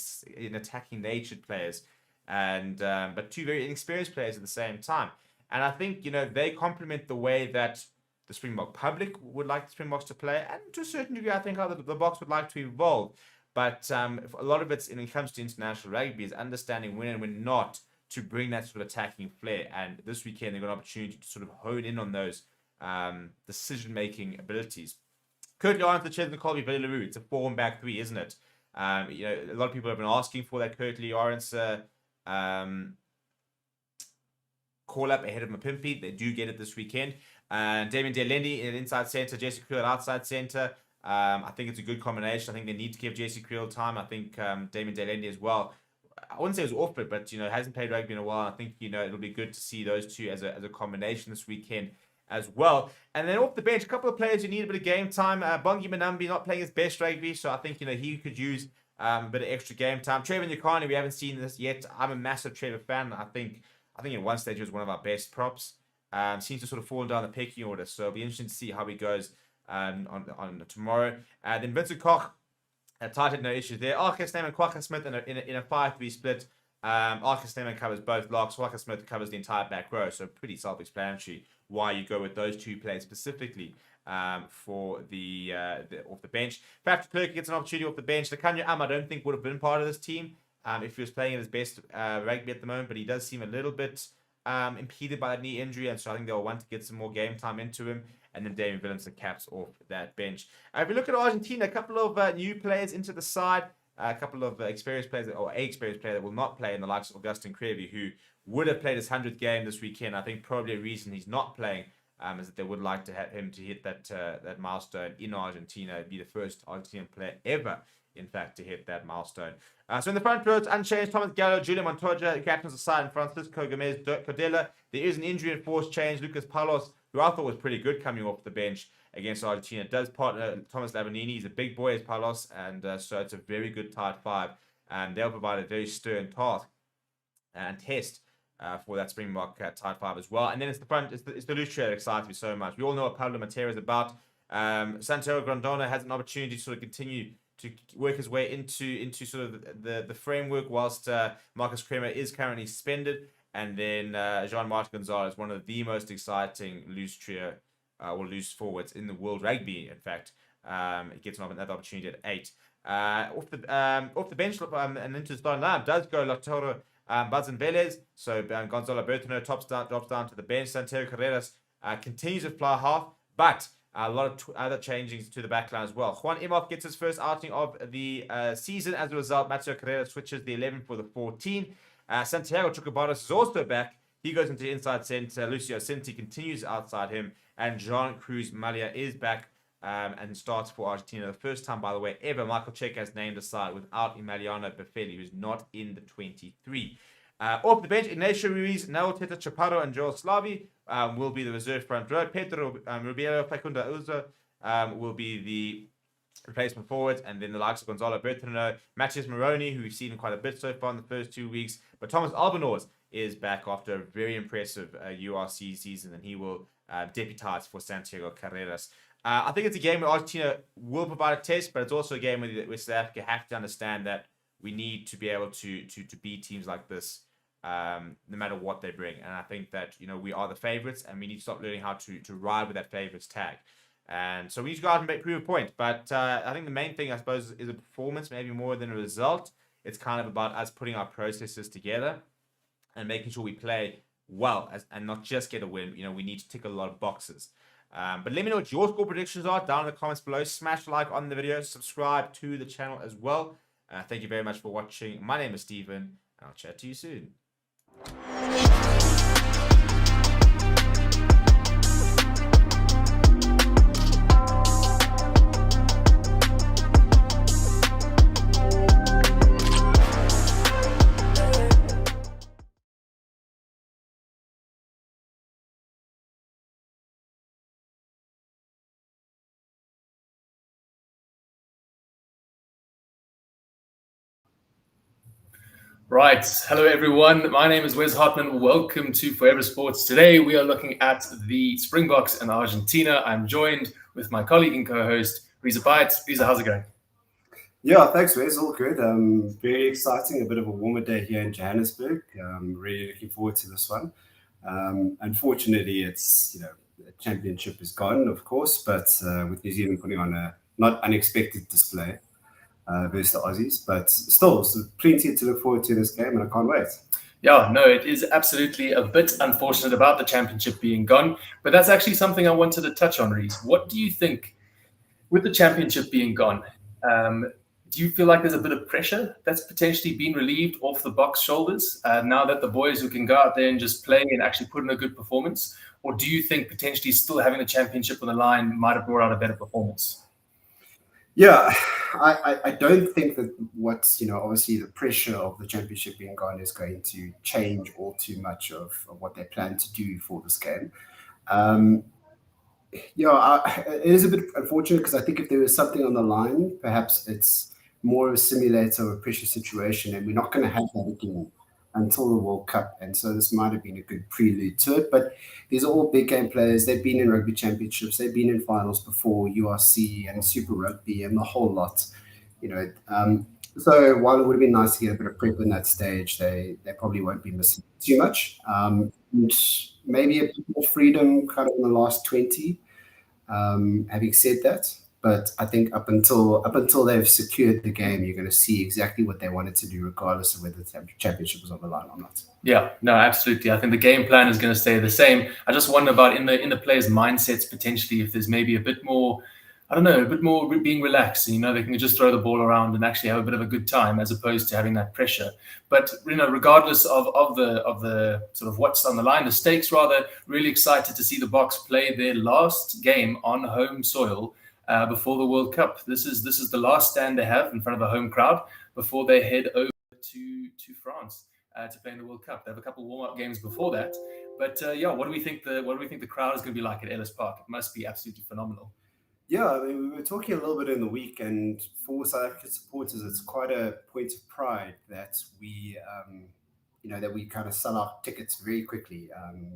[SPEAKER 1] attacking natured players, and but 2 very inexperienced players at the same time. And I think, they complement the way that the Springbok public would like the Springboks to play, and to a certain degree, I think how the Boks would like to evolve. But a lot of it, when it comes to international rugby, is understanding when and when not to bring that sort of attacking flair. And this weekend, they've got an opportunity to sort of hone in on those decision-making abilities. Kurt Lawrence, the Chesney Colby, Billy LaRue. It's a 4 back 3, isn't it? A lot of people have been asking for that Kurt Lawrence call up ahead of Mapimpi. They do get it this weekend. Damien Delendi in inside centre, Jesse Creel outside centre. I think it's a good combination. I think they need to give Jesse Creel time. I think Damien Delendi as well. I wouldn't say it was off it, but hasn't played rugby in a while. I think it'll be good to see those 2 as a combination this weekend as well. And then off the bench, a couple of players who need a bit of game time. Bongi Manambi not playing his best rugby, so I think he could use a bit of extra game time. Trevor Nyakani, we haven't seen this yet. I'm a massive Trevor fan. I think at one stage he was one of our best props. Seems to sort of fall down the pecking order, so it'll be interesting to see how he goes on tomorrow. Then Vincent Koch, tight head, no issues there. Arcus Snyman, Kwaka Smith in a 5-3 split. Arcus Snyman covers both locks. Kwaka Smith covers the entire back row, so pretty self-explanatory why you go with those 2 players specifically for the off the bench. Patrick Clerk gets an opportunity off the bench. Lekanyo I don't think would have been part of this team if he was playing at his best rugby at the moment, but he does seem a little bit impeded by that knee injury, and so I think they'll want to get some more game time into him. And then Damien Williams caps off that bench. If we look at Argentina, a couple of new players into the side, a couple of experienced players, or an experienced player that will not play in the likes of Augustin Creevy, who would have played his 100th game this weekend. I think probably a reason he's not playing is that they would like to have him to hit that milestone in Argentina. Be the first Argentinian player ever, in fact, to hit that milestone. So in the front row, it's unchanged. Thomas Gallo, Julio Montoya, captains aside, and Francisco Gomez Cordella. There is an injury and force change. Lucas Palos, who I thought was pretty good coming off the bench against Argentina, does partner Thomas Lavanini. He's a big boy as Palos, and so it's a very good tight 5. And they'll provide a very stern task and test for that Springbok tight 5 as well. And then it's the loose trio that excites me so much. We all know what Pablo Matera is about. Santiago Grandona has an opportunity to sort of continue to work his way into sort of the framework, whilst Marcus Kremer is currently suspended. And then Jean-Marc Gonzalez, one of the most exciting loose trio or loose forwards in the world rugby, in fact. It gets another opportunity at 8. Off the bench and into the starting lineup does go Latoro Bazin Velez. So Gonzalo Bertino drops down to the bench. Santiago Carreras continues to fly half, but a lot of other changings to the backline as well. Juan Imhoff gets his first outing of the season. As a result, Mateo Carrera switches the 11 for the 14. Santiago Chukwubaros is also back. He goes into inside centre. Lucio Cinti continues outside him. And Jean Cruz Malia is back and starts for Argentina. The first time, by the way, ever Michael Cheika has named a side without Emiliano Befeli, who's not in the 23. Off the bench, Ignacio Ruiz, Naul Teta Chaparro, and Joel Slavi will be the reserve front row. Pedro Ribeiro Facunda Uza will be the replacement forwards, and then the likes of Gonzalo Bertrano, Matthias Moroni, who we've seen quite a bit so far in the first 2 weeks. But Thomas Albanese is back after a very impressive URC season, and he will deputize for Santiago Carreras. I think it's a game where Argentina will provide a test, but it's also a game where South Africa have to understand that we need to be able to beat teams like this, no matter what they bring. And I think that we are the favourites, and we need to stop learning how to ride with that favourites tag. And so we need to go out and prove a point. But I think the main thing, I suppose, is a performance, maybe more than a result. It's kind of about us putting our processes together and making sure we play well and not just get a win. We need to tick a lot of boxes. But let me know what your score predictions are down in the comments below. Smash like on the video, subscribe to the channel as well. Thank you very much for watching. My name is Steven, and I'll chat to you soon.
[SPEAKER 9] Right. Hello, everyone. My name is Wes Hartman. Welcome to Forever Sports. Today, we are looking at the Springboks in Argentina. I'm joined with my colleague and co-host, Riza Byte. Riza, how's it going?
[SPEAKER 3] Yeah, thanks, Wes. All good. Very exciting. A bit of a warmer day here in Johannesburg. Really looking forward to this one. Unfortunately, it's, the championship is gone, of course, but with New Zealand putting on a not unexpected display versus the Aussies, but still, so plenty to look forward to this game, and I can't wait.
[SPEAKER 9] Yeah, no, it is absolutely a bit unfortunate about the championship being gone, but that's actually something I wanted to touch on, Reese. What do you think with the championship being gone? Do you feel like there's a bit of pressure that's potentially been relieved off the Boks shoulders now that the boys who can go out there and just play and actually put in a good performance? Or do you think potentially still having the championship on the line might have brought out a better performance?
[SPEAKER 3] Yeah, I don't think that what's, obviously the pressure of the championship being gone is going to change all too much of what they plan to do for this game. It is a bit unfortunate because I think if there was something on the line, perhaps it's more of a simulator of a pressure situation, and we're not going to have that again until the World Cup. And so this might have been a good prelude to it. But these are all big game players. They've been in rugby championships. They've been in finals before, URC and Super Rugby and the whole lot. So while it would have been nice to get a bit of prep in that stage, they probably won't be missing too much. And maybe a bit more freedom kind of in the last 20. Having said that, but I think up until they've secured the game, you're going to see exactly what they wanted to do, regardless of whether the championship was on the line or not.
[SPEAKER 9] Yeah, no, absolutely. I think the game plan is going to stay the same. I just wonder about in the players' mindsets potentially if there's maybe a bit more, a bit more being relaxed. They can just throw the ball around and actually have a bit of a good time as opposed to having that pressure. But regardless of the sort of what's on the line, the stakes rather, really excited to see the Boks play their last game on home soil before the World Cup. This is the last stand they have in front of a home crowd before they head over to France to play in the World Cup. They have a couple of warm-up games before that. But what do we think the crowd is going to be like at Ellis Park? It must be absolutely phenomenal.
[SPEAKER 3] Yeah, I mean, we were talking a little bit in the week, and for South African supporters, it's quite a point of pride that we kind of sell out tickets very quickly,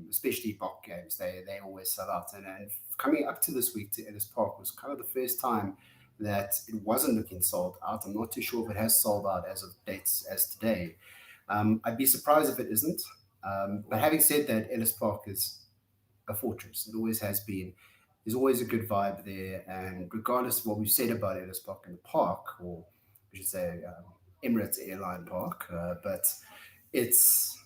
[SPEAKER 3] especially Bok games. They always sell out. And coming up to this week to Ellis Park was kind of the first time that it wasn't looking sold out. I'm not too sure if it has sold out as of dates as today. I'd be surprised if it isn't. But having said that, Ellis Park is a fortress. It always has been. There's always a good vibe there. And regardless of what we've said about Ellis Park in the park, or I should say Emirates Airline Park, but it's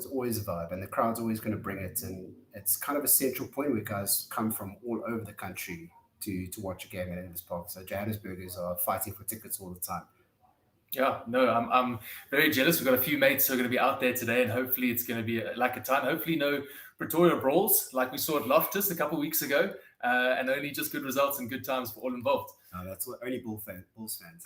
[SPEAKER 3] always a vibe, and the crowd's always going to bring it, and it's kind of a central point where guys come from all over the country to watch a game at Ellis Park. So Johannesburgers are fighting for tickets all the time.
[SPEAKER 9] Yeah, no, I'm very jealous. We've got a few mates who are going to be out there today, and hopefully it's going to be like a time. Hopefully no Pretoria brawls like we saw at Loftus a couple of weeks ago, and only just good results and good times for all involved.
[SPEAKER 3] No, that's what only Bulls fans.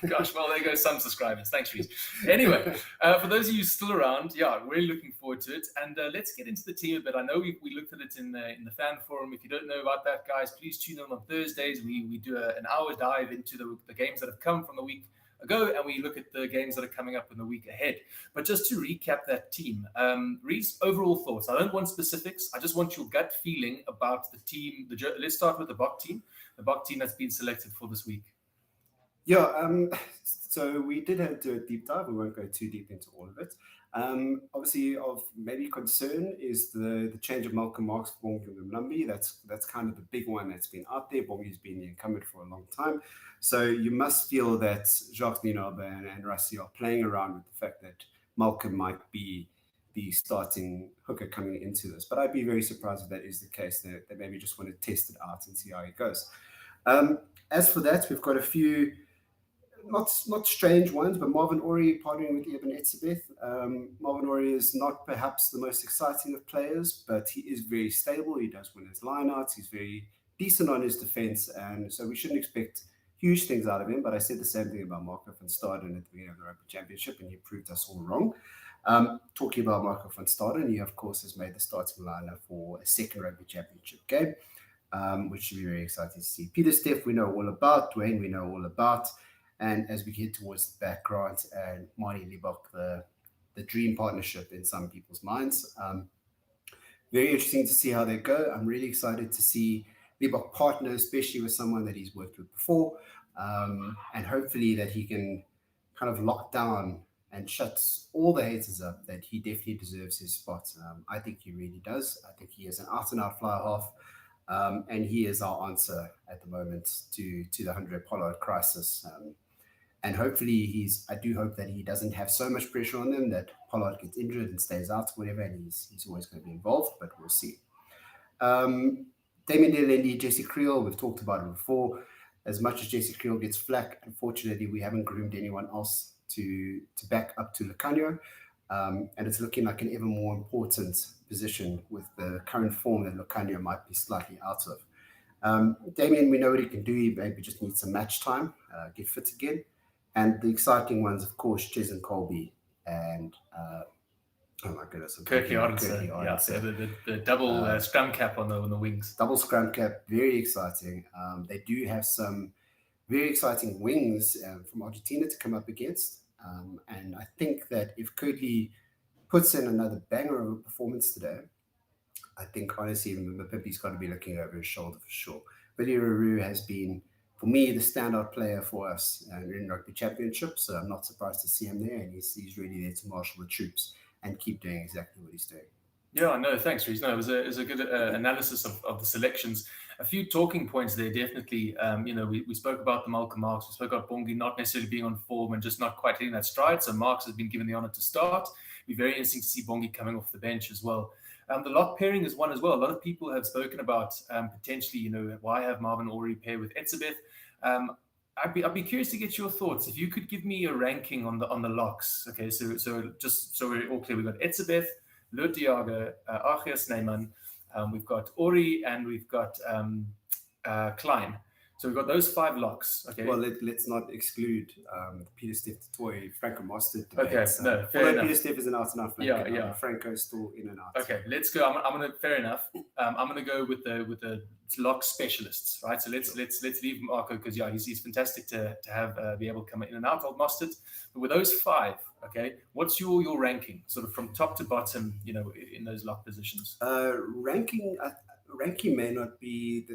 [SPEAKER 9] Gosh, well, there goes some subscribers. Thanks, Reese. Anyway, for those of you still around, really looking forward to it. And let's get into the team a bit. I know we looked at it in the fan forum. If you don't know about that, guys, please tune in on Thursdays. We do an hour dive into the games that have come from the week ago, and we look at the games that are coming up in the week ahead. But just to recap that team, Reese, overall thoughts. I don't want specifics. I just want your gut feeling about the team. Let's start with the Bok team. The Bok team that's been selected for this week.
[SPEAKER 3] Yeah, so we did do a deep dive. We won't go too deep into all of it. Obviously, of maybe concern is the change of Malcolm Marx for Bongi Mlambi. That's kind of the big one that's been out there. Bongi's been the incumbent for a long time. So you must feel that Jacques Nienaber and Rassi are playing around with the fact that Malcolm might be the starting hooker coming into this. But I'd be very surprised if that is the case. They maybe just want to test it out and see how it goes. As for that, we've got a few not strange ones, but Marvin Orie partnering with Eben Etzebeth. Marvin Orie is not perhaps the most exciting of players, but he is very stable. He does win his lineouts. He's very decent on his defense, and so we shouldn't expect huge things out of him. But I said the same thing about Marco van Staden at the beginning of the Rugby Championship, and he proved us all wrong. Talking about Marco van Staden, he of course has made the starting lineup for a second Rugby Championship game, which should be very exciting to see. Peter Steff, we know all about. Dwayne, we know all about. And as we head towards the back, Grant and Marty Liebach, the dream partnership in some people's minds. Very interesting to see how they go. I'm really excited to see Liebach partner, especially with someone that he's worked with before, and hopefully that he can kind of lock down and shut all the haters up, that he definitely deserves his spot. I think he really does. I think he is an out-and-out fly half, and he is our answer at the moment to the 100 Pollard crisis. And hopefully I do hope that he doesn't have so much pressure on them that Pollard gets injured and stays out, whatever, and he's always going to be involved, but we'll see. Damien Delendi, Jesse Creel, we've talked about it before. As much as Jesse Creel gets flack, unfortunately, we haven't groomed anyone else to back up to Lucanio, and it's looking like an ever more important position with the current form that Lucanio might be slightly out of. Damien, we know what he can do. He maybe just needs some match time, get fit again. And the exciting ones, of course, Jason Colby and, oh my goodness.
[SPEAKER 15] Kirky Arnson. Yeah, the double scrum cap on the wings.
[SPEAKER 3] Double scrum cap, very exciting. They do have some very exciting wings from Argentina to come up against. And I think that if Kirky puts in another banger of a performance today, I think honestly, Mapimpi's got to be looking over his shoulder for sure. Billy Ruru has been, for me, the standout player for us in Rugby Championship, so I'm not surprised to see him there, and he's really there to marshal the troops and keep doing exactly what he's doing.
[SPEAKER 15] Yeah, no, thanks, Reece. No, it was a good analysis of the selections. A few talking points there, definitely. We spoke about the Malcolm Marks, we spoke about Bongi not necessarily being on form and just not quite hitting that stride, so Marks has been given the honour to start. It'll be very interesting to see Bongi coming off the bench as well. The lock pairing is one as well. A lot of people have spoken about potentially, why have Marvin Orie pair with Etzebeth? I'd be curious to get your thoughts. If you could give me a ranking on the locks. Okay, so just so we're all clear, we've got Etzebeth, Lut Diago, Archie Snyman, we've got Orie, and we've got Klein. So we've got those 5 locks. Okay.
[SPEAKER 3] Well, let's not exclude Peter Steff, Toy, Franco Mostert debate.
[SPEAKER 15] Okay, no, fair enough.
[SPEAKER 3] Peter Steff is an out-and-out flanker.
[SPEAKER 15] Yeah.
[SPEAKER 3] Franco's still in and out.
[SPEAKER 15] Okay, let's go. I'm gonna. Fair enough. I'm gonna go with the lock specialists, right? So let's leave Marco because he's fantastic to have be able to come in and out of Mostert. But with those 5, okay, what's your ranking, sort of from top to bottom, in those lock positions?
[SPEAKER 3] Ranking may not be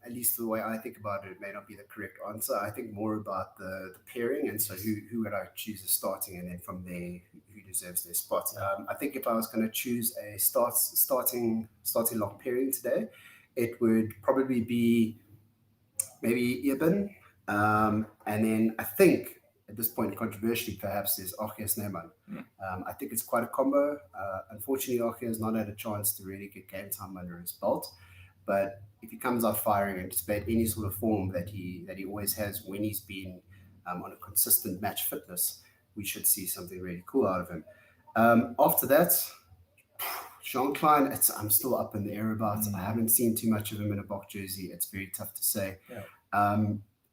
[SPEAKER 3] at least the way I think about it, may not be the correct answer. I think more about the pairing, and so who would I choose as starting, and then from there, who deserves their spot. I think if I was going to choose a starting lock pairing today, it would probably be maybe Eben, and then I think at this point, controversially perhaps, is Archie Snyman. I think it's quite a combo. Unfortunately, Archie has not had a chance to really get game time under his belt, but if he comes out firing and displayed any sort of form that he always has when he's been on a consistent match fitness, we should see something really cool out of him. After that, Jean Klein, I'm still up in the air about. I haven't seen too much of him in a Bok jersey. It's very tough to say. Yeah.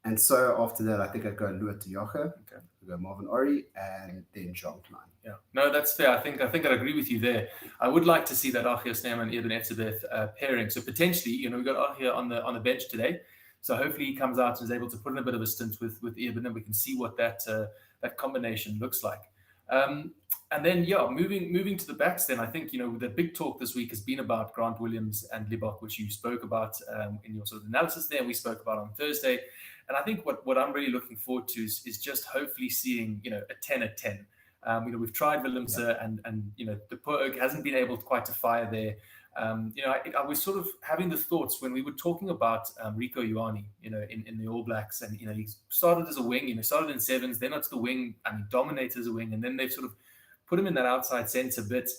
[SPEAKER 3] And so after that, I think I'd go Louis Diago, I'd go Marvin Orie, and then Jean Klein.
[SPEAKER 15] Yeah, no, that's fair. I think I'd agree with you there. I would like to see that Archie Snyman and Eben Etzebeth pairing. So potentially, we've got Archie on the bench today. So hopefully he comes out and is able to put in a bit of a stint with Eben, and we can see what that combination looks like. And then, moving to the backs, then I think, the big talk this week has been about Grant Williams and Liebach, which you spoke about in your sort of analysis there, and we spoke about on Thursday. And I think what I'm really looking forward to is just hopefully seeing, a 10-10. We've tried Willemse and the poor Oak hasn't been able quite to fire there. I was sort of having the thoughts when we were talking about Rico Ioane, in the All Blacks, and he started as a wing, started in sevens, then onto the wing, and he dominated as a wing, and then they've sort of put him in that outside centre bit.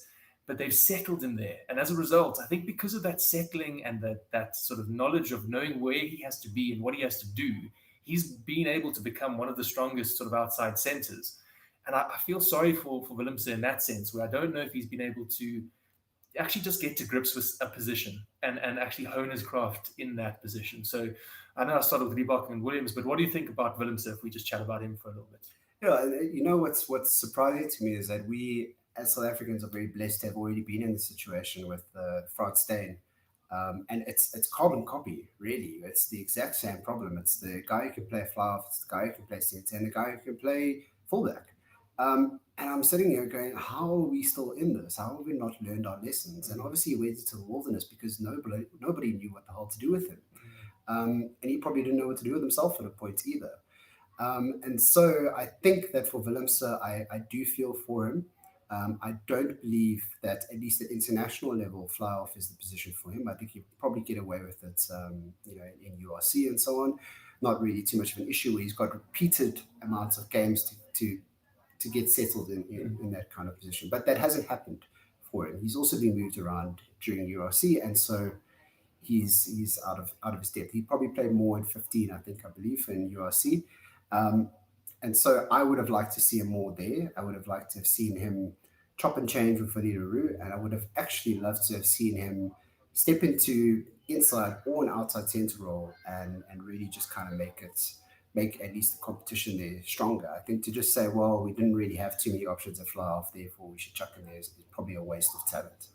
[SPEAKER 15] but they've settled in there. And as a result, I think because of that settling and that sort of knowledge of knowing where he has to be and what he has to do, he's been able to become one of the strongest sort of outside centers. And I feel sorry for Willemse in that sense, where I don't know if he's been able to actually just get to grips with a position and actually hone his craft in that position. So I know I started with Reebok and Williams, but what do you think about Willemse if we just chat about him for a little bit?
[SPEAKER 3] Yeah, what's surprising to me is that we, as South Africans, are very blessed to have already been in this situation with Frans Steyn. And it's carbon copy, really. It's the exact same problem. It's the guy who can play fly-off, it's the guy who can play centre, and the guy who can play fullback. And I'm sitting here going, how are we still in this? How have we not learned our lessons? And obviously he went into the wilderness because nobody knew what the hell to do with him. And he probably didn't know what to do with himself at a point either. And so I think that for Willemse, I do feel for him. I don't believe that, at least at international level, fly-off is the position for him. I think he'll probably get away with it, in URC and so on. Not really too much of an issue where he's got repeated amounts of games to get settled in that kind of position. But that hasn't happened for him. He's also been moved around during URC, and so he's out of his depth. He probably played more in 15, I believe, in URC. And so I would have liked to see him more there. I would have liked to have seen him chop and change with Vanita Roo, and I would have actually loved to have seen him step into inside or an outside centre role and really just kind of make at least the competition there stronger. I think to just say, well, we didn't really have too many options at fly-off, therefore we should chuck in there is probably a waste of talent.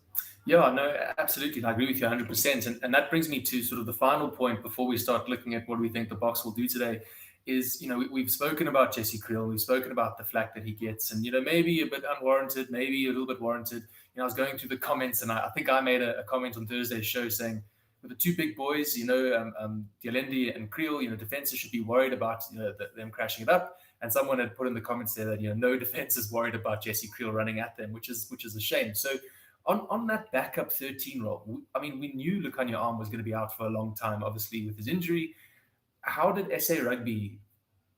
[SPEAKER 15] Yeah, no, absolutely. I agree with you 100%. And that brings me to sort of the final point before we start looking at what we think the Boks will do today is, we've spoken about Jesse Creel, we've spoken about the flack that he gets, and, maybe a bit unwarranted, maybe a little bit warranted. I was going through the comments, and I think I made a comment on Thursday's show saying, with the two big boys, Dialendi and Creel, defenses should be worried about them crashing it up. And someone had put in the comments there that no defense is worried about Jesse Creel running at them, which is a shame. So on that backup 13 role, we knew Lukhanyo Arm was going to be out for a long time, obviously with his injury. How did SA Rugby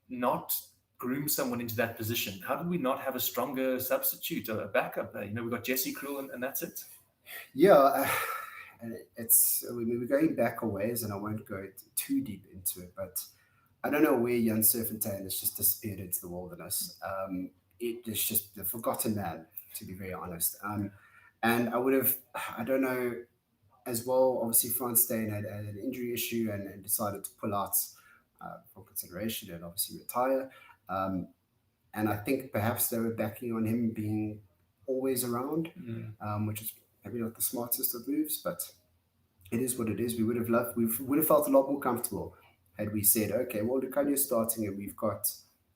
[SPEAKER 15] not groom someone into that position? How did we not have a stronger substitute or a backup there? We've got Jesse Creel and that's it.
[SPEAKER 3] Yeah. We're going back a ways, and I won't go too deep into it, but I don't know where Jan Serfontein has just disappeared into the wilderness. It is just the forgotten man, to be very honest. And I don't know as well, obviously Frans Steyn had an injury issue and decided to pull out from consideration and obviously retire. And I think perhaps they were backing on him being always around, which is maybe not the smartest of moves, but it is what it is. We would have felt a lot more comfortable had we said, okay, well, Lukhanyo's starting and we've got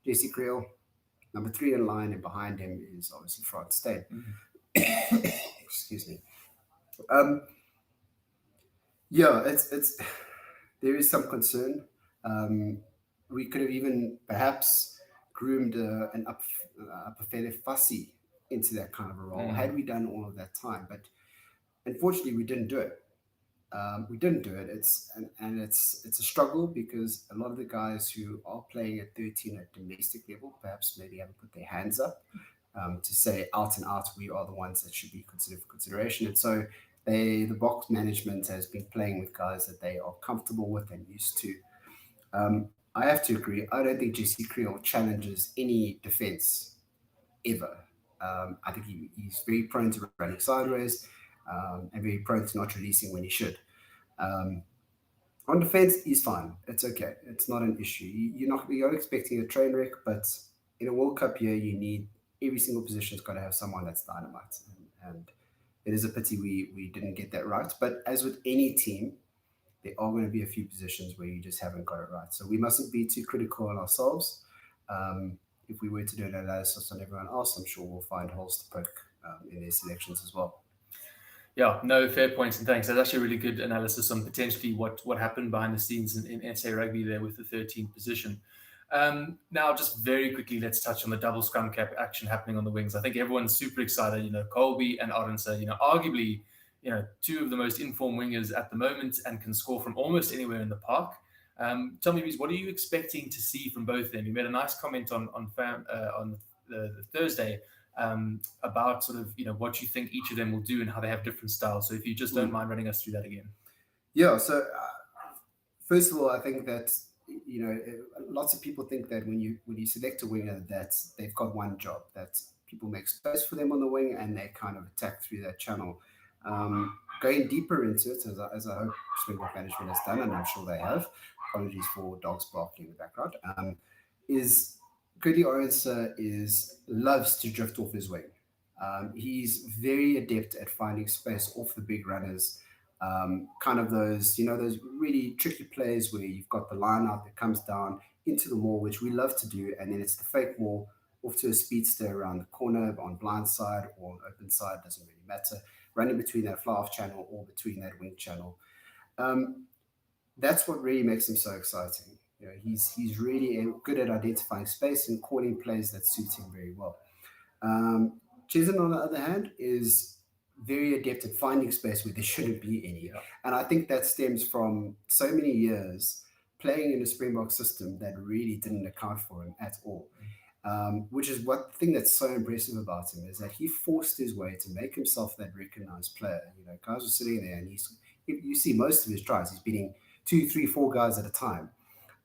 [SPEAKER 3] Jesse Creel, number 3 in line, and behind him is obviously Frans Steyn. Excuse me. It's there is some concern. We could have even perhaps groomed an Upafele Fassi into that kind of a role had we done all of that time, but unfortunately we didn't do it. It's a struggle because a lot of the guys who are playing at 13 at domestic level perhaps maybe haven't put their hands up to say out and out we are the ones that should be considered for consideration. And so the Boks management has been playing with guys that they are comfortable with and used to. I have to agree. I don't think Jesse Creel challenges any defense ever. I think he's very prone to running sideways and very prone to not releasing when he should. On defense, he's fine. It's okay. It's not an issue. You're expecting a train wreck, but in a World Cup year, you need every single position's got to have someone that's dynamite. And it is a pity we didn't get that right. But as with any team, there are going to be a few positions where you just haven't got it right. So we mustn't be too critical on ourselves. If we were to do an analysis on everyone else, I'm sure we'll find holes to poke in their selections as well.
[SPEAKER 15] Yeah, no, fair points, and thanks. That's actually a really good analysis on potentially what happened behind the scenes in SA Rugby there with the 13th position. Now, just very quickly, let's touch on the double scrum cap action happening on the wings. I think everyone's super excited. Colby and Arendse, arguably, two of the most informed wingers at the moment and can score from almost anywhere in the park. Tell me, Reece, what are you expecting to see from both of them? You made a nice comment on the Thursday about sort of, what you think each of them will do and how they have different styles. So if you just don't mind running us through that again.
[SPEAKER 3] Yeah, so first of all, I think that lots of people think that when you select a winger, that they've got one job, that people make space for them on the wing and they kind of attack through that channel. Going deeper into it, as I hope Springbok management has done, and I'm sure they have, apologies for dogs barking in the background, is Cody Arendse loves to drift off his wing. He's very adept at finding space off the big runners. Kind of those really tricky plays where you've got the line out that comes down into the maul, which we love to do, and then it's the fake maul off to a speedster around the corner on blind side or on open side, doesn't really matter, running between that fly-off channel or between that wing channel. That's what really makes him so exciting. He's really good at identifying space and calling plays that suit him very well. Chisholm, on the other hand, is very adept at finding space where there shouldn't be any. Yeah. And I think that stems from so many years playing in a Springbok system that really didn't account for him at all. Which is the thing that's so impressive about him is that he forced his way to make himself that recognized player. Guys were sitting there and you see most of his tries, he's beating 2, 3, 4 guys at a time.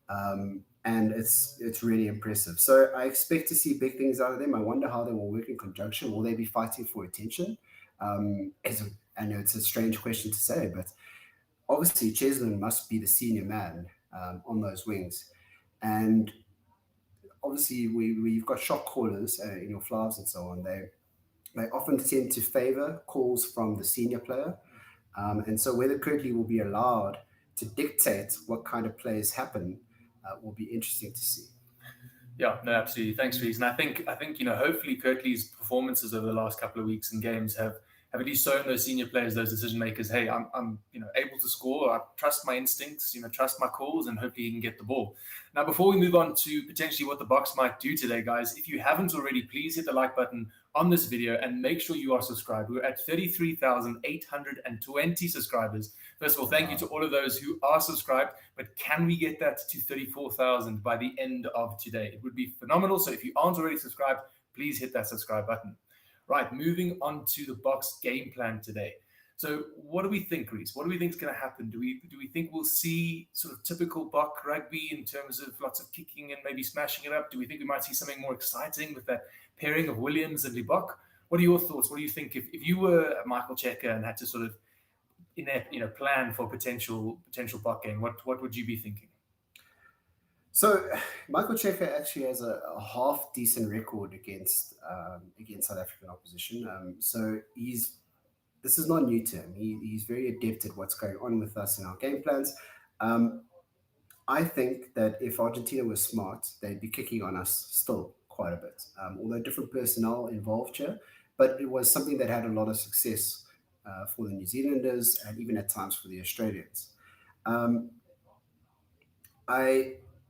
[SPEAKER 3] And it's really impressive. So I expect to see big things out of them. I wonder how they will work in conjunction. Will they be fighting for attention? I know it's a strange question to say, but obviously Cheslin must be the senior man on those wings. And obviously we've got shot callers in your flyers and so on. They often tend to favor calls from the senior player. And so whether Kirtley will be allowed to dictate what kind of plays happen will be interesting to see.
[SPEAKER 15] Yeah, no, absolutely. Thanks, Reese. And I think hopefully Kirtley's performances over the last couple of weeks and games have at least shown those senior players, those decision makers, hey, I'm able to score. I trust my instincts, trust my calls, and hopefully he can get the ball. Now, before we move on to potentially what the Boks might do today, guys, if you haven't already, please hit the like button on this video and make sure you are subscribed. We're at 33,820 subscribers. First of all, thank you to all of those who are subscribed, but can we get that to 34,000 by the end of today? It would be phenomenal. So if you aren't already subscribed, please hit that subscribe button. Right, moving on to the Boks game plan today. So what do we think, Reese? What do we think is going to happen? Do we think we'll see sort of typical Bok rugby in terms of lots of kicking and maybe smashing it up? Do we think we might see something more exciting with that pairing of Williams and Libok? What are your thoughts? What do you think if you were Michael Checker and had to sort of plan for potential Bok game? What would you be thinking?
[SPEAKER 3] So Michael Checker actually has a half decent record against South African opposition. So this is not new to him. He's very adept at what's going on with us in our game plans. I think that if Argentina was smart, they'd be kicking on us still quite a bit. Although different personnel involved here, but it was something that had a lot of success for the New Zealanders and even at times for the Australians.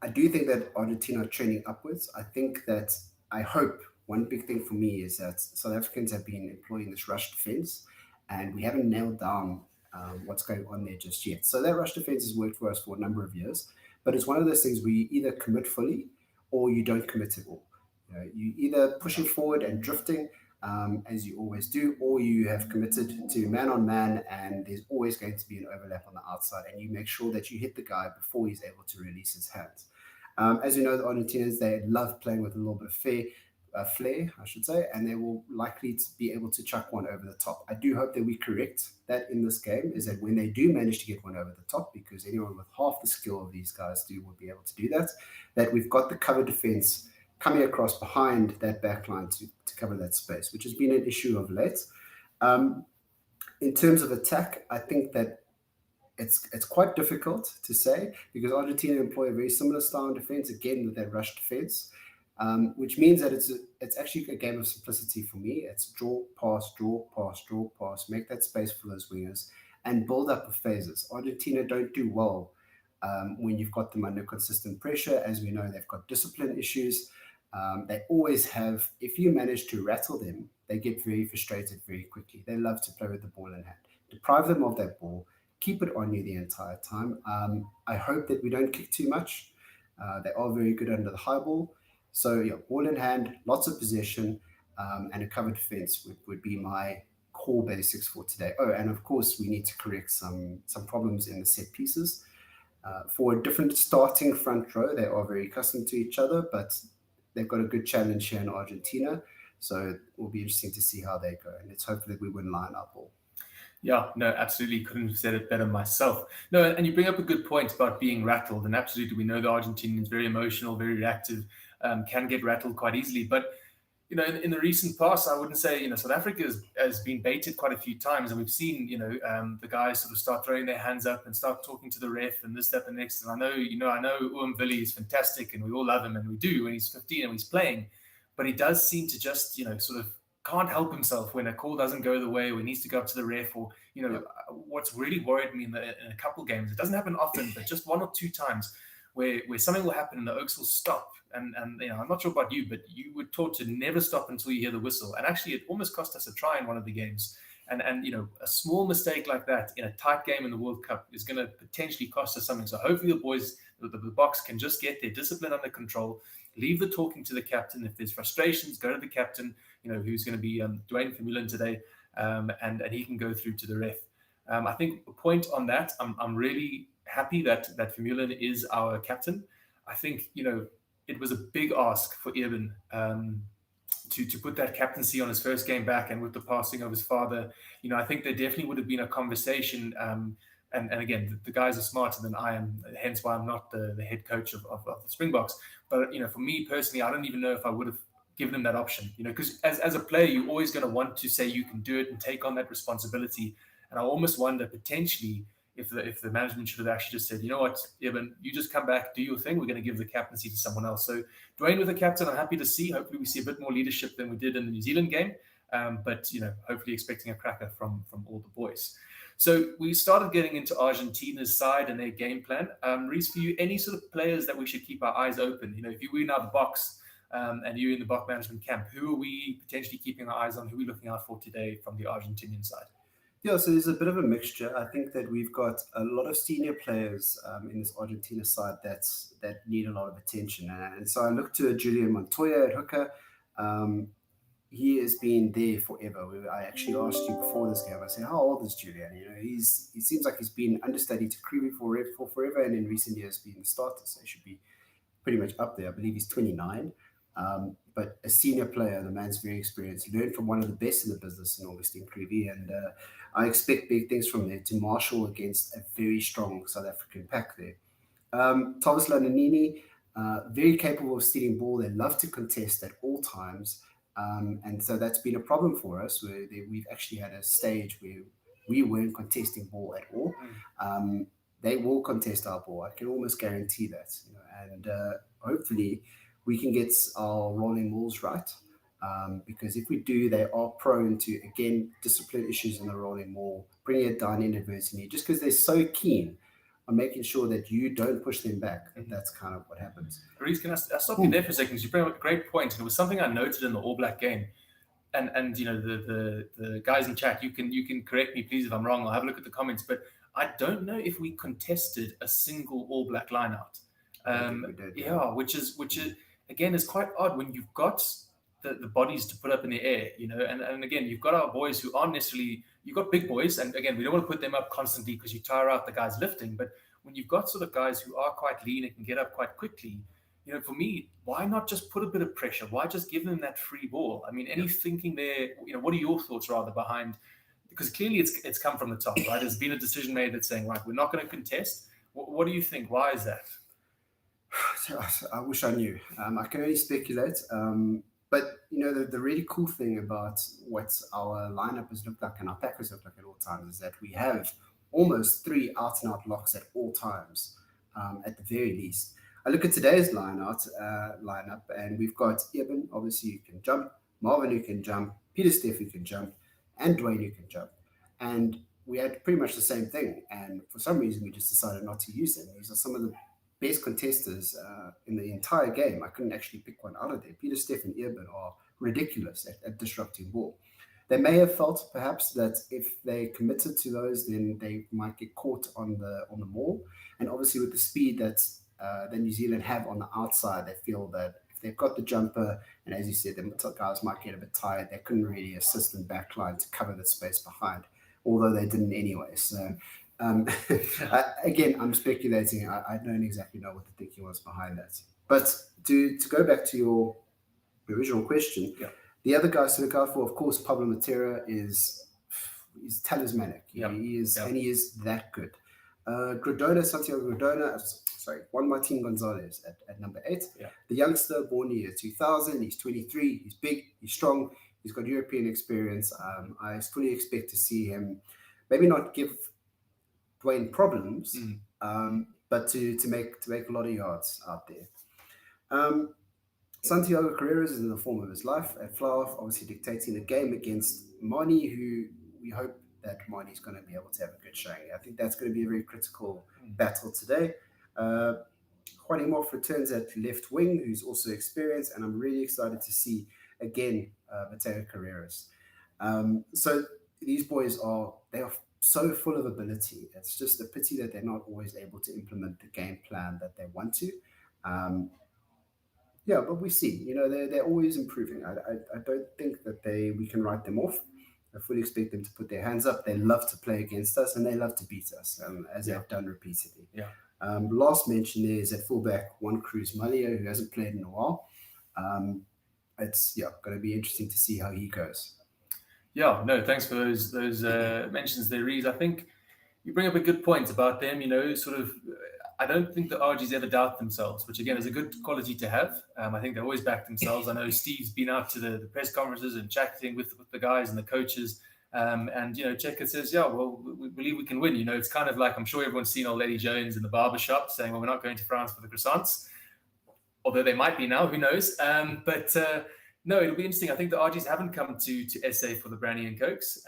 [SPEAKER 3] I do think that Argentina are trending upwards. I hope one big thing for me is that South Africans have been employing this rush defense, and we haven't nailed down what's going on there just yet. So that rush defense has worked for us for a number of years, but it's one of those things where you either commit fully or you don't commit at all. You either pushing forward and drifting, as you always do, or you have committed to man-on-man, and there's always going to be an overlap on the outside, and you make sure that you hit the guy before he's able to release his hands. As you know, the Argentinians, they love playing with a little bit of flair, I should say, and they will likely to be able to chuck one over the top. I do hope that we correct that in this game, is that when they do manage to get one over the top, because anyone with half the skill of these guys will be able to do that we've got the cover defense coming across behind that back line to cover that space, which has been an issue of late. In terms of attack, I think that it's quite difficult to say, because Argentina employ a very similar style of defense, again with that rush defense, which means that it's actually a game of simplicity for me. It's draw, pass, draw, pass, draw, pass, make that space for those wingers, and build up of phases. Argentina don't do well when you've got them under consistent pressure. As we know, they've got discipline issues. They always have, if you manage to rattle them, they get very frustrated very quickly. They love to play with the ball in hand. Deprive them of that ball, keep it on you the entire time. I hope that we don't kick too much. They are very good under the high ball. So yeah, ball in hand, lots of possession, and a cover defense would be my core basics for today. Oh, and of course, we need to correct some problems in the set pieces. For a different starting front row, they are very accustomed to each other, but they've got a good challenge here in Argentina. So it will be interesting to see how they go. And let's hope that we win line up all.
[SPEAKER 15] Yeah, no, absolutely. Couldn't have said it better myself. No, and you bring up a good point about being rattled. And absolutely, we know the Argentinians very emotional, very reactive, can get rattled quite easily. But in the recent past, I wouldn't say, South Africa has been baited quite a few times, and we've seen, the guys sort of start throwing their hands up and start talking to the ref and this, that, the next. And I know Uwamvili is fantastic, and we all love him, and we do when he's 15 and he's playing, but he does seem to just, sort of can't help himself when a call doesn't go the way, when he needs to go up to the ref, or what's really worried me in a couple games. It doesn't happen often, but just one or two times where something will happen and the Oaks will stop. And I'm not sure about you, but you were taught to never stop until you hear the whistle. And actually, it almost cost us a try in one of the games. And a small mistake like that in a tight game in the World Cup is going to potentially cost us something. So hopefully the boys, the Boks, can just get their discipline under control, leave the talking to the captain. If there's frustrations, go to the captain, who's going to be Dwayne Vermeulen today, and he can go through to the ref. I think a point on that, I'm really happy that Vermeulen is our captain. I think, it was a big ask for Eben to put that captaincy on his first game back, and with the passing of his father, I think there definitely would have been a conversation. And again, the guys are smarter than I am, hence why I'm not the head coach of the Springboks. But for me personally, I don't even know if I would have given him that option. Because as a player, you're always going to want to say you can do it and take on that responsibility. And I almost wonder potentially if the management should have actually just said, you know what, Eben, you just come back, do your thing. We're going to give the captaincy to someone else. So Dwayne with the captain, I'm happy to see. Hopefully we see a bit more leadership than we did in the New Zealand game. But hopefully expecting a cracker from all the boys. So we started getting into Argentina's side and their game plan. Reese, for you, any sort of players that we should keep our eyes open? If you were now the Boks and you're in the Bok management camp, who are we potentially keeping our eyes on? Who are we looking out for today from the Argentinian side?
[SPEAKER 3] Yeah, so there's a bit of a mixture. I think that we've got a lot of senior players in this Argentina side that need a lot of attention. And so I look to Julian Montoya at hooker. He has been there forever. I actually asked you before this game, I said, how old is Julian? He seems like he's been understudy to Creevy for forever, and in recent years been the starter, so he should be pretty much up there. I believe he's 29. But a senior player, the man's very experienced, learned from one of the best in the business in Augustine Creevy, and I expect big things from there to marshal against a very strong South African pack there. Thomas Lananini, very capable of stealing ball. They love to contest at all times, and so that's been a problem for us, where we've actually had a stage where we weren't contesting ball at all. They will contest our ball. I can almost guarantee that, and hopefully we can get our rolling balls right, because if we do, they are prone to, again, discipline issues in the rolling ball, bringing it down inadvertently, just because they're so keen on making sure that you don't push them back. That's kind of what happens.
[SPEAKER 15] Reese, can I stop you there for a second? You bring up a great point, and it was something I noted in the All Black game. And the guys in chat, you can correct me, please, if I'm wrong. I'll have a look at the comments, but I don't know if we contested a single All Black lineout. Which is again, is quite odd when you've got the bodies to put up in the air, and again, you've got our boys who aren't necessarily, you've got big boys, and again, we don't want to put them up constantly because you tire out the guys lifting, but when you've got sort of guys who are quite lean and can get up quite quickly, for me, why not just put a bit of pressure? Why just give them that free ball? I mean, any thinking there, what are your thoughts rather behind, because clearly it's come from the top, right? There's been a decision made that's saying, right, we're not going to contest. What do you think? Why is that?
[SPEAKER 3] I wish I knew. I can only speculate. But the really cool thing about what our lineup has looked like and our pack has looked like at all times is that we have almost 3 out-and-out locks at all times, at the very least. I look at today's lineup, and we've got Eben, obviously, who can jump, Marvin, who can jump, Peter Steff, who can jump, and Dwayne, who can jump. And we had pretty much the same thing. And for some reason, we just decided not to use them. These are some of the best contesters in the entire game. I couldn't actually pick one out of there. Peter Steff and Eben are ridiculous at disrupting ball. They may have felt perhaps that if they committed to those, then they might get caught on the maul. And obviously with the speed that New Zealand have on the outside, they feel that if they've got the jumper, and as you said, the guys might get a bit tired. They couldn't really assist in backline to cover the space behind, although they didn't anyway. So again, I'm speculating. I don't exactly know what the thinking was behind that. But to go back to your original question, the other guys to look out for, of course, Pablo Matera is talismanic. He is that good. Santiago Gradona, Juan Martin Gonzalez at number 8. The youngster born in year 2000, he's 23, he's big, he's strong, he's got European experience. I fully expect to see him maybe not give Dwayne problems, but to make a lot of yards out there. Santiago Carreras is in the form of his life at Flower, obviously dictating the game against Mani, who we hope that Mani is going to be able to have a good showing. I think that's going to be a very critical battle today. Juan Moff returns at left wing, who's also experienced, and I'm really excited to see again Mateo Carreras. So these boys are so full of ability. It's just a pity that they're not always able to implement the game plan that they want to. But we see, they're always improving. I don't think that we can write them off. I fully expect them to put their hands up. They love to play against us, and they love to beat us, as they've done repeatedly. Last mention there is at fullback, Juan Cruz Malia, who hasn't played in a while. It's going to be interesting to see how he goes.
[SPEAKER 15] Yeah, no, thanks for those mentions there, Reese. I think you bring up a good point about them. I don't think the RGs ever doubt themselves, which again is a good quality to have. I think they always back themselves. I know Steve's been out to the press conferences and chatting with the guys and the coaches. And Checker says, we believe we can win. It's kind of like, I'm sure everyone's seen old Lady Jones in the barber shop saying, well, we're not going to France for the croissants. Although they might be now, who knows? No, it'll be interesting. I think the RGs haven't come to SA for the brandy and cokes,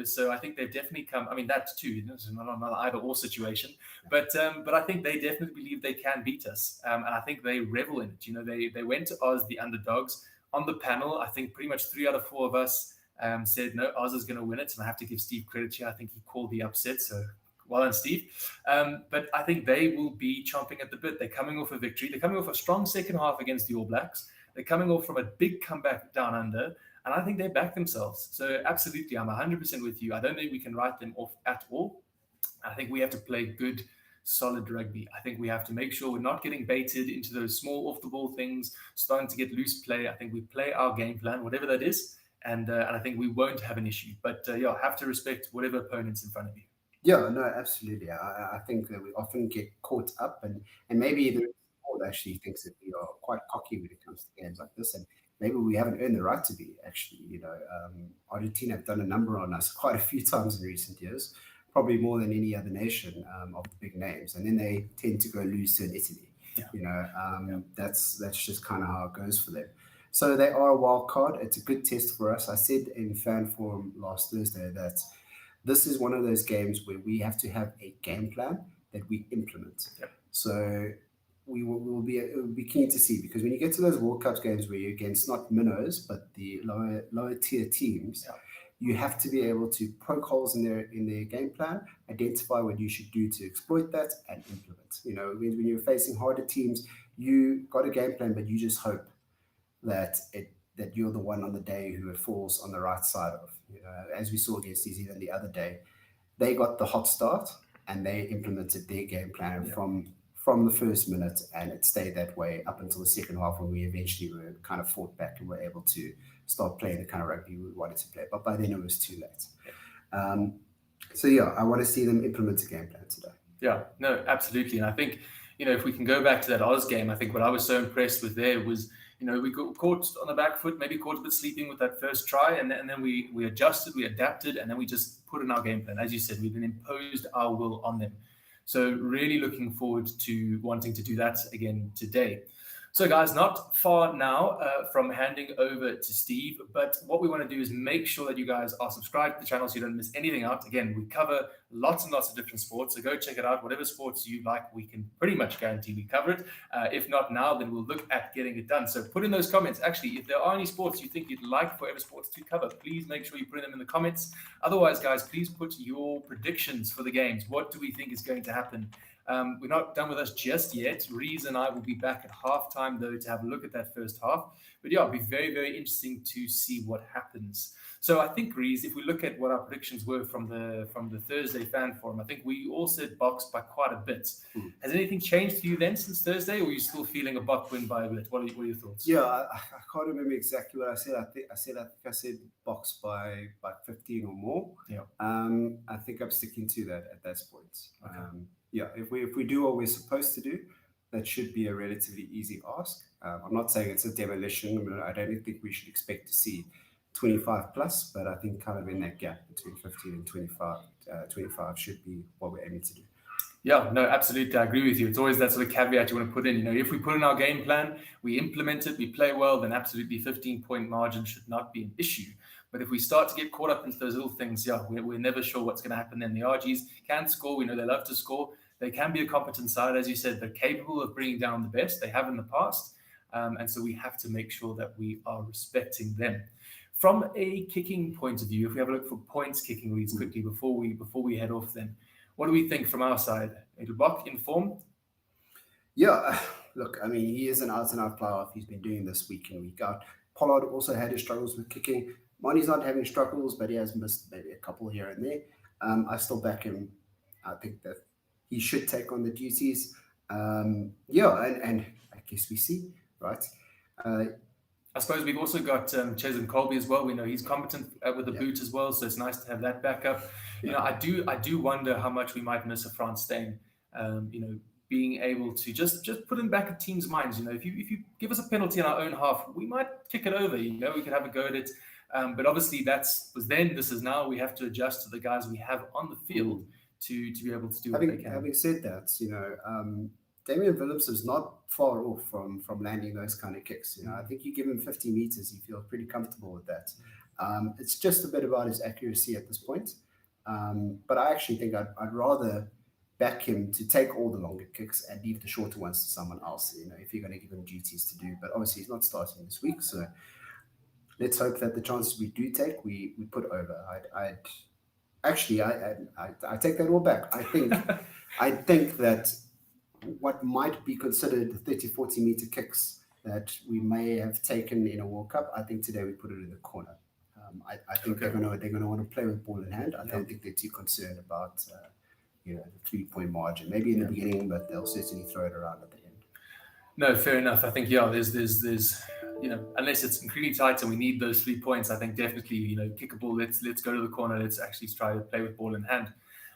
[SPEAKER 15] so I think they've definitely come. I mean, that too, it's not an either or situation, but I think they definitely believe they can beat us, and I think they revel in it. They went to Oz, the underdogs. On the panel, I think pretty much 3 out of 4 of us said no, Oz is going to win it, and I have to give Steve credit here. I think he called the upset, so well done, Steve. But I think they will be chomping at the bit. They're coming off a victory. They're coming off a strong second half against the All Blacks. They're coming off from a big comeback down under, and I think they back themselves. So absolutely, I'm 100% with you. I don't think we can write them off at all. I think we have to play good, solid rugby. I think we have to make sure we're not getting baited into those small off-the-ball things, starting to get loose play. I think we play our game plan, whatever that is, and I think we won't have an issue. But have to respect whatever opponent's in front of you.
[SPEAKER 3] Yeah, no, absolutely. I think that we often get caught up, and maybe the board actually thinks that we are quite cocky when it comes to games like this, and maybe we haven't earned the right to be. Actually, Argentina have done a number on us quite a few times in recent years, probably more than any other nation of the big names, and then they tend to go lose to an Italy. That's just kind of how it goes for them. So they are a wild card. It's a good test for us. I said in fan forum last Thursday that this is one of those games where we have to have a game plan that we implement. So we will be keen to see, because when you get to those World Cup games where you're against not minnows but the lower tier teams, you have to be able to poke holes in their game plan, identify what you should do to exploit that, and implement. When you're facing harder teams, you got a game plan, but you just hope that you're the one on the day who it falls on the right side of. As we saw against New Zealand the other day, they got the hot start and they implemented their game plan from the first minute, and it stayed that way up until the second half, when we eventually were kind of fought back and were able to start playing the kind of rugby we wanted to play. But by then it was too late. I want to see them implement a game plan today.
[SPEAKER 15] Yeah, no, absolutely. And I think, if we can go back to that Oz game, I think what I was so impressed with there was, we got caught on the back foot, maybe caught a bit sleeping with that first try, and then we adjusted, we adapted, and then we just put in our game plan. As you said, we've been imposed our will on them. So really looking forward to wanting to do that again today. So guys, not far now from handing over to Steve, but what we want to do is make sure that you guys are subscribed to the channel so you don't miss anything out. Again, we cover lots and lots of different sports, so go check it out. Whatever sports you like, we can pretty much guarantee we cover it. If not now, then we'll look at getting it done. So put in those comments. Actually, if there are any sports you think you'd like Forever Sports to cover, please make sure you put them in the comments. Otherwise, guys, please put your predictions for the games. What do we think is going to happen We're not done with us just yet. Reese and I will be back at halftime, though, to have a look at that first half. But yeah, it'll be very, very interesting to see what happens. So I think, Reese, if we look at what our predictions were from the Thursday fan forum, I think we all said Boks by quite a bit. Has anything changed for you then since Thursday, or are you still feeling a Bok win by a bit? What are your thoughts?
[SPEAKER 3] Yeah, I can't remember exactly what I said. I said Boks by 15 or more.
[SPEAKER 15] Yeah.
[SPEAKER 3] I think I'm sticking to that at this point. Okay. Yeah, if we do what we're supposed to do, that should be a relatively easy ask. I'm not saying it's a demolition. I mean, I don't think we should expect to see 25 plus, but I think kind of in that gap between 15 and 25 should be what we're aiming to do.
[SPEAKER 15] Yeah, no, absolutely. I agree with you. It's always that sort of caveat you want to put in. If we put in our game plan, we implement it, we play well, then absolutely 15-point margin should not be an issue. But if we start to get caught up into those little things, yeah, we're never sure what's going to happen then. The RGs can score. We know they love to score. They can be a competent side, as you said. They're capable of bringing down the best. They have in the past. And so we have to make sure that we are respecting them. From a kicking point of view, if we have a look for points kicking leads quickly before we head off then, what do we think from our side? Bok in form?
[SPEAKER 3] Yeah, look, I mean, he is an out-and-out player. He's been doing this week in, week out. Pollard also had his struggles with kicking. Moni's not having struggles, but he has missed maybe a couple here and there. I still back him. I think that he should take on the duties. And I guess we see, right?
[SPEAKER 15] I suppose we've also got Ches and Colby as well. We know he's competent with the boot as well, so it's nice to have that backup. I do wonder how much we might miss a Frans Steyn. Being able to just put him back in teams' minds. If you give us a penalty in our own half, we might kick it over. We could have a go at it. But obviously was then. This is now. We have to adjust to the guys we have on the field to be able to do what they can.
[SPEAKER 3] Having said that, Damian Phillips is not far off from landing those kind of kicks. I think you give him 50 meters, he feels pretty comfortable with that. It's just a bit about his accuracy at this point. But I actually think I'd rather back him to take all the longer kicks and leave the shorter ones to someone else, if you're going to give him duties to do. But obviously he's not starting this week, so let's hope that the chances we do take, we put over. I take that all back. I think that what might be considered 30-40 meter kicks that we may have taken in a World Cup, I think today we put it in the corner. I think they're going to want to play with ball in hand. I don't think they're too concerned about the 3-point margin. Maybe in the beginning, but they'll certainly throw it around at the end.
[SPEAKER 15] No, fair enough. I think there's unless it's incredibly tight and we need those 3 points, I think definitely kick a ball. Let's go to the corner. Let's actually try to play with ball in hand.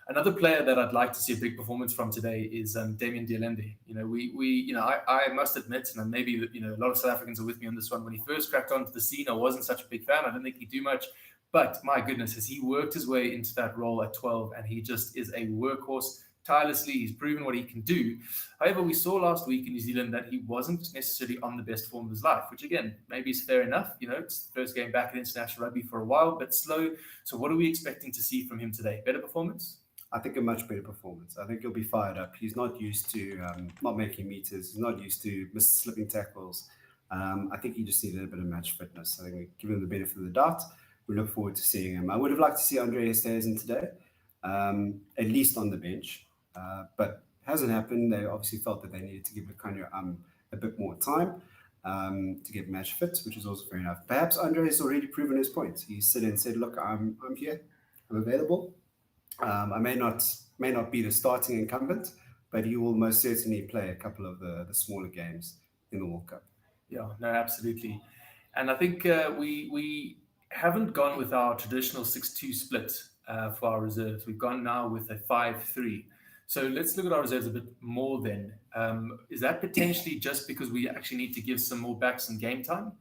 [SPEAKER 15] Another player that I'd like to see a big performance from today is Damian Dialende. I must admit, and maybe a lot of South Africans are with me on this one. When he first cracked onto the scene, I wasn't such a big fan. I didn't think he'd do much, but my goodness, has he worked his way into that role at 12, and he just is a workhorse. Tirelessly, he's proven what he can do. However, we saw last week in New Zealand that he wasn't necessarily on the best form of his life, which again, maybe is fair enough. It's the first game back in international rugby for a while, but slow. So what are we expecting to see from him today? Better performance?
[SPEAKER 3] I think a much better performance. I think he'll be fired up. He's not used to not making meters. He's not used to slipping tackles. I think he just needed a bit of match fitness. I think we give him the benefit of the doubt. We look forward to seeing him. I would have liked to see Andre Esterhuizen today, at least on the bench. But hasn't happened. They obviously felt that they needed to give Lucanio a bit more time to get match fit, which is also fair enough. Perhaps Andre has already proven his point. He said and said, "Look, I'm here. I'm available. I may not be the starting incumbent, but he will most certainly play a couple of the smaller games in the World Cup."
[SPEAKER 15] Yeah, no, absolutely. And I think we haven't gone with our traditional 6-2 split for our reserves. We've gone now with a 5-3. So let's look at our reserves a bit more then. Is that potentially just because we actually need to give some more backs some game time?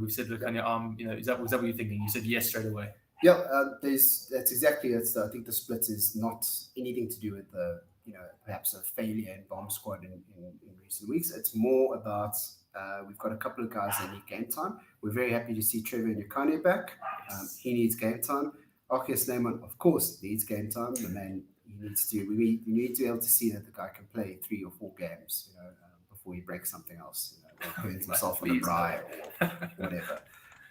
[SPEAKER 15] We've said, look on your arm, was that what you're thinking? You said yes straight away.
[SPEAKER 3] Yeah, that's exactly it. I think the split is not anything to do with the, perhaps a failure in bomb squad in recent weeks. It's more about we've got a couple of guys that need game time. We're very happy to see Trevor Nyakane back. He needs game time. Archie Snyman, of course, needs game time. The man, we need to be able to see that the guy can play 3 or 4 games, before he breaks something else, or putting himself on a braai or whatever.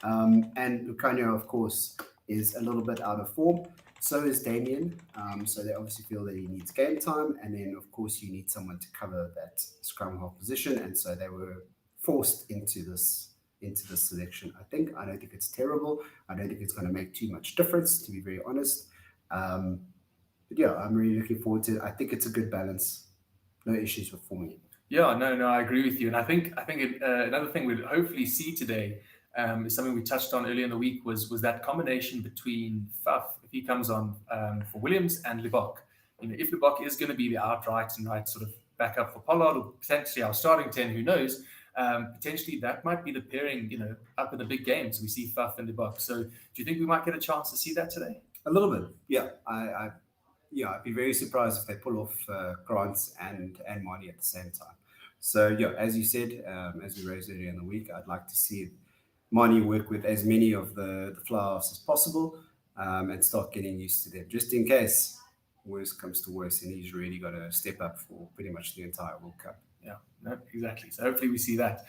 [SPEAKER 3] And Lucanio, of course, is a little bit out of form. So is Damien. So they obviously feel that he needs game time. And then, of course, you need someone to cover that scrum half position. And so they were forced into this selection. I don't think it's terrible. I don't think it's going to make too much difference, to be very honest. But yeah, I'm really looking forward to it. I think it's a good balance. No issues with forming.
[SPEAKER 15] Yeah, no, I agree with you. And I think another thing we'll hopefully see today is something we touched on earlier in the week was that combination between Faf, if he comes on for Williams, and Lebok. If Lebok is going to be the outright and right sort of backup for Pollard, or potentially our starting 10, who knows? Potentially that might be the pairing, up in the big games. We see Faf and Lebok. So do you think we might get a chance to see that today?
[SPEAKER 3] A little bit, yeah. I'd be very surprised if they pull off Grant and Marnie at the same time. So yeah, as you said, as we raised earlier in the week, I'd like to see Marnie work with as many of the fly-offs as possible and start getting used to them, just in case worse comes to worse, and he's really got to step up for pretty much the entire World Cup.
[SPEAKER 15] Yeah, no, exactly. So hopefully we see that.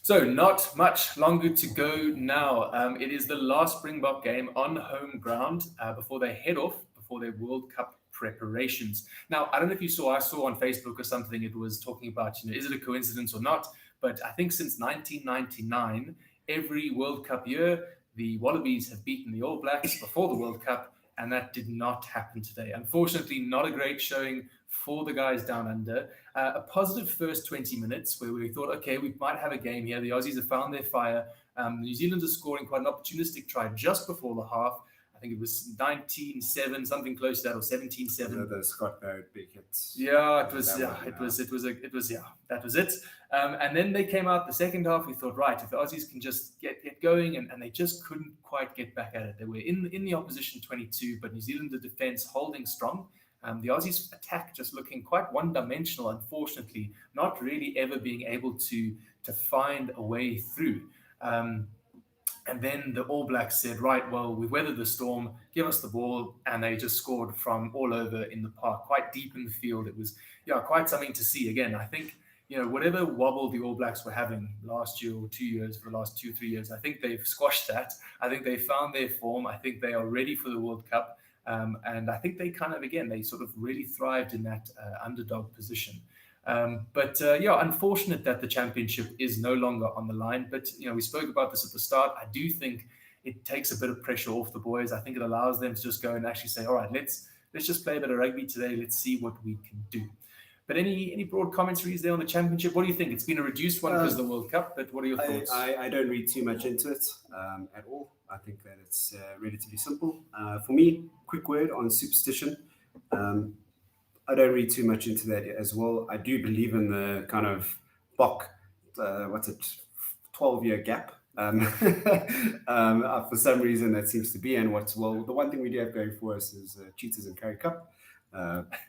[SPEAKER 15] So not much longer to go now. It is the last Springbok game on home ground before they head off for their World Cup preparations. Now, I don't know if I saw on Facebook or something, it was talking about, is it a coincidence or not? But I think since 1999, every World Cup year, the Wallabies have beaten the All Blacks before the World Cup, and that did not happen today. Unfortunately, not a great showing for the guys down under. A positive first 20 minutes where we thought, okay, we might have a game here. The Aussies have found their fire. New Zealanders scoring quite an opportunistic try just before the half. I think it was 19-7, something close to that, or 17-7.
[SPEAKER 3] The Scott Barrett big hits.
[SPEAKER 15] Yeah, that was it. And then they came out the second half. We thought, right, if the Aussies can just get going, and they just couldn't quite get back at it. They were in the opposition 22, but New Zealand, the defense holding strong. The Aussies attack just looking quite one-dimensional, unfortunately, not really ever being able to find a way through. And then the All Blacks said, right, well, we've weathered the storm, give us the ball, and they just scored from all over in the park, quite deep in the field. It was, quite something to see. Again, I think, whatever wobble the All Blacks were having last year or 2 years, for the last 2-3 years, I think they've squashed that. I think they found their form. I think they are ready for the World Cup. And I think they they sort of really thrived in that underdog position. But unfortunate that the championship is no longer on the line. But, we spoke about this at the start. I do think it takes a bit of pressure off the boys. I think it allows them to just go and actually say, all right, let's just play a bit of rugby today. Let's see what we can do. But any broad commentaries there on the championship? What do you think? It's been a reduced one because of the World Cup, but what are your thoughts?
[SPEAKER 3] I don't read too much into it at all. I think that it's relatively simple. For me, quick word on superstition. I don't read too much into that as well. I do believe in the kind of Bok, 12-year gap. For some reason, that seems to be. And the one thing we do have going for us is Cheetahs and Curry Cup.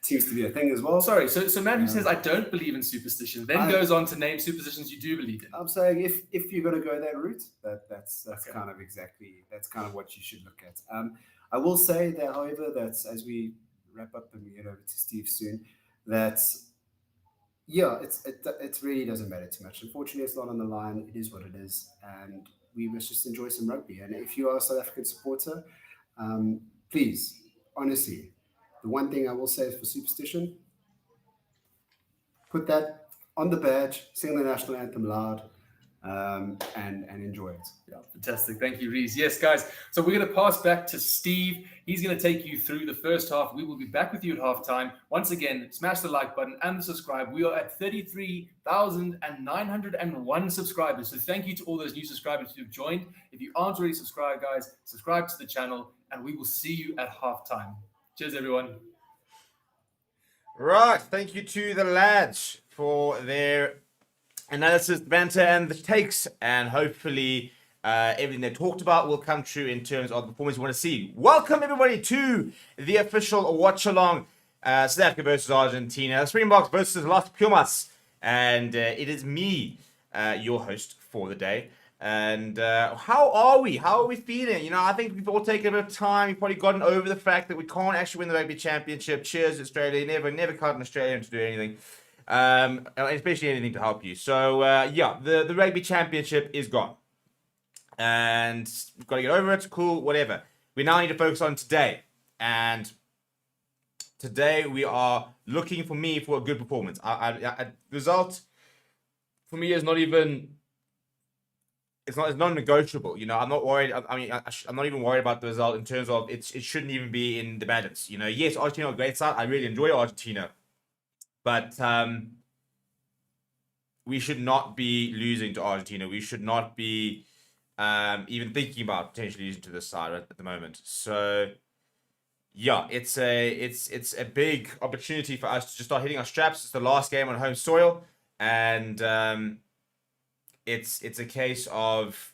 [SPEAKER 3] Seems to be a thing as well.
[SPEAKER 15] Sorry, so man who says I don't believe in superstition, then goes on to name superstitions you do believe in.
[SPEAKER 3] I'm saying if you're going to go that route, that's okay. That's kind of what you should look at. I will say that, however, that as we wrap up and we head over to Steve soon, that it really doesn't matter too much. Unfortunately, it's not on the line. It is what it is, and we must just enjoy some rugby. And if you are a South African supporter, please, honestly, the one thing I will say is for superstition, put that on the badge, sing the national anthem loud, and enjoy it.
[SPEAKER 15] Yeah, fantastic. Thank you, Reese. Yes, guys. So we're going to pass back to Steve. He's going to take you through the first half. We will be back with you at halftime. Once again, smash the like button and the subscribe. We are at 33,901 subscribers. So thank you to all those new subscribers who have joined. If you aren't already subscribed, guys, subscribe to the channel, and we will see you at halftime. Cheers, everyone.
[SPEAKER 1] Right. Thank you to the lads for their analysis, banter, and the takes. And hopefully everything they talked about will come true in terms of the performance you want to see. Welcome, everybody, to the official Watchalong, South Africa versus Argentina. Springboks versus Los Pumas. And it is me, your host for the day. And how are we? How are we feeling? I think we've all taken a bit of time. We've probably gotten over the fact that we can't actually win the Rugby Championship. Cheers, Australia. Never count an Australian to do anything. Especially anything to help you. So, the Rugby Championship is gone. And we've got to get over it. Cool, whatever. We now need to focus on today. And today we are looking for a good performance. Result for me is not even. It's non-negotiable. I'm not worried. I'm not even worried about the result in terms of it shouldn't even be in the balance. Yes, Argentina are a great side. I really enjoy Argentina, but we should not be losing to Argentina. We should not be even thinking about potentially losing to this side at the moment. So yeah, it's a big opportunity for us to just start hitting our straps. It's the last game on home soil, and it's a case of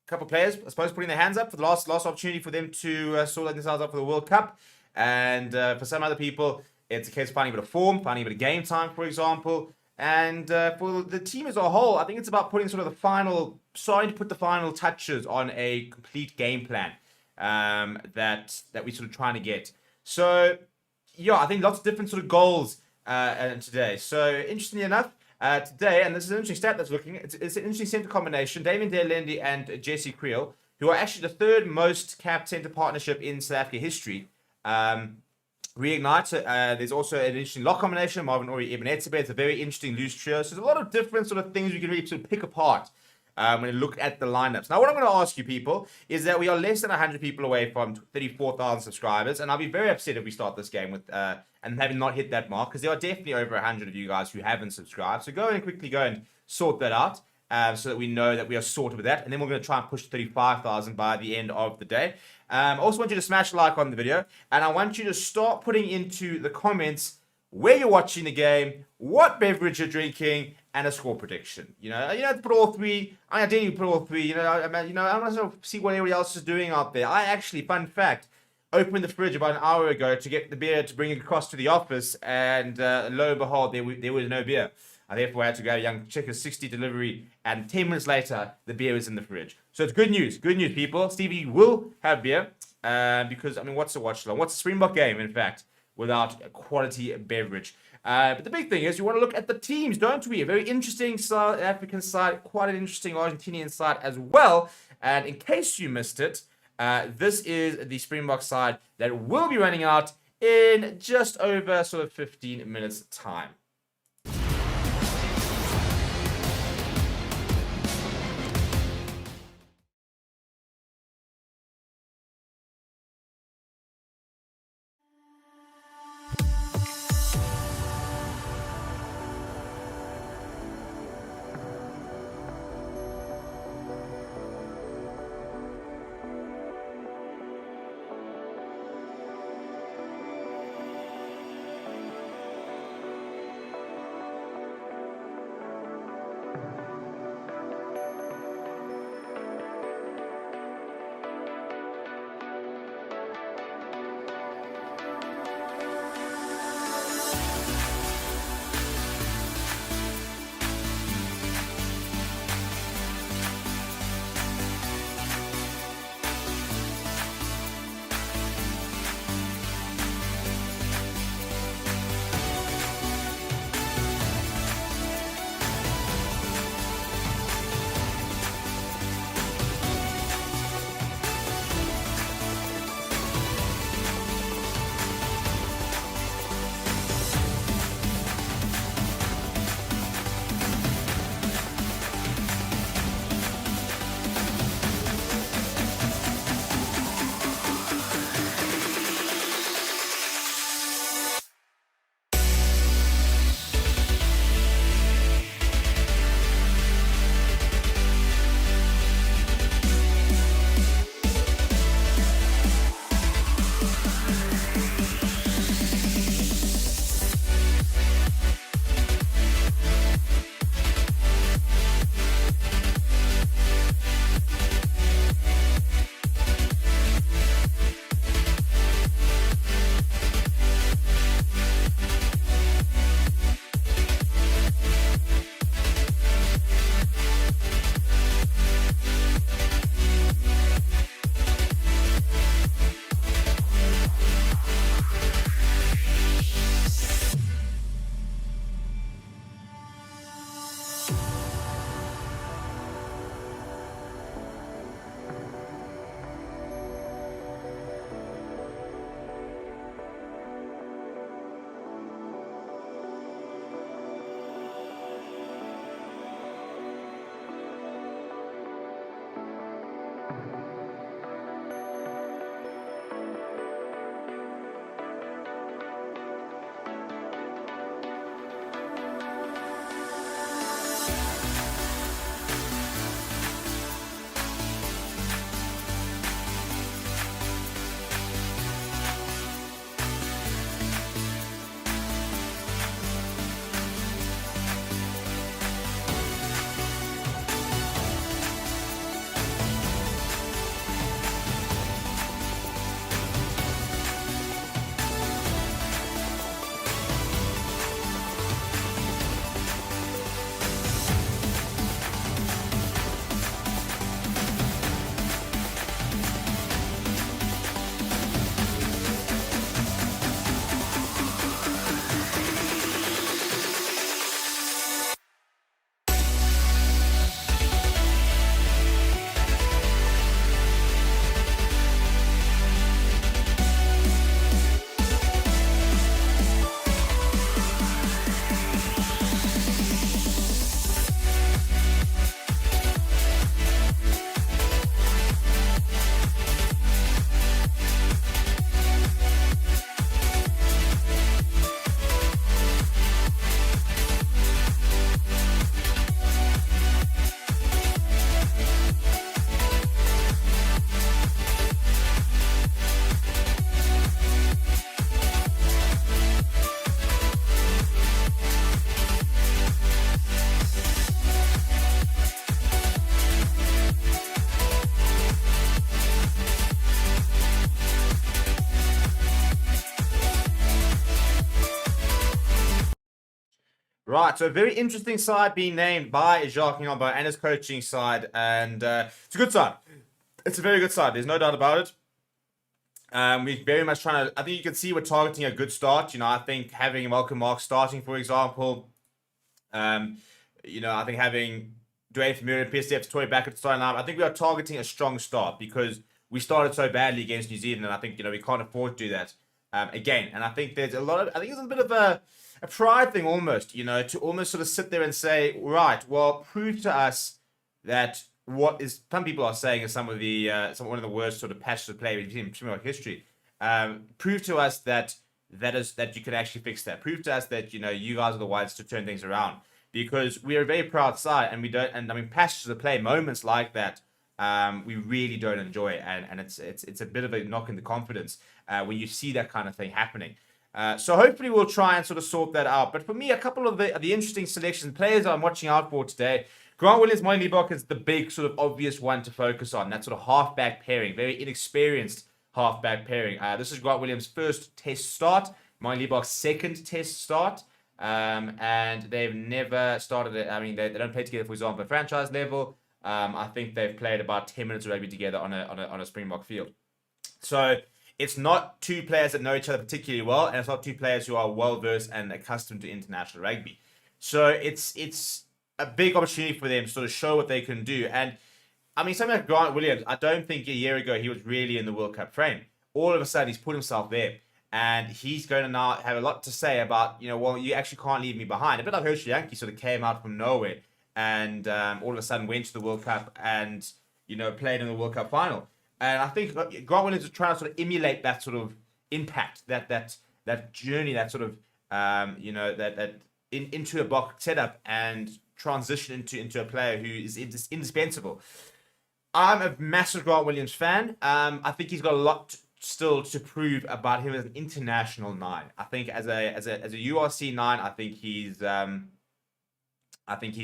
[SPEAKER 1] a couple of players, I suppose, putting their hands up for the last opportunity for them to sort themselves up for the World Cup. And for some other people, it's a case of finding a bit of form, finding a bit of game time, for example. And for the team as a whole, I think it's about putting starting to put the final touches on a complete game plan that we're sort of trying to get. So yeah, I think lots of different sort of goals today. So interestingly enough, today, and this is an interesting stat that's looking, it's an interesting centre combination, Damien Delendy and Jesse Creel, who are actually the third most capped centre partnership in South Africa history. Reignite, there's also an interesting lock combination, Marvin Ori, Eben Etzebeth. It's a very interesting loose trio. So there's a lot of different sort of things we can really sort of pick apart when you look at the lineups. Now, what I'm going to ask you people is that we are less than 100 people away from 34,000 subscribers, and I'll be very upset if we start this game with and having not hit that mark, because there are definitely over 100 of you guys who haven't subscribed. So go and sort that out so that we know that we are sorted with that, and then we're going to try and push 35,000 by the end of the day. I also want you to smash a like on the video, and I want you to start putting into the comments where you're watching the game, what beverage you're drinking, and a score prediction. You have to put all three. I didn't put all three. I want to see what everybody else is doing out there. I actually, fun fact, opened the fridge about an hour ago to get the beer to bring it across to the office, and lo and behold, there was no beer. I therefore had to go young Checkers 60 delivery, and 10 minutes later, the beer was in the fridge. So it's good news, people. Stevie will have beer because, what's the Watchalong? What's the Springbok game, in fact, without a quality beverage? But the big thing is you want to look at the teams, don't we? A very interesting South African side, quite an interesting Argentinian side as well. And in case you missed it, this is the Springbok side that will be running out in just over 15 minutes time. Right, so a very interesting side being named by Jacques Niamba and his coaching side, and it's a good side. It's a very good side. There's no doubt about it. We're very much trying to. I think you can see we're targeting a good start. I think having Malcolm Mark starting, for example, I think having Dwayne Famir and PSF Toy back at the starting line, I think we are targeting a strong start because we started so badly against New Zealand, and I think we can't afford to do that again. And I think there's a lot of. I think it's a bit of a pride thing almost, to almost sort of sit there and say, right, well, prove to us that what is some people are saying is one of the worst sort of passages of play we've seen in Premier League history. Prove to us that you can actually fix that. Prove to us that you guys are the ones to turn things around, because we are a very proud side, and we don't. And I mean, passages of play, moments like that, we really don't enjoy, and it's a bit of a knock in the confidence when you see that kind of thing happening. So hopefully we'll try and sort of sort that out. But for me, a couple of the interesting selections, players I'm watching out for today. Grant Williams, Moyne Liebach is the big sort of obvious one to focus on. That sort of halfback pairing, very inexperienced halfback pairing. This is Grant Williams' first test start, Moyne Liebach's second test start. And they've never started it. I mean, they don't play together, for example, at franchise level. I think they've played about 10 minutes of rugby together on a Springbok field. So it's not two players that know each other particularly well, and it's not two players who are well versed and accustomed to international rugby. So it's a big opportunity for them to sort of show what they can do. And I mean, something like Grant Williams, I don't think a year ago he was really in the World Cup frame. All of a sudden, he's put himself there, and he's going to now have a lot to say about, well, you actually can't leave me behind. A bit like Herschel Yankee sort of came out from nowhere and all of a sudden went to the World Cup and played in the World Cup final. And I think Grant Williams is trying to sort of emulate that sort of impact, that journey, that sort of into a box setup and transition into a player who is indispensable. I'm a massive Grant Williams fan. I think he's got a lot still to prove about him as an international 9. I think as a URC 9, I think he's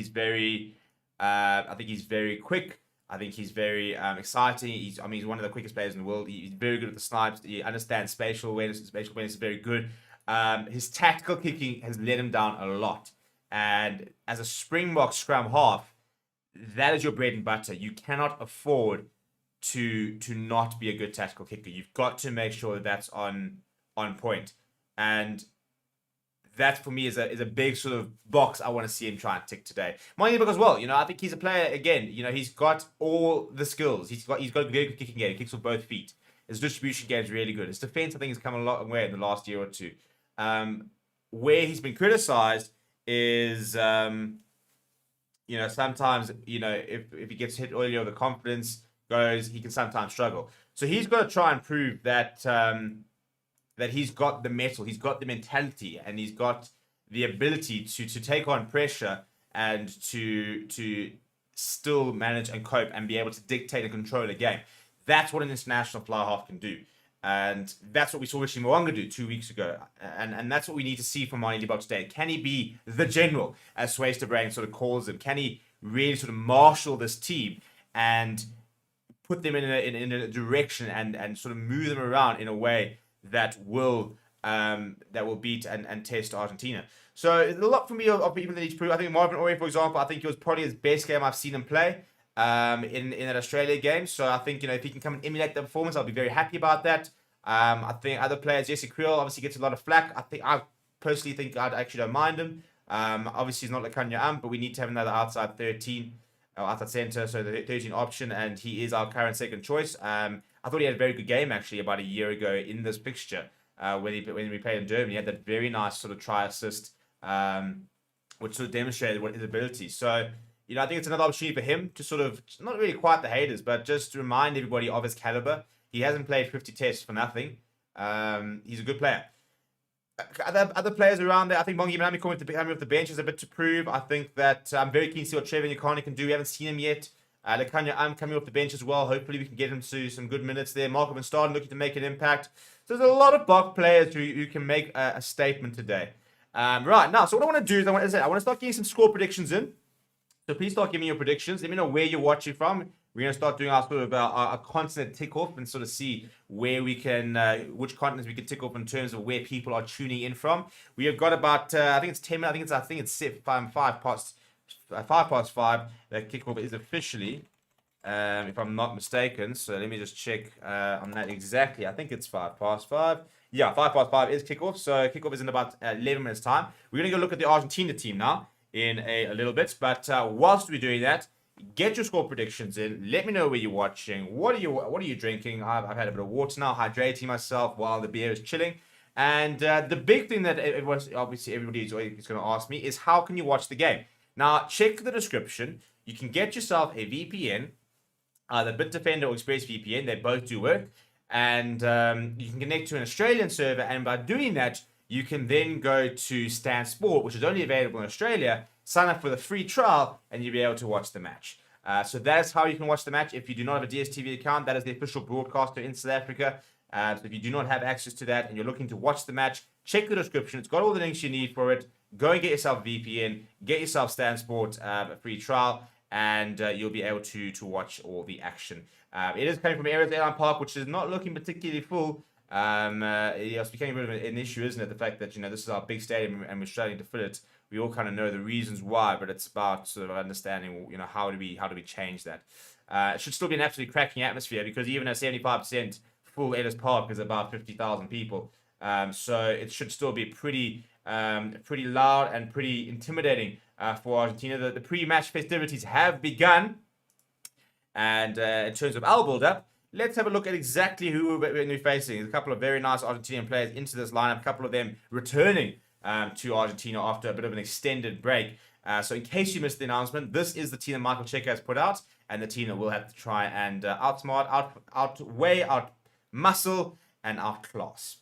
[SPEAKER 1] very quick. I think he's very exciting. He's one of the quickest players in the world. He's very good at the snipes. He understands spatial awareness. Spatial awareness is very good. His tactical kicking has let him down a lot. And as a Springbok scrum half, that is your bread and butter. You cannot afford to not be a good tactical kicker. You've got to make sure that that's on point. And that for me is a big sort of box I want to see him try and tick today. Moyne Liebach as well. I think he's a player again. He's got all the skills. He's got a very good kicking game. He kicks with both feet. His distribution game is really good. His defense, I think, has come a long way in the last year or two. Where he's been criticized is sometimes if he gets hit earlier, the confidence goes, he can sometimes struggle. So he's got to try and prove that that he's got the mettle, he's got the mentality, and he's got the ability to take on pressure and to still manage and cope and be able to dictate and control a game. That's what an international fly half can do. And that's what we saw Rishi Mwanga do 2 weeks ago. And that's what we need to see from Moyne Liebach today. Can he be the general, as Swaysterbrand sort of calls him? Can he really sort of marshal this team and put them in a direction and sort of move them around in a way that will beat and test Argentina? So there's a lot for me of people that need to prove. I think Marvin Oye, for example, I think it was probably his best game I've seen him play in that Australia game. So I think if he can come and emulate the performance, I'll be very happy about that. I think other players, Jesse Creel obviously gets a lot of flack. I personally think I actually don't mind him. Obviously he's not like Kanya but we need to have another outside 13 or outside centre, so the 13 option, and he is our current second choice. I thought he had a very good game actually about a year ago in this fixture when we played in Germany. He had that very nice sort of try assist, which sort of demonstrated what his ability. So I think it's another opportunity for him to sort of not really quite the haters, but just to remind everybody of his caliber. He hasn't played 50 tests for nothing. He's a good player. Other players around there, I think Bongi Manami coming off the bench is a bit to prove. I think that I'm very keen to see what Trevor Nyakane can do. We haven't seen him yet. Lekanya coming off the bench as well. Hopefully we can get him to some good minutes there. Marco Van Staden looking to make an impact. So there's a lot of Bok players who can make a statement today. Right, now, so what I want to do is I want to start getting some score predictions in. So please start giving me your predictions. Let me know where you're watching from, we're going to start doing our sort of our continent tick off and sort of see where we can, which continents we can tick off in terms of where people are tuning in from. We have got about, I think it's 10 minutes. I think it's 5 past 5. The kickoff is officially, if I'm not mistaken. So let me just check on that exactly. I think it's 5 past 5. Yeah, 5 past 5 is kickoff. So kickoff is in about 11 minutes time. We're going to go look at the Argentina team now in a little bit. But whilst we're doing that, get your score predictions in. Let me know where you're watching. What are you drinking? I've had a bit of water now, hydrating myself while the beer is chilling. And the big thing that it was obviously everybody is going to ask me is how can you watch the game? Now check the description. You can get yourself a VPN, either Bitdefender or ExpressVPN. They both do work, and you can connect to an Australian server. And by doing that, you can then go to Stan Sport, which is only available in Australia. Sign up for the free trial and you'll be able to watch the match. So that's how you can watch the match. If you do not have a DSTV account, that is the official broadcaster in South Africa. So if you do not have access to that and you're looking to watch the match, check the description. It's got all the links you need for it. Go and get yourself a VPN, get yourself Stan Sport, a free trial, and you'll be able to watch all the action. It is coming from Emirates Airline Park, which is not looking particularly full. It's becoming a bit of an issue, isn't it? The fact that, this is our big stadium and we're struggling to fill it. We all kind of know the reasons why, but it's about sort of understanding, how do we change that? It should still be an absolutely cracking atmosphere because even at 75% full Ellis Park is about 50,000 people. So it should still be pretty loud and pretty intimidating for Argentina. The pre-match festivities have begun, and in terms of our build-up, let's have a look at exactly who we're facing. There's a couple of very nice Argentinian players into this lineup, a couple of them returning to Argentina after a bit of an extended break. So in case you missed the announcement, this is the team that Michael Cheika has put out, and the team that will have to try and outsmart, outweigh, outmuscle, and outclass.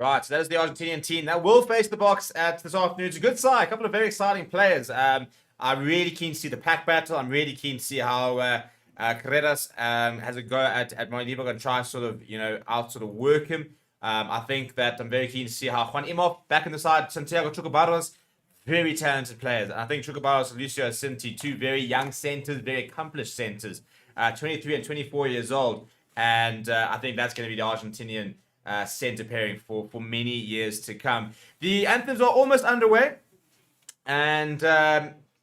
[SPEAKER 1] Right, so that is the Argentinian team that will face the Boks at this afternoon. It's a good side, a couple of very exciting players. I'm really keen to see the pack battle. I'm really keen to see how Carreras has a go at Monidivo and try sort of, out sort of work him. I think that I'm very keen to see how Juan Imhoff back in the side, Santiago Chucabarros, very talented players. And I think Chucabarros and Lucio Asinti, two very young centers, very accomplished centers, 23 and 24 years old. And I think that's going to be the Argentinian center pairing for many years to come. The anthems are almost underway, and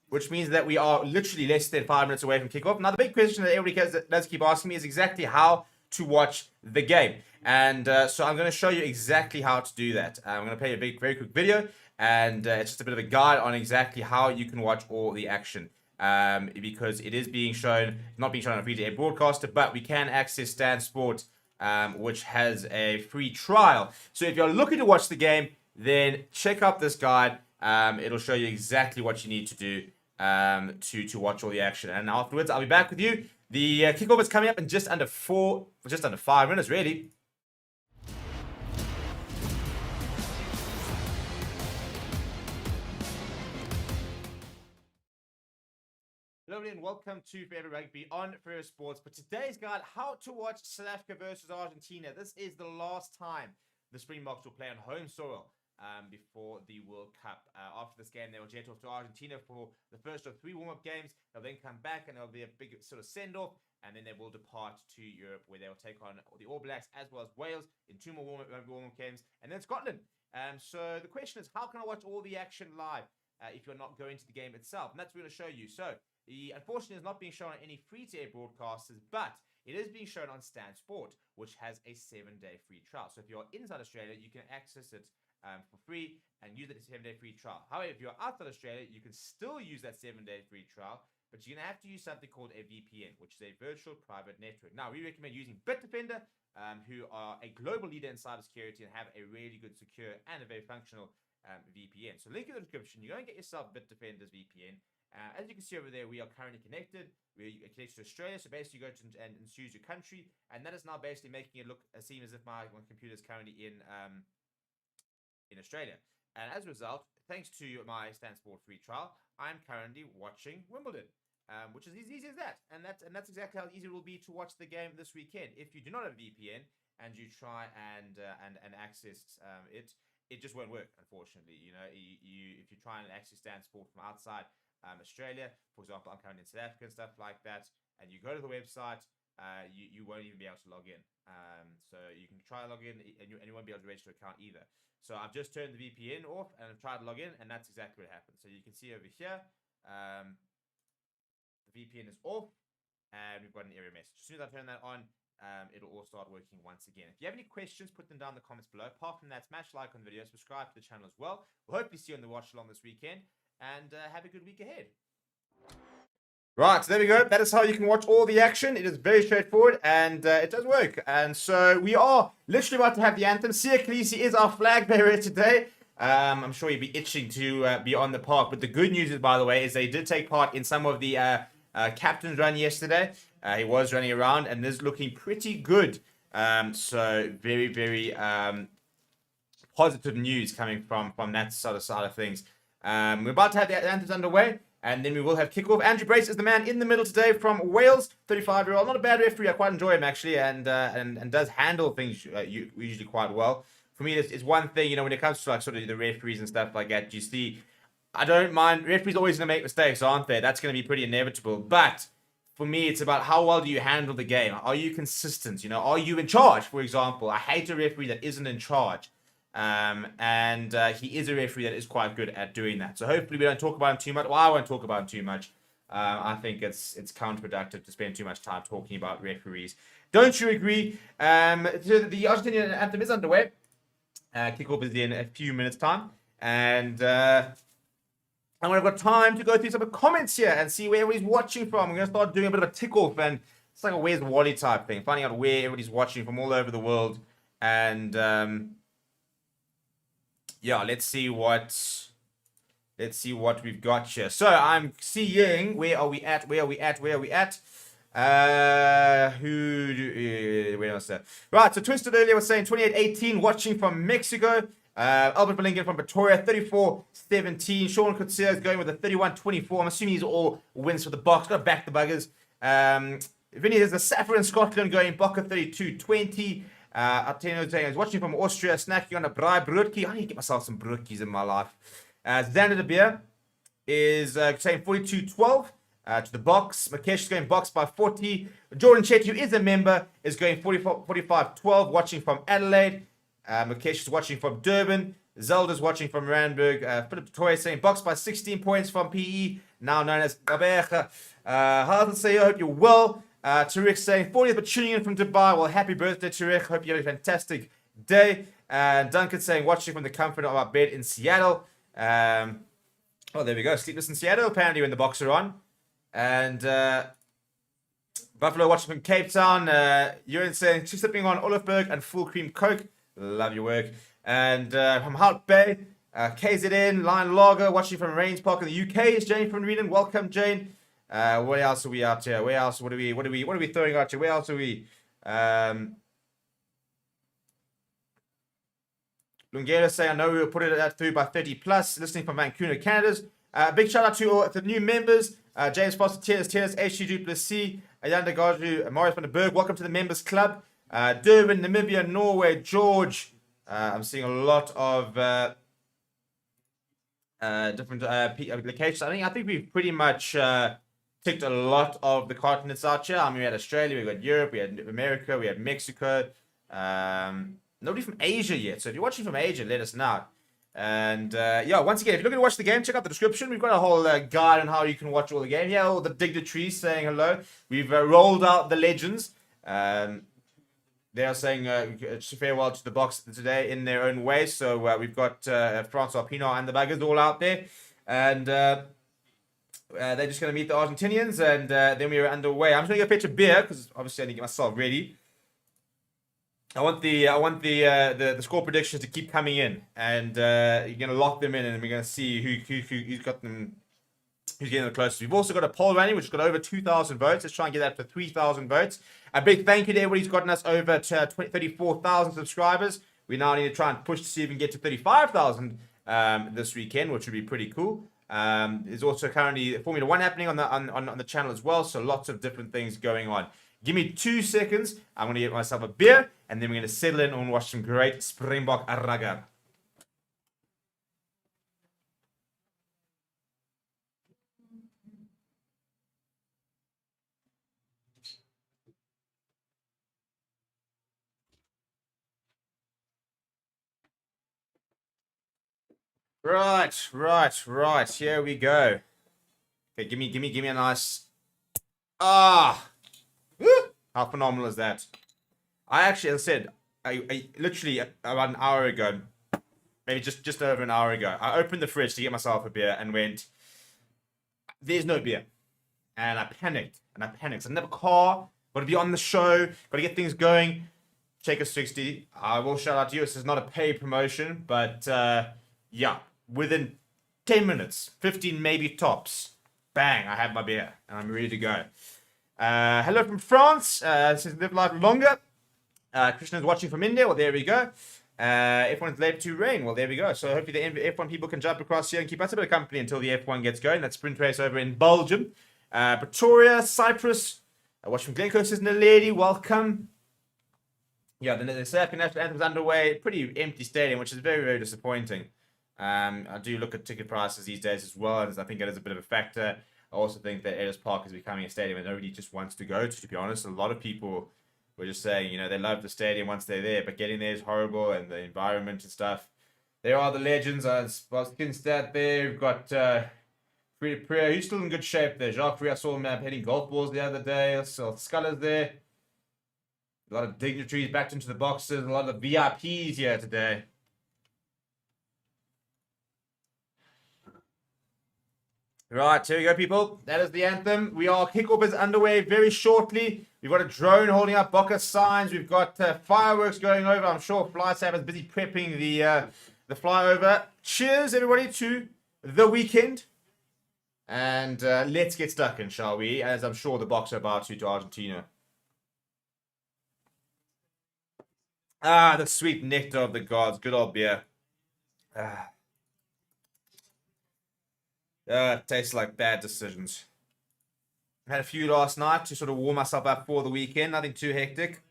[SPEAKER 1] which means that we are literally less than 5 minutes away from kickoff. Now, the big question that everybody does keep asking me is exactly how to watch the game. And so I'm going to show you exactly how to do that. I'm going to play a very quick video, and it's just a bit of a guide on exactly how you can watch all the action. Because it is being shown, not being shown on a free-to-air broadcaster, but we can access Stan Sport, which has a free trial. So if you're looking to watch the game, then check out this guide. It'll show you exactly what you need to do to watch all the action. And afterwards, I'll be back with you. The kickoff is coming up in just under 5 minutes, really. Hello and welcome to Forever Rugby on Forever Sports. But today's guide, how to watch South Africa versus Argentina. This is the last time the Springboks will play on home soil before the World Cup. After this game, they will jet off to Argentina for the first of 3 warm-up games. They'll then come back and there'll be a big sort of send-off. And then they will depart to Europe, where they will take on the All Blacks as well as Wales in 2 more warm-up games. And then Scotland. So the question is, how can I watch all the action live if you're not going to the game itself? And that's what we're going to show you. So, unfortunately, it's not being shown on any free-to-air broadcasters, but it is being shown on Stan Sport, which has a 7-day free trial. So if you're inside Australia, you can access it for free and use it as a 7-day free trial. However, if you're outside Australia, you can still use that 7-day free trial, but you're going to have to use something called a VPN, which is a virtual private network. Now, we recommend using Bitdefender, who are a global leader in cybersecurity and have a really good, secure, and a very functional VPN. So link in the description. You go and get yourself Bitdefender's VPN. As you can see over there, we are currently connected. We're connected to Australia, so basically you go to and choose your country, and that is now basically making it look seem as if my computer is currently in Australia. And as a result, thanks to my Stan Sport free trial, I'm currently watching Wimbledon, which is as easy as that. And that's exactly how easy it will be to watch the game this weekend. If you do not have a VPN and you try and access it just won't work, unfortunately. If you try and access Stan Sport from outside Australia, for example, I'm currently in South Africa and stuff like that, and you go to the website, you won't even be able to log in. So you can try to log in, and you won't be able to register an account either. So I've just turned the VPN off, and I've tried to log in, and that's exactly what happened. So you can see over here, the VPN is off, and we've got an error message. As soon as I turn that on, it'll all start working once again. If you have any questions, put them down in the comments below. Apart from that, smash like on the video, subscribe to the channel as well. We'll hopefully see you on the watch along this weekend, and have a good week ahead. Right, so there we go. That is how you can watch all the action. It is very straightforward, and it does work. And so we are literally about to have the anthem. Sia Khaleesi is our flag bearer today. I'm sure you'll be itching to be on the park. But the good news is, by the way, is they did take part in some of the captain's run yesterday. He was running around, and is looking pretty good. So very positive news coming from that sort of side of things. We're about to have the anthems underway, and then we will have kickoff. Andrew Brace is the man in the middle today from Wales, 35-year-old. Not a bad referee. I quite enjoy him, actually, and does handle things usually quite well. For me, it's one thing, when it comes to like sort of the referees and stuff like that, you see, I don't mind. Referees are always going to make mistakes, aren't they? That's going to be pretty inevitable. But for me, it's about how well do you handle the game? Are you consistent? Are you in charge, for example? I hate a referee that isn't in charge. And he is a referee that is quite good at doing that. So hopefully we don't talk about him too much. Well, I won't talk about him too much. I think it's counterproductive to spend too much time talking about referees. Don't you agree? So the Argentinian anthem is underway. Kickoff is in a few minutes' time. And I've got time to go through some of the comments here and see where everybody's watching from. I'm going to start doing a bit of a tick-off, and it's like a Where's Wally type thing. Finding out where everybody's watching from all over the world. And yeah, let's see what we've got here. So I'm seeing, where are we at? Where are we at? Where honest there. Right, so Twisted earlier was saying 28-18, watching from Mexico. Albert Bellingham from Pretoria, 34-17. Sean Kutsia is going with a 31-24. I'm assuming he's all wins for the Boks. Got to back the buggers. Vinny, there's a Safra in Scotland going Bokke 32-20. Arteno saying, I was watching from Austria, snacking on a braai broodkie. I need to get myself some broodkies in my life. Xander de Beer is saying 42-12 to the Boks. Makesh is going Boks by 40. Jordan Chet, who is a member, is going 45-12, watching from Adelaide. Makesh is watching from Durban. Zelda's watching from Randburg. Philip Toy saying Boks by 16 points from PE, now known as Gabecha. Hazel say, I hope you're well. Tariq saying 40th but tuning in from Dubai. Well, happy birthday, Tariq. Hope you have a fantastic day. Duncan saying watching from the comfort of our bed in Seattle. Oh, there we go. Sleepless in Seattle, apparently, when the Boks are on. And Buffalo watching from Cape Town. Ewan saying, she's sipping on Olafberg and full cream Coke. Love your work. And from Hout Bay, KZN, Lion Lager, watching from Rains Park in the UK. Is Jane from Reading. Welcome, Jane. Where else are we out here? Where else? What are we throwing out here? Where else are we? Lungera say, I know we will put it through by 30 plus. Listening from Vancouver, Canada's. Big shout out to all the new members. James Foster, Tennis, HG Duplessis, Ayanda Gaju, Marius van der Berg. Welcome to the members club. Durban, Namibia, Norway, George. I'm seeing a lot of different locations. I think we've pretty much ticked a lot of the continents out here. I mean, we had Australia, we got Europe, we had America, we had Mexico. Nobody from Asia yet. So if you're watching from Asia, let us know. And yeah, once again, if you're looking to watch the game, check out the description. We've got a whole guide on how you can watch all the game. Yeah, all the dignitaries saying hello. We've rolled out the legends. They are saying farewell to the Boks today in their own way. So we've got Francois Pino and the buggers all out there. And they're just going to meet the Argentinians. And then we are underway. I'm just going to go fetch a beer because obviously I need to get myself ready. I want the score predictions to keep coming in, and you're gonna lock them in, and we're gonna see who's got them, who's getting the closest. We've also got a poll running, which has got over 2,000 votes. Let's try and get that for 3,000 votes. A big thank you to everybody who's gotten us over to 34,000 subscribers. We now need to try and push to see if we can get to 35,000 this weekend, which would be pretty cool. There's also currently Formula 1 happening on the channel as well, so lots of different things going on. Give me 2 seconds. I'm going to get myself a beer, and then we're going to settle in and watch some great Springbok rugby. Right. Here we go. Okay, give me a nice. How phenomenal is that? I actually, as I said, I literally about an hour ago, maybe just over an hour ago, I opened the fridge to get myself a beer and went, there's no beer. And I panicked. I didn't have a car, got to be on the show, got to get things going. Check a 60. I will shout out to you. This is not a paid promotion, but yeah, within 10 minutes, 15 maybe tops, bang, I have my beer and I'm ready to go. Hello from France. It says live life longer. Krishna is watching from India. Well, there we go. F1 is late to rain. Well, there we go. So hopefully the F1 people can jump across here and keep us a bit of company until the F1 gets going. That sprint race over in Belgium. Pretoria, Cyprus. Watching from Glencoe says Naledi. Welcome. Yeah, the South African national anthem is underway. Pretty empty stadium, which is very, very disappointing. I do look at ticket prices these days as well, and I think it is a bit of a factor. I also think that Ellis Park is becoming a stadium that nobody just wants to go to be honest. A lot of people were just saying, you know, they love the stadium once they're there, but getting there is horrible, and the environment and stuff. There are the legends. Skinstad there. We've got Freddie Prayer. He's still in good shape there. Jacques Freire, I saw him hitting golf balls the other day. So Scullers there. A lot of dignitaries backed into the boxes. A lot of VIPs here today. Right, here we go, people. That is the anthem. Kickoff is underway very shortly. We've got a drone holding up Bokke signs. We've got fireworks going over. I'm sure FlySaver's busy prepping the flyover. Cheers, everybody, to the weekend. And let's get stuck in, shall we? As I'm sure the Boks are about to Argentina. Ah, the sweet nectar of the gods. Good old beer. It tastes like bad decisions. Had a few last night to sort of warm myself up for the weekend. Nothing too hectic.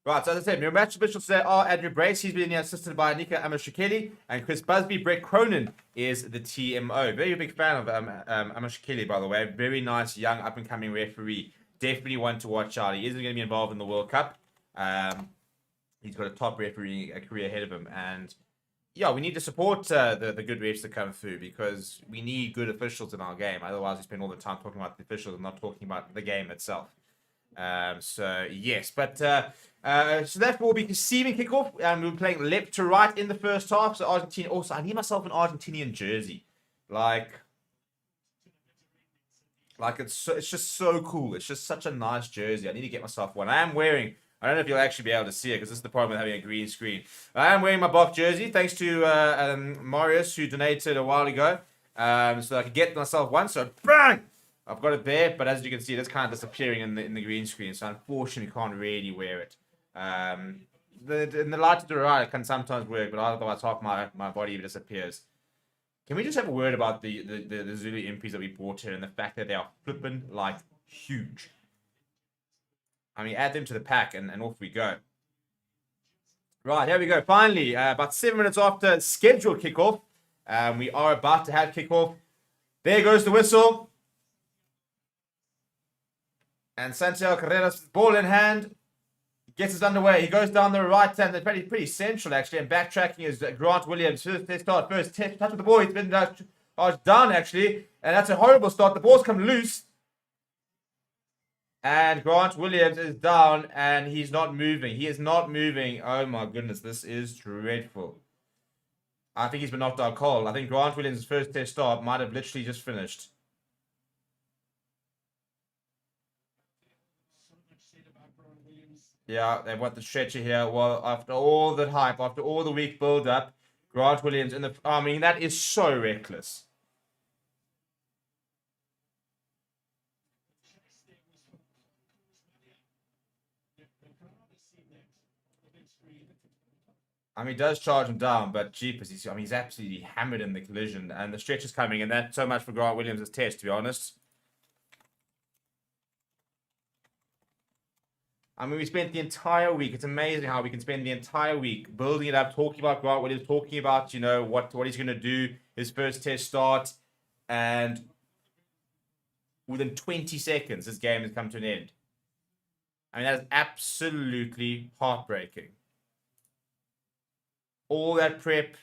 [SPEAKER 1] Right, so as I said, your match officials today are Andrew Brace. He's been assisted by Nika Amashikeli and Chris Busby. Brett Cronin is the TMO. Very big fan of Amashikeli, by the way. Very nice, young, up-and-coming referee. Definitely one to watch out. He isn't going to be involved in the World Cup. He's got a top referee career ahead of him. And yeah, we need to support the good refs that come through because we need good officials in our game. Otherwise, we spend all the time talking about the officials and not talking about the game itself. So yes, but so that will be receiving kickoff. We're playing left to right in the first half. So Argentina. Also, I need myself an Argentinian jersey. Like it's just so cool. It's just such a nice jersey. I need to get myself one. I am wearing. I don't know if you'll actually be able to see it because this is the problem with having a green screen. I am wearing my Bok jersey thanks to Marius who donated a while ago. So I could get myself one. So bang. I've got it there, but as you can see, it's kind of disappearing in the green screen, so unfortunately can't really wear it. In the light to the right, it can sometimes work, but otherwise half my body disappears. Can we just have a word about the Zulu MPs that we bought here and the fact that they are flipping like huge? I mean, add them to the pack and off we go. Right, here we go. Finally, about 7 minutes after scheduled kickoff, we are about to have kickoff. There goes the whistle. And Santiago Carreras, ball in hand, gets us underway. He goes down the right hand, pretty central actually, and backtracking is Grant Williams. First touch with the ball. He's been down actually, and that's a horrible start. The ball's come loose, and Grant Williams is down, and he's not moving. He is not moving. Oh my goodness, this is dreadful. I think he's been knocked out cold. I think Grant Williams' first test start might have literally just finished. Yeah, they want the stretcher here. Well, after all the hype, after all the week build-up, Grant Williams in the... I mean, that is so reckless. I mean, he does charge him down, but jeepers, he's absolutely hammered in the collision, and the stretcher's coming, and that's so much for Grant Williams' test, to be honest. I mean, we spent the entire week. It's amazing how we can spend the entire week building it up, talking about Grant Williams, talking about, you know, what he's going to do, his first test start, and within 20 seconds, this game has come to an end. I mean, that is absolutely heartbreaking. All that prep,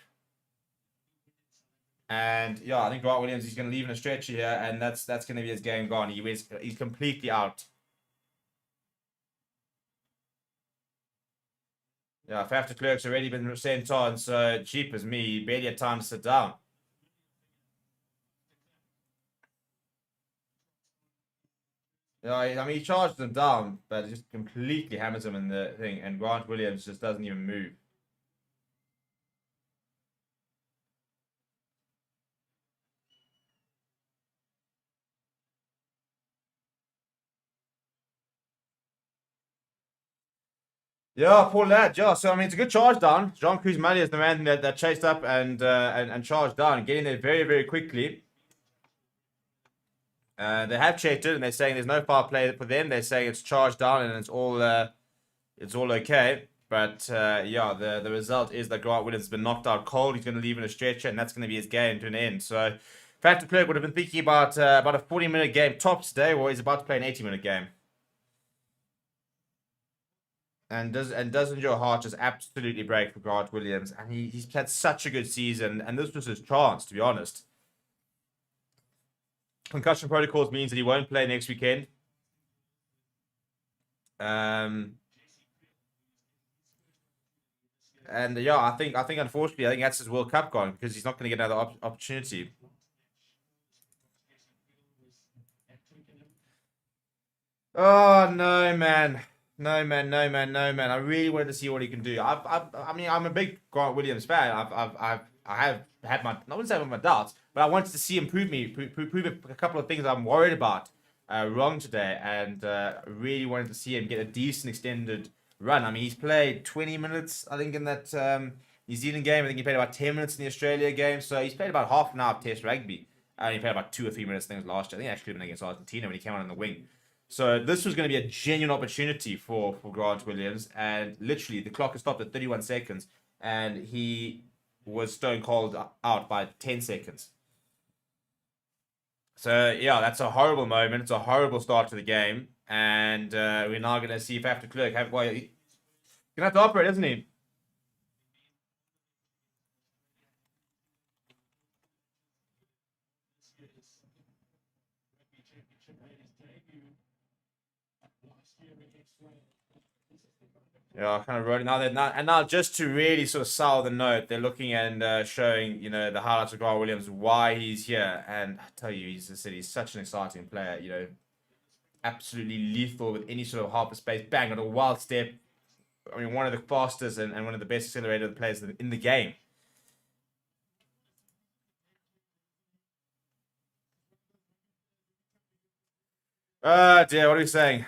[SPEAKER 1] and yeah, I think Grant Williams is going to leave in a stretcher here, and that's going to be his game gone. He's completely out. Yeah, Faf de Klerk's already been sent on, so jeepers me, he barely had time to sit down. Yeah, I mean, he charged him down, but it just completely hammers him in the thing, and Grant Williams just doesn't even move. Yeah, poor lad. Yeah, so I mean, it's a good charge down. Jean Cruz Mali is the man that chased up and charged down, getting there very, very quickly. They have checked it, and they're saying there's no foul play for them. They're saying it's charged down and it's all okay. But yeah, the result is that Grant Williams has been knocked out cold. He's going to leave in a stretcher, and that's going to be his game to an end. So, Faf de Klerk would have been thinking about a 40-minute game tops today, or he's about to play an 80-minute game. And doesn't your heart just absolutely break for Grant Williams? And he's had such a good season, and this was his chance, to be honest. Concussion protocols means that he won't play next weekend. And yeah, I think unfortunately, that's his World Cup gone because he's not going to get another opportunity. Oh no, man. No, man. I really wanted to see what he can do. I mean, I'm a big Grant Williams fan. I have had my, I wouldn't say my doubts, but I wanted to see him prove a couple of things I'm worried about. wrong today, and really wanted to see him get a decent extended run. I mean, he's played 20 minutes, I think, in that New Zealand game. I think he played about 10 minutes in the Australia game, so he's played about half an hour of Test rugby. He played about 2 or 3 minutes things last year. I think actually been against Argentina when he came on the wing. So this was going to be a genuine opportunity for Grant Williams, and literally the clock has stopped at 31 seconds, and he was stone cold out by 10 seconds. So yeah, that's a horrible moment. It's a horrible start to the game, and we're now going to see if after Clerk he's going to have to operate, isn't he? Yeah, I kind of wrote it now. And now just to really sort of sell the note, they're looking and showing, the highlights of Grant Williams, why he's here. And I tell you, he's such an exciting player, absolutely lethal with any sort of half space. Bang, on a wild step. I mean, one of the fastest and one of the best accelerated players in the game. Dear, what are we saying?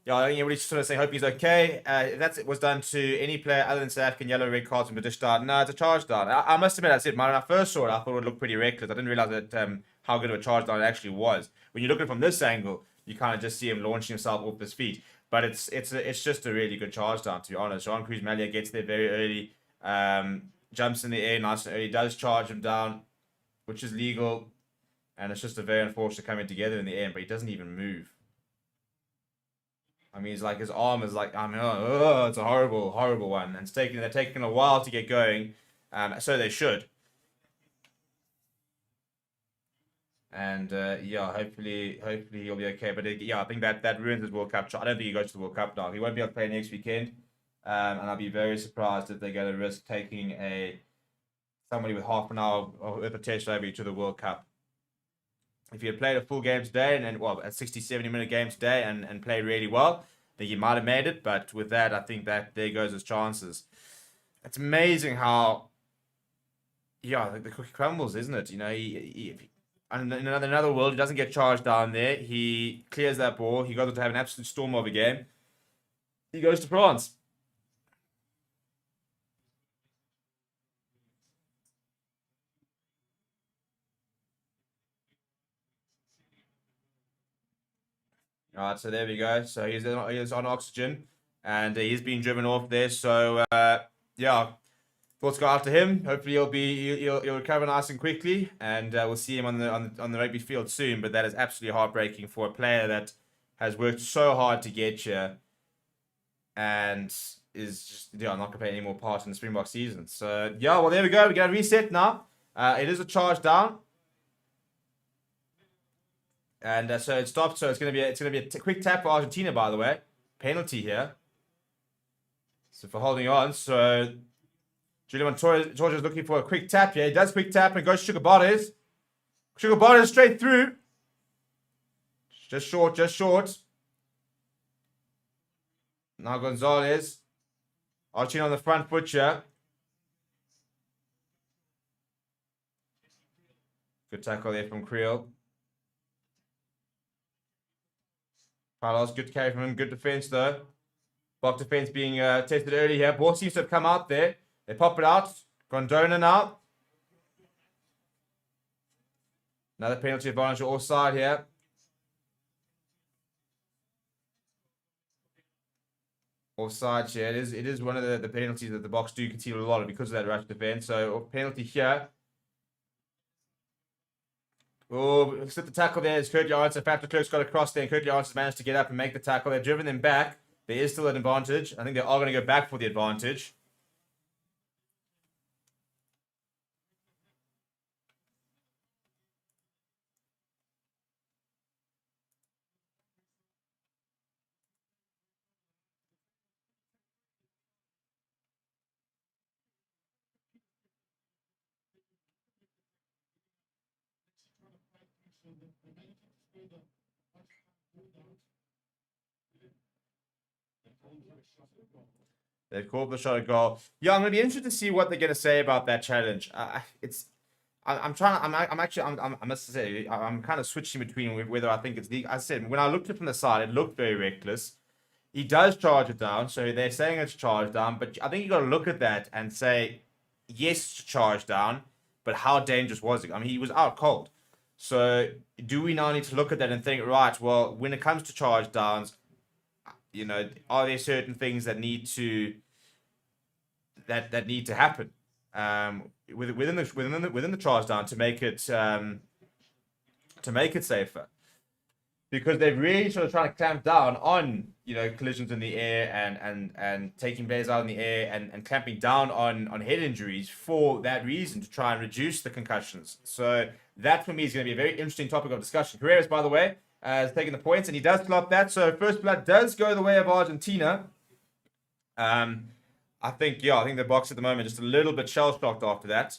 [SPEAKER 1] Yeah, I think everybody's sort of saying, hope he's okay. If that was done to any player other than South African, yellow, red cards and British down, no, it's a charge down. I must admit, when I first saw it, I thought it would look pretty reckless. I didn't realize that how good of a charge down it actually was. When you look at it from this angle, you kind of just see him launching himself off his feet. But it's just a really good charge down, to be honest. Jean Cruz Malia gets there very early, jumps in the air nice and early, does charge him down, which is legal. And it's just a very unfortunate coming together in the end, but he doesn't even move. I mean, it's like his arm is like, it's a horrible, horrible one. And they're taking a while to get going. So they should. And yeah, hopefully he'll be okay. But I think that ruins his World Cup shot. I don't think he goes to the World Cup now. He won't be able to play next weekend. And I'll be very surprised if they're going to risk taking somebody with half an hour of a test rugby to the World Cup. If he had played a full game today and a 60, 70-minute game today and played really well, then he might have made it. But with that, I think that there goes his chances. It's amazing how, the cookie crumbles, isn't it? He in another world, he doesn't get charged down there. He clears that ball. He goes on to have an absolute storm of a game. He goes to France. All right, so there we go. So he's on oxygen, and he's being driven off there. So thoughts go out to him. Hopefully he'll recover nice and quickly, and we'll see him on the rugby field soon. But that is absolutely heartbreaking for a player that has worked so hard to get here, and is just not going to play any more part in the Springbok season. So well there we go. We got a reset now. It is a charge down. And so it stopped. So it's gonna be a quick tap for Argentina, by the way. Penalty here. So for holding on. So Julian Montoya is looking for a quick tap here. He does quick tap and goes Sugar Botters. Sugar Botters straight through. Just short. Now Gonzalez. Argentina on the front foot here. Good tackle there from Creel. Carlos, good carry from him. Good defense, though. Block defense being tested early here. Ball seems to have come out there. They pop it out. Grondona now. Another penalty advantage offside here. Offside here. It is one of the penalties that the Boks do concede a lot of because of that rush defense. So penalty here. Oh, slip the tackle there. It's Kurt Janssen. Factor Clerk's got across there, and Kurt Janssen managed to get up and make the tackle. They've driven them back. There is still an advantage. I think they are going to go back for the advantage. They've called the shot a goal. Yeah, I'm going to be interested to see what they're going to say about that challenge. It's I'm trying. I'm actually. I must say, I'm kind of switching between whether I think it's legal. As I said, when I looked at it from the side, it looked very reckless. He does charge it down, so they're saying it's charged down. But I think you got to look at that and say, yes, it's charged down, but how dangerous was it? I mean, he was out cold. So do we now need to look at that and think, right? Well, when it comes to charge downs, are there certain things that need to happen within the charge down to make it safer? Because they're really sort of trying to clamp down on collisions in the air and taking players out in the air and clamping down on head injuries for that reason, to try and reduce the concussions. So that for me is going to be a very interesting topic of discussion. Carreras, by the way, has taken the points and he does clock that. So first blood does go the way of Argentina. I think the box at the moment just a little bit shell shocked after that.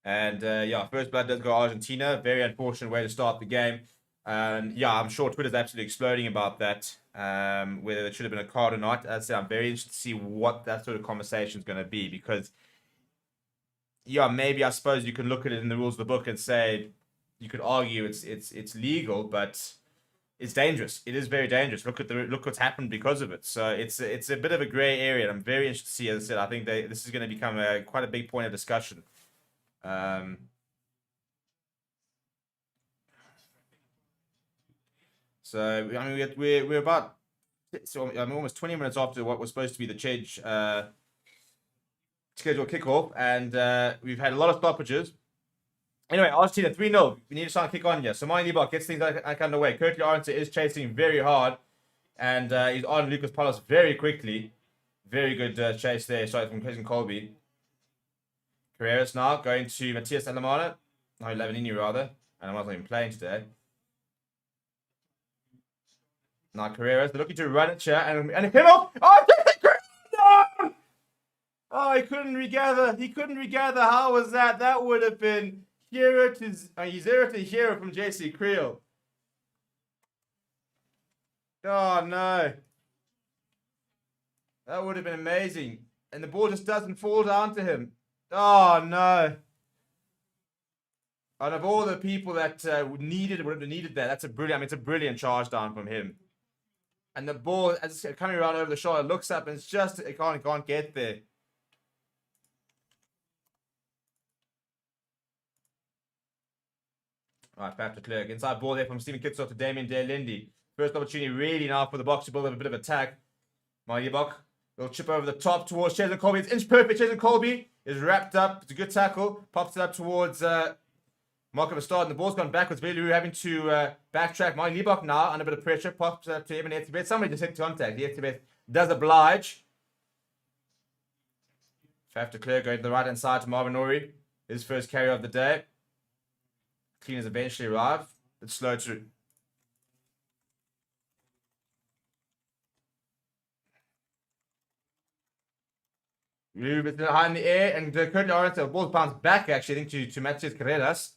[SPEAKER 1] And first blood does go Argentina. Very unfortunate way to start the game. I'm sure Twitter's absolutely exploding about that. Whether it should have been a card or not. As I say, I'm very interested to see what that sort of conversation is going to be, because maybe I suppose you can look at it in the rules of the book and say you could argue it's legal, but it's dangerous. It is very dangerous. Look what's happened because of it. So it's a bit of a grey area. And I'm very interested to see. As I said, I think this is going to become quite a big point of discussion. So I mean, we're about almost 20 minutes after what was supposed to be the change scheduled kickoff, and we've had a lot of stoppages. Anyway, Argentina 3-0. We need to start kick on here. So Mine Libok gets things like underway. Curtly Arendse is chasing very hard, and he's on Lucas Palos very quickly. Very good chase there. Sorry, from Jason Colby. Carreras now going to Matias Alemana. No, Lavanini rather. And I'm not even playing today. Now Carreras, they're looking to run it here and it came off. Oh, no! Oh, he couldn't regather. How was that? That would have been hero to hero from JC Creel. Oh no. That would have been amazing. And the ball just doesn't fall down to him. Oh no. Out of all the people that would have needed that, it's a brilliant charge down from him. And the ball, as it's coming around over the shoulder, looks up and it's just, it can't get there. Right, back to Clerk. Inside ball there from Stephen Kitsoff to Damien De Lindy. First opportunity really now for the box to build up a bit of attack. Malyebok will chip over the top towards Jason Colby. It's inch perfect. Jason Colby is wrapped up. It's a good tackle. Pops it up towards Marco Verstappen. And the ball's gone backwards. Velu having to backtrack. Malyebok now under a bit of pressure. Pops it up to Evan Etibet. Somebody just hit contact. Etibet does oblige. Faf de Klerk going to the right hand side to Marvin Ori. His first carry of the day. Cleaners eventually arrive. It's slow to. Bit high in the air, and currently Arendse, the ball bounced back actually, I think, to Matias Carreras.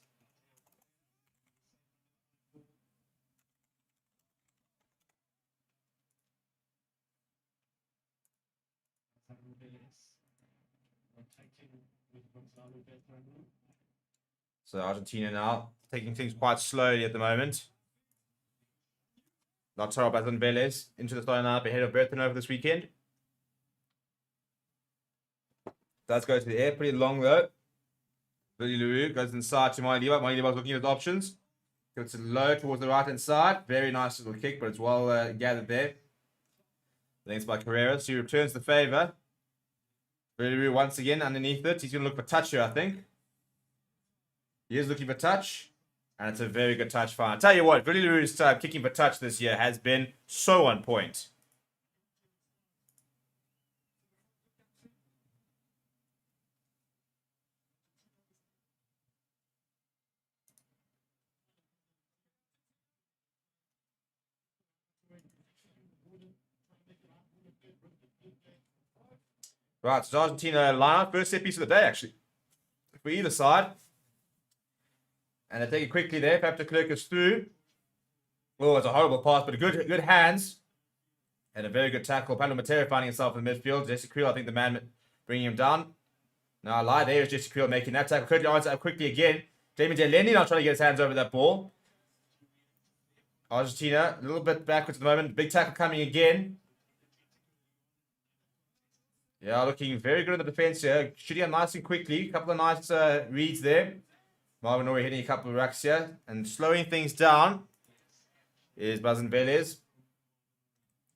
[SPEAKER 1] So Argentina now taking things quite slowly at the moment. Lautaro Bazan Velez into the starting lineup ahead of Berton over this weekend. Does go to the air, pretty long though. Billy LaRue goes inside to Malyebok. Malyebok's looking at his options. Goes it low towards the right hand side. Very nice little kick, but it's well gathered there. Thanks by Carreras. He returns the favour. Billy LaRue once again underneath it. He's going to look for touch here, I think. He is looking for touch. And it's a very good touch find. I'll tell you what, Billy LaRue's kicking for touch this year has been so on point. Right, so Argentina lineup, first set piece of the day actually, for either side. And they take it quickly there. Faf de Klerk is through. Oh, it's a horrible pass, but a good hands. And a very good tackle. Pablo Matera finding himself in the midfield. Jesse Creel, I think the man bringing him down. No, I lied. There is Jesse Creel making that tackle. Curtly Arons up quickly again. Damien Delaney now trying to get his hands over that ball. Argentina, a little bit backwards at the moment. Big tackle coming again. Yeah, looking very good in the defense here. Shooting out nice and quickly. A couple of nice reads there. Marvin Ori hitting a couple of racks here. And slowing things down is Bazin Velez.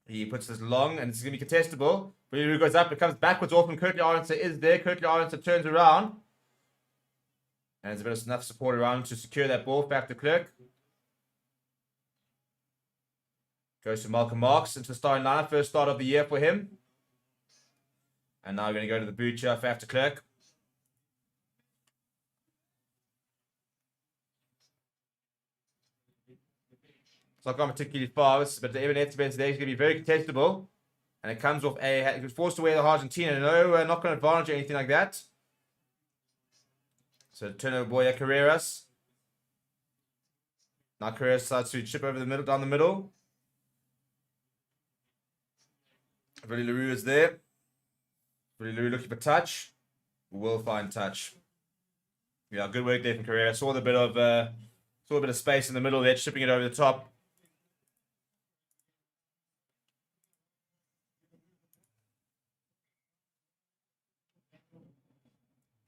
[SPEAKER 1] He puts this long, and it's going to be contestable. But goes up, it comes backwards off, and Curtly Arons is there. Curtly Arons turns around. And there's a bit of enough support around to secure that ball. Back to Clerk. Goes to Malcolm Marks into the starting lineup. First start of the year for him. And now we're going to go to the boot here for after Clerk. It's not gone particularly fast, but the Evan Etzebeth today is going to be very contestable. And it comes off it was forced away the Argentina. No knock-on advantage or anything like that. So turnover boy Carreras. Now Carreras starts to chip over the middle, down the middle. Willie LaRue is there. Willie LaRue looking for touch. Will find touch. Yeah, good work there from Carreras. Saw a bit of space in the middle there, chipping it over the top.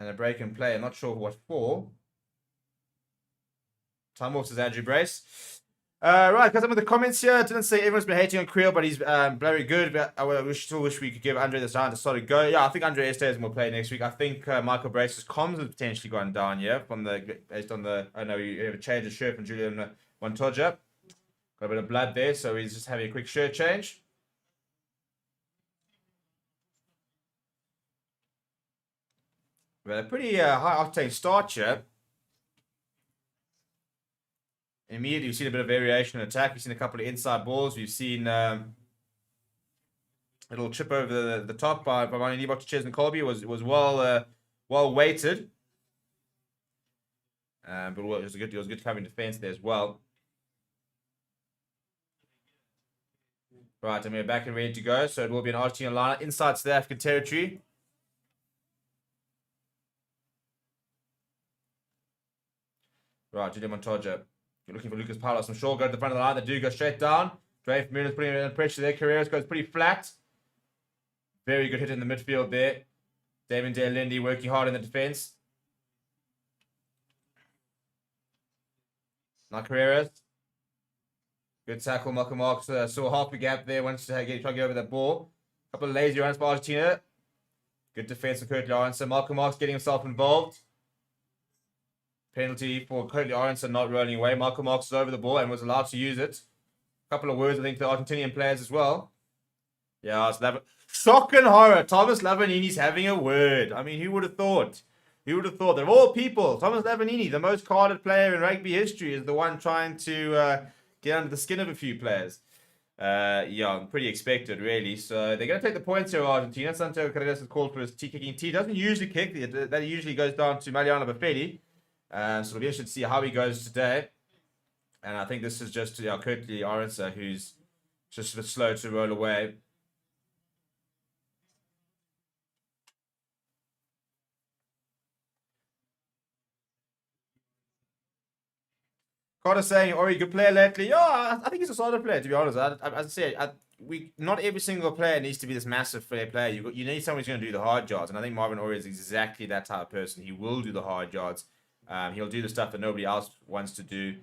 [SPEAKER 1] And a break and play. I'm not sure what for. Time off, says Andrew Brace. Right, got some of the comments here. Didn't say everyone's been hating on Creel, but he's very good. But I still wish we could give Andre the time to sort of go. Yeah, I think Andre Estes will play next week. I think Michael Brace's comms has potentially gone down here based on the. I know you have a change of shirt from Julian Montoya. Got a bit of blood there, so he's just having a quick shirt change. But a pretty high octane start here. Immediately, we've seen a bit of variation in attack. We've seen a couple of inside balls. We've seen a little chip over the top by Manny Nebok to Chesney Colby. It was well weighted. But it was good covering defense there as well. Right, and we're back and ready to go. So it will be an Argentina lineup inside South African territory. Right, Julian Montoya. You're looking for Lucas Palos. I'm sure go to the front of the line. They do go straight down. Dave Muniz putting in pressure there. Carreras goes pretty flat. Very good hit in the midfield there. Damon Dale Lindy working hard in the defense. Now Carreras. Good tackle. Malcolm Marks saw half the gap there. Wants to try to get over that ball. Couple of lazy runs for Argentina. Good defense from Curtly Arons. Malcolm Marks getting himself involved. Penalty for Curtly Arons not rolling away. Malcolm Marks is over the ball and was allowed to use it. A couple of words, I think, to the Argentinian players as well. Yeah, it's shock and horror. Thomas Lavanini's having a word. I mean, who would have thought? Who would have thought that of all people, Thomas Lavanini, the most carded player in rugby history, is the one trying to get under the skin of a few players. Yeah, pretty expected, really. So they're going to take the points here, Argentina. Santiago Carreras has called for his kicking. He doesn't usually kick. That usually goes down to Mariano Bafedi. So it'll be interesting to see how he goes today. And I think this is just Curtly Arons, who's just a bit slow to roll away. Carter saying, Ori, good player lately. Yeah, I think he's a solid player, to be honest. As I said, not every single player needs to be this massive fair player. You need someone who's going to do the hard yards. And I think Marvin Ori is exactly that type of person. He will do the hard yards. He'll do the stuff that nobody else wants to do.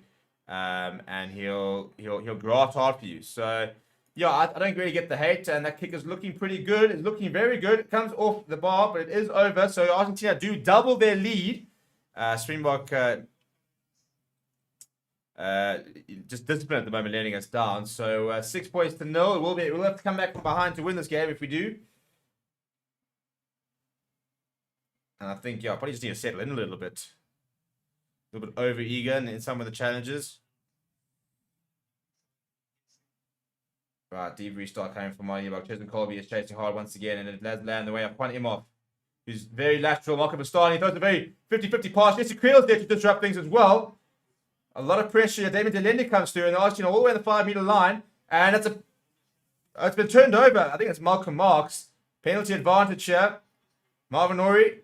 [SPEAKER 1] And he'll graft hard for you. So, yeah, I don't really get the hate. And that kick is looking pretty good. It's looking very good. It comes off the bar, but it is over. So Argentina do double their lead. Springbok... just discipline at the moment, letting us down. So 6 points to 0. We'll have to come back from behind to win this game if we do. And I think probably just need to settle in a little bit over eager in some of the challenges. Right, deep restart coming from Marty about Chesney Colby is chasing hard once again, and it lands land the way of Juan Imhoff, who's very lateral. Malcolm Bastani throws a very 50-50 pass. Jesse Creel's there to disrupt things as well. A lot of pressure. David Delende comes through, and Argentina all the way on the 5-meter line, and it's been turned over. I think it's Malcolm Marks. Penalty advantage here. Marvin Ori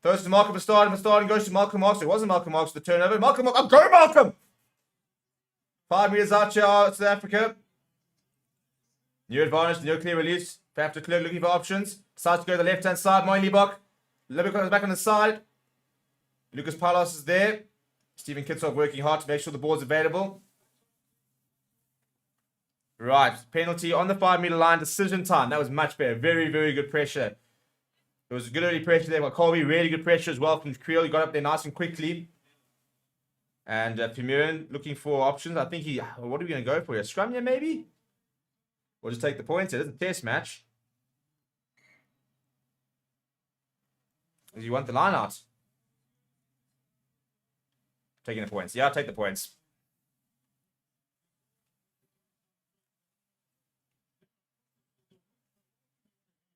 [SPEAKER 1] throws to Malcolm Verstaden goes to Malcolm Marks. It wasn't Malcolm Marks with the turnover. Malcolm Marks. Oh, go Malcolm! 5 meters out here, South Africa. New advantage, no clear release. Faf de Klerk looking for options. Decides to go to the left-hand side. Moin Liebach. Liebach comes back on the side. Lucas Palos is there. Stephen Kitsov working hard to make sure the ball's available. Right, penalty on the 5-meter line, decision time. That was much better. Very, very good pressure. There was good early pressure there by Colby. Really good pressure as well from Creel. He got up there nice and quickly. And Fimurin looking for options. I think what are we going to go for here? Scrum here, maybe? We'll just take the points. It is a test match. Do you want the line out? Taking the points. Yeah, I'll take the points.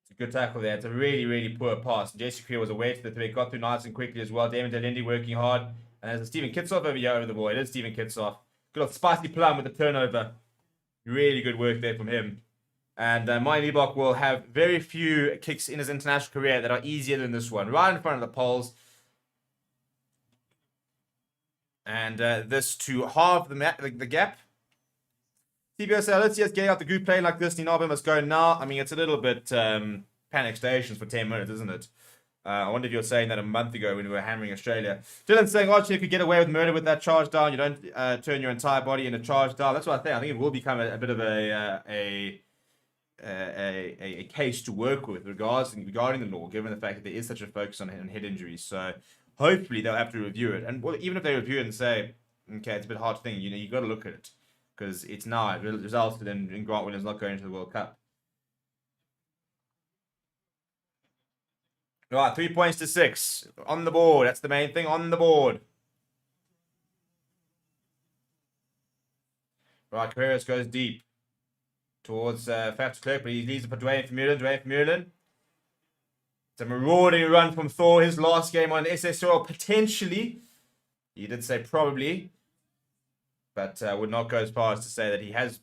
[SPEAKER 1] It's a good tackle there. It's a really, really poor pass. Jason Creel was away to the three. Got through nice and quickly as well. Damon Delindi working hard. And there's a Stephen Kitsov over here over the ball. It is Stephen Kitsov. Good old Spicy Plum with the turnover. Really good work there from him. And Moin Liebach will have very few kicks in his international career that are easier than this one. Right in front of the poles. And this to halve the gap. TBO said, let's just get out the group play like this. Ninabe must go now. I mean, it's a little bit panic stations for 10 minutes, isn't it? I wonder if you were saying that a month ago when we were hammering Australia. Dylan saying Argentina could get away with murder with that charge down. You don't turn your entire body into charge down. That's what I think. I think it will become a bit of a case to work with regarding the law, given the fact that there is such a focus on head injuries. So hopefully they'll have to review it. And well, even if they review it and say, okay, it's a bit hard to think, you got to look at it because it's now resulted in Grant Williams not going to the World Cup. Right, 3 points to 6 on the board. That's the main thing, on the board. Right, Carreras goes deep towards Faf de Klerk, but he leaves it for Dwayne Vermeulen. It's a marauding run from Thor. His last game on SSL, potentially. He did say probably, but would not go as far as to say that he has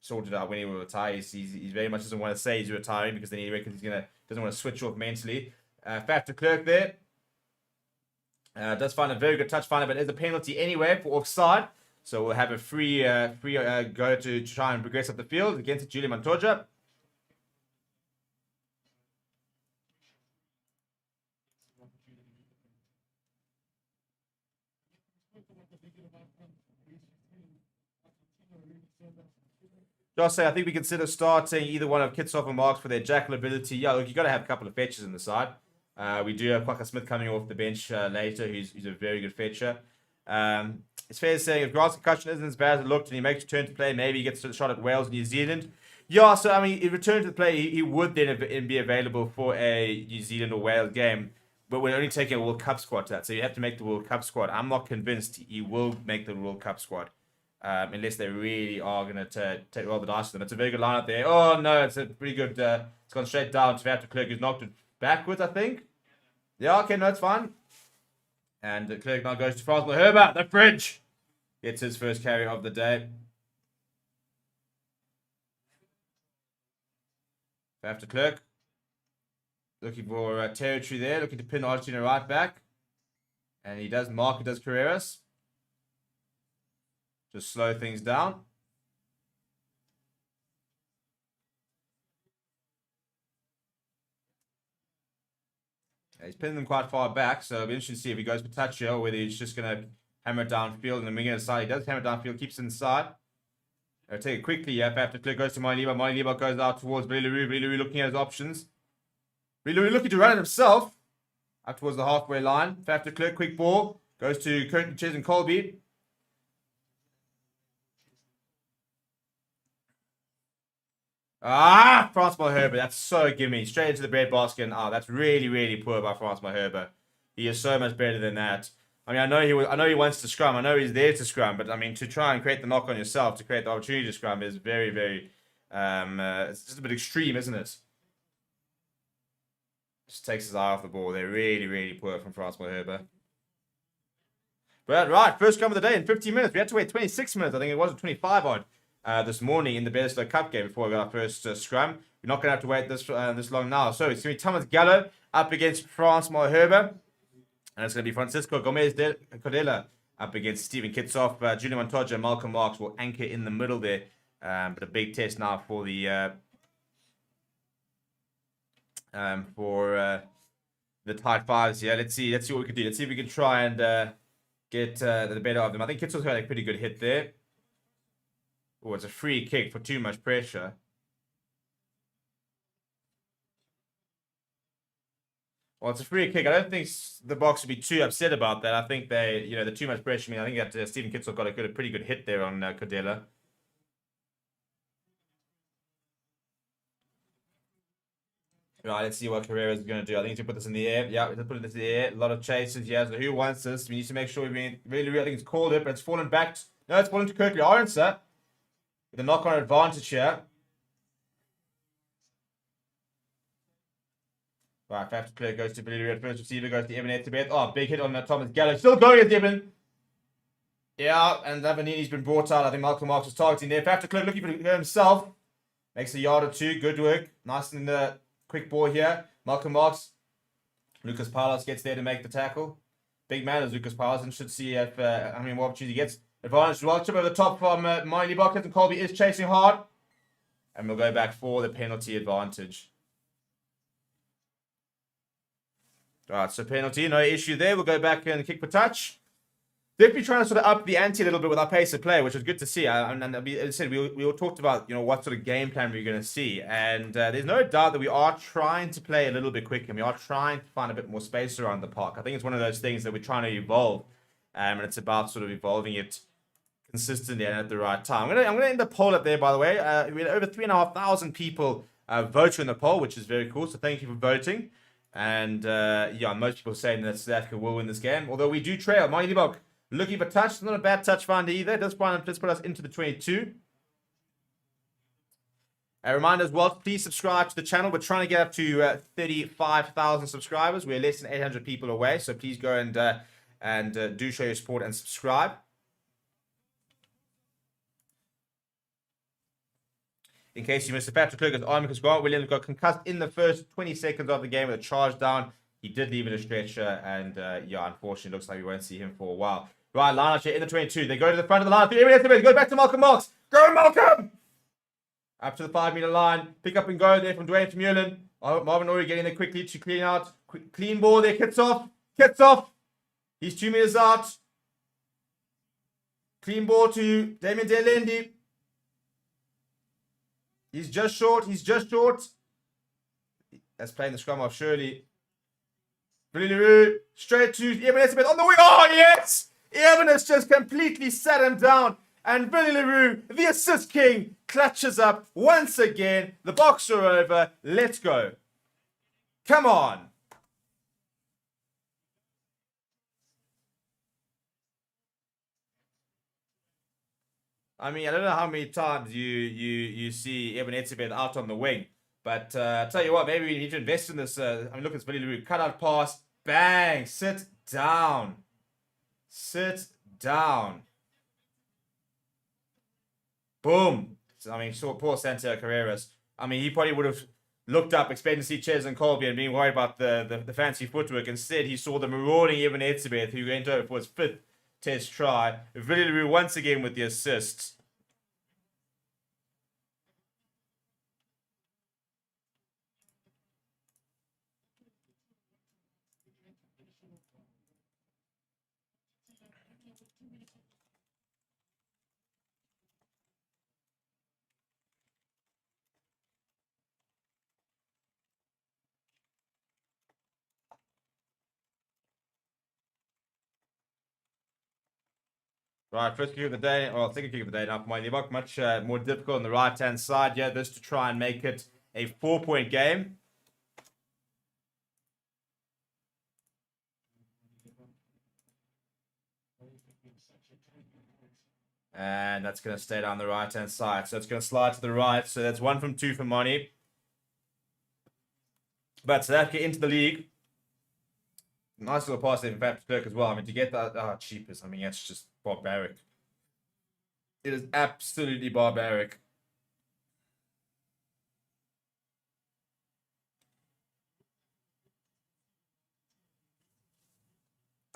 [SPEAKER 1] sorted out when he will retire. He very much doesn't want to say he's retiring because then he reckons doesn't want to switch off mentally. Faf de Klerk there. Does find a very good touch finder, but there's a penalty anyway for offside. So we'll have a free go to try and progress up the field against Julian Montoya. Just say, I think we consider starting either one of Kitsov or Marks for their jackal ability. Yeah, look, you got to have a couple of fetchers in the side. We do have Quaka Smith coming off the bench later, who's a very good fetcher. It's fair to say if Grant's concussion isn't as bad as it looked and he makes a turn to play, maybe he gets a shot at Wales, New Zealand. Yeah, so I mean, if return to the play, he would then be available for a New Zealand or Wales game. But we're only taking a World Cup squad to that, so you have to make the World Cup squad. I'm not convinced he will make the World Cup squad. Unless they really are going to roll the dice with them. It's a very good lineup there. Oh, no, it's a pretty good... it's gone straight down to Faf de Klerk, who's knocked it backwards, I think. Yeah, okay, no, it's fine. And de Klerk now goes to Francois Herbert, the fridge. Gets his first carry of the day. Faf de Klerk. Looking for territory there, looking to pin Argentina right back. And he does mark, it does Carreras. Just slow things down. He's pinning them quite far back, so it'll be interesting to see if he goes for touch here or whether he's just going to hammer it downfield. And then we're going to decide he does hammer it downfield, keeps it inside. I'll take it quickly. Yeah, Faf de Klerk goes to Moin Liebach. Moin Liebach goes out towards Brilleroo. Brilleroo looking at his options. Brilleroo looking to run it himself up towards the halfway line. Faf de Klerk, quick ball. Goes to Curtin Ches and Colby. Francois Herbert, that's so gimme. Straight into the breadbasket. That's really, really poor by Francois Herbert. He is so much better than that. I mean, I know he wants to scrum. I know he's there to scrum, but I mean, to try and create the knock on yourself, to create the opportunity to scrum is very, very, it's just a bit extreme, isn't it? Just takes his eye off the ball. They're really, really poor from Francois Herbert. But right, first scrum of the day in 15 minutes. We had to wait 26 minutes. I think it was 25 odd this morning in the Bearslow Cup game before we got our first scrum. We're not going to have to wait this long now. So it's going to be Thomas Gallo up against France Malherbe. And it's going to be Francisco Gomez de Cordela up against Stephen Kitsoff. Julian Montoya and Malcolm Marks will anchor in the middle there. But a big test now for the tight fives here. Let's see what we can do. Let's see if we can try and get the better of them. I think Kitsoff's got a pretty good hit there. Oh, it's a free kick for too much pressure. Well, it's a free kick. I don't think the Boks would be too upset about that. I think the too much pressure. I think that Stephen Kitsoff got a pretty good hit there on Cordela. Right, let's see what Carrera's going to do. I think he's going to put this in the air. Yeah, he's going to put this in the air. A lot of chases. Yeah, so who wants this? We need to make sure we really, I think it's called it, but it's fallen back. No, it's fallen to Kirkley Orenser. With a knock-on advantage here. Right, fast clear goes to Billy. First receiver goes to Eben Etzebeth. Oh, big hit on Thomas Gallo. Still going at Eben. Yeah, and Lavanini's been brought out. I think Malcolm Marks was targeting there. Fast clear looking for himself. Makes a yard or two. Good work. Nice in the quick ball here. Malcolm Marks. Lucas Palos gets there to make the tackle. Big man is Lucas Palos and should see if how many more opportunities he gets. Advantage as well. Chip over the top from Miley Bucket, and Colby is chasing hard. And we'll go back for the penalty advantage. Alright, so penalty, no issue there. We'll go back and kick for touch. Definitely trying to sort of up the ante a little bit with our pace of play, which was good to see. And as I said, we all talked about what sort of game plan we're going to see. And there's no doubt that we are trying to play a little bit quicker. We are trying to find a bit more space around the park. I think it's one of those things that we're trying to evolve. And it's about sort of evolving it consistently and at the right time. I'm gonna end the poll up there, by the way. We had over 3,500 people vote in the poll, which is very cool. So thank you for voting. And most people are saying that South Africa will win this game. Although we do trail. Marty Libok looking for touch. It's not a bad touch finder either. It does put us into the 22. A reminder as well, please subscribe to the channel. We're trying to get up to 35,000 subscribers. We're less than 800 people away. So please go and do show your support and subscribe. In case you missed it, Patrick Kluger's arm because Grant Williams got concussed in the first 20 seconds of the game with a charge down. He did leave it a stretcher, and unfortunately, looks like we won't see him for a while. Right, line out here in the 22. They go to the front of the line. Go back to Malcolm Marks. Go, Malcolm! Up to the 5-meter line. Pick up and go there from Dwayne Vermeulen. Marvin Ory getting there quickly to clean out. Clean ball there. Kits off. He's 2 meters out. Clean ball to Damien Delendi. He's just short. That's playing the scrum off, surely. Billy Leroux, straight to Eben Etzebeth on the wing. Oh, yes! Eben has just completely sat him down. And Billy Leroux, the assist king, clutches up once again. The Boks are over. Let's go. Come on. I mean, I don't know how many times you see Eben Etzebeth out on the wing. But I'll tell you what, maybe we need to invest in this. Look, it's Billy Leroux. Cut out pass. Bang. Sit down. Boom. Poor Santiago Carreras. He probably would have looked up, expecting to see Ches and Colby and being worried about the fancy footwork. Instead, he saw the marauding Eben Etzebeth, who went over for his 5th test try. Billy Leroux once again with the assist. Right, first kick of the day, second kick of the day now for Miley Buck. Much more difficult on the right-hand side. Yeah, this to try and make it a 4-point game. And that's going to stay down the right-hand side. So it's going to slide to the right. So that's 1 from 2 for Money. But South Africa into the league. Nice little pass there from Fab to Clerk as well. I mean, to get that, cheapest. I mean, that's just barbaric. It is absolutely barbaric.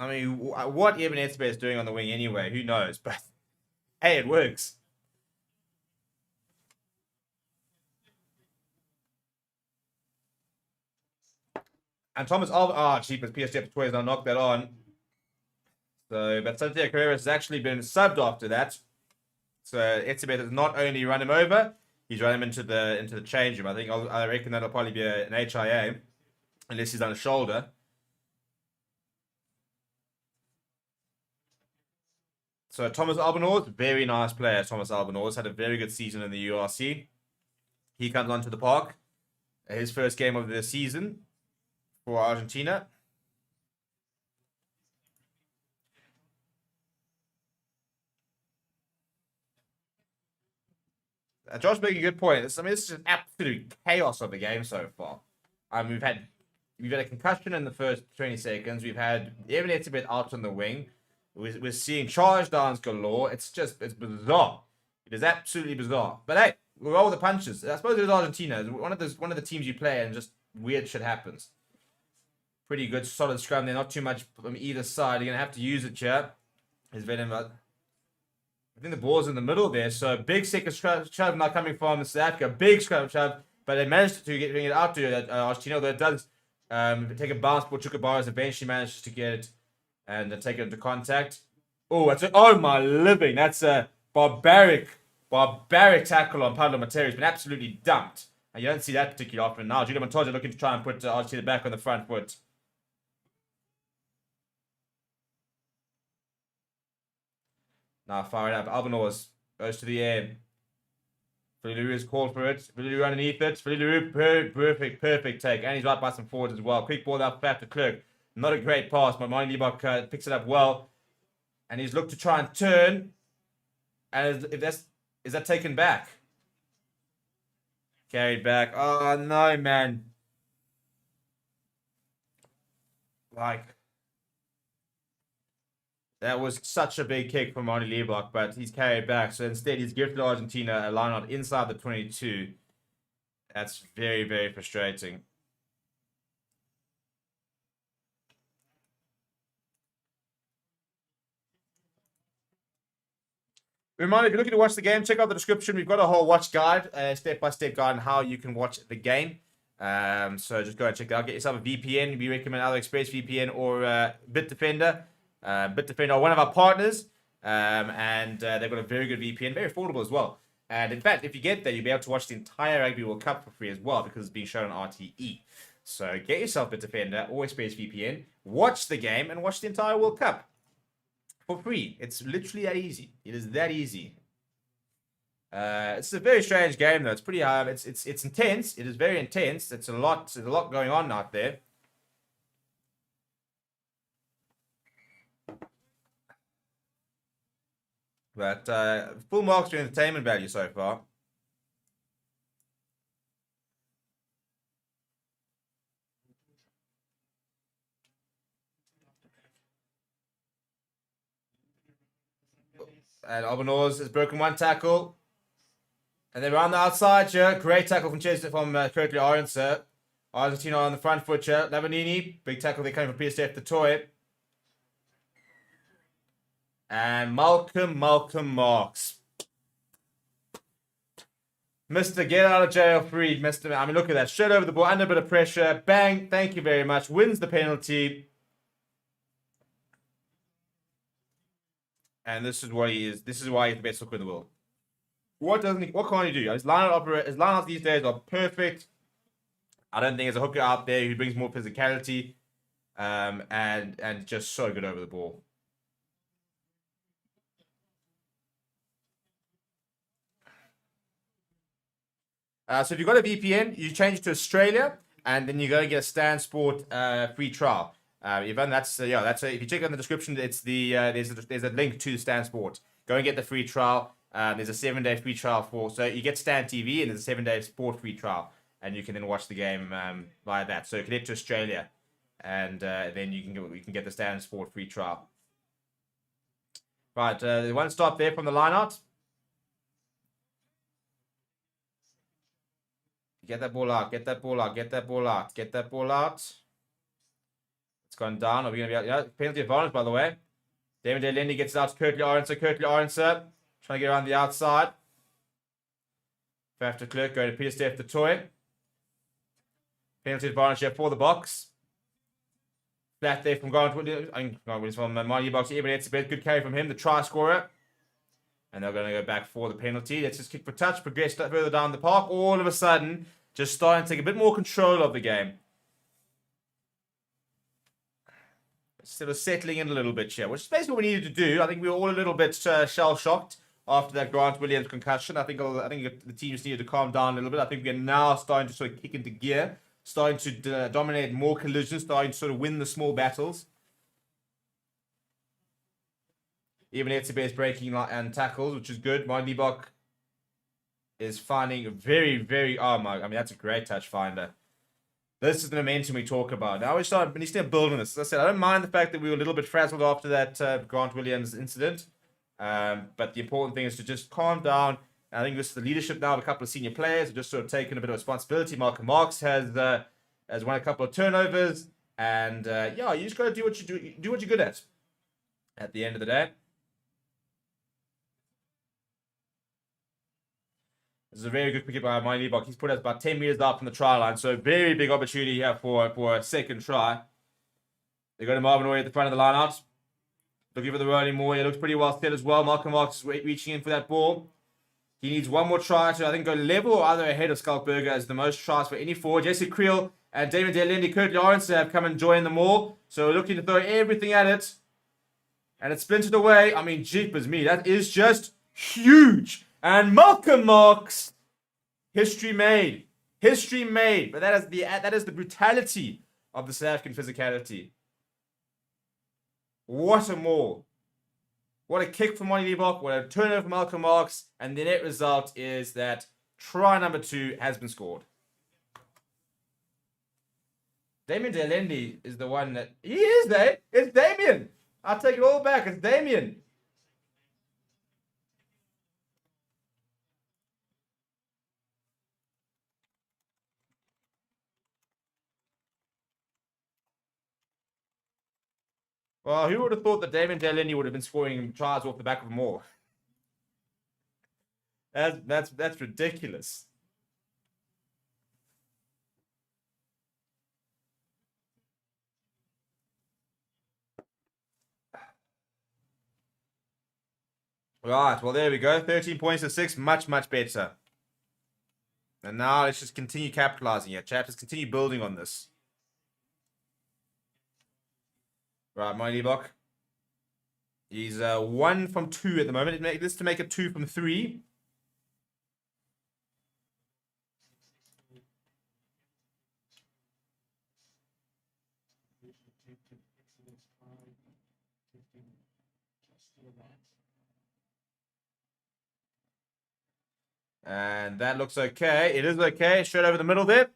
[SPEAKER 1] I mean, what Eben Etzebeth is doing on the wing anyway, who knows? But hey, it works. And Thomas Alva, cheapest PSG Toys now knocked that on. So, but Santiago Carrera has actually been subbed after that. So Etzebeth has not only run him over, he's run him into the change room. I reckon that'll probably be an HIA, unless he's on a shoulder. So Thomas Albanese, very nice player. Thomas Albanese had a very good season in the URC. He comes onto the park. His first game of the season for Argentina. Josh making a good point. This is just absolute chaos of the game so far. We've had a concussion in the first 20 seconds. We've had Eben Etzebeth out on the wing. We're seeing charge downs galore. It's bizarre. It is absolutely bizarre. But hey, we'll roll with the punches. I suppose it is Argentina. It's one of the teams you play and just weird shit happens. Pretty good, solid scrum there. Not too much from either side. You're gonna have to use it, chap. I think the ball's in the middle there. So big second shove now coming from South Africa. Big scrum shove, but they managed to bring it out to Argentina. Although it does take a bounce. Portugal Barras eventually manages to get it and take it into contact. Oh my living! That's a barbaric tackle on Pablo Matera. He's been absolutely dumped, and you don't see that particularly often. Now Julio Montoya looking to try and put Argentina back on the front foot. Now firing up. Albanese goes to the air. Philly is called for it. Philly underneath it. Philly perfect take. And he's right by some forwards as well. Quick ball out back to Clerk. Not a great pass, but Martin Liebach picks it up well. And he's looked to try and turn. And is that taken back? Carried back. Oh no, man. That was such a big kick from Marty Liebach, but he's carried back. So instead, he's gifted Argentina a line out inside the 22. That's very, very frustrating. Reminder, if you're looking to watch the game, check out the description. We've got a whole watch guide, step-by-step guide on how you can watch the game. So just go and check it out. Get yourself a VPN. We recommend either ExpressVPN or Bitdefender. Bitdefender are one of our partners, and they've got a very good VPN, very affordable as well. And in fact, if you get there, you'll be able to watch the entire Rugby World Cup for free as well, because it's being shown on RTE. So get yourself Bitdefender or ExpressVPN, watch the game, and watch the entire World Cup for free. It's literally that easy. It is that easy. It's a very strange game, though. It's pretty hard. It's intense. It is very intense. There's a lot going on out there. But full marks for entertainment value so far. And Albanese has broken one tackle. And then around the outside here, great tackle from Kirkley Arendse. Argentina on the front foot here. Lavanini, big tackle there coming from PSF the toy. And Malcolm Marks. Mr. Get out of jail free. Mr. I mean, look at that. Straight over the ball, under a bit of pressure. Bang. Thank you very much. Wins the penalty. And this is what he is. This is why he's the best hooker in the world. What can't he do? His lineouts these days are perfect. I don't think there's a hooker out there who brings more physicality. And just so good over the ball. So if you've got a VPN, you change it to Australia, and then you go and get a Stan Sport free trial. Ivan, if you check on the description, it's there's a link to Stan Sport. Go and get the free trial. There's a 7-day free trial so you get Stan TV, and there's a 7-day sport free trial, and you can then watch the game via that. So connect to Australia, and then you can get the standard sport free trial. Right, one stop there from the line out. Get that ball out, get that ball out, get that ball out, get that ball out. It's gone down. Are we going to be out? Penalty advantage, by the way. David Lendi gets it out to Curtly Orenser. Curtly Orenser trying to get around the outside. Faf de Klerk going to Peter Steph de Toy. Penalty advantage here for the box. Flat there from Grant Williams. From Marty Box. Even Etzebeth. Good carry from him, the try scorer. And they're going to go back for the penalty. Let's just kick for touch, progress further down the park. All of a sudden, just starting to take a bit more control of the game. Sort of settling in a little bit here, which is basically what we needed to do. I think we were all a little bit shell-shocked after that Grant Williams concussion. I think the team just needed to calm down a little bit. I think we're now starting to sort of kick into gear, starting to dominate more collisions, starting to sort of win the small battles. Even Etzebeth is breaking and tackles, which is good. Libok is finding a very, very... I mean, that's a great touch finder. This is the momentum we talk about. Now we need to start building this. As I said, I don't mind the fact that we were a little bit frazzled after that Grant Williams incident. But the important thing is to just calm down. I think this is the leadership now of a couple of senior players who just sort of taken a bit of responsibility. Malcolm Marks has won a couple of turnovers. And yeah, you just got to do what you're good at the end of the day. This is a very good pick by Miley Buck. He's put us about 10 meters out from the try line. So very big opportunity here for a second try. They're going to Marvin Oy at the front of the line out. Looking for the rolling more. He looks pretty well set as well. Malcolm Marks is reaching in for that ball. He needs one more try to, I think, go level or either ahead of Skalkberger as the most tries for any forward. Jesse Creel and David Delendi, Kurt Lawrence have come and joined them all. So we're looking to throw everything at it. And it's splintered away. I mean, jeepers me. That is just huge. And Malcolm Marks, history made. History made. But that is the brutality of the South African physicality. What a maul. What a kick from Monty Liebach. What a turnover from Malcolm Marks. And the net result is that try number 2 has been scored. Damien Delendi is the one that... He is there. It's Damien. I'll take it all back. It's Damien. Well, who would have thought that Damien Delendi would have been scoring tries off the back of a maul? That's ridiculous. Right, well, there we go. 13 points to 6. Much, much better. And now let's just continue capitalizing here, chaps. Let's continue building on this. Right, Miley Bock. He's 1 from 2 at the moment. This to make it 2 from 3. And that looks okay. It is okay. Straight over the middle there.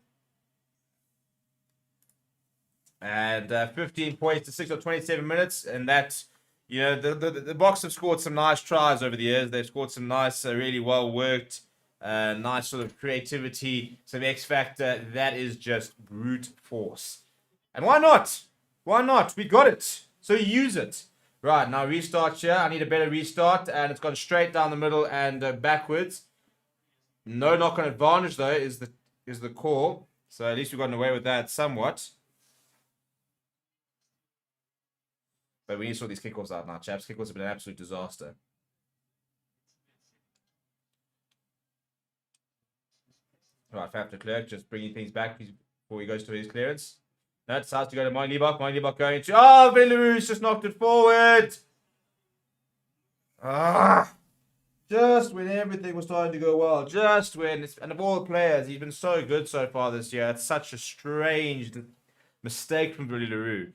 [SPEAKER 1] And 15 points to 6 or 27 minutes. And that, you know, the Boks have scored some nice tries over the years. They've scored some nice, really well-worked, nice sort of creativity, some X-factor. That is just brute force. And why not? Why not? We got it. So use it. Right, now restart here. I need a better restart. And it's gone straight down the middle and backwards. No knock-on advantage, though, is the call. So at least we've gotten away with that somewhat. But we need to sort these kickoffs out now, chaps. Kickoffs have been an absolute disaster. Right, Faf de Klerk just bringing things back before he goes to his clearance. No, decides to go to Mine Liebach. Mine Liebach going to... Oh, Belarus just knocked it forward. Just when everything was starting to go well. Just when... And of all the players, he's been so good so far this year. It's such a strange mistake from Billy Leroux.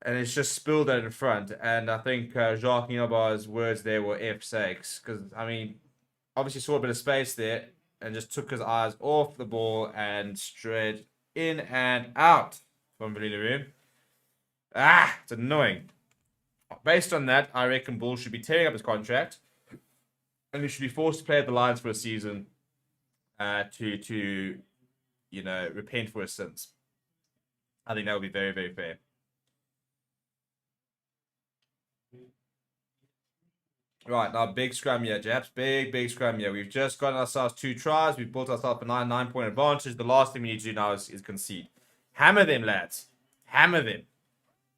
[SPEAKER 1] And it's just spilled out in front. And I think Jacques Nienaber's words there were F's sakes. Because, I mean, obviously saw a bit of space there. And just took his eyes off the ball and straight in and out. from Billy LaRue. Ah, it's annoying. Based on that, I reckon Bull should be tearing up his contract, and he should be forced to play at the Lions for a season to repent for his sins. I think that would be very, very fair. Right, now big scrum here, Japs. Big scrum here. We've just got ourselves 2 tries. We've built ourselves a 9-point advantage. The last thing we need to do now is concede. Hammer them, lads. Hammer them.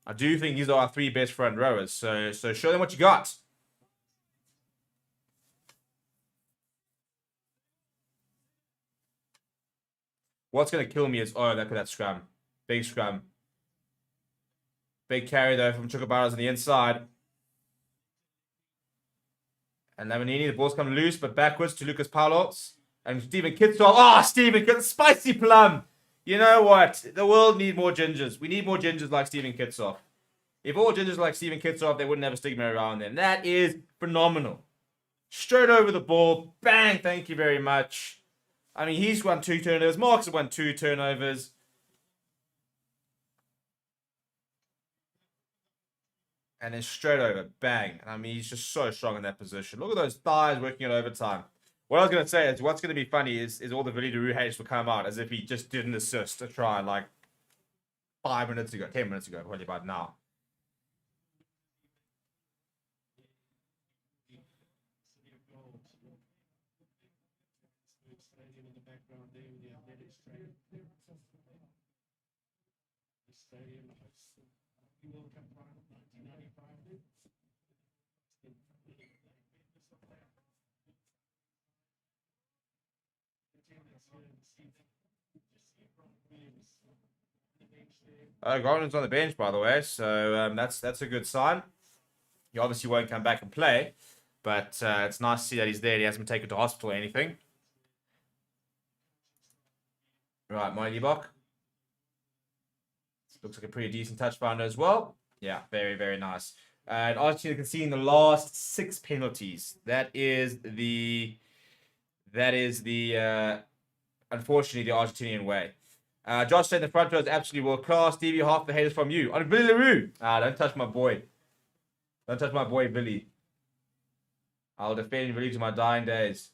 [SPEAKER 1] I do think these are our 3 best front rowers. So show them what you got. What's going to kill me is, look at that scrum. Big scrum. Big carry, though, from Chukabaras on the inside. And Lamanini, the ball's come loose, but backwards to Lucas Paulos. And Stephen Kitsoff. Stephen Kitsoff, spicy plum. You know what? The world needs more gingers. We need more gingers like Stephen Kitsoff. If all gingers were like Stephen Kitsoff, they wouldn't have a stigma around them. That is phenomenal. Straight over the ball. Bang, thank you very much. I mean, he's won 2 turnovers. Marks has won 2 turnovers. And then straight over, bang. I mean, he's just so strong in that position. Look at those thighs working at overtime. What I was going to say is, what's going to be funny is all the Billy LaRue haters will come out as if he just didn't assist a try like 5 minutes ago, 10 minutes ago, probably about now. Gordon's on the bench, by the way, so that's a good sign. He obviously won't come back and play, but it's nice to see that he's there. He hasn't been taken to hospital or anything. Right, Moy Liebach. Looks like a pretty decent touch finder as well. Yeah, very, very nice. And Argentina can see in the last 6 penalties. That is the unfortunately the Argentinian way. Josh said the front row is absolutely world class. Stevie, half the haters from you. On Billy LaRue. Don't touch my boy. Don't touch my boy, Billy. I'll defend Billy to my dying days.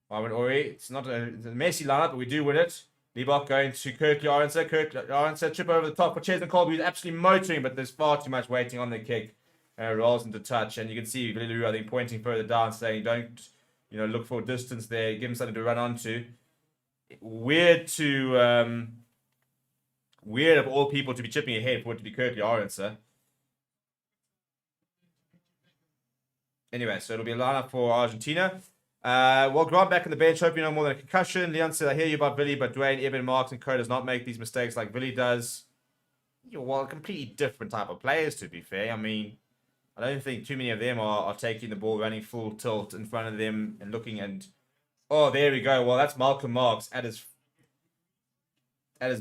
[SPEAKER 1] Marvin Ori. It's a messy lineup, but we do win it. Liebach going to Kirkley Arendse. Kirkley Arendse trip over the top for Chesney Colby, who's absolutely motoring, but there's far too much waiting on the kick. Rolls into touch, and you can see Billy LaRue, I think, pointing further down, saying, don't, look for distance there. Give him something to run onto. Weird of all people to be chipping ahead for it to be Kirkley Arendse. Anyway, so it'll be a lineup for Argentina. Well, Grant back on the bench, hoping no more than a concussion. Leon said, I hear you about Billy, but Dwayne, Eben, Marks, and Co does not make these mistakes like Billy does. Well, completely different type of players, to be fair. I mean, I don't think too many of them are taking the ball, running full tilt in front of them and looking and... Oh, there we go. Well, that's Malcolm Marks at his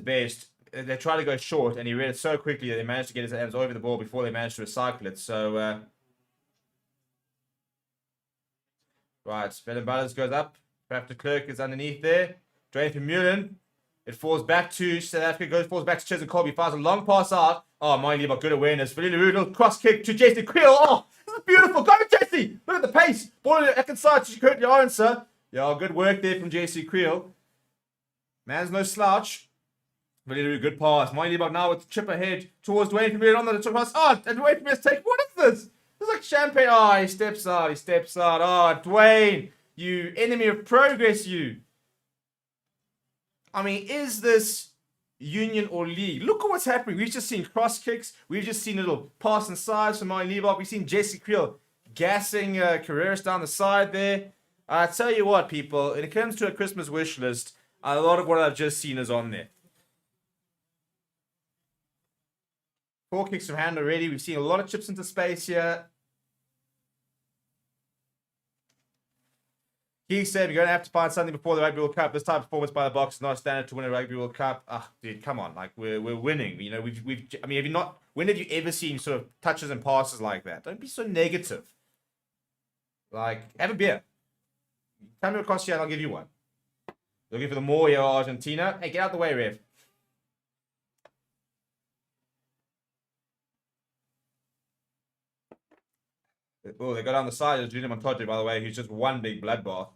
[SPEAKER 1] best. They tried to go short, and he read it so quickly that they managed to get his hands over the ball before they managed to recycle it. So, right, Spellen Butters goes up. Perhaps de Klerk is underneath there. Dwayne Vermeulen. It falls back to South Africa. Falls back to Chesney Colby. Fires a long pass out. Oh, mind you, but good awareness. Billy LaRue, little cross kick to Jason Creel. Oh, this is beautiful. Go, Jesse. Look at the pace. Ball back inside to Kirkley Arendse. Yeah, good work there from JC Creel. Man's no slouch. Billy LaRue, good pass. Mind you, now with the chip ahead towards Dwayne Vermeulen on the pass. Oh, and Dwayne Vermeulen's take. What is this? This is like champagne. Oh, he steps out. Oh, Dwayne, you enemy of progress, you. I mean, is this union or league? Look at what's happening. We've just seen cross kicks. We've just seen a little pass inside from Moy Liebach. We've seen Jesse Creel gassing Carreras down the side there. I tell you what, people, when it comes to a Christmas wish list, a lot of what I've just seen is on there. 4 kicks from hand already. We've seen a lot of chips into space here. He said we're going to have to find something before the Rugby World Cup. This type of performance by the Boks is not standard to win a Rugby World Cup. Dude, come on. Like, we're winning. I mean, have you not... When have you ever seen sort of touches and passes like that? Don't be so negative. Like, have a beer. Come across here and I'll give you one. Looking for the more here, Argentina. Hey, get out the way, ref. Oh, they got on the side of Junior Montoya, by the way, who's just one big bloodbath.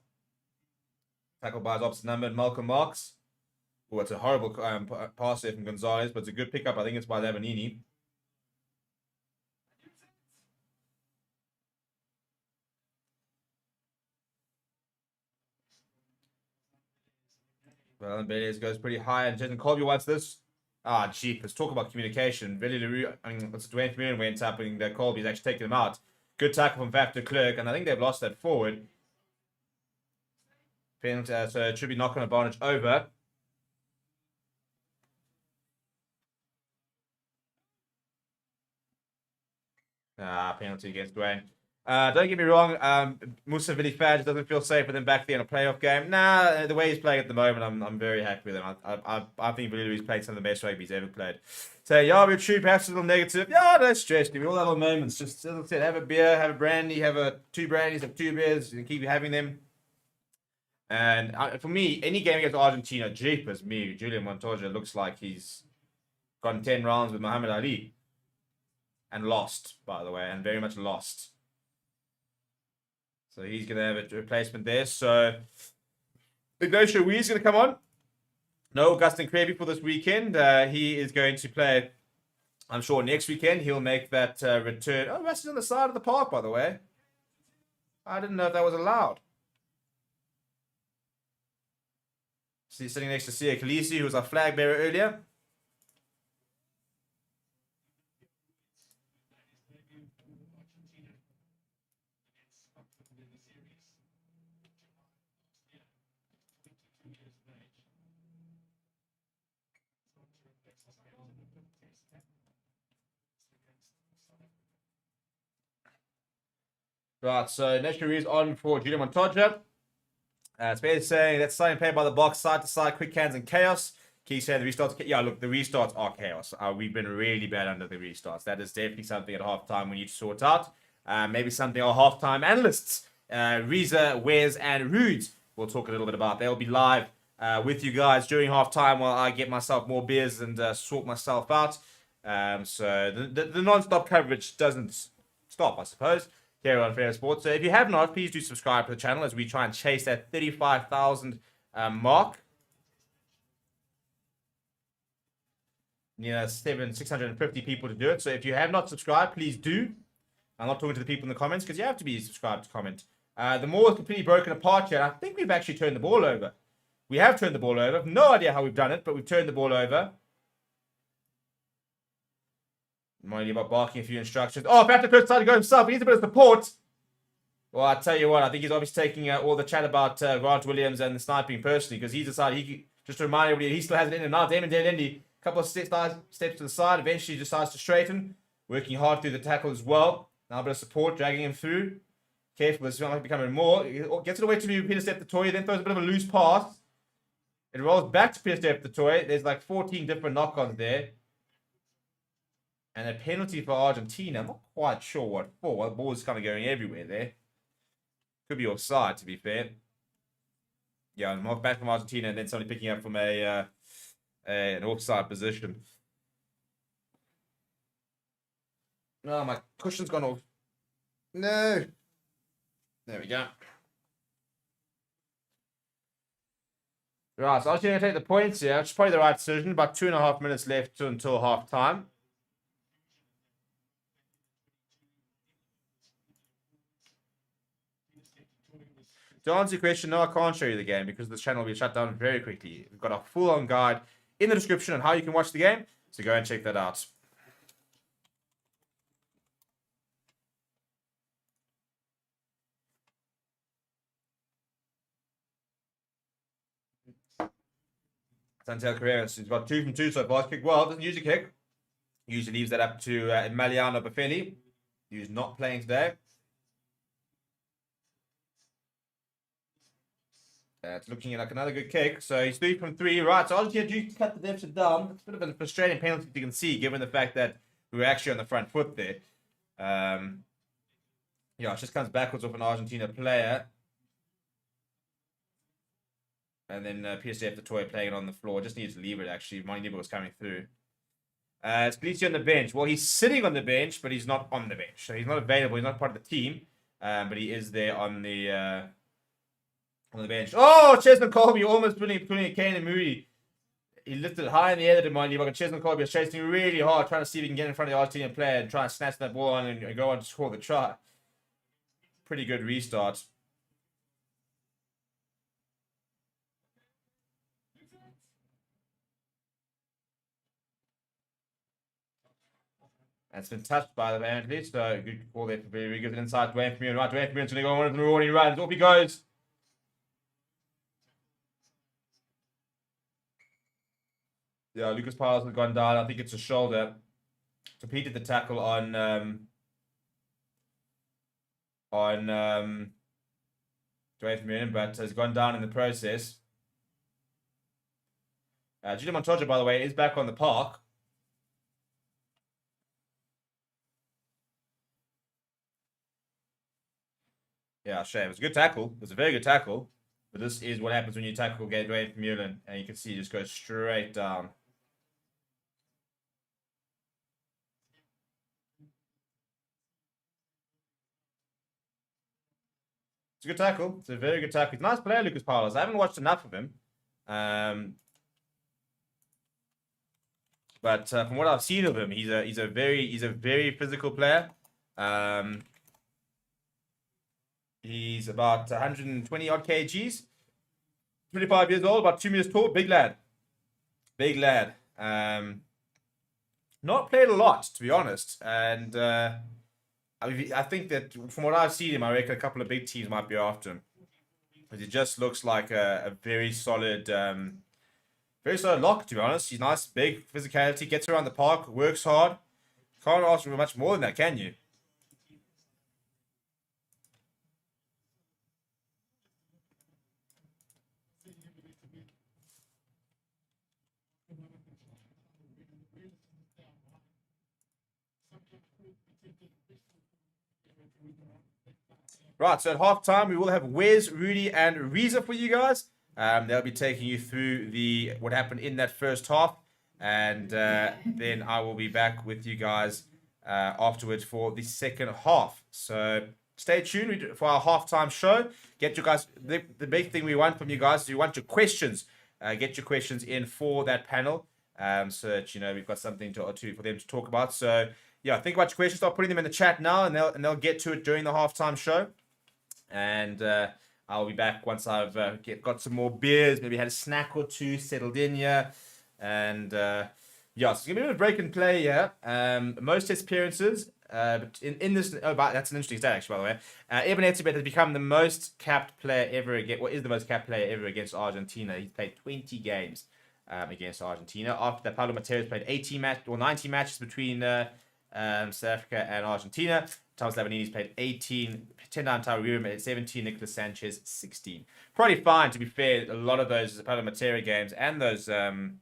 [SPEAKER 1] Tackled by his opposite number, Malcolm Marks. Oh, it's a horrible pass there from Gonzalez, but it's a good pickup. I think it's by Lavanini. Well, and Bailey's goes pretty high, and Jason Colby wants this. Ah, gee, let's talk about communication. Billy LaRue, it's Dwayne Vermeulen went up, and Colby's actually taken him out. Good tackle from Vaf de Klerk, and I think they've lost that forward. Penalty, so it should be knock-on advantage over. Penalty against Dwayne. Don't get me wrong, Musa Vili Fadge doesn't feel safe with him back there in a playoff game. Nah, the way he's playing at the moment, I'm very happy with him. I think Vili played some of the best rugby he's ever played. So, yeah, we're true, perhaps a little negative. Yeah, don't stress. We all have our moments. Just, as I said, have a beer, have a brandy, have two brandies, have 2 beers, and keep having them. And for me, any game against Argentina, jeepers me, Julian Montoya looks like he's gone 10 rounds with Muhammad Ali. And lost, by the way, and very much lost. So he's going to have a replacement there. So Ignacio Wee's going to come on. No Augustin Krabby for this weekend. He is going to play, I'm sure, next weekend. He'll make that return. Oh, Rusty's on the side of the park, by the way. I didn't know if that was allowed. So he's sitting next to Sia Khaleesi, who was our flag bearer earlier. Right, so Neshri is on for Julian Montoya. Space is saying that's starting play by the box, side to side, quick hands and chaos. Keith saying the restarts. Yeah, look, the restarts are chaos. We've been really bad under the restarts. That is definitely something at halftime we need to sort out. Maybe something our halftime analysts, Reza, Wes, and Rude, will talk a little bit about. They'll be live with you guys during halftime while I get myself more beers and sort myself out. So the non-stop coverage doesn't stop, I suppose, here on Fair Sports. So if you have not, please do subscribe to the channel as we try and chase that 35,000 mark. 650 people to do it. So if you have not subscribed, please do. I'm not talking to the people in the comments because you have to be subscribed to comment. The Maul is completely broken apart here. I think we've actually turned the ball over. We have turned the ball over. No idea how we've done it, but we've turned the ball over. Mind you about barking a few instructions. Oh, Patrick decided to go himself. He needs a bit of support. Well, I tell you what, I think he's obviously taking all the chat about Grant Williams and the sniping personally because he decided he just to remind everybody he still has it in and out. Damon Delendy, a couple of steps to the side, eventually decides to straighten, working hard through the tackle as well. Now a bit of support, dragging him through. Careful, this might be becoming more. He gets it away to Peter Step the Toy, then throws a bit of a loose pass. It rolls back to Peter Step the Toy. There's like 14 different knock-ons there. And a penalty for Argentina. I'm not quite sure what for. The ball is kind of going everywhere there. Could be offside, to be fair. Yeah, I'm back from Argentina and then somebody picking up from an offside position. No, my cushion's gone off. No. There we go. Right, so Argentina take the points here. Which is probably the right decision. About 2.5 minutes left until half time. To answer your question, no, I can't show you the game because this channel will be shut down very quickly. We've got a full-on guide in the description on how you can watch the game, so go and check that out. Santiago Carrera, he's got 2 from 2 so far. Kick well, doesn't use a kick. Usually leaves that up to Emiliano Buffini, who's not playing today. It's looking like another good kick. So he's 3 from 3. Right, so Argentina do cut the deficit down. It's a bit of a frustrating penalty you can see, given the fact that we were actually on the front foot there. Yeah, it just comes backwards off an Argentina player. And then PSF the toy playing it on the floor. Just needs to leave it, actually. Money Nibble was coming through. It's Felicio on the bench. Well, he's sitting on the bench, but he's not on the bench. So he's not available. He's not part of the team. But he is there on the bench. Oh, Chesney Colby almost putting a Kane and Moody. He lifted it high in the air, didn't mind you. But Chesney Colby was chasing really hard, trying to see if he can get in front of the Argentinian player and try and snatch that ball on and go on to score the try. Pretty good restart. That's been touched by the man, so good call there for very good inside to Wayne Vermeulen. Right, Wayne Vermeulen's going to go on with the rewarding runs. Off he goes. Yeah, Lucas Piles has gone down. I think it's a shoulder. Completed the tackle on Dwayne Vermeulen, but has gone down in the process. Julian Montoya, by the way, is back on the park. Yeah, shame. It was a good tackle. It was a very good tackle. But this is what happens when you tackle Dwayne Vermeulen. And you can see he just goes straight down. It's a good tackle. It's a very good tackle. He's a nice player, Lucas Paulus. I haven't watched enough of him. But from what I've seen of him, he's a very physical player. He's about 120 odd kgs, 25 years old, about 2 meters tall, big lad. Big lad. Not played a lot, to be honest. And I think that from what I've seen him, I reckon a couple of big teams might be after him. Because he just looks like a very solid lock, to be honest. He's nice, big physicality, gets around the park, works hard. Can't ask for much more than that, can you? Right, so at halftime, we will have Wes, Rudy, and Reza for you guys. They'll be taking you through what happened in that first half. And then I will be back with you guys afterwards for the second half. So stay tuned for our halftime show. Get you guys, the big thing we want from you guys is we want your questions. Get your questions in for that panel so that, we've got something for them to talk about. So, yeah, think about your questions. Start putting them in the chat now, and they'll get to it during the halftime show. And I'll be back once I've got some more beers, maybe had a snack or two, settled in here. And so it's going to be a break and play here. Most test appearances. But in this, that's an interesting stat, actually, by the way. Eben Etzebeth has become the most capped player ever is the most capped player ever against Argentina. He's played 20 games against Argentina. After that, Paulo Mateus played 19 matches between South Africa and Argentina. Thomas Lavanini's played 18. 10 times Tyree made 17. Nicolas Sanchez 16. Probably fine, to be fair. A lot of those Paulo Mateus games and those Lavanini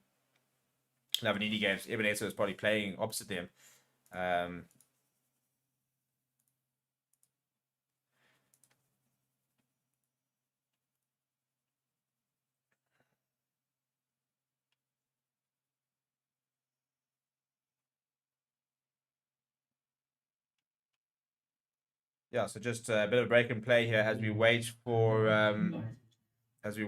[SPEAKER 1] games, Eben Etzebeth was probably playing opposite them. Yeah, so just a bit of a break and play here as we wait for Lucas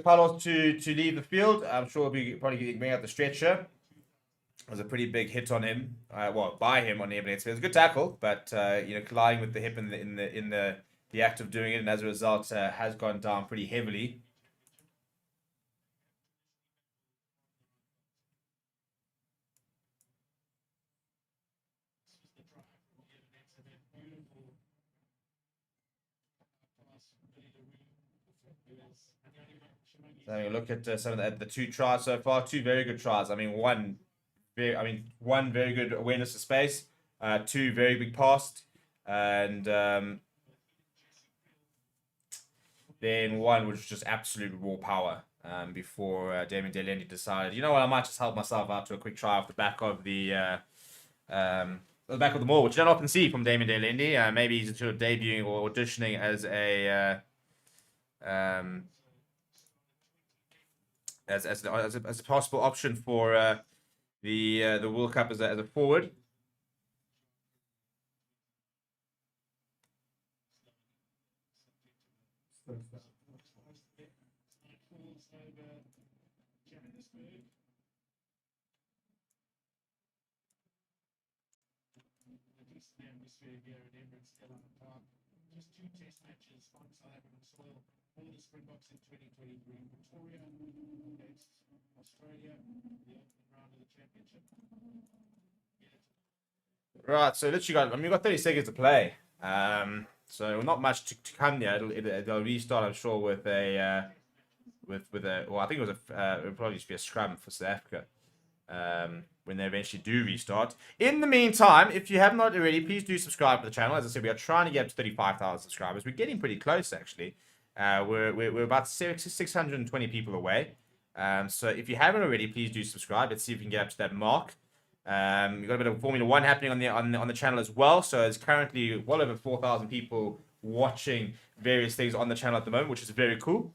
[SPEAKER 1] Palos to leave the field. I'm sure he'll be probably getting out the stretcher. It was a pretty big hit on him, by him on the evidence. It was a good tackle, but colliding with the hip in the act of doing it, and as a result, has gone down pretty heavily. So having a look at some of the two tries so far, two very good tries. I mean, one very good awareness of space, two very big pass, and then one which was just absolute raw power. Before Damien Delendi decided, you know what, I might just help myself out to a quick try off the back of the ball, which you don't often see from Damien Delendi. Maybe he's sort of debuting or auditioning as as a possible option for the World Cup as a forward.
[SPEAKER 4] Just 2 test matches on South African soil for the Springboks in 2023. Victoria against Australia, the opening round of the championship.
[SPEAKER 1] Right, so literally we've got 30 seconds to play. So not much to come there. It'll restart, I'm sure, with a well, I think it'll probably just be a scrum for South Africa. When they eventually do restart. In the meantime, if you have not already, please do subscribe to the channel. As I said, we are trying to get up to 35,000 subscribers. We're getting pretty close, actually. We're about 620 people away. So if you haven't already, please do subscribe. Let's see if we can get up to that mark. We've got a bit of Formula 1 happening on the channel as well. So there's currently well over 4,000 people watching various things on the channel at the moment, which is very cool.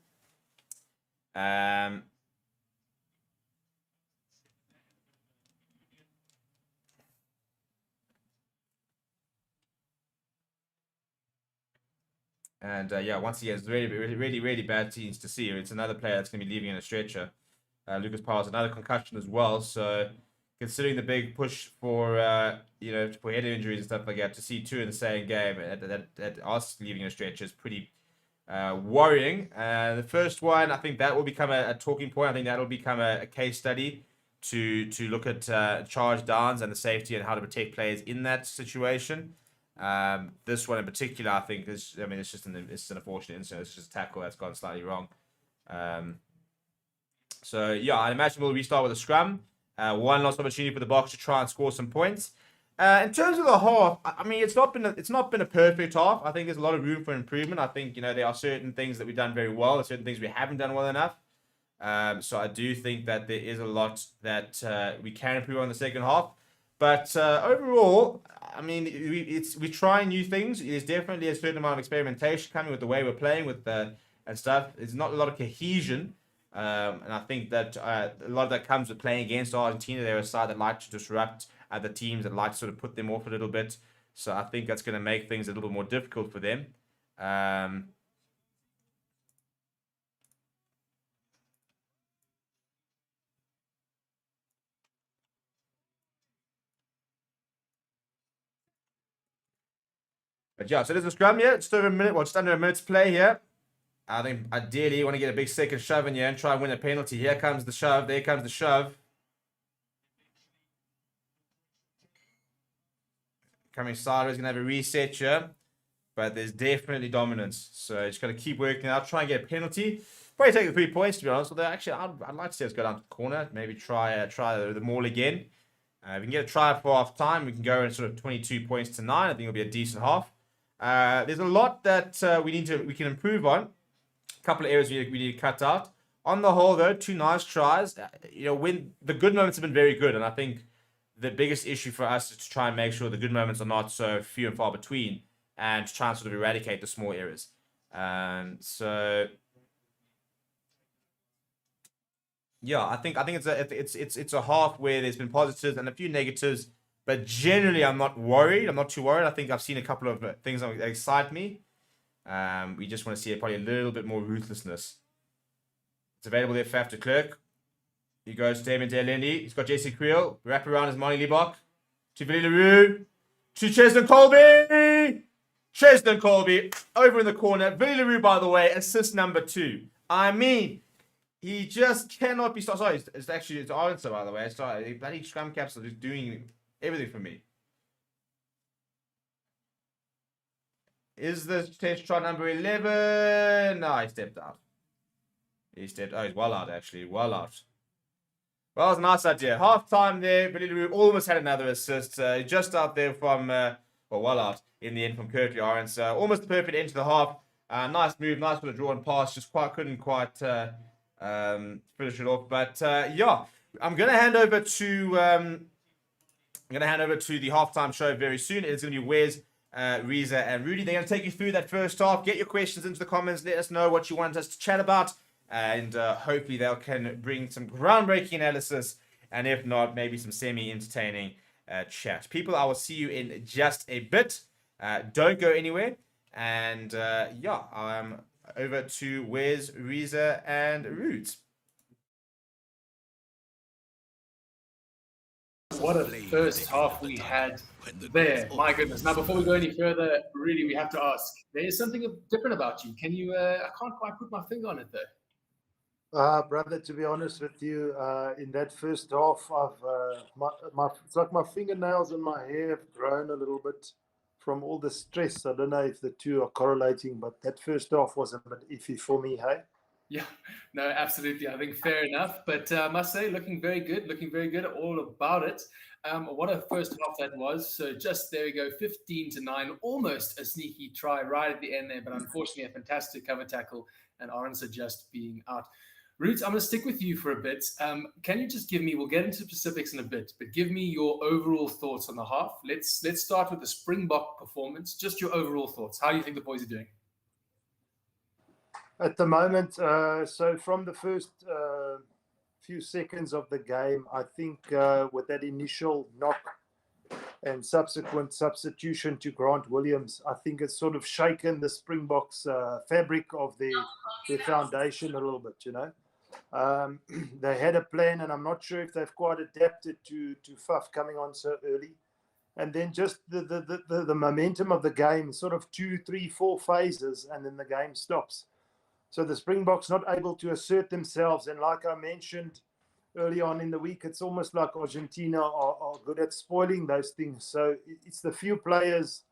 [SPEAKER 1] And yeah, once again, it's really bad teams to see. It's another player that's going to be leaving in a stretcher. Lucas Powell's another concussion as well. So considering the big push for for head injuries and stuff like that, to see 2 in the same game that us leaving in a stretcher is pretty worrying. The first one, I think that will become a talking point. I think that will become a case study to look at charge downs and the safety and how to protect players in that situation. This one in particular, I think it's just an unfortunate incident. It's just a tackle that's gone slightly wrong. So yeah, I imagine we'll restart with a scrum. One last opportunity for the Boks to try and score some points. In terms of the half, I mean, it's not been a perfect half. I think there's a lot of room for improvement. I think there are certain things that we've done very well, and certain things we haven't done well enough. So I do think that there is a lot that we can improve on the second half. But overall, I mean, we're trying new things. There's definitely a certain amount of experimentation coming with the way we're playing with and stuff. There's not a lot of cohesion. And I think that a lot of that comes with playing against Argentina. They're a side that like to disrupt other teams, that like to sort of put them off a little bit. So I think that's going to make things a little bit more difficult for them. But yeah, so there's a scrum here. Just over a minute, well, just under a minute to play here. I think ideally you want to get a big second shove in here and try and win a penalty. Here comes the shove. There comes the shove. Coming sideways, going to have a reset here. But there's definitely dominance. So just got to keep working out. Try and get a penalty. Probably take the 3 points, to be honest. Although actually, I'd like to see us go down to the corner. Maybe try the maul again. If we can get a try for half time, we can go in sort of 22 points to 9. I think it'll be a decent half. There's a lot that we can improve on. A couple of areas we need to cut out. On the whole, though, 2 nice tries. When the good moments have been very good, and I think the biggest issue for us is to try and make sure the good moments are not so few and far between, and to try and sort of eradicate the small errors. So yeah, I think it's a half where there's been positives and a few negatives, but generally I'm not worried. I'm not too worried. I think I've seen a couple of things that excite me. We just want to see probably a little bit more ruthlessness. It's available there for after Clerk. He goes to Damien Delendi. He's got JC Creel. Wrap around his Monty Liebach. To Billy LaRue. To Cheston Colby. Cheston Colby over in the corner. Billy LaRue, by the way, assist number 2. I mean, he just cannot be stopped. Sorry, it's actually it's answer, by the way. Sorry, bloody scrum caps are just doing everything for me. Is the test try number 11? No, he stepped out. He's well out, actually. Well out. Well, it was a nice idea. Half time there. Billy LaRue almost had another assist. Just out there from, well out in the end from Kirkley Arons. Almost the perfect end to the half. Nice move, nice for the draw and pass. Just couldn't quite finish it off. But yeah, I'm gonna hand over to the halftime show very soon. It's gonna be Wes, Reza, and Rudy. They're gonna take you through that first half. Get your questions into the comments. Let us know what you want us to chat about. and hopefully they can bring some groundbreaking analysis, and if not, maybe some semi-entertaining chat. People, I will see you in just a bit. Don't go anywhere. And yeah, I'm over to Wes, Reza, and Roots.
[SPEAKER 15] What a first half we had there. My goodness. Now, before we go any further, really, we have to ask. There is something different about you. Can you, I can't quite put my finger on it, though.
[SPEAKER 8] Brother, to be honest with you, in that first half, it's like my fingernails and my hair have grown a little bit from all the stress. I don't know if the two are correlating, but that first half was a bit iffy for me, hey?
[SPEAKER 15] Yeah, no, absolutely. I think fair enough. But I must say, looking very good, all about it. What a first half that was. So just there we go, 15-9, almost a sneaky try right at the end there, but unfortunately a fantastic cover tackle and Arendse just being out. Roots, I'm going to stick with you for a bit. Can you just give me, we'll get into specifics in a bit, but give me your overall thoughts on the half. Let's start with the Springbok performance, just your overall thoughts. How do you think the boys are doing?
[SPEAKER 8] At the moment, so from the first few seconds of the game, I think with that initial knock and subsequent substitution to Grant Williams, I think it's sort of shaken the Springboks fabric of their foundation a little bit, you know. They had a plan, and I'm not sure if they've quite adapted to Faf coming on so early. And then just the momentum of the game, sort of 2, 3, 4 phases, and then the game stops. So the Springboks not able to assert themselves. And like I mentioned early on in the week, it's almost like Argentina are good at spoiling those things. So it's the few players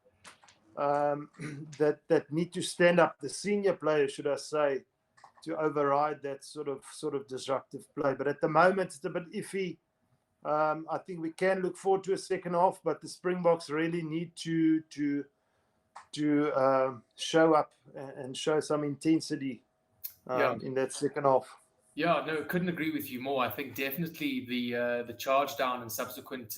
[SPEAKER 8] that need to stand up, the senior players, should I say, to override that sort of disruptive play. But at the moment, it's a bit iffy. I think we can look forward to a second half, but the Springboks really need to show up and show some intensity in that second half.
[SPEAKER 15] Yeah, no, couldn't agree with you more. I think definitely the charge down and subsequent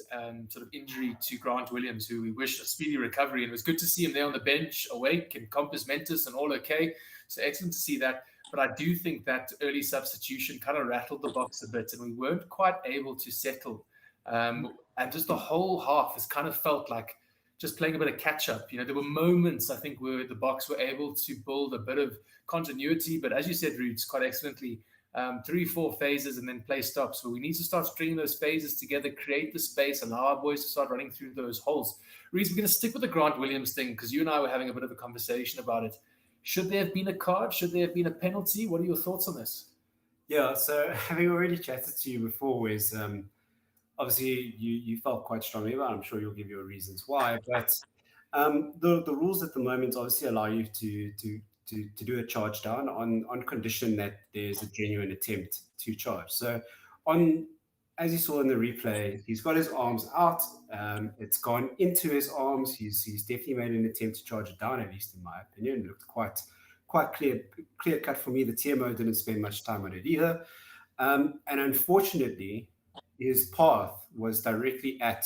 [SPEAKER 15] sort of injury to Grant Williams, who we wish a speedy recovery, and it was good to see him there on the bench, awake and compos mentis and all okay. So excellent to see that. But I do think that early substitution kind of rattled the box a bit, and we weren't quite able to settle. And just the whole half has kind of felt like just playing a bit of catch up. You know, there were moments, I think, where the Boks were able to build a bit of continuity. But as you said, Roots, quite excellently, 3, 4 phases and then play stops. So we need to start stringing those phases together, create the space, allow our boys to start running through those holes. Reece, we're going to stick with the Grant Williams thing because you and I were having a bit of a conversation about it. Should there have been a card? Should there have been a penalty? What are your thoughts on this?
[SPEAKER 3] Yeah, so having already chatted to you before, Wes, obviously you felt quite strongly about it. I'm sure you'll give your reasons why. But the rules at the moment obviously allow you to do a charge down on condition that there's a genuine attempt to charge. So as you saw in the replay, he's got his arms out. It's gone into his arms. He's definitely made an attempt to charge it down, at least in my opinion. It looked quite clear cut for me. The TMO didn't spend much time on it either. And unfortunately, his path was directly at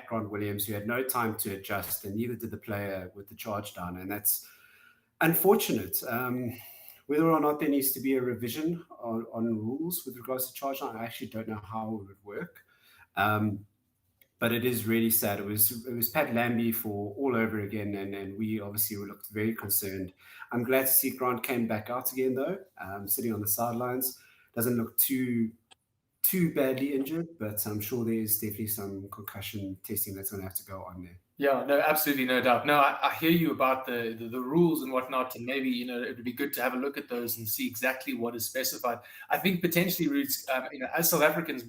[SPEAKER 3] Grant Williams, who had no time to adjust, and neither did the player with the charge down. And that's unfortunate. Whether or not there needs to be a revision on rules with regards to charge down, I actually don't know how it would work. But it is really sad. It was Pat Lambie for all over again, and we obviously looked very concerned. I'm glad to see Grant came back out again, though, sitting on the sidelines. Doesn't look too badly injured, but I'm sure there's definitely some concussion testing that's going to have to go on there.
[SPEAKER 15] Yeah, no, absolutely, no doubt. No, I hear you about the rules and whatnot, and maybe, you know, it would be good to have a look at those and see exactly what is specified. I think potentially, Roots, you know, as South Africans,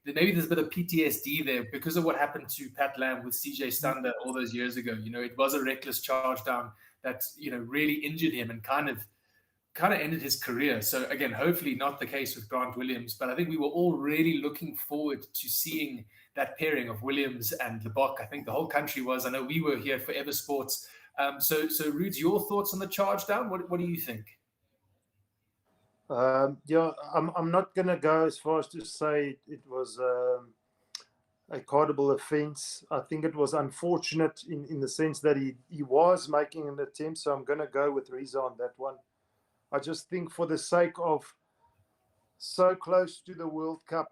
[SPEAKER 15] maybe there's a bit of PTSD there because of what happened to Pat Lam with CJ Stander all those years ago. You know, it was a reckless charge down that, you know, really injured him and kind of ended his career. So again, hopefully not the case with Grant Williams, but I think we were all really looking forward to seeing that pairing of Williams and Lebok. I think the whole country was. I know we were here for Ever Sports. So Roots, your thoughts on the charge down? What do you think?
[SPEAKER 8] Yeah, I'm not going to go as far as to say it was a cardable offence. I think it was unfortunate in the sense that he was making an attempt. So I'm going to go with Reza on that one. I just think for the sake of so close to the World Cup,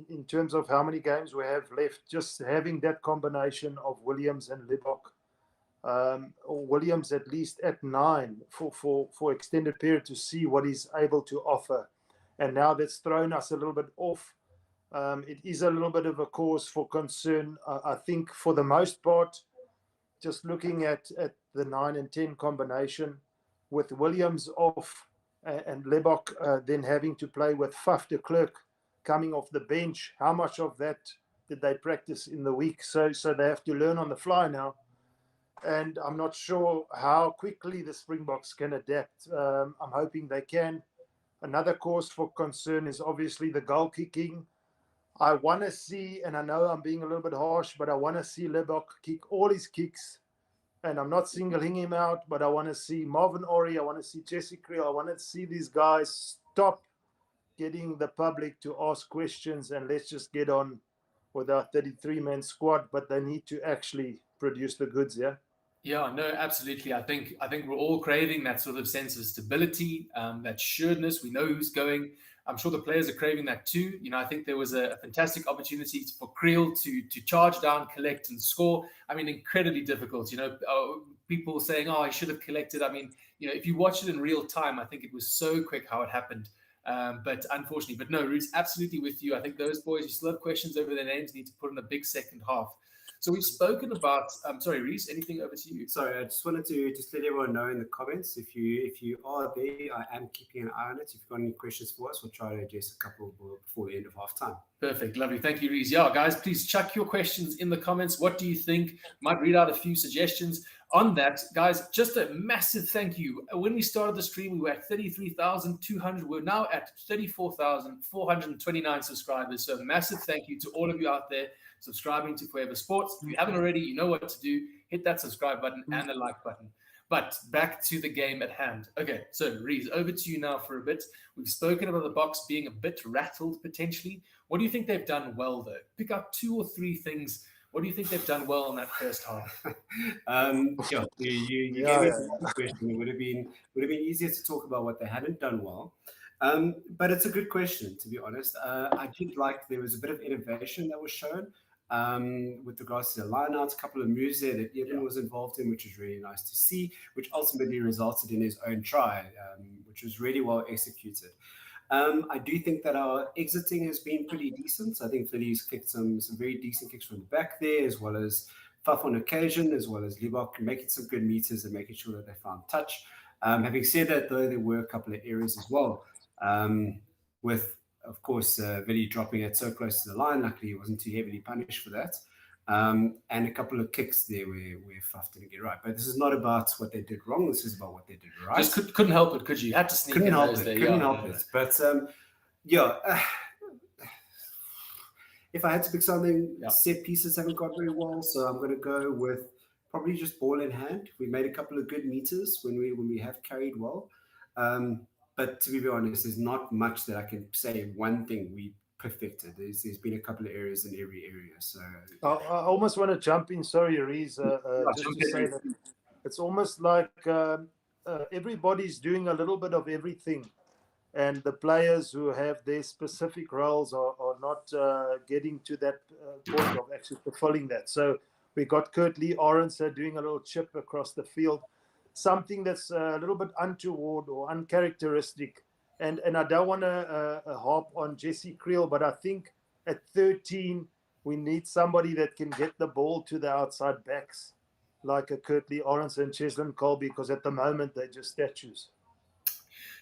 [SPEAKER 8] in terms of how many games we have left, just having that combination of Williams and Libbok, or Williams at least at 9 for extended period to see what he's able to offer. And now that's thrown us a little bit off. It is a little bit of a cause for concern. I think for the most part, just looking at the 9 and 10 combination with Williams off and Libbok then having to play with Faf de Klerk coming off the bench, how much of that did they practice in the week? So they have to learn on the fly now. And I'm not sure how quickly the Springboks can adapt. I'm hoping they can. Another cause for concern is obviously the goal kicking. I want to see, and I know I'm being a little bit harsh, but I want to see Libbok kick all his kicks. And I'm not singling him out, but I want to see Marvin Ori, I want to see Jesse Creel, I want to see these guys stop getting the public to ask questions and let's just get on with our 33-man squad. But they need to actually produce the goods, yeah?
[SPEAKER 15] Yeah, no, absolutely. I think we're all craving that sort of sense of stability, that sureness. We know who's going. I'm sure the players are craving that too. You know, I think there was a fantastic opportunity for Creel to charge down, collect, and score. I mean, incredibly difficult. You know, people saying, "Oh, he should have collected." I mean, you know, if you watch it in real time, I think it was so quick how it happened. But unfortunately, no, Ruth's absolutely with you. I think those boys who still have questions over their names need to put in a big second half. So we've spoken about. Sorry, Reese. Anything over to you?
[SPEAKER 3] Sorry, I just wanted to let everyone know in the comments if you are there, I am keeping an eye on it. If you've got any questions for us, we'll try to address a couple before the end of half time.
[SPEAKER 15] Perfect, lovely. Thank you, Reese. Yeah, guys, please chuck your questions in the comments. What do you think? Might read out a few suggestions on that, guys. Just a massive thank you. When we started the stream, we were at 33,200. We're now at 34,429 subscribers. So massive thank you to all of you out there subscribing to Forever Sports. If you haven't already, you know what to do. Hit that subscribe button and the like button. But back to the game at hand. Okay, so Reese, over to you now for a bit. We've spoken about the Boks being a bit rattled potentially. What do you think they've done well, though? Pick up 2 or 3 things. What do you think they've done well in that first half?
[SPEAKER 3] You gave me a question. It would have been easier to talk about what they hadn't done well. But it's a good question, to be honest. I did like there was a bit of innovation that was shown with regards to the lineouts, a couple of moves there that Eben was involved in, which was really nice to see, which ultimately resulted in his own try, which was really well executed. I do think that our exiting has been pretty decent. I think Philly's kicked some very decent kicks from the back there, as well as Faf on occasion, as well as Libbok making some good meters and making sure that they found touch. Having said that, though, there were a couple of errors as well, with, of course, Vili dropping it so close to the line. Luckily, he wasn't too heavily punished for that. And a couple of kicks there where Faf didn't get right. But this is not about what they did wrong. This is about what they did right.
[SPEAKER 15] Just couldn't help it, could you? You had to sneak
[SPEAKER 3] couldn't
[SPEAKER 15] in
[SPEAKER 3] help
[SPEAKER 15] those
[SPEAKER 3] it.
[SPEAKER 15] there.
[SPEAKER 3] Couldn't help it. But if I had to pick something, set pieces haven't gone very well. So I'm going to go with probably just ball in hand. We made a couple of good meters when we have carried well. But to be honest, there's not much that I can say one thing we perfected. There's been a couple of areas in every area. So
[SPEAKER 8] I almost want to jump in. Sorry, Reese, just to say that it's almost like everybody's doing a little bit of everything. And the players who have their specific roles are not getting to that point of actually fulfilling that. So we got Kurt Lee Orense doing a little chip across the field, something that's a little bit untoward or uncharacteristic. And I don't want to harp on Jesse Creel, but I think at 13, we need somebody that can get the ball to the outside backs, like a Kurt Lee Orense and Cheslin Colby, because at the moment, they're just statues.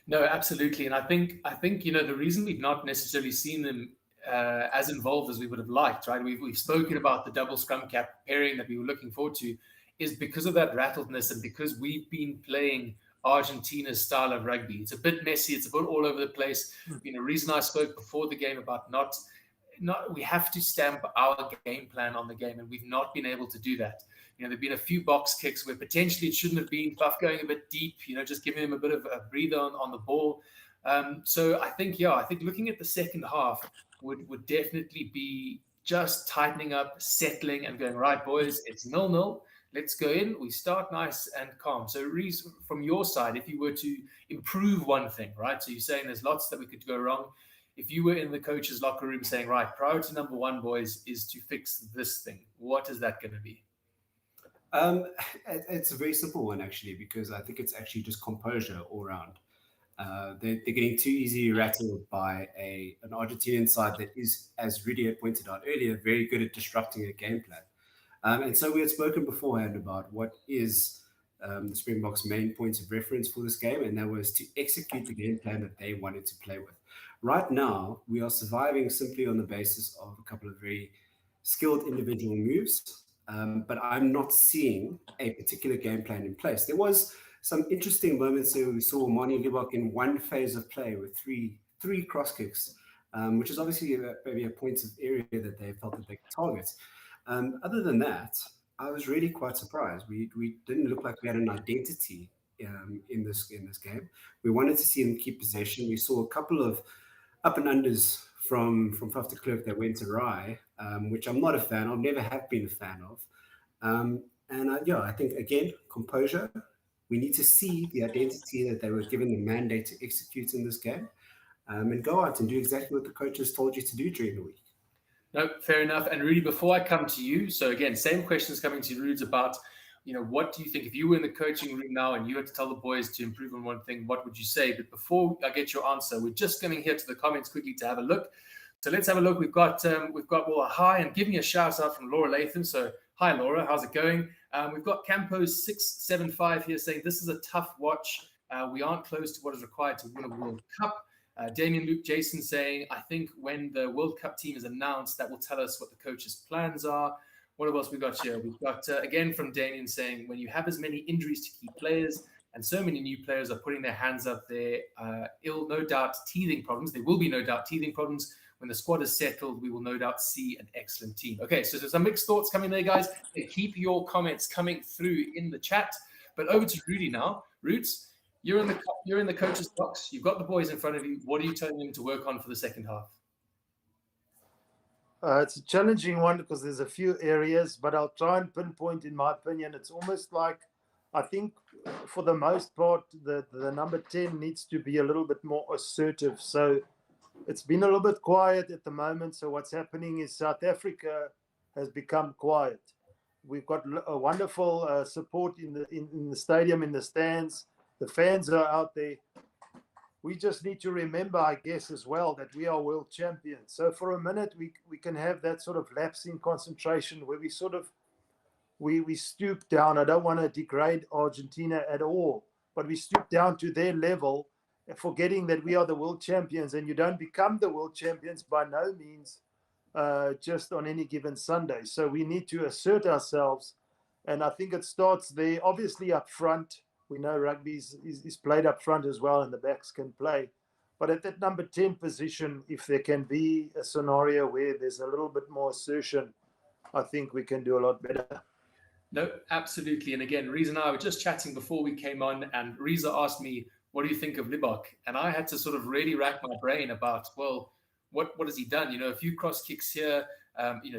[SPEAKER 15] No, absolutely. And I think you know, the reason we've not necessarily seen them as involved as we would have liked, right? We've spoken about the double scrum cap pairing that we were looking forward to, is because of that rattledness and because we've been playing Argentina's style of rugby. It's a bit messy. It's a bit all over the place. You know, reason I spoke before the game about not we have to stamp our game plan on the game, and we've not been able to do that. You know, there've been a few box kicks where potentially it shouldn't have been. Faf going a bit deep, you know, just giving him a bit of a breather on the ball. So I think looking at the second half would definitely be just tightening up, settling, and going, right, boys, it's 0-0. let's go in, we start nice and calm. So Reece, from your side, if you were to improve one thing, right? So you're saying there's lots that we could go wrong. If you were in the coach's locker room saying, right, priority number one, boys, is to fix this thing, what is that going to be?
[SPEAKER 3] It's a very simple one, actually, because I think it's actually just composure all around. They're getting too easily rattled by an Argentinian side that is, as Rudy had pointed out earlier, very good at disrupting a game plan. And so we had spoken beforehand about what is the Springboks' main points of reference for this game, and that was to execute the game plan that they wanted to play with. Right now, we are surviving simply on the basis of a couple of very skilled individual moves, but I'm not seeing a particular game plan in place. There was some interesting moments there. We saw Mani Libok in one phase of play with three cross kicks, which is obviously maybe a point of area that they felt that they could target. Other than that, I was really quite surprised. We didn't look like we had an identity in this game. We wanted to see them keep possession. We saw a couple of up and unders from Faf de Klerk that went awry, which I'm not a fan of, never have been a fan of. I think, again, composure. We need to see the identity that they were given the mandate to execute in this game, and go out and do exactly what the coaches told you to do during the week.
[SPEAKER 15] No, fair enough. And Rudy, before I come to you, so again, same questions coming to Rudy about, what do you think, if you were in the coaching room now and you had to tell the boys to improve on one thing, what would you say? But before I get your answer, we're just coming here to the comments quickly to have a look. So let's have a look. We've got a hi, and give me a shout out from Laura Latham. So hi, Laura, how's it going? We've got Campos 675 here saying this is a tough watch. We aren't close to what is required to win a World Cup. Damien Luke Jason saying, I think when the World Cup team is announced, that will tell us what the coach's plans are. What else we got here? We've got, again, from Damien saying, when you have as many injuries to key players and so many new players are putting their hands up there, no doubt teething problems. There will be no doubt teething problems. When the squad is settled, we will no doubt see an excellent team. Okay, so there's some mixed thoughts coming there, guys. Keep your comments coming through in the chat. But over to Rudy now. Roots, you're in the coach's box. You've got the boys in front of you. What are you telling them to work on for the second half?
[SPEAKER 8] It's a challenging one because there's a few areas, but I'll try and pinpoint, in my opinion. It's almost like, I think for the most part, the number 10 needs to be a little bit more assertive. So it's been a little bit quiet at the moment. So what's happening is South Africa has become quiet. We've got a wonderful support in the stadium, in the stands. The fans are out there. We just need to remember, I guess, as well, that we are world champions. So for a minute, we can have that sort of lapse in concentration where we sort of we stoop down. I don't want to degrade Argentina at all, but we stoop down to their level, forgetting that we are the world champions. And you don't become the world champions by no means just on any given Sunday. So we need to assert ourselves. And I think it starts there, obviously up front. We know rugby is played up front as well, and the backs can play. But at that number 10 position, if there can be a scenario where there's a little bit more assertion, I think we can do a lot better.
[SPEAKER 15] No, absolutely. And again, Reza and I were just chatting before we came on, and Reza asked me, what do you think of Libok? And I had to sort of really rack my brain about, well, what has he done? A few cross kicks here,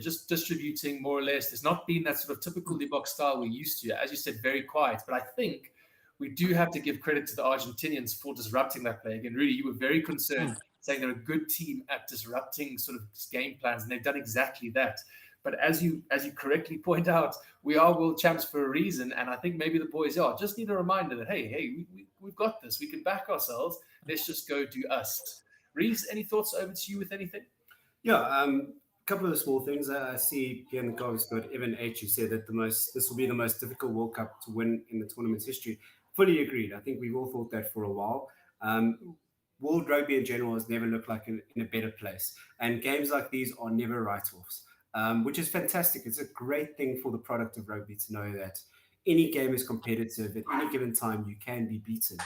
[SPEAKER 15] just distributing more or less. There's not been that sort of typical Libok style we're used to. As you said, very quiet. But I think we do have to give credit to the Argentinians for disrupting that play. Again, Rudy, you were very concerned, saying they're a good team at disrupting sort of game plans, and they've done exactly that. But as you correctly point out, we are world champs for a reason, and I think maybe the boys just need a reminder that, hey, we've got this. We can back ourselves. Let's just go do us. Reece, any thoughts over to you with anything?
[SPEAKER 3] Yeah, a couple of small things. I see here in the comments, got Evan H, who said that this will be the most difficult World Cup to win in the tournament's history. Fully agreed. I think we've all thought that for a while. World rugby in general has never looked like in a better place. And games like these are never write-offs, which is fantastic. It's a great thing for the product of rugby to know that any game is competitive. At any given time, you can be beaten.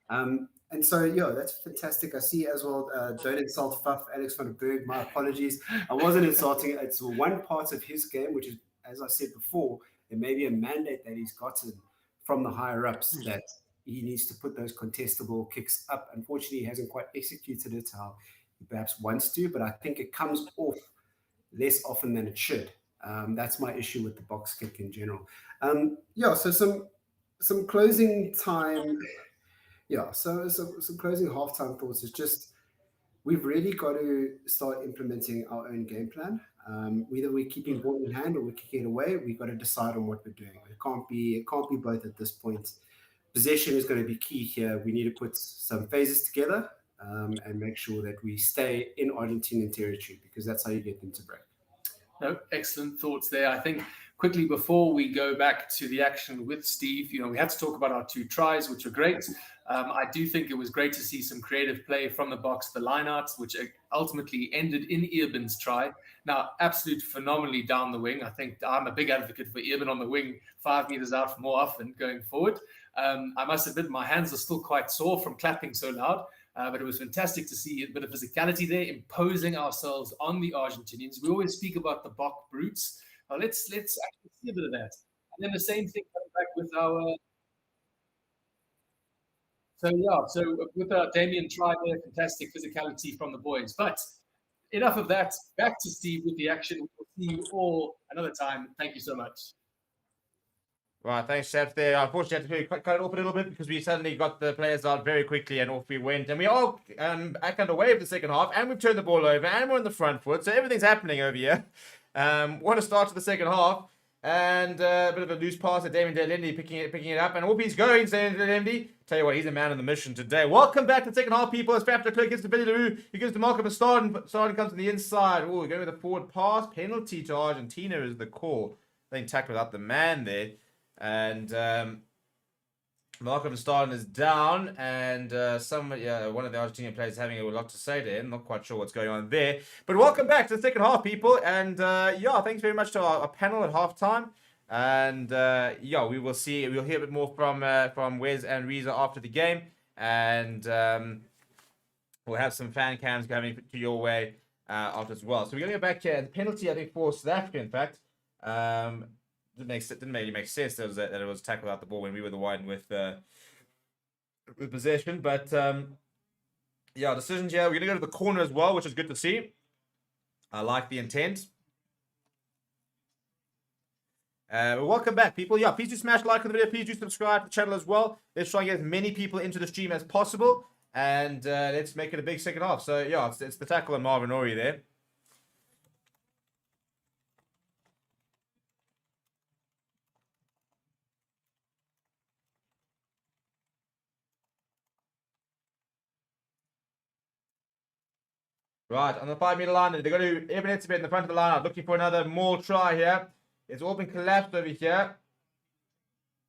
[SPEAKER 3] And so, that's fantastic. I see as well, don't insult Faf, Alex van der Berg. My apologies. I wasn't insulting. It's one part of his game, which is, as I said before, it may be a mandate that he's gotten from the higher-ups that he needs to put those contestable kicks up. Unfortunately, he hasn't quite executed it how he perhaps wants to, but I think it comes off less often than it should. That's my issue with the box kick in general. So some closing time. So some closing halftime thoughts is just we've really got to start implementing our own game plan. Whether we're keeping ball in hand or we're kicking it away, we've got to decide on what we're doing. It can't be both at this point. Possession is going to be key here. We need to put some phases together and make sure that we stay in Argentinian territory, because that's how you get them to break.
[SPEAKER 15] No, excellent thoughts there. I think quickly before we go back to the action with Steve, we had to talk about our 2 tries, which were great. I do think it was great to see some creative play from the box, the lineouts, which ultimately ended in Earben's try. Now, absolute phenomenally down the wing. I think I'm a big advocate for Earben on the wing, 5 meters out more often going forward. I must admit, my hands are still quite sore from clapping so loud. But it was fantastic to see a bit of physicality there, imposing ourselves on the Argentinians. We always speak about the Bok brutes. Let's actually see a bit of that. And then the same thing coming back with our... So with our Damien try there, fantastic physicality from the boys. But enough of that. Back to Steve with the action. We'll see you all another time. Thank you so much.
[SPEAKER 1] Right, thanks, Seth. There, unfortunately, I had to cut it off a little bit because we suddenly got the players out very quickly and off we went. And we all back underway for the second half, and we've turned the ball over, and we're on the front foot, so everything's happening over here. Want to start to the second half, and a bit of a loose pass at Damien Delendi picking it up, and off he's going, Damien Delendi. Tell you what, he's a man on the mission today. Welcome back to the second half, people. As Fafter Clerk gets to Billy LaRue, he gives to Malcolm Starden comes to the inside. Oh, going with a forward pass. Penalty to Argentina is the call. I think tackled out the man there. And Malcolm Starden is down, and one of the Argentinian players is having a lot to say to him. Not quite sure what's going on there. But welcome back to the second half, people. And thanks very much to our panel at halftime. And we will see. We'll hear a bit more from Wes and Reza after the game, and we'll have some fan cams coming to your way after as well. So we're gonna go back here. And the penalty, I think, for South Africa, in fact. Didn't really make sense that it was tackled out the ball when we were the one with possession. But decisions here. We're gonna go to the corner as well, which is good to see. I like the intent. Welcome back, people. Please do smash like on the video. Please do subscribe to the channel as well. Let's try and get as many people into the stream as possible, and let's make it a big second half. So it's the tackle on Marvin Ori there. Right, on the 5 meter line, they're going to Evan Etzebeth in the front of the line, looking for another more try here. It's all been collapsed over here.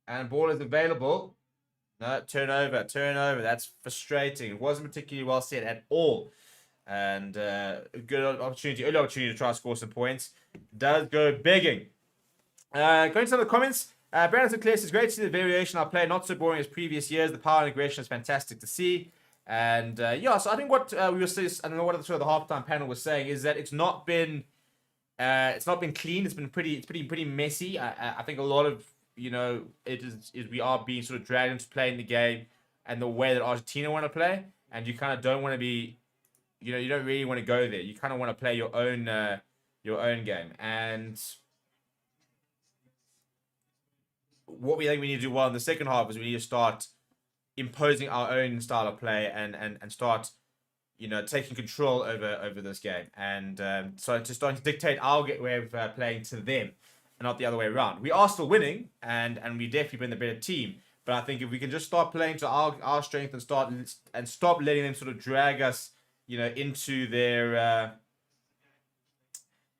[SPEAKER 1] And ball is available. No, turnover. That's frustrating. It wasn't particularly well set at all. And early opportunity to try to score some points. Does go begging. Going to some of the comments. Brandon Sinclair says, great to see the variation I play. Not so boring as previous years. The power integration is fantastic to see. And so I think what we were saying, I don't know what the halftime panel was saying, is that it's not been clean. It's been pretty messy. I think a lot of it is we are being sort of dragged into playing the game and the way that Argentina want to play, and you kind of don't want to be, you don't really want to go there. You kind of want to play your own game. And what we think we need to do well in the second half is we need to start imposing our own style of play and start, taking control over this game, and so to start to dictate our way of playing to them, and not the other way around. We are still winning, and we definitely been the better team. But I think if we can just start playing to our strength and stop letting them sort of drag us, into their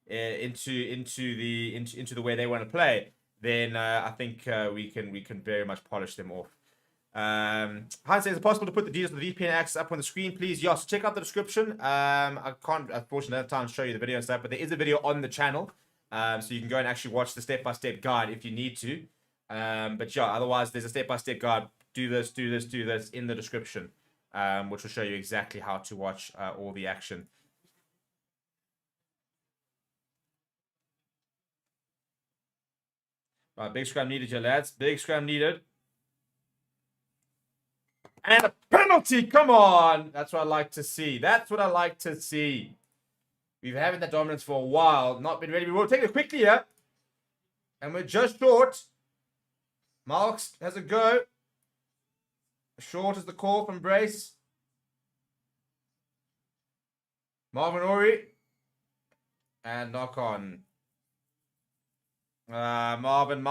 [SPEAKER 1] into the way they want to play, then I think we can very much polish them off. Hans says, is it possible to put the details of the VPN access up on the screen, please? Yes, so check out the description. I can't, unfortunately, have time to show you the video and stuff, but there is a video on the channel, so you can go and actually watch the step-by-step guide if you need to. But otherwise, there's a step-by-step guide. Do this in the description, which will show you exactly how to watch all the action. Right, big scrum needed here, lads. Big scrum needed. And a penalty, come on! That's what I like to see. We've having that dominance for a while, not been ready. We'll take it quickly here. And we're just short. Marks has a go. Short is the call from Brace. Marvin Ori. And knock on. Marvin.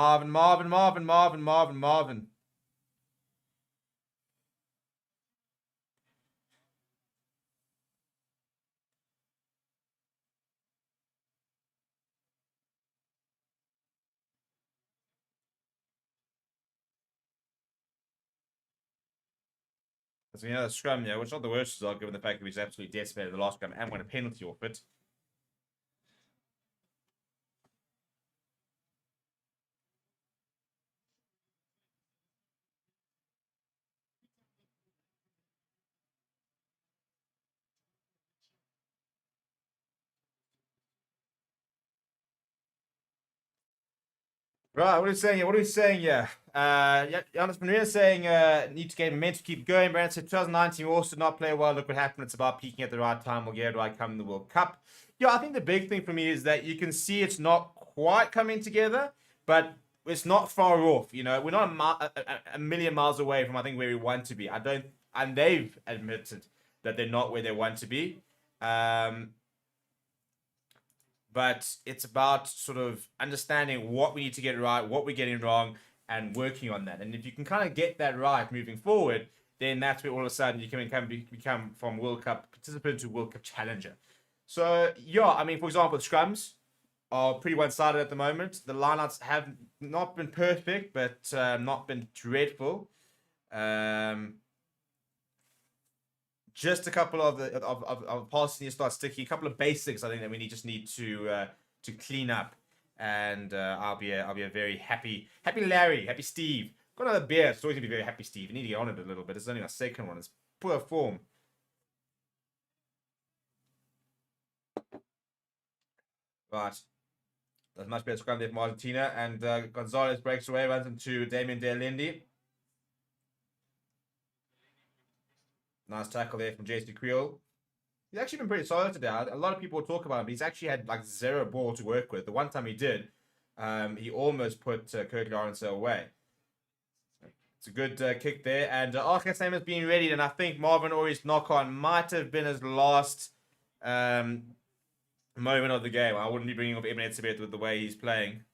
[SPEAKER 1] So, the scrum, yeah, which not the worst result given the fact that he's absolutely decimated the last scrum and won a penalty off it. Right, what are we saying here? Jonas Maria saying need to get momentum to keep going. Brandon said 2019 we also did not play well. Look what happened. It's about peaking at the right time. We'll get it right come the World Cup. Yeah, I think the big thing for me is that you can see it's not quite coming together, but it's not far off. You know, we're not a million miles away from I think where we want to be. And they've admitted that they're not where they want to be. But it's about sort of understanding what we need to get right, what we're getting wrong, and working on that. And if you can kind of get that right moving forward, then that's where all of a sudden you can become from World Cup participant to World Cup challenger. So, yeah, I mean, for example, the scrums are pretty one-sided at the moment. The lineouts have not been perfect, but not been dreadful. Just a couple of passes need to start sticking. A couple of basics I think that we just need to clean up, and I'll be a very happy Larry, happy Steve. Got another beer. It's always gonna be very happy Steve. You need to get on it a little bit. It's only our second one. It's poor form. Right, that's much better scrum there from Argentina, and Gonzalez breaks away, runs into Damien De Lindy. Nice tackle there from JC Creole. He's actually been pretty solid today. A lot of people talk about him, but he's actually had like zero ball to work with. The one time he did, he almost put Kirk Lawrence away. It's a good kick there. And Arka's name has been readied, and I think Marvin Ori's knock-on might have been his last moment of the game. I wouldn't be bringing up Ibn Etzebeth with the way he's playing.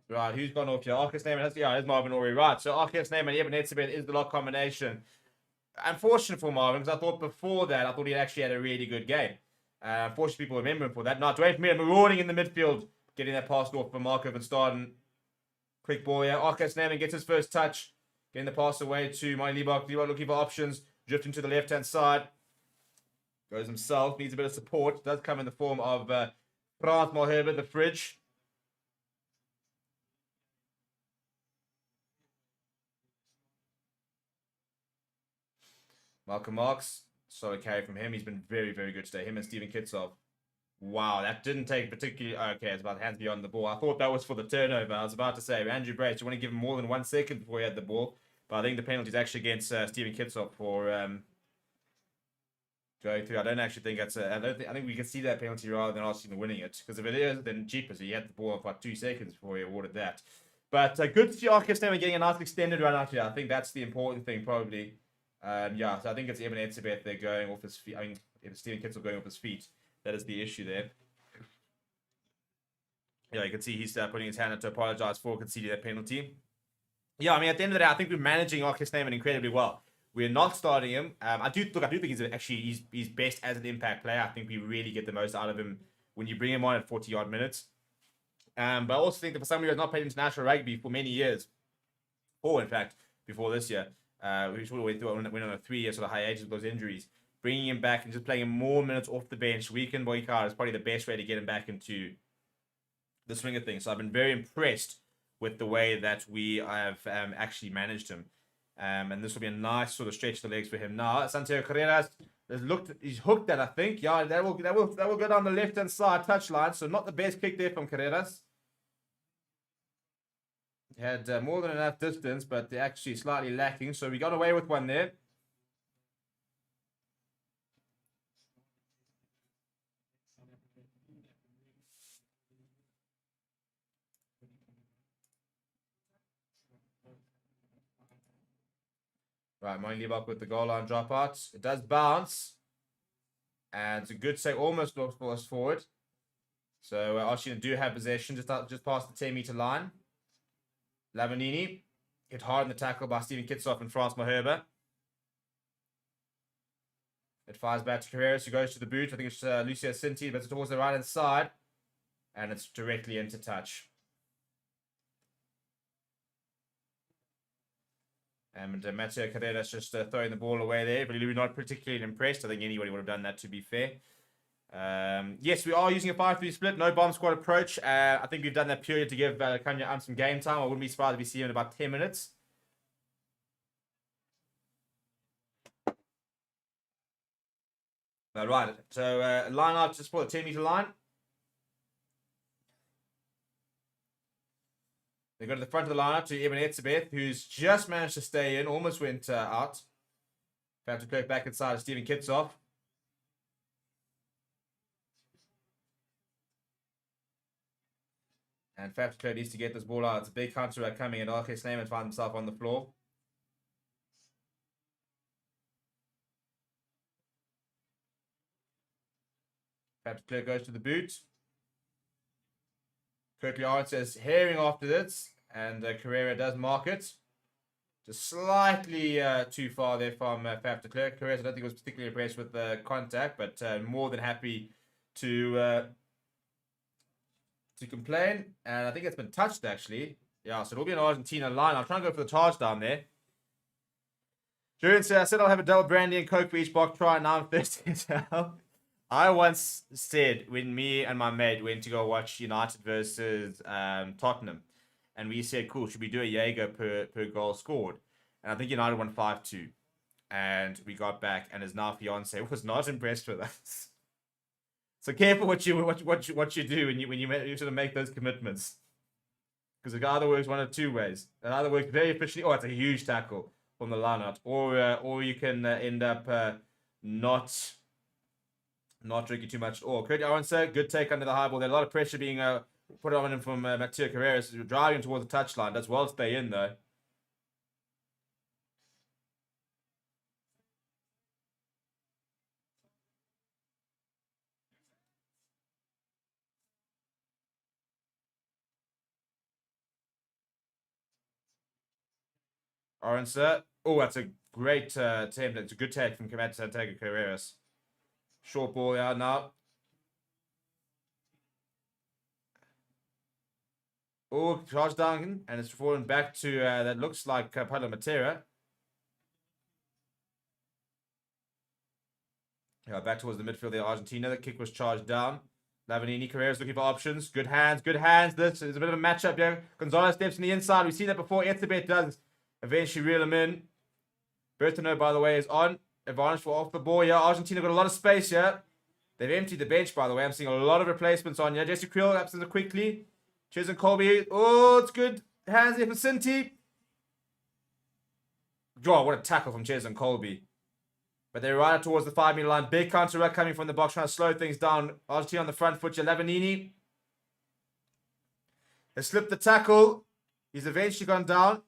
[SPEAKER 1] Right, who's gone off here? Arcus Neyman there's Marvin Ori. Right, so Arcus Neyman and Ibn Etzebeth is the lock combination. Unfortunate for Marvin, because I thought before that, I thought he actually had a really good game. Unfortunately, people remember him for that. Not Dwayne Miller marauding in the midfield, getting that pass off from Marco van Staden. Quick ball here. Arcus Neyman gets his first touch, getting the pass away to my Liebach. Liebach looking for options, drifting to the left-hand side. Goes himself, needs a bit of support. Does come in the form of Frans Malherbe, the fridge. Malcolm Marks, solid carry from him. He's been very, very good today. Him and Steven Kitsov. Wow, that didn't take particularly... Okay, it's about hands beyond the ball. I thought that was for the turnover. I was about to say, Andrew Brace, you want to give him more than 1 second before he had the ball. But I think the penalty is actually against Steven Kitsov for going through. I don't actually think that's... I think we can see that penalty rather than asking the winning it. Because if it is, then jeepers, he had the ball for about 2 seconds before he awarded that. But good to see Arcus Neyman getting a nice extended run out here. I think that's the important thing, probably. Yeah, so I think it's Ibn Etzebeth they're going off his feet. I mean, if Steven Kitzel going off his feet, that is the issue there. Yeah, you can see he's putting his hand up to apologize for conceding that penalty. Yeah, I mean, at the end of the day, I think we're managing Arcus Neyman incredibly well. We're not starting him. I do think he's best as an impact player. I think we really get the most out of him when you bring him on at 40-odd minutes. But I also think that for somebody who has not played international rugby for many years, or in fact, before this year, we sort of went on a 3-year sort of hiatus with those injuries. Bringing him back and just playing him more minutes off the bench week in, week out is probably the best way to get him back into the swing of things. So I've been very impressed with the way that we have actually managed him. And this will be a nice sort of stretch of the legs for him now. Santiago Carreras he's hooked that, I think. Yeah, that will go down the left-hand side touchline. So not the best kick there from Carreras. had more than enough distance, but they're actually slightly lacking. So we got away with one there. Right, Moin Liebach with the goal line dropout. It does bounce. And it's a good save, almost was forward. So Argentina do have possession just past the 10-meter line. Lavanini hit hard in the tackle by Steven Kitsoff and Frans Maherba. It fires back to Carreras, who goes to the boot. I think it's Lucio Cinti, but it's towards the right-hand side. And it's directly into touch. And Matteo Carreras just throwing the ball away there, but he was not particularly impressed. I think anybody would have done that, to be fair. Yes, we are using a 5-3 split. No bomb squad approach. I think we've done that purely to give Kanya some game time. I wouldn't be surprised if we see him in about 10 minutes. Right, so line out just for the 10-meter line. They go to the front of the lineup to Eben Etzebeth, who's just managed to stay in, almost went out. Have to click back inside of Steven Kitsoff. And Faf de Klerk needs to get this ball out. It's a big counter coming, and Arke Sneeman finds himself on the floor. Faf de Klerk goes to the boot. Kirkley Arndt says herring after this, and Carrera does mark it. Just slightly too far there from Faf de Klerk. Carrera, I don't think was particularly impressed with the contact, but more than happy to complain. And I think it's been touched, actually. Yeah, so it'll be an Argentina line. I'll try and go for the charge down there. Julian said, I said I'll have a double brandy and Coke for each box try, and now I'm thirsty as hell. I once said, when me and my mate went to go watch United versus Tottenham, and we said, cool, should we do a Jaeger per goal scored? And I think United won 5-2. And we got back, and his now fiance was not impressed with us. So careful what you do when you sort of make those commitments, because it either works one of two ways. It either works very efficiently, or it's a huge tackle from the line-out, or you can end up not drinking too much at all. Kurt Aronson, good take under the high ball. There's a lot of pressure being put on him from Matteo Carreras, driving towards the touchline. Does well to stay in though. Aronson. Oh, that's a great attempt. It's a good take from Commander Santiago Carreras. Short ball out now. Oh, charge down, and it's fallen back to, that looks like Pablo Matera. Yeah, back towards the midfield there, Argentina. The kick was charged down. Lavanini, Carreras looking for options. Good hands, good hands. This is a bit of a matchup here. Gonzalez steps in the inside. We've seen that before. Etzebeth does eventually reel him in. Bertino, by the way, is on. Advantage for off the ball. Yeah, Argentina got a lot of space here. They've emptied the bench, by the way. I'm seeing a lot of replacements on here. Jesse Creel ups it quickly. Ches and Colby. Oh, it's good. Hands there for Cinti. Oh, what a tackle from Ches and Colby. But they're right up towards the 5-meter line. Big counter ruck coming from the box, trying to slow things down. Argentina on the front foot. Lavanini has slipped the tackle. He's eventually gone down.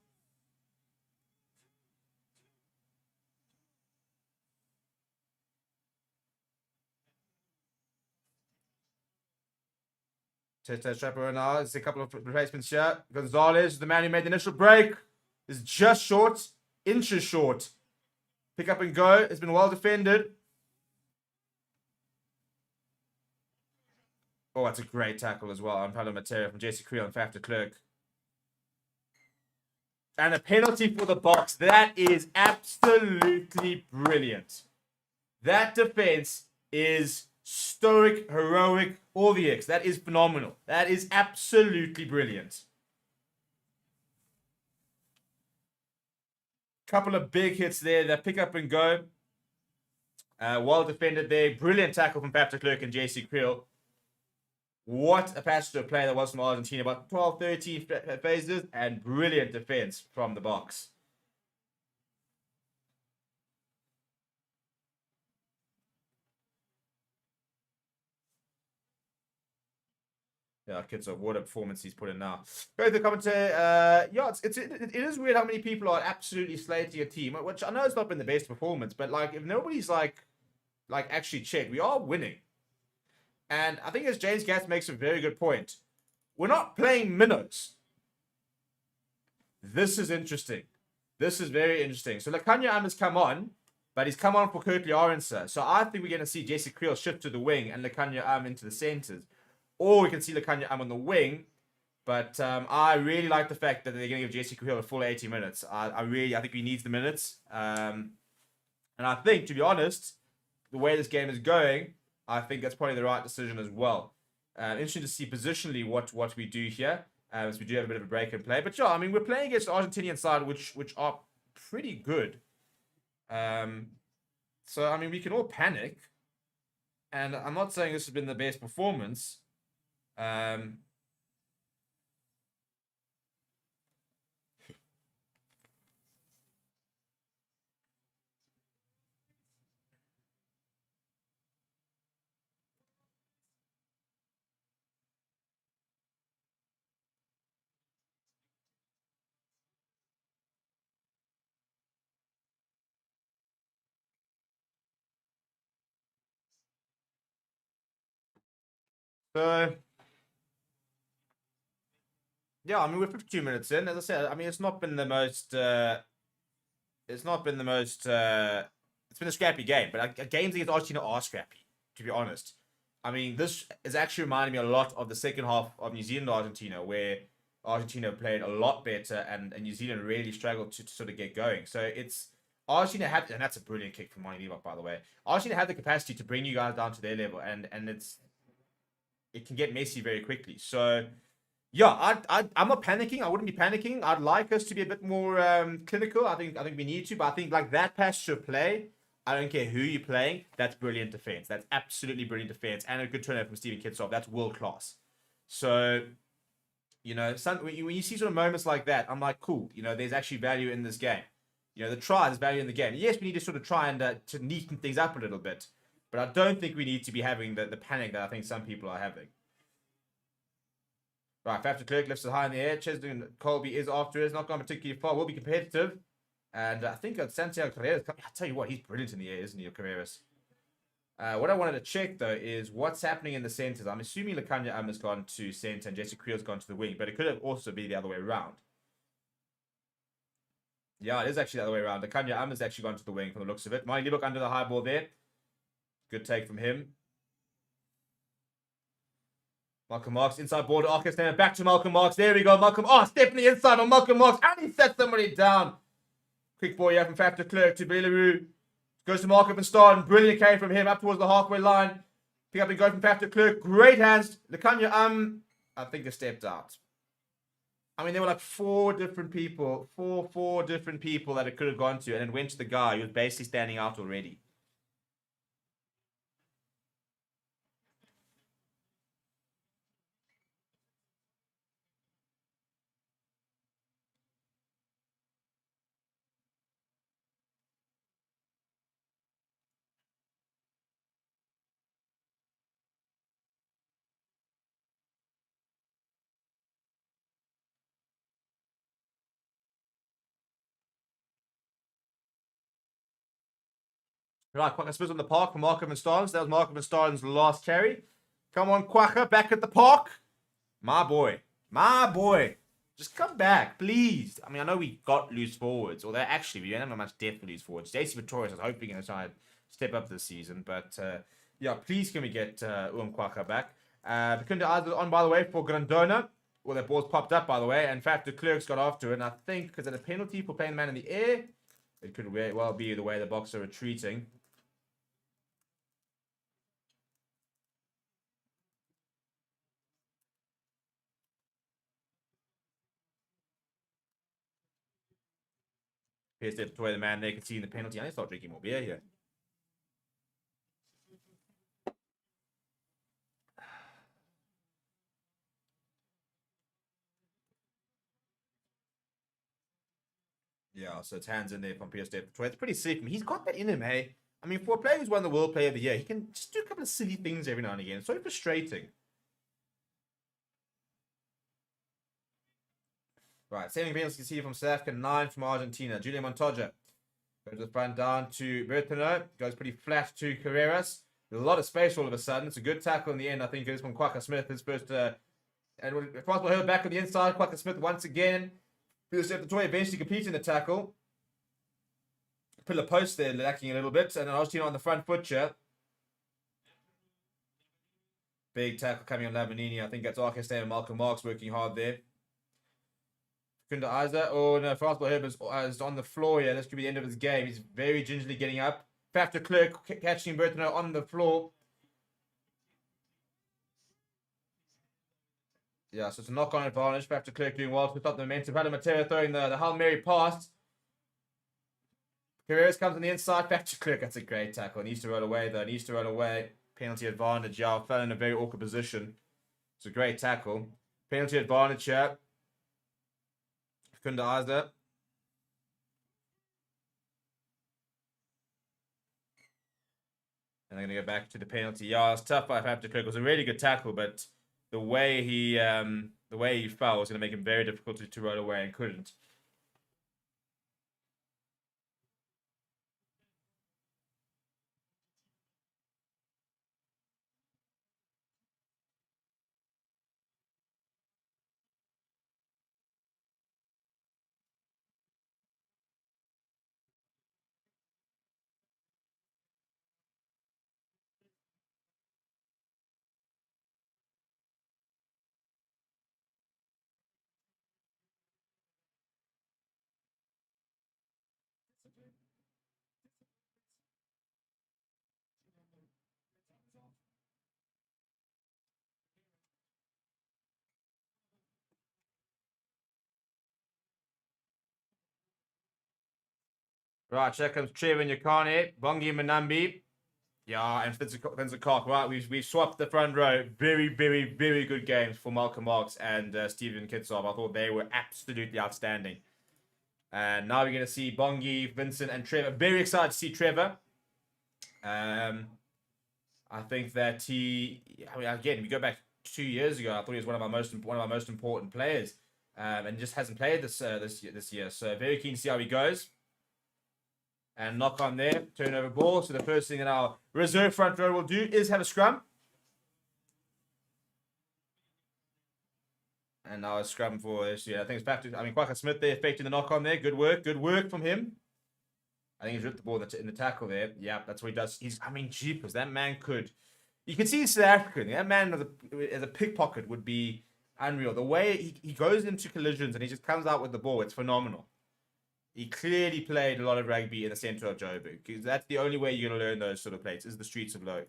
[SPEAKER 1] Tete Chaparral, there's a couple of replacements here. Gonzalez, the man who made the initial break, is just short, inches short. Pick up and go. It's been well defended. Oh, that's a great tackle as well on Pablo Matera from Jesse Creel and Faf de Klerk. And a penalty for the box. That is absolutely brilliant. That defense is stoic, heroic, all the X. That is phenomenal. That is absolutely brilliant. Couple of big hits there. That pick up and go. Well defended there. Brilliant tackle from Faf de Klerk and JC Creel. What a passage to play that was from Argentina. About 12, 13 phases and brilliant defense from the box. Yeah, kids, what a performance he's put in now. Go to the commentary. Yeah, it is weird how many people are absolutely slating a team, which I know it's not been the best performance, but like if nobody's like actually checked, we are winning. And I think as James Gatz makes a very good point, we're not playing minnows. This is interesting. This is very interesting. So Lukhanyo has come on, but he's come on for Kirkley Aronsa. So I think we're going to see Jesse Creel shift to the wing and Lukhanyo into the centers. Or we can see Lukhanyo on the wing. But I really like the fact that they're going to give Jesse Creel a full 80 minutes. I think he needs the minutes. And I think, to be honest, the way this game is going, I think that's probably the right decision as well. Interesting to see positionally what we do here. As we do have a bit of a break and play. But yeah, I mean, we're playing against the Argentinian side, which are pretty good. So, I mean, we can all panic. And I'm not saying this has been the best performance. So, yeah, I mean, we're 52 minutes in. As I said, I mean, it's not been the most... it's been a scrappy game, but games against Argentina are scrappy, to be honest. I mean, this is actually reminding me a lot of the second half of New Zealand-Argentina, where Argentina played a lot better and New Zealand really struggled to sort of get going. So it's... Argentina had... And that's a brilliant kick from Monty Leibach, by the way. Argentina had the capacity to bring you guys down to their level, and it can get messy very quickly. So... Yeah, I'm not panicking. I wouldn't be panicking. I'd like us to be a bit more clinical. I think we need to, but I think like that passage of play, I don't care who you're playing, that's brilliant defense. That's absolutely brilliant defense. And a good turnover from Steven Kitsov. That's world class. So, you know, when you see sort of moments like that, I'm like, cool, you know, there's actually value in this game. You know, the try, there's value in the game. Yes, we need to sort of try and to neaten things up a little bit, but I don't think we need to be having the panic that I think some people are having. Right, Faf Clerk lifts it high in the air. Chesney Colby is after it. It's not gone particularly far. Will be competitive. And I think Santiago Carreras, I'll tell you what, he's brilliant in the air, isn't he, Carreras? What I wanted to check, though, is what's happening in the centers. I'm assuming Lukhanyo has gone to center and Jesse Creel's gone to the wing, but it could have also been the other way around. Yeah, it is actually the other way around. Lukhanyo has actually gone to the wing from the looks of it. Monty Leibach under the high ball there. Good take from him. Malcolm Marks, inside border, Arcus, back to Malcolm Marks. There we go, Malcolm. Oh, stepping inside on Malcolm Marks. And he set somebody down. Quick ball here from Faf de Klerk to Belarus. Goes to Mark and Starn. Brilliant carry from him up towards the halfway line. Pick up and go from Faf de Klerk. Great hands. Lukhanyo, I think they stepped out. I mean, there were like four different people that it could have gone to, and it went to the guy who was basically standing out already. Right, Quacker spins on the park for Markham and Starnes. That was Markham and Starnes' last carry. Come on, Quacker, back at the park. My boy. My boy. Just come back, please. I mean, I know we got loose forwards, although actually we don't have much depth for loose forwards. JC Vittorius is hoping to try and step up this season, but yeah, please can we get Quacker back. Bakunda Eyes was on, by the way, for Grandona. Well, that ball's popped up, by the way, and Faf de Klerk's got after it, and I think because of a penalty for playing the man in the air, it could very well be the way the Boks are retreating. Here's the way the man there can see the penalty. I need to start drinking more beer here. Yeah, so it's hands in there from Pierce Steph. It's pretty sick. I mean, he's got that in him, hey. I mean, for a player who's won the World Player of the Year, he can just do a couple of silly things every now and again. It's so frustrating. Right, saving penalties you can see from South Africa, 9 from Argentina. Julian Montoya goes to the front down to Bertino. Goes pretty flat to Carreras. There's a lot of space all of a sudden. It's a good tackle in the end. I think it is from Quacka Smith. His first, and Francois Herbert back on the inside. Quacka Smith once again. Pierce Steph eventually completing the tackle. Pillar post there, lacking a little bit. And Argentina on the front foot here. Big tackle coming on Lavanini. I think that's Arcastay and Malcolm Marks working hard there. Kunda Isa. Oh no, Francois Herbert is on the floor here. This could be the end of his game. He's very gingerly getting up. Faf de Klerk catching Bertino on the floor. Yeah, so it's a knock-on advantage. Faf de Klerk doing well to stop the momentum. Palo Matera throwing the Hail Mary pass. Carreras comes on the inside. Faf de Klerk. That's a great tackle. Needs to roll away though. Needs to roll away. Penalty advantage. Yeah, fell in a very awkward position. It's a great tackle. Penalty advantage here. Kunda Isa. And they're going to go back to the penalty. Yeah, it's tough by Faf de Klerk. It was a really good tackle, but the way he fell was going to make him very difficult to roll away and couldn't. Right, here comes Trevor Nyakane, Bongi Manambi. Yeah, and Vincent Koch. Right, we've swapped the front row. Very, very, very good games for Malcolm Marks and Steven Kitsov. I thought they were absolutely outstanding. And now we're going to see Bongi, Vincent, and Trevor. Very excited to see Trevor. I think that again, we go back 2 years ago. I thought he was one of our most important players, and just hasn't played this year. So very keen to see how he goes. And knock on there, turnover ball. So the first thing that our reserve front row will do is have a scrum. And now a scrum for this year. I think it's back to, Quacka Smith there affecting the knock on there. Good work from him. I think he's ripped the ball in the tackle there. Yeah, that's what he does. Jeepers, that man could. You can see he's South African. That man as a pickpocket would be unreal. The way he goes into collisions and he just comes out with the ball, it's phenomenal. He clearly played a lot of rugby in the centre of Joburg, because that's the only way you're going to learn those sort of plays, is the streets of Low.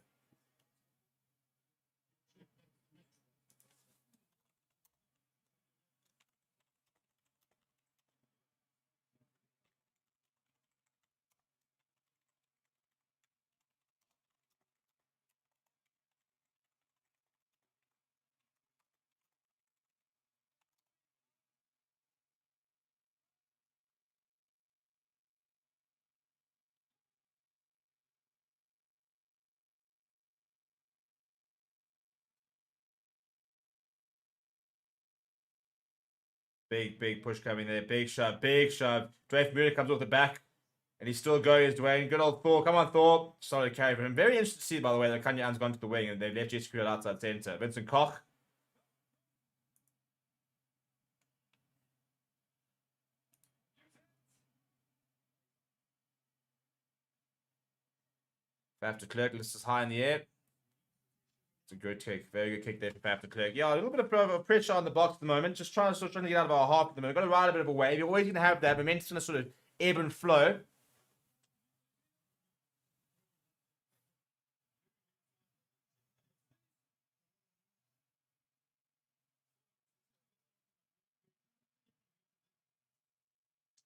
[SPEAKER 1] Big push coming there. Big shove. Drafe Muir comes off the back. And he's still going as Dwayne. Good old Thor. Come on, Thor. Solid carry for him. Very interesting to see, by the way, that Kanyaan's gone to the wing and they've left Jessica outside centre. Vincent Koch. Faf de Klerk lists us high in the air. It's a good kick. Very good kick there for Faf de Klerk. Yeah, a little bit of pressure on the box at the moment. Just trying to get out of our half at the moment. Got to ride a bit of a wave. You're always going to have that. Momentum's going to sort of ebb and flow.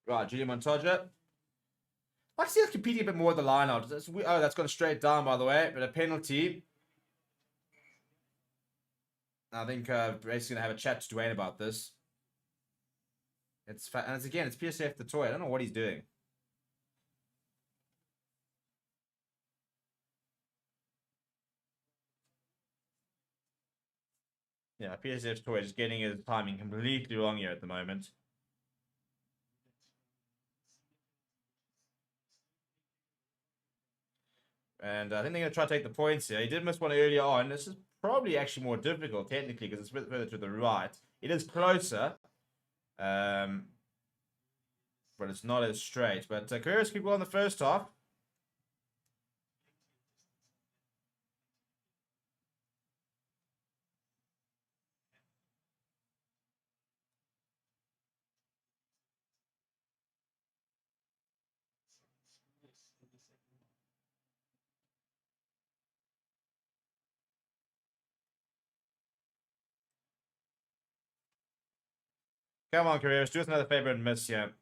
[SPEAKER 1] Right, Julian Montoya. I see us competing a bit more with the line out. Oh, that's gone straight down, by the way. But a penalty. I think Brace's going to have a chat to Dwayne about this. And it's PSF the toy. I don't know what he's doing. Yeah, PSF's toy is getting his timing completely wrong here at the moment. And I think they're going to try to take the points here. He did miss one earlier on. This is probably actually more difficult, technically, because it's a bit further to the right. It is closer. But it's not as straight. But Carreras keep well in the first half. Come on, Carreras. Do us another favor and miss here.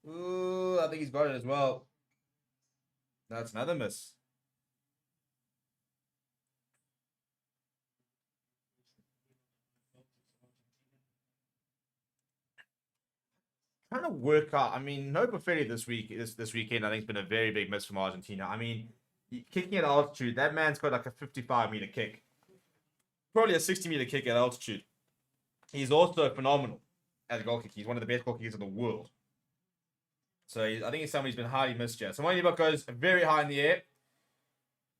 [SPEAKER 1] Ooh, I think he's got it as well. That's another miss. Trying to work out. I mean, no Buffetti this weekend. I think it's been a very big miss from Argentina. I mean, kicking at altitude. That man's got like a 55-meter kick, probably a 60-meter kick at altitude. He's also phenomenal as a goal kicker. He's one of the best goal kickers in the world. So I think it's somebody who's been highly missed here. So Money goes very high in the air,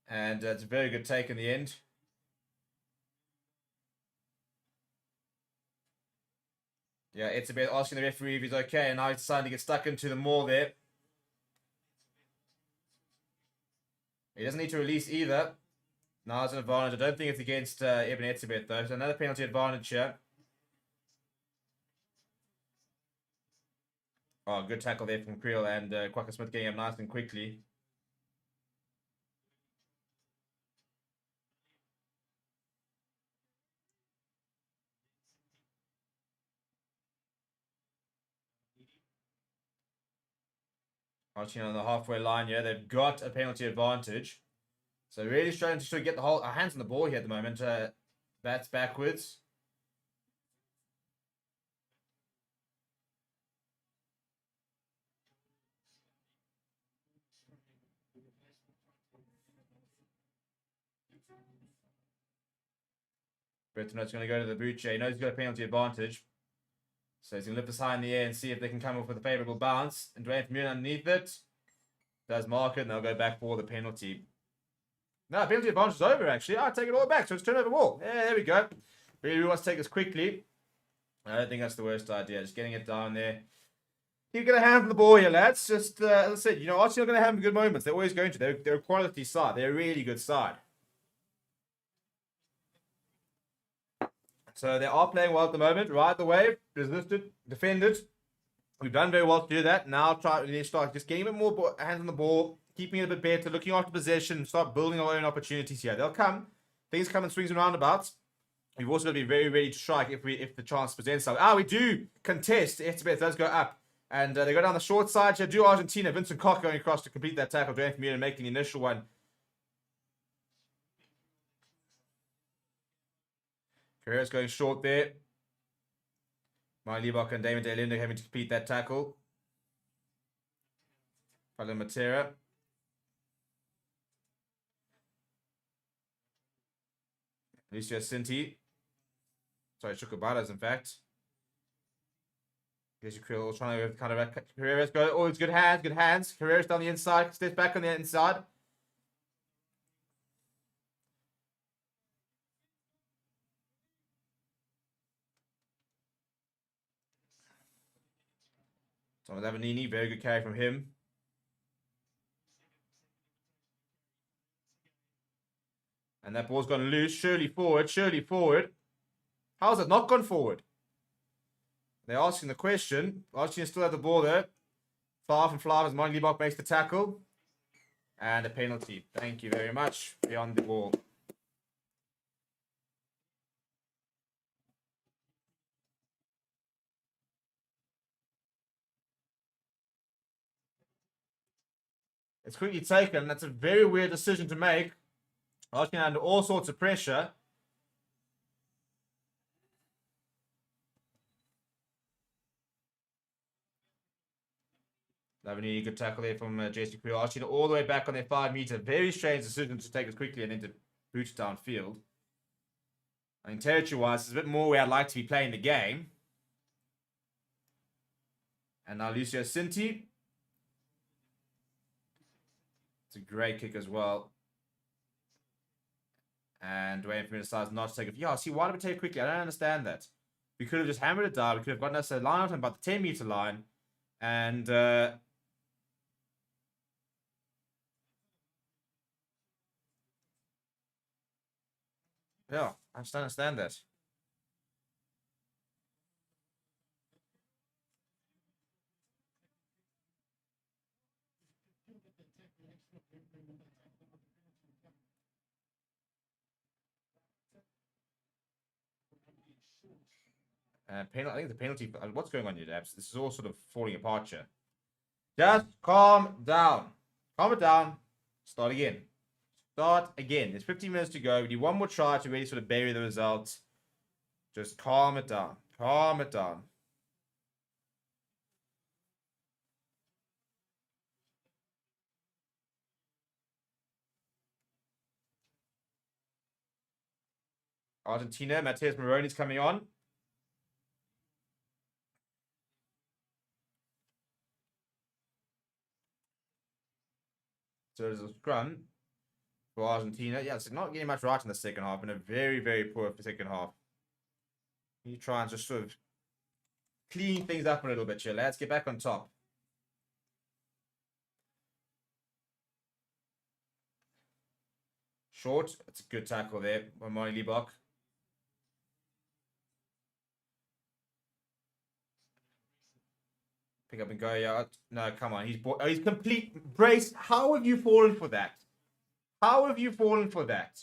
[SPEAKER 1] and it's a very good take in the end. Yeah, it's a bit asking the referee if he's okay, and now he's starting to get stuck into the maul there. He doesn't need to release either. Now it's an advantage. I don't think it's against Eben Etzebeth, though. So another penalty advantage here. Oh, good tackle there from Creel, and Quacker Smith getting up nice and quickly. Argentina on the halfway line here. They've got a penalty advantage. So really trying to get the whole hands on the ball here at the moment. Bats backwards. Bertonet's going to go to the Buche. He knows he's got a penalty advantage. So he's going to lift this high in the air and see if they can come up with a favourable bounce. And Dwayne Vermeulen underneath it. Does mark it, and they'll go back for the penalty. No, penalty advantage is over, actually. I'll take it all back. So it's turnover ball. Yeah, there we go. Really wants to take this quickly. I don't think that's the worst idea. Just getting it down there. You're going to have the ball here, lads. Just, as I said, you know, Arsenal are going to have good moments. They're always going to. They're a quality side. They're a really good side. So they are playing well at the moment. Right the way, resisted, defended. We've done very well to do that. Now start just getting a bit more hands on the ball, keeping it a bit better, looking after possession, start building our own opportunities here. They'll come. Things come in swings and roundabouts. We've also got to be very ready to strike if the chance presents itself. We do contest. Etzebeth does go up. And they go down the short side here. Do Argentina. Vincent Koch going across to complete that tackle. Dwayne Vermeulen making the initial one. Carreras going short there. Mike Liebach and Damon De Linde having to complete that tackle. Pablo Matera. Lucio Sinti. Sorry, Chukwubaras, in fact. Here's your Krill trying to kind of Carreras go. Oh, it's good hands, good hands. Carreras down the inside, steps back on the inside. Thomas Avanini, very good carry from him. And that ball's gone loose. Surely forward, surely forward. How's it not gone forward? They're asking the question. Argentina still have the ball there. Far from Flav as Mike Liebach makes the tackle. And a penalty. Thank you very much. Beyond the ball. It's quickly taken. That's a very weird decision to make. Argentina under all sorts of pressure. Lovely good tackle there from JC Creel. Argentina all the way back on their 5 meter. Very strange decision to take it quickly and then to boot it downfield. I mean, territory-wise, it's a bit more where I'd like to be playing the game. And now Lucio Cinti. It's a great kick as well. And Dwayne Firmino decides not to take it. Yeah, see, why did we take it quickly? I don't understand that. We could have just hammered it down. We could have gotten us a line out on about the 10 meter line. And yeah, I just don't understand that. I think the penalty. What's going on here, Dabs? This is all sort of falling apart here. Just calm down. Calm it down. Start again. Start again. There's 15 minutes to go. We need one more try to really sort of bury the results. Just calm it down. Calm it down. Argentina. Mateus Moroni's coming on. So there's a scrum for Argentina. Yeah, it's not getting much right in the second half. In a very, very poor second half. You try and just sort of clean things up a little bit here, lads. Get back on top. Short. That's a good tackle there by Moni Liebach. Pick up and go, yeah. No, come on. He's complete. Brace, how have you fallen for that? How have you fallen for that?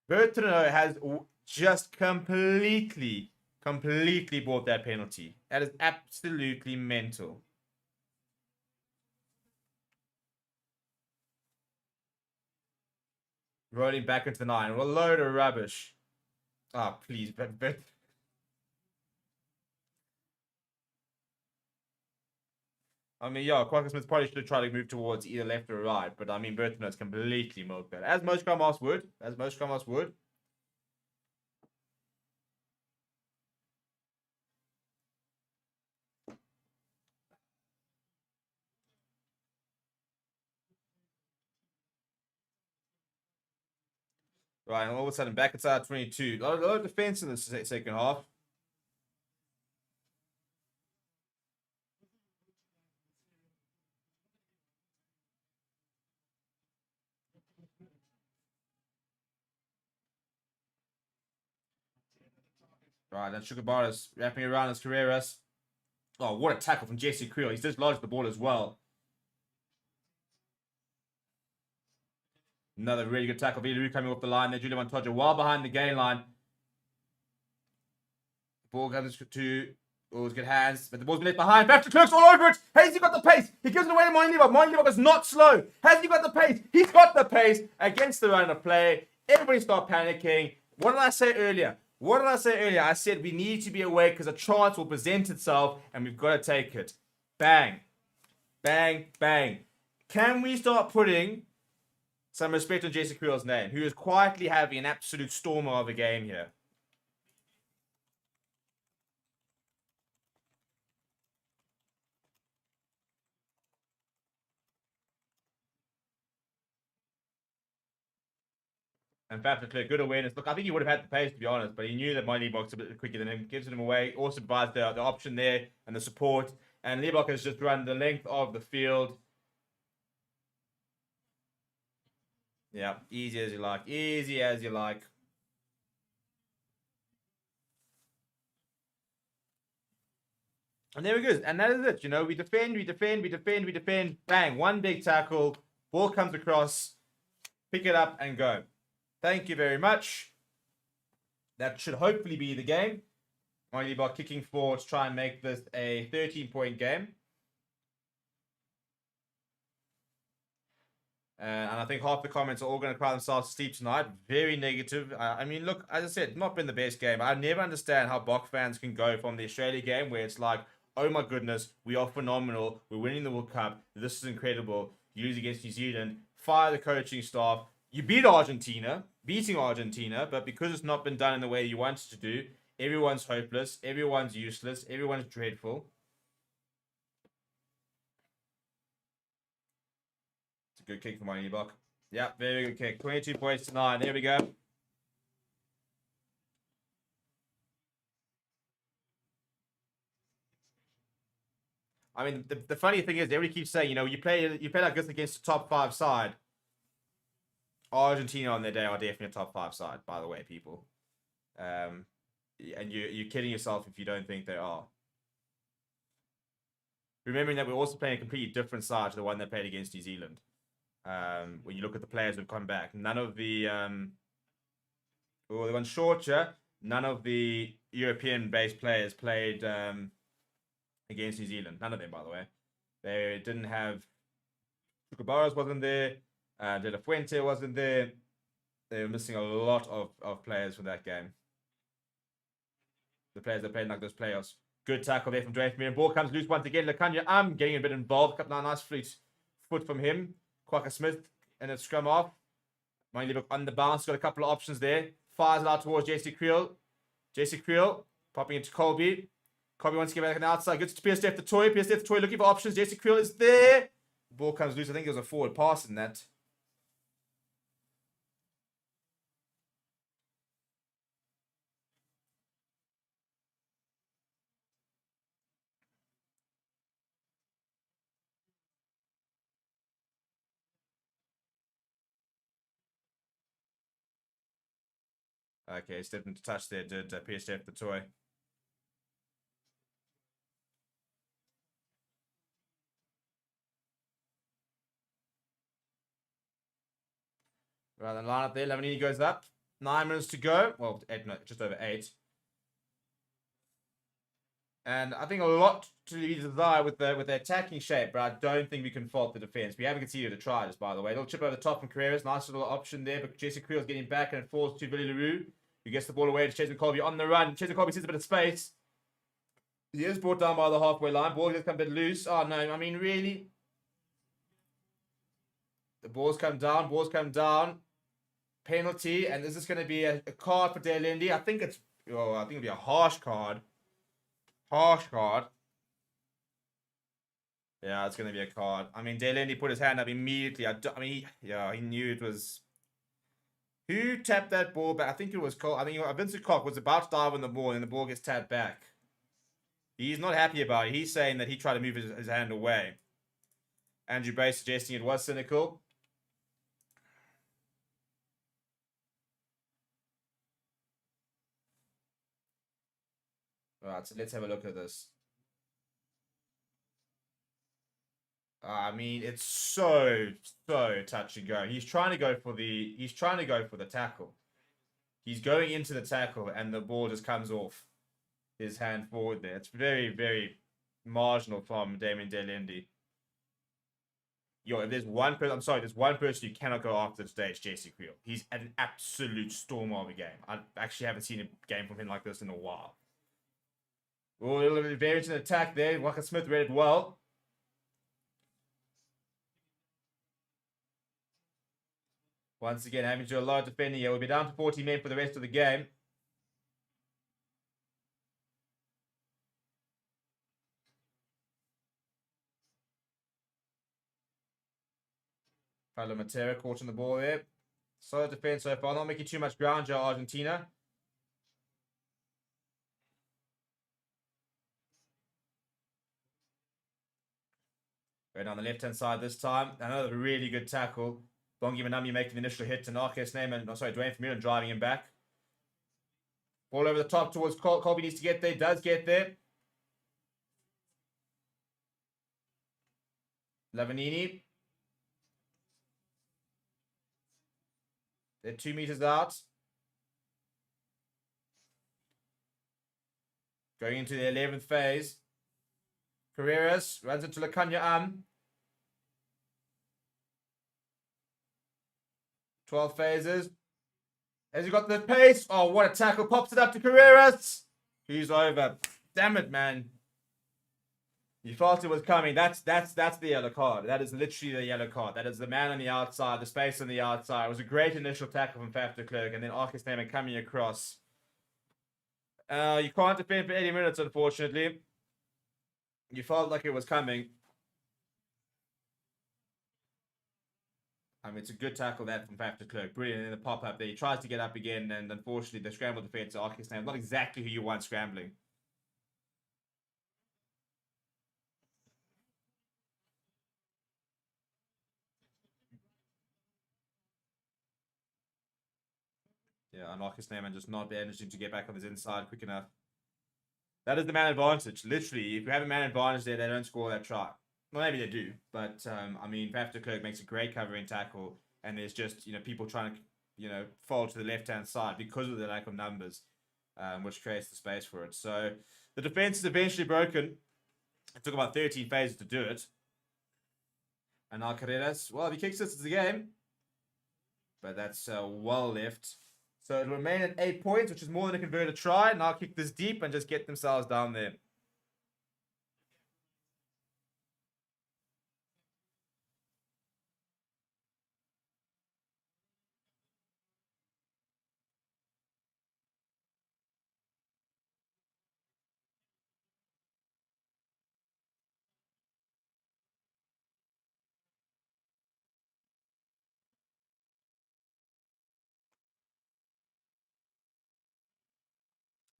[SPEAKER 1] Bertrand has just completely bought that penalty. That is absolutely mental. Rolling back into the 9. What a load of rubbish. Ah, please. I mean, yeah, Quacker Smith probably should have tried to move towards either left or right, but I mean, Bertrand's completely milked that. As most scrum halves would. As most scrum halves would. Right, and all of a sudden, back inside 22. A lot of defense in the second half. Right, then Sugarbar wrapping around his Carreras. Oh, what a tackle from Jesse Creel. He's dislodged the ball as well. Another really good tackle. Villaru coming off the line there. Julian Montoya well behind the gain line. Ball comes to Always good hands, but the ball's been left behind. Patrick Clerk's all over it. Has he got the pace? He gives it away to Moin Liebach. Moin Liebach is not slow. Has he got the pace? He's got the pace against the run of play. Everybody start panicking. What did I say earlier? I said we need to be awake because a chance will present itself and we've got to take it. Bang. Bang, bang. Can we start putting some respect on Jason Creel's name, who is quietly having an absolute stormer of a game here? And Faf Leclerc, good awareness. Look, I think he would have had the pace, to be honest, but he knew that Moin Liebach's a bit quicker than him. Gives him away. Also provides the option there and the support. And Liebach has just run the length of the field. Yeah, easy as you like. Easy as you like. And there we go. And that is it. You know, we defend. Bang, one big tackle. Ball comes across. Pick it up and go. Thank you very much. That should hopefully be the game. Moin Liebach kicking forward to try and make this a 13-point game. And I think half the comments are all going to cry themselves to sleep tonight. Very negative. I mean, look, as I said, not been the best game. I never understand how Bok fans can go from the Australia game where it's like, oh my goodness, we are phenomenal. We're winning the World Cup. This is incredible. You lose against New Zealand. Fire the coaching staff. You beat Argentina, beating Argentina, but because it's not been done in the way you wanted to do, everyone's hopeless. Everyone's useless. Everyone's dreadful. Good kick from my Buck. Yeah, very good kick. 22 points to 9. There we go. I mean, the funny thing is, everybody keeps saying, you play like this against a top 5 side. Argentina on their day are definitely a top 5 side, by the way, people. And you're kidding yourself if you don't think they are. Remembering that we're also playing a completely different side to the one they played against New Zealand. When you look at the players who've come back, none of the they went shorter. None of the European-based players played against New Zealand. None of them, by the way. They didn't have. Chukabaras wasn't there. De La Fuente wasn't there. They were missing a lot of players from that game. The players that played like those playoffs. Good tackle there from Dwayne Familia. Ball comes loose once again. Lacania, I'm getting a bit involved. Nice foot from him. Quacker Smith and a scrum off. Mind you, look on the bounce, got a couple of options there. Fires it out towards JC Creel. JC Creel popping into Colby. Colby wants to get back on the outside. Good to Pierce Steph the Toy. Pierce Steph the Toy looking for options. JC Creel is there. Ball comes loose. I think it was a forward pass in that. Okay, stepped into touch there, did PSF the Toy. Right, then line up there. Lavanini goes up. 9 minutes to go. Well, just over 8. And I think a lot to be desired with their attacking shape, but I don't think we can fault the defense. We haven't conceded a try, just by the way. Little chip over the top from Carreras. Nice little option there, but Jesse Creel's getting back and it falls to Billy LaRue, who gets the ball away to Chase McColby on the run. Chase McColby sees a bit of space. He is brought down by the halfway line. Ball gets come a bit loose. Oh, no. I mean, really? The ball's come down. Penalty. And is this going to be a card for De Lindy? I think it'll be a harsh card. Yeah, it's going to be a card. I mean, De Lindy put his hand up immediately. He knew it was... Who tapped that ball back? I think it was Cole. I think Vincent Koch was about to dive on the ball and the ball gets tapped back. He's not happy about it. He's saying that he tried to move his hand away. Andrew Bay suggesting it was cynical. All right, so let's have a look at this. I mean, it's so touch and go. He's trying to go for the tackle. He's going into the tackle and the ball just comes off his hand forward there. It's very, very marginal from Damien De Lindy. If there's one person you cannot go after today, it's JC Creel. He's at an absolute storm of a game. I actually haven't seen a game from him like this in a while. Oh, a little bit of variance in attack there. Walker Smith read it well. Once again, having to do a lot of defending here. We'll be down to 40 men for the rest of the game. Paulo Matera caught on the ball there. Solid defense so far. Not making too much ground, Joe, Argentina. Going on the left-hand side this time. Another really good tackle. Bongi Manami making the initial hit to Narkes Neyman. Dwayne Vermeulen driving him back. Ball over the top towards Colby needs to get there. Does get there. Lavanini. They're 2 meters out. Going into the 11th phase. Carreras runs into Lacanya. 12 phases. Has he got the pace? Oh, what a tackle. Pops it up to Carreras. He's over. Damn it, man. You felt it was coming. That's the yellow card. That is literally the yellow card. That is the man on the outside, the space on the outside. It was a great initial tackle from Faf de Klerk, and then Arcus Neyman coming across. You can't defend for 80 minutes, unfortunately. You felt like it was coming. I mean, it's a good tackle that from Faf de Klerk. Brilliant in the pop-up there. He tries to get up again, and unfortunately, the scramble defense to Arcus Neyman. Not exactly who you want scrambling. Yeah, and Arcus Neyman just not managing to get back on his inside quick enough. That is the man advantage. Literally, if you have a man advantage there, they don't score that try. Well, maybe they do, but I mean, Faf de Klerk makes a great covering tackle, and there's just people trying to fall to the left-hand side because of the lack of numbers, which creates the space for it. So the defense is eventually broken. It took about 13 phases to do it. And now Carreras, well, if he kicks this, it's the game, but that's well left. So it'll remain at 8 points, which is more than a converted try. Now kick this deep and just get themselves down there.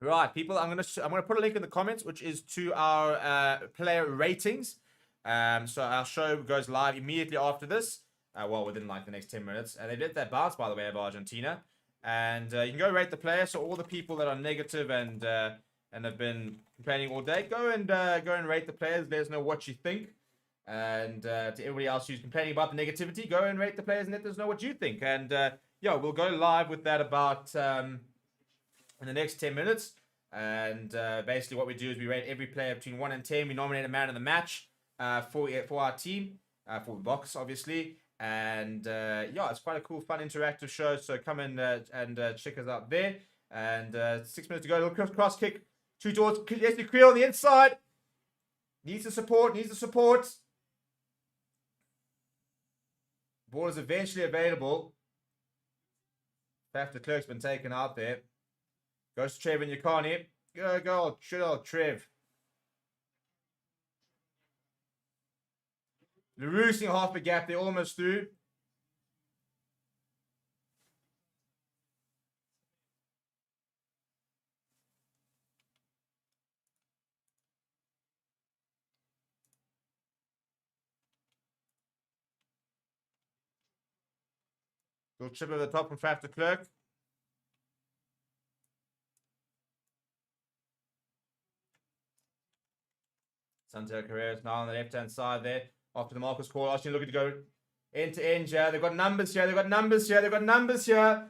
[SPEAKER 1] Right, people, I'm gonna put a link in the comments, which is to our player ratings. So our show goes live immediately after this. Well, within like the next 10 minutes. They did that bounce, by the way, of Argentina. And you can go rate the player. So all the people that are negative and have been complaining all day, go and rate the players. Let us know what you think. And to everybody else who's complaining about the negativity, go and rate the players and let us know what you think. And yeah, we'll go live with that about in the next 10 minutes. And basically what we do is we rate every player between 1 and 10. We nominate a man of the match for our team, for the box, obviously. And yeah, it's quite a cool, fun, interactive show. So come in and check us out there. And 6 minutes to go. Little cross kick. 2 towards Leslie Creel on the inside. Needs the support. Ball is eventually available. Faf de Klerk's been taken out there. Goes to Trev and Yakani. Go, Trev. LaRue half a gap. They're almost through. Little chip over the top from Faf de Klerk. Santiago Carreras now on the left-hand side there. After the Marcus call, Arsenal looking to go end-to-end here. They've got numbers here.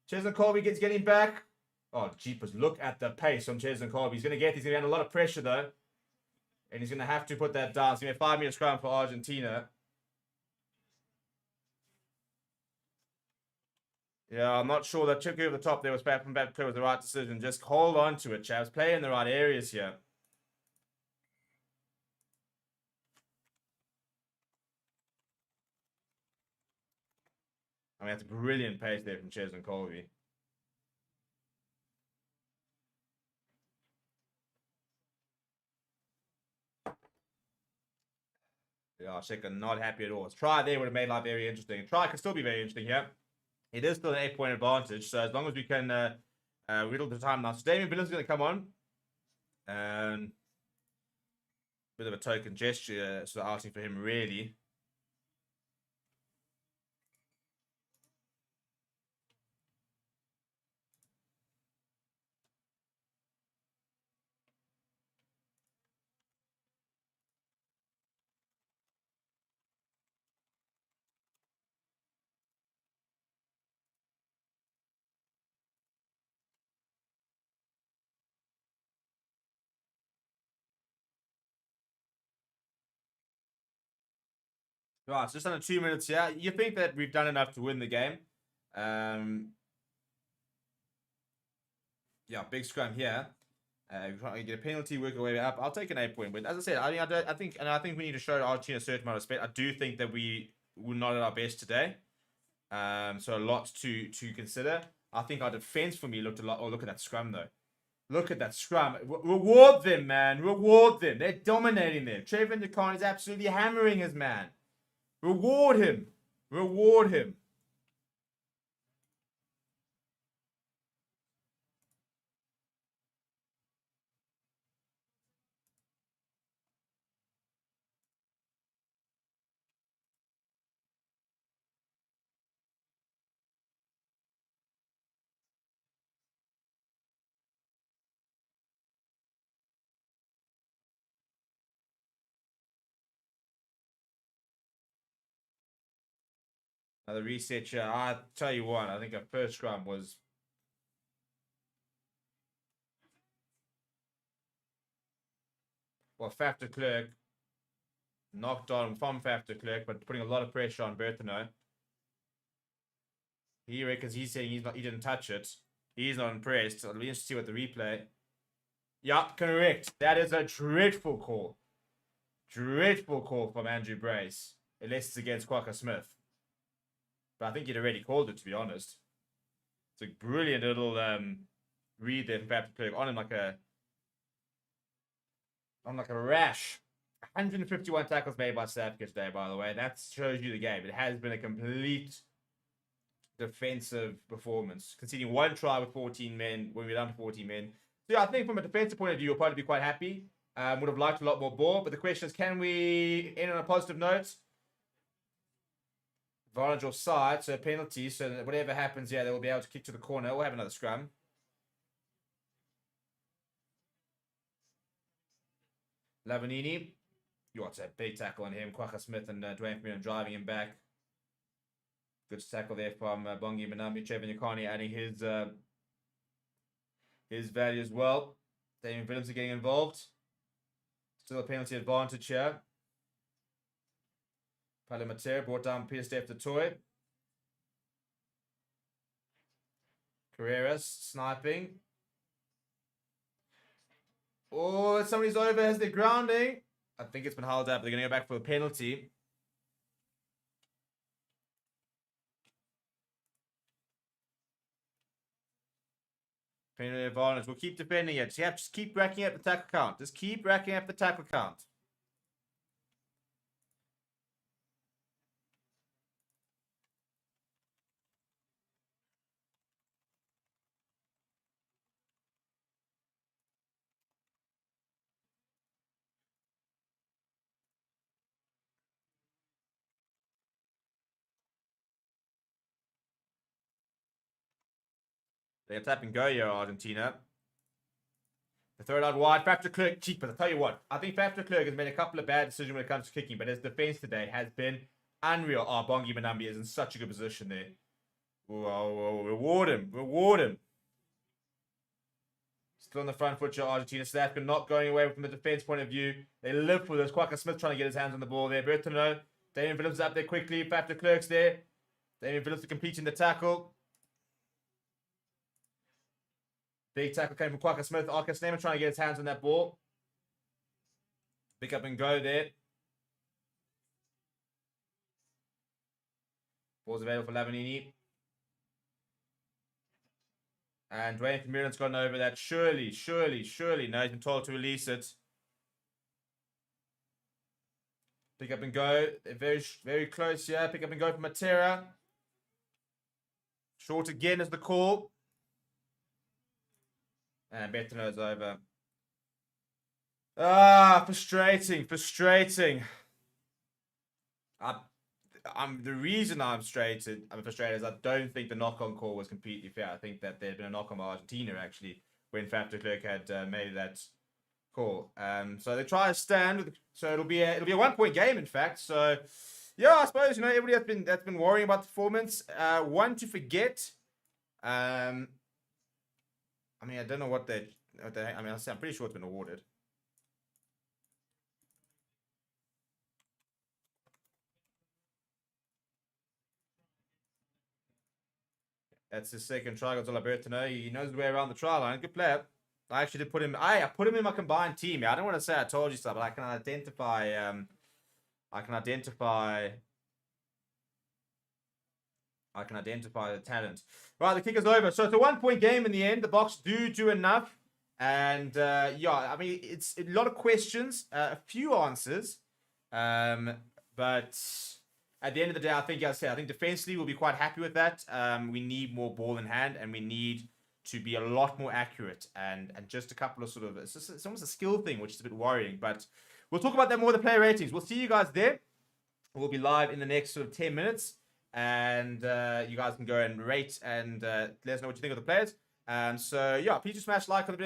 [SPEAKER 1] Chesney Colby getting back. Oh, jeepers. Look at the pace from Chesney Colby. He's going to be under a lot of pressure, though. And he's going to have to put that down. It's going to be a 5-minute scrum for Argentina. Yeah, I'm not sure that chip over the top there was back from back was the right decision. Just hold on to it, chaps. Play in the right areas here. I mean, that's a brilliant pace there from Chesney Colby. Yeah, Sheka not happy at all. His try there would have made life very interesting. A try could still be very interesting here. It is still an 8-point advantage, so as long as we can riddle the time now. So Damien Billen's going to come on. Bit of a token gesture, sort of asking for him, really. Right, so just under 2 minutes here. You think that we've done enough to win the game. Yeah, big scrum here. We're trying to get a penalty, work our way up. I'll take an 8-point win. As I said, I think we need to show Argentina a certain amount of respect. I do think that we were not at our best today. So a lot to consider. I think our defense for me looked a lot. Oh, look at that scrum though. Look at that scrum. Reward them, man. Reward them. They're dominating them. Trevor Khan is absolutely hammering his man. Reward him. Reward him. Now the reset here, I tell you what, I think our first scrum was Faf de Klerk knocked on from Faf de Klerk, but putting a lot of pressure on Bertino. He reckons he's saying he didn't touch it. He's not impressed. So it'll be interesting to see what the replay. Yeah, correct. That is a dreadful call. Dreadful call from Andrew Brace. Unless it's against Quacker Smith. But I think he'd already called it, to be honest. It's a brilliant little read there from Faf de Klerk on him like a rash. 151 tackles made by South Africa today, by the way. That shows you the game. It has been a complete defensive performance. Conceding one try with 14 men when we're down to 14 men. So yeah, I think from a defensive point of view, we'll probably be quite happy. Would have liked a lot more ball. But the question is, can we end on a positive note? Advantage offside, so penalty. So that whatever happens, yeah, they will be able to kick to the corner. We'll have another scrum. Lavanini. What's a big tackle on him. Quacker Smith and Dwayne Freeman driving him back. Good tackle there from Bongi Manambi. Trevor Nyakani adding his value as well. Damien Williams are getting involved. Still a penalty advantage here. Palamatera brought down Peter Steph the Toy. Carreras sniping. Oh, somebody's over as they're grounding. I think it's been held up. They're going to go back for a penalty. Penalty advantage. We'll keep defending it. Just keep racking up the tackle count. Just keep racking up the tackle count. They're tapping go here, Argentina. The third out wide. Faf de Klerk cheap, but I'll tell you what. I think Faf de Klerk has made a couple of bad decisions when it comes to kicking, but his defense today has been unreal. Oh, Bongi Manambi is in such a good position there. Whoa, reward him. Reward him. Still on the front foot here, Argentina. South Africa not going away from the defense point of view. They live for this. Quacker Smith trying to get his hands on the ball there. Bertino. Damien Williams up there quickly. Faf de Klerk's there. Damien Williams completing the tackle. Big tackle came from Quacker Smith. Arcus Neyman trying to get his hands on that ball. Pick up and go there. Ball's available for Lavanini. And Dwayne Vermeulen's gone over that. Surely. No, he's been told to release it. Pick up and go. They're very close here. Pick up and go from Matera. Short again is the call. And Bertino's over. Frustrating. The reason I'm frustrated is I don't think the knock-on call was completely fair. I think that there'd been a knock-on by Argentina actually when Faf de Klerk had made that call. So they try to stand. So it'll be a 1-point game in fact. So yeah, I suppose everybody that's been worrying about the performance. One to forget. I don't know what they. I'm pretty sure it's been awarded. That's his second try. Got Alberto. He knows the way around the try line. Good player. I actually did put him. I put him in my combined team. I don't want to say I told you so, but I can identify. I can identify the talent. Right, the kick is over. So it's a 1-point game in the end. The Boks do enough. And yeah, I mean, it's a lot of questions, a few answers. But at the end of the day, I think defensively we'll be quite happy with that. We need more ball in hand, and we need to be a lot more accurate. And just a couple of sort of, it's almost a skill thing, which is a bit worrying. But we'll talk about that more in the player ratings. We'll see you guys there. We'll be live in the next sort of 10 minutes. And you guys can go and rate and let us know what you think of the players. So yeah, please just smash like on the video.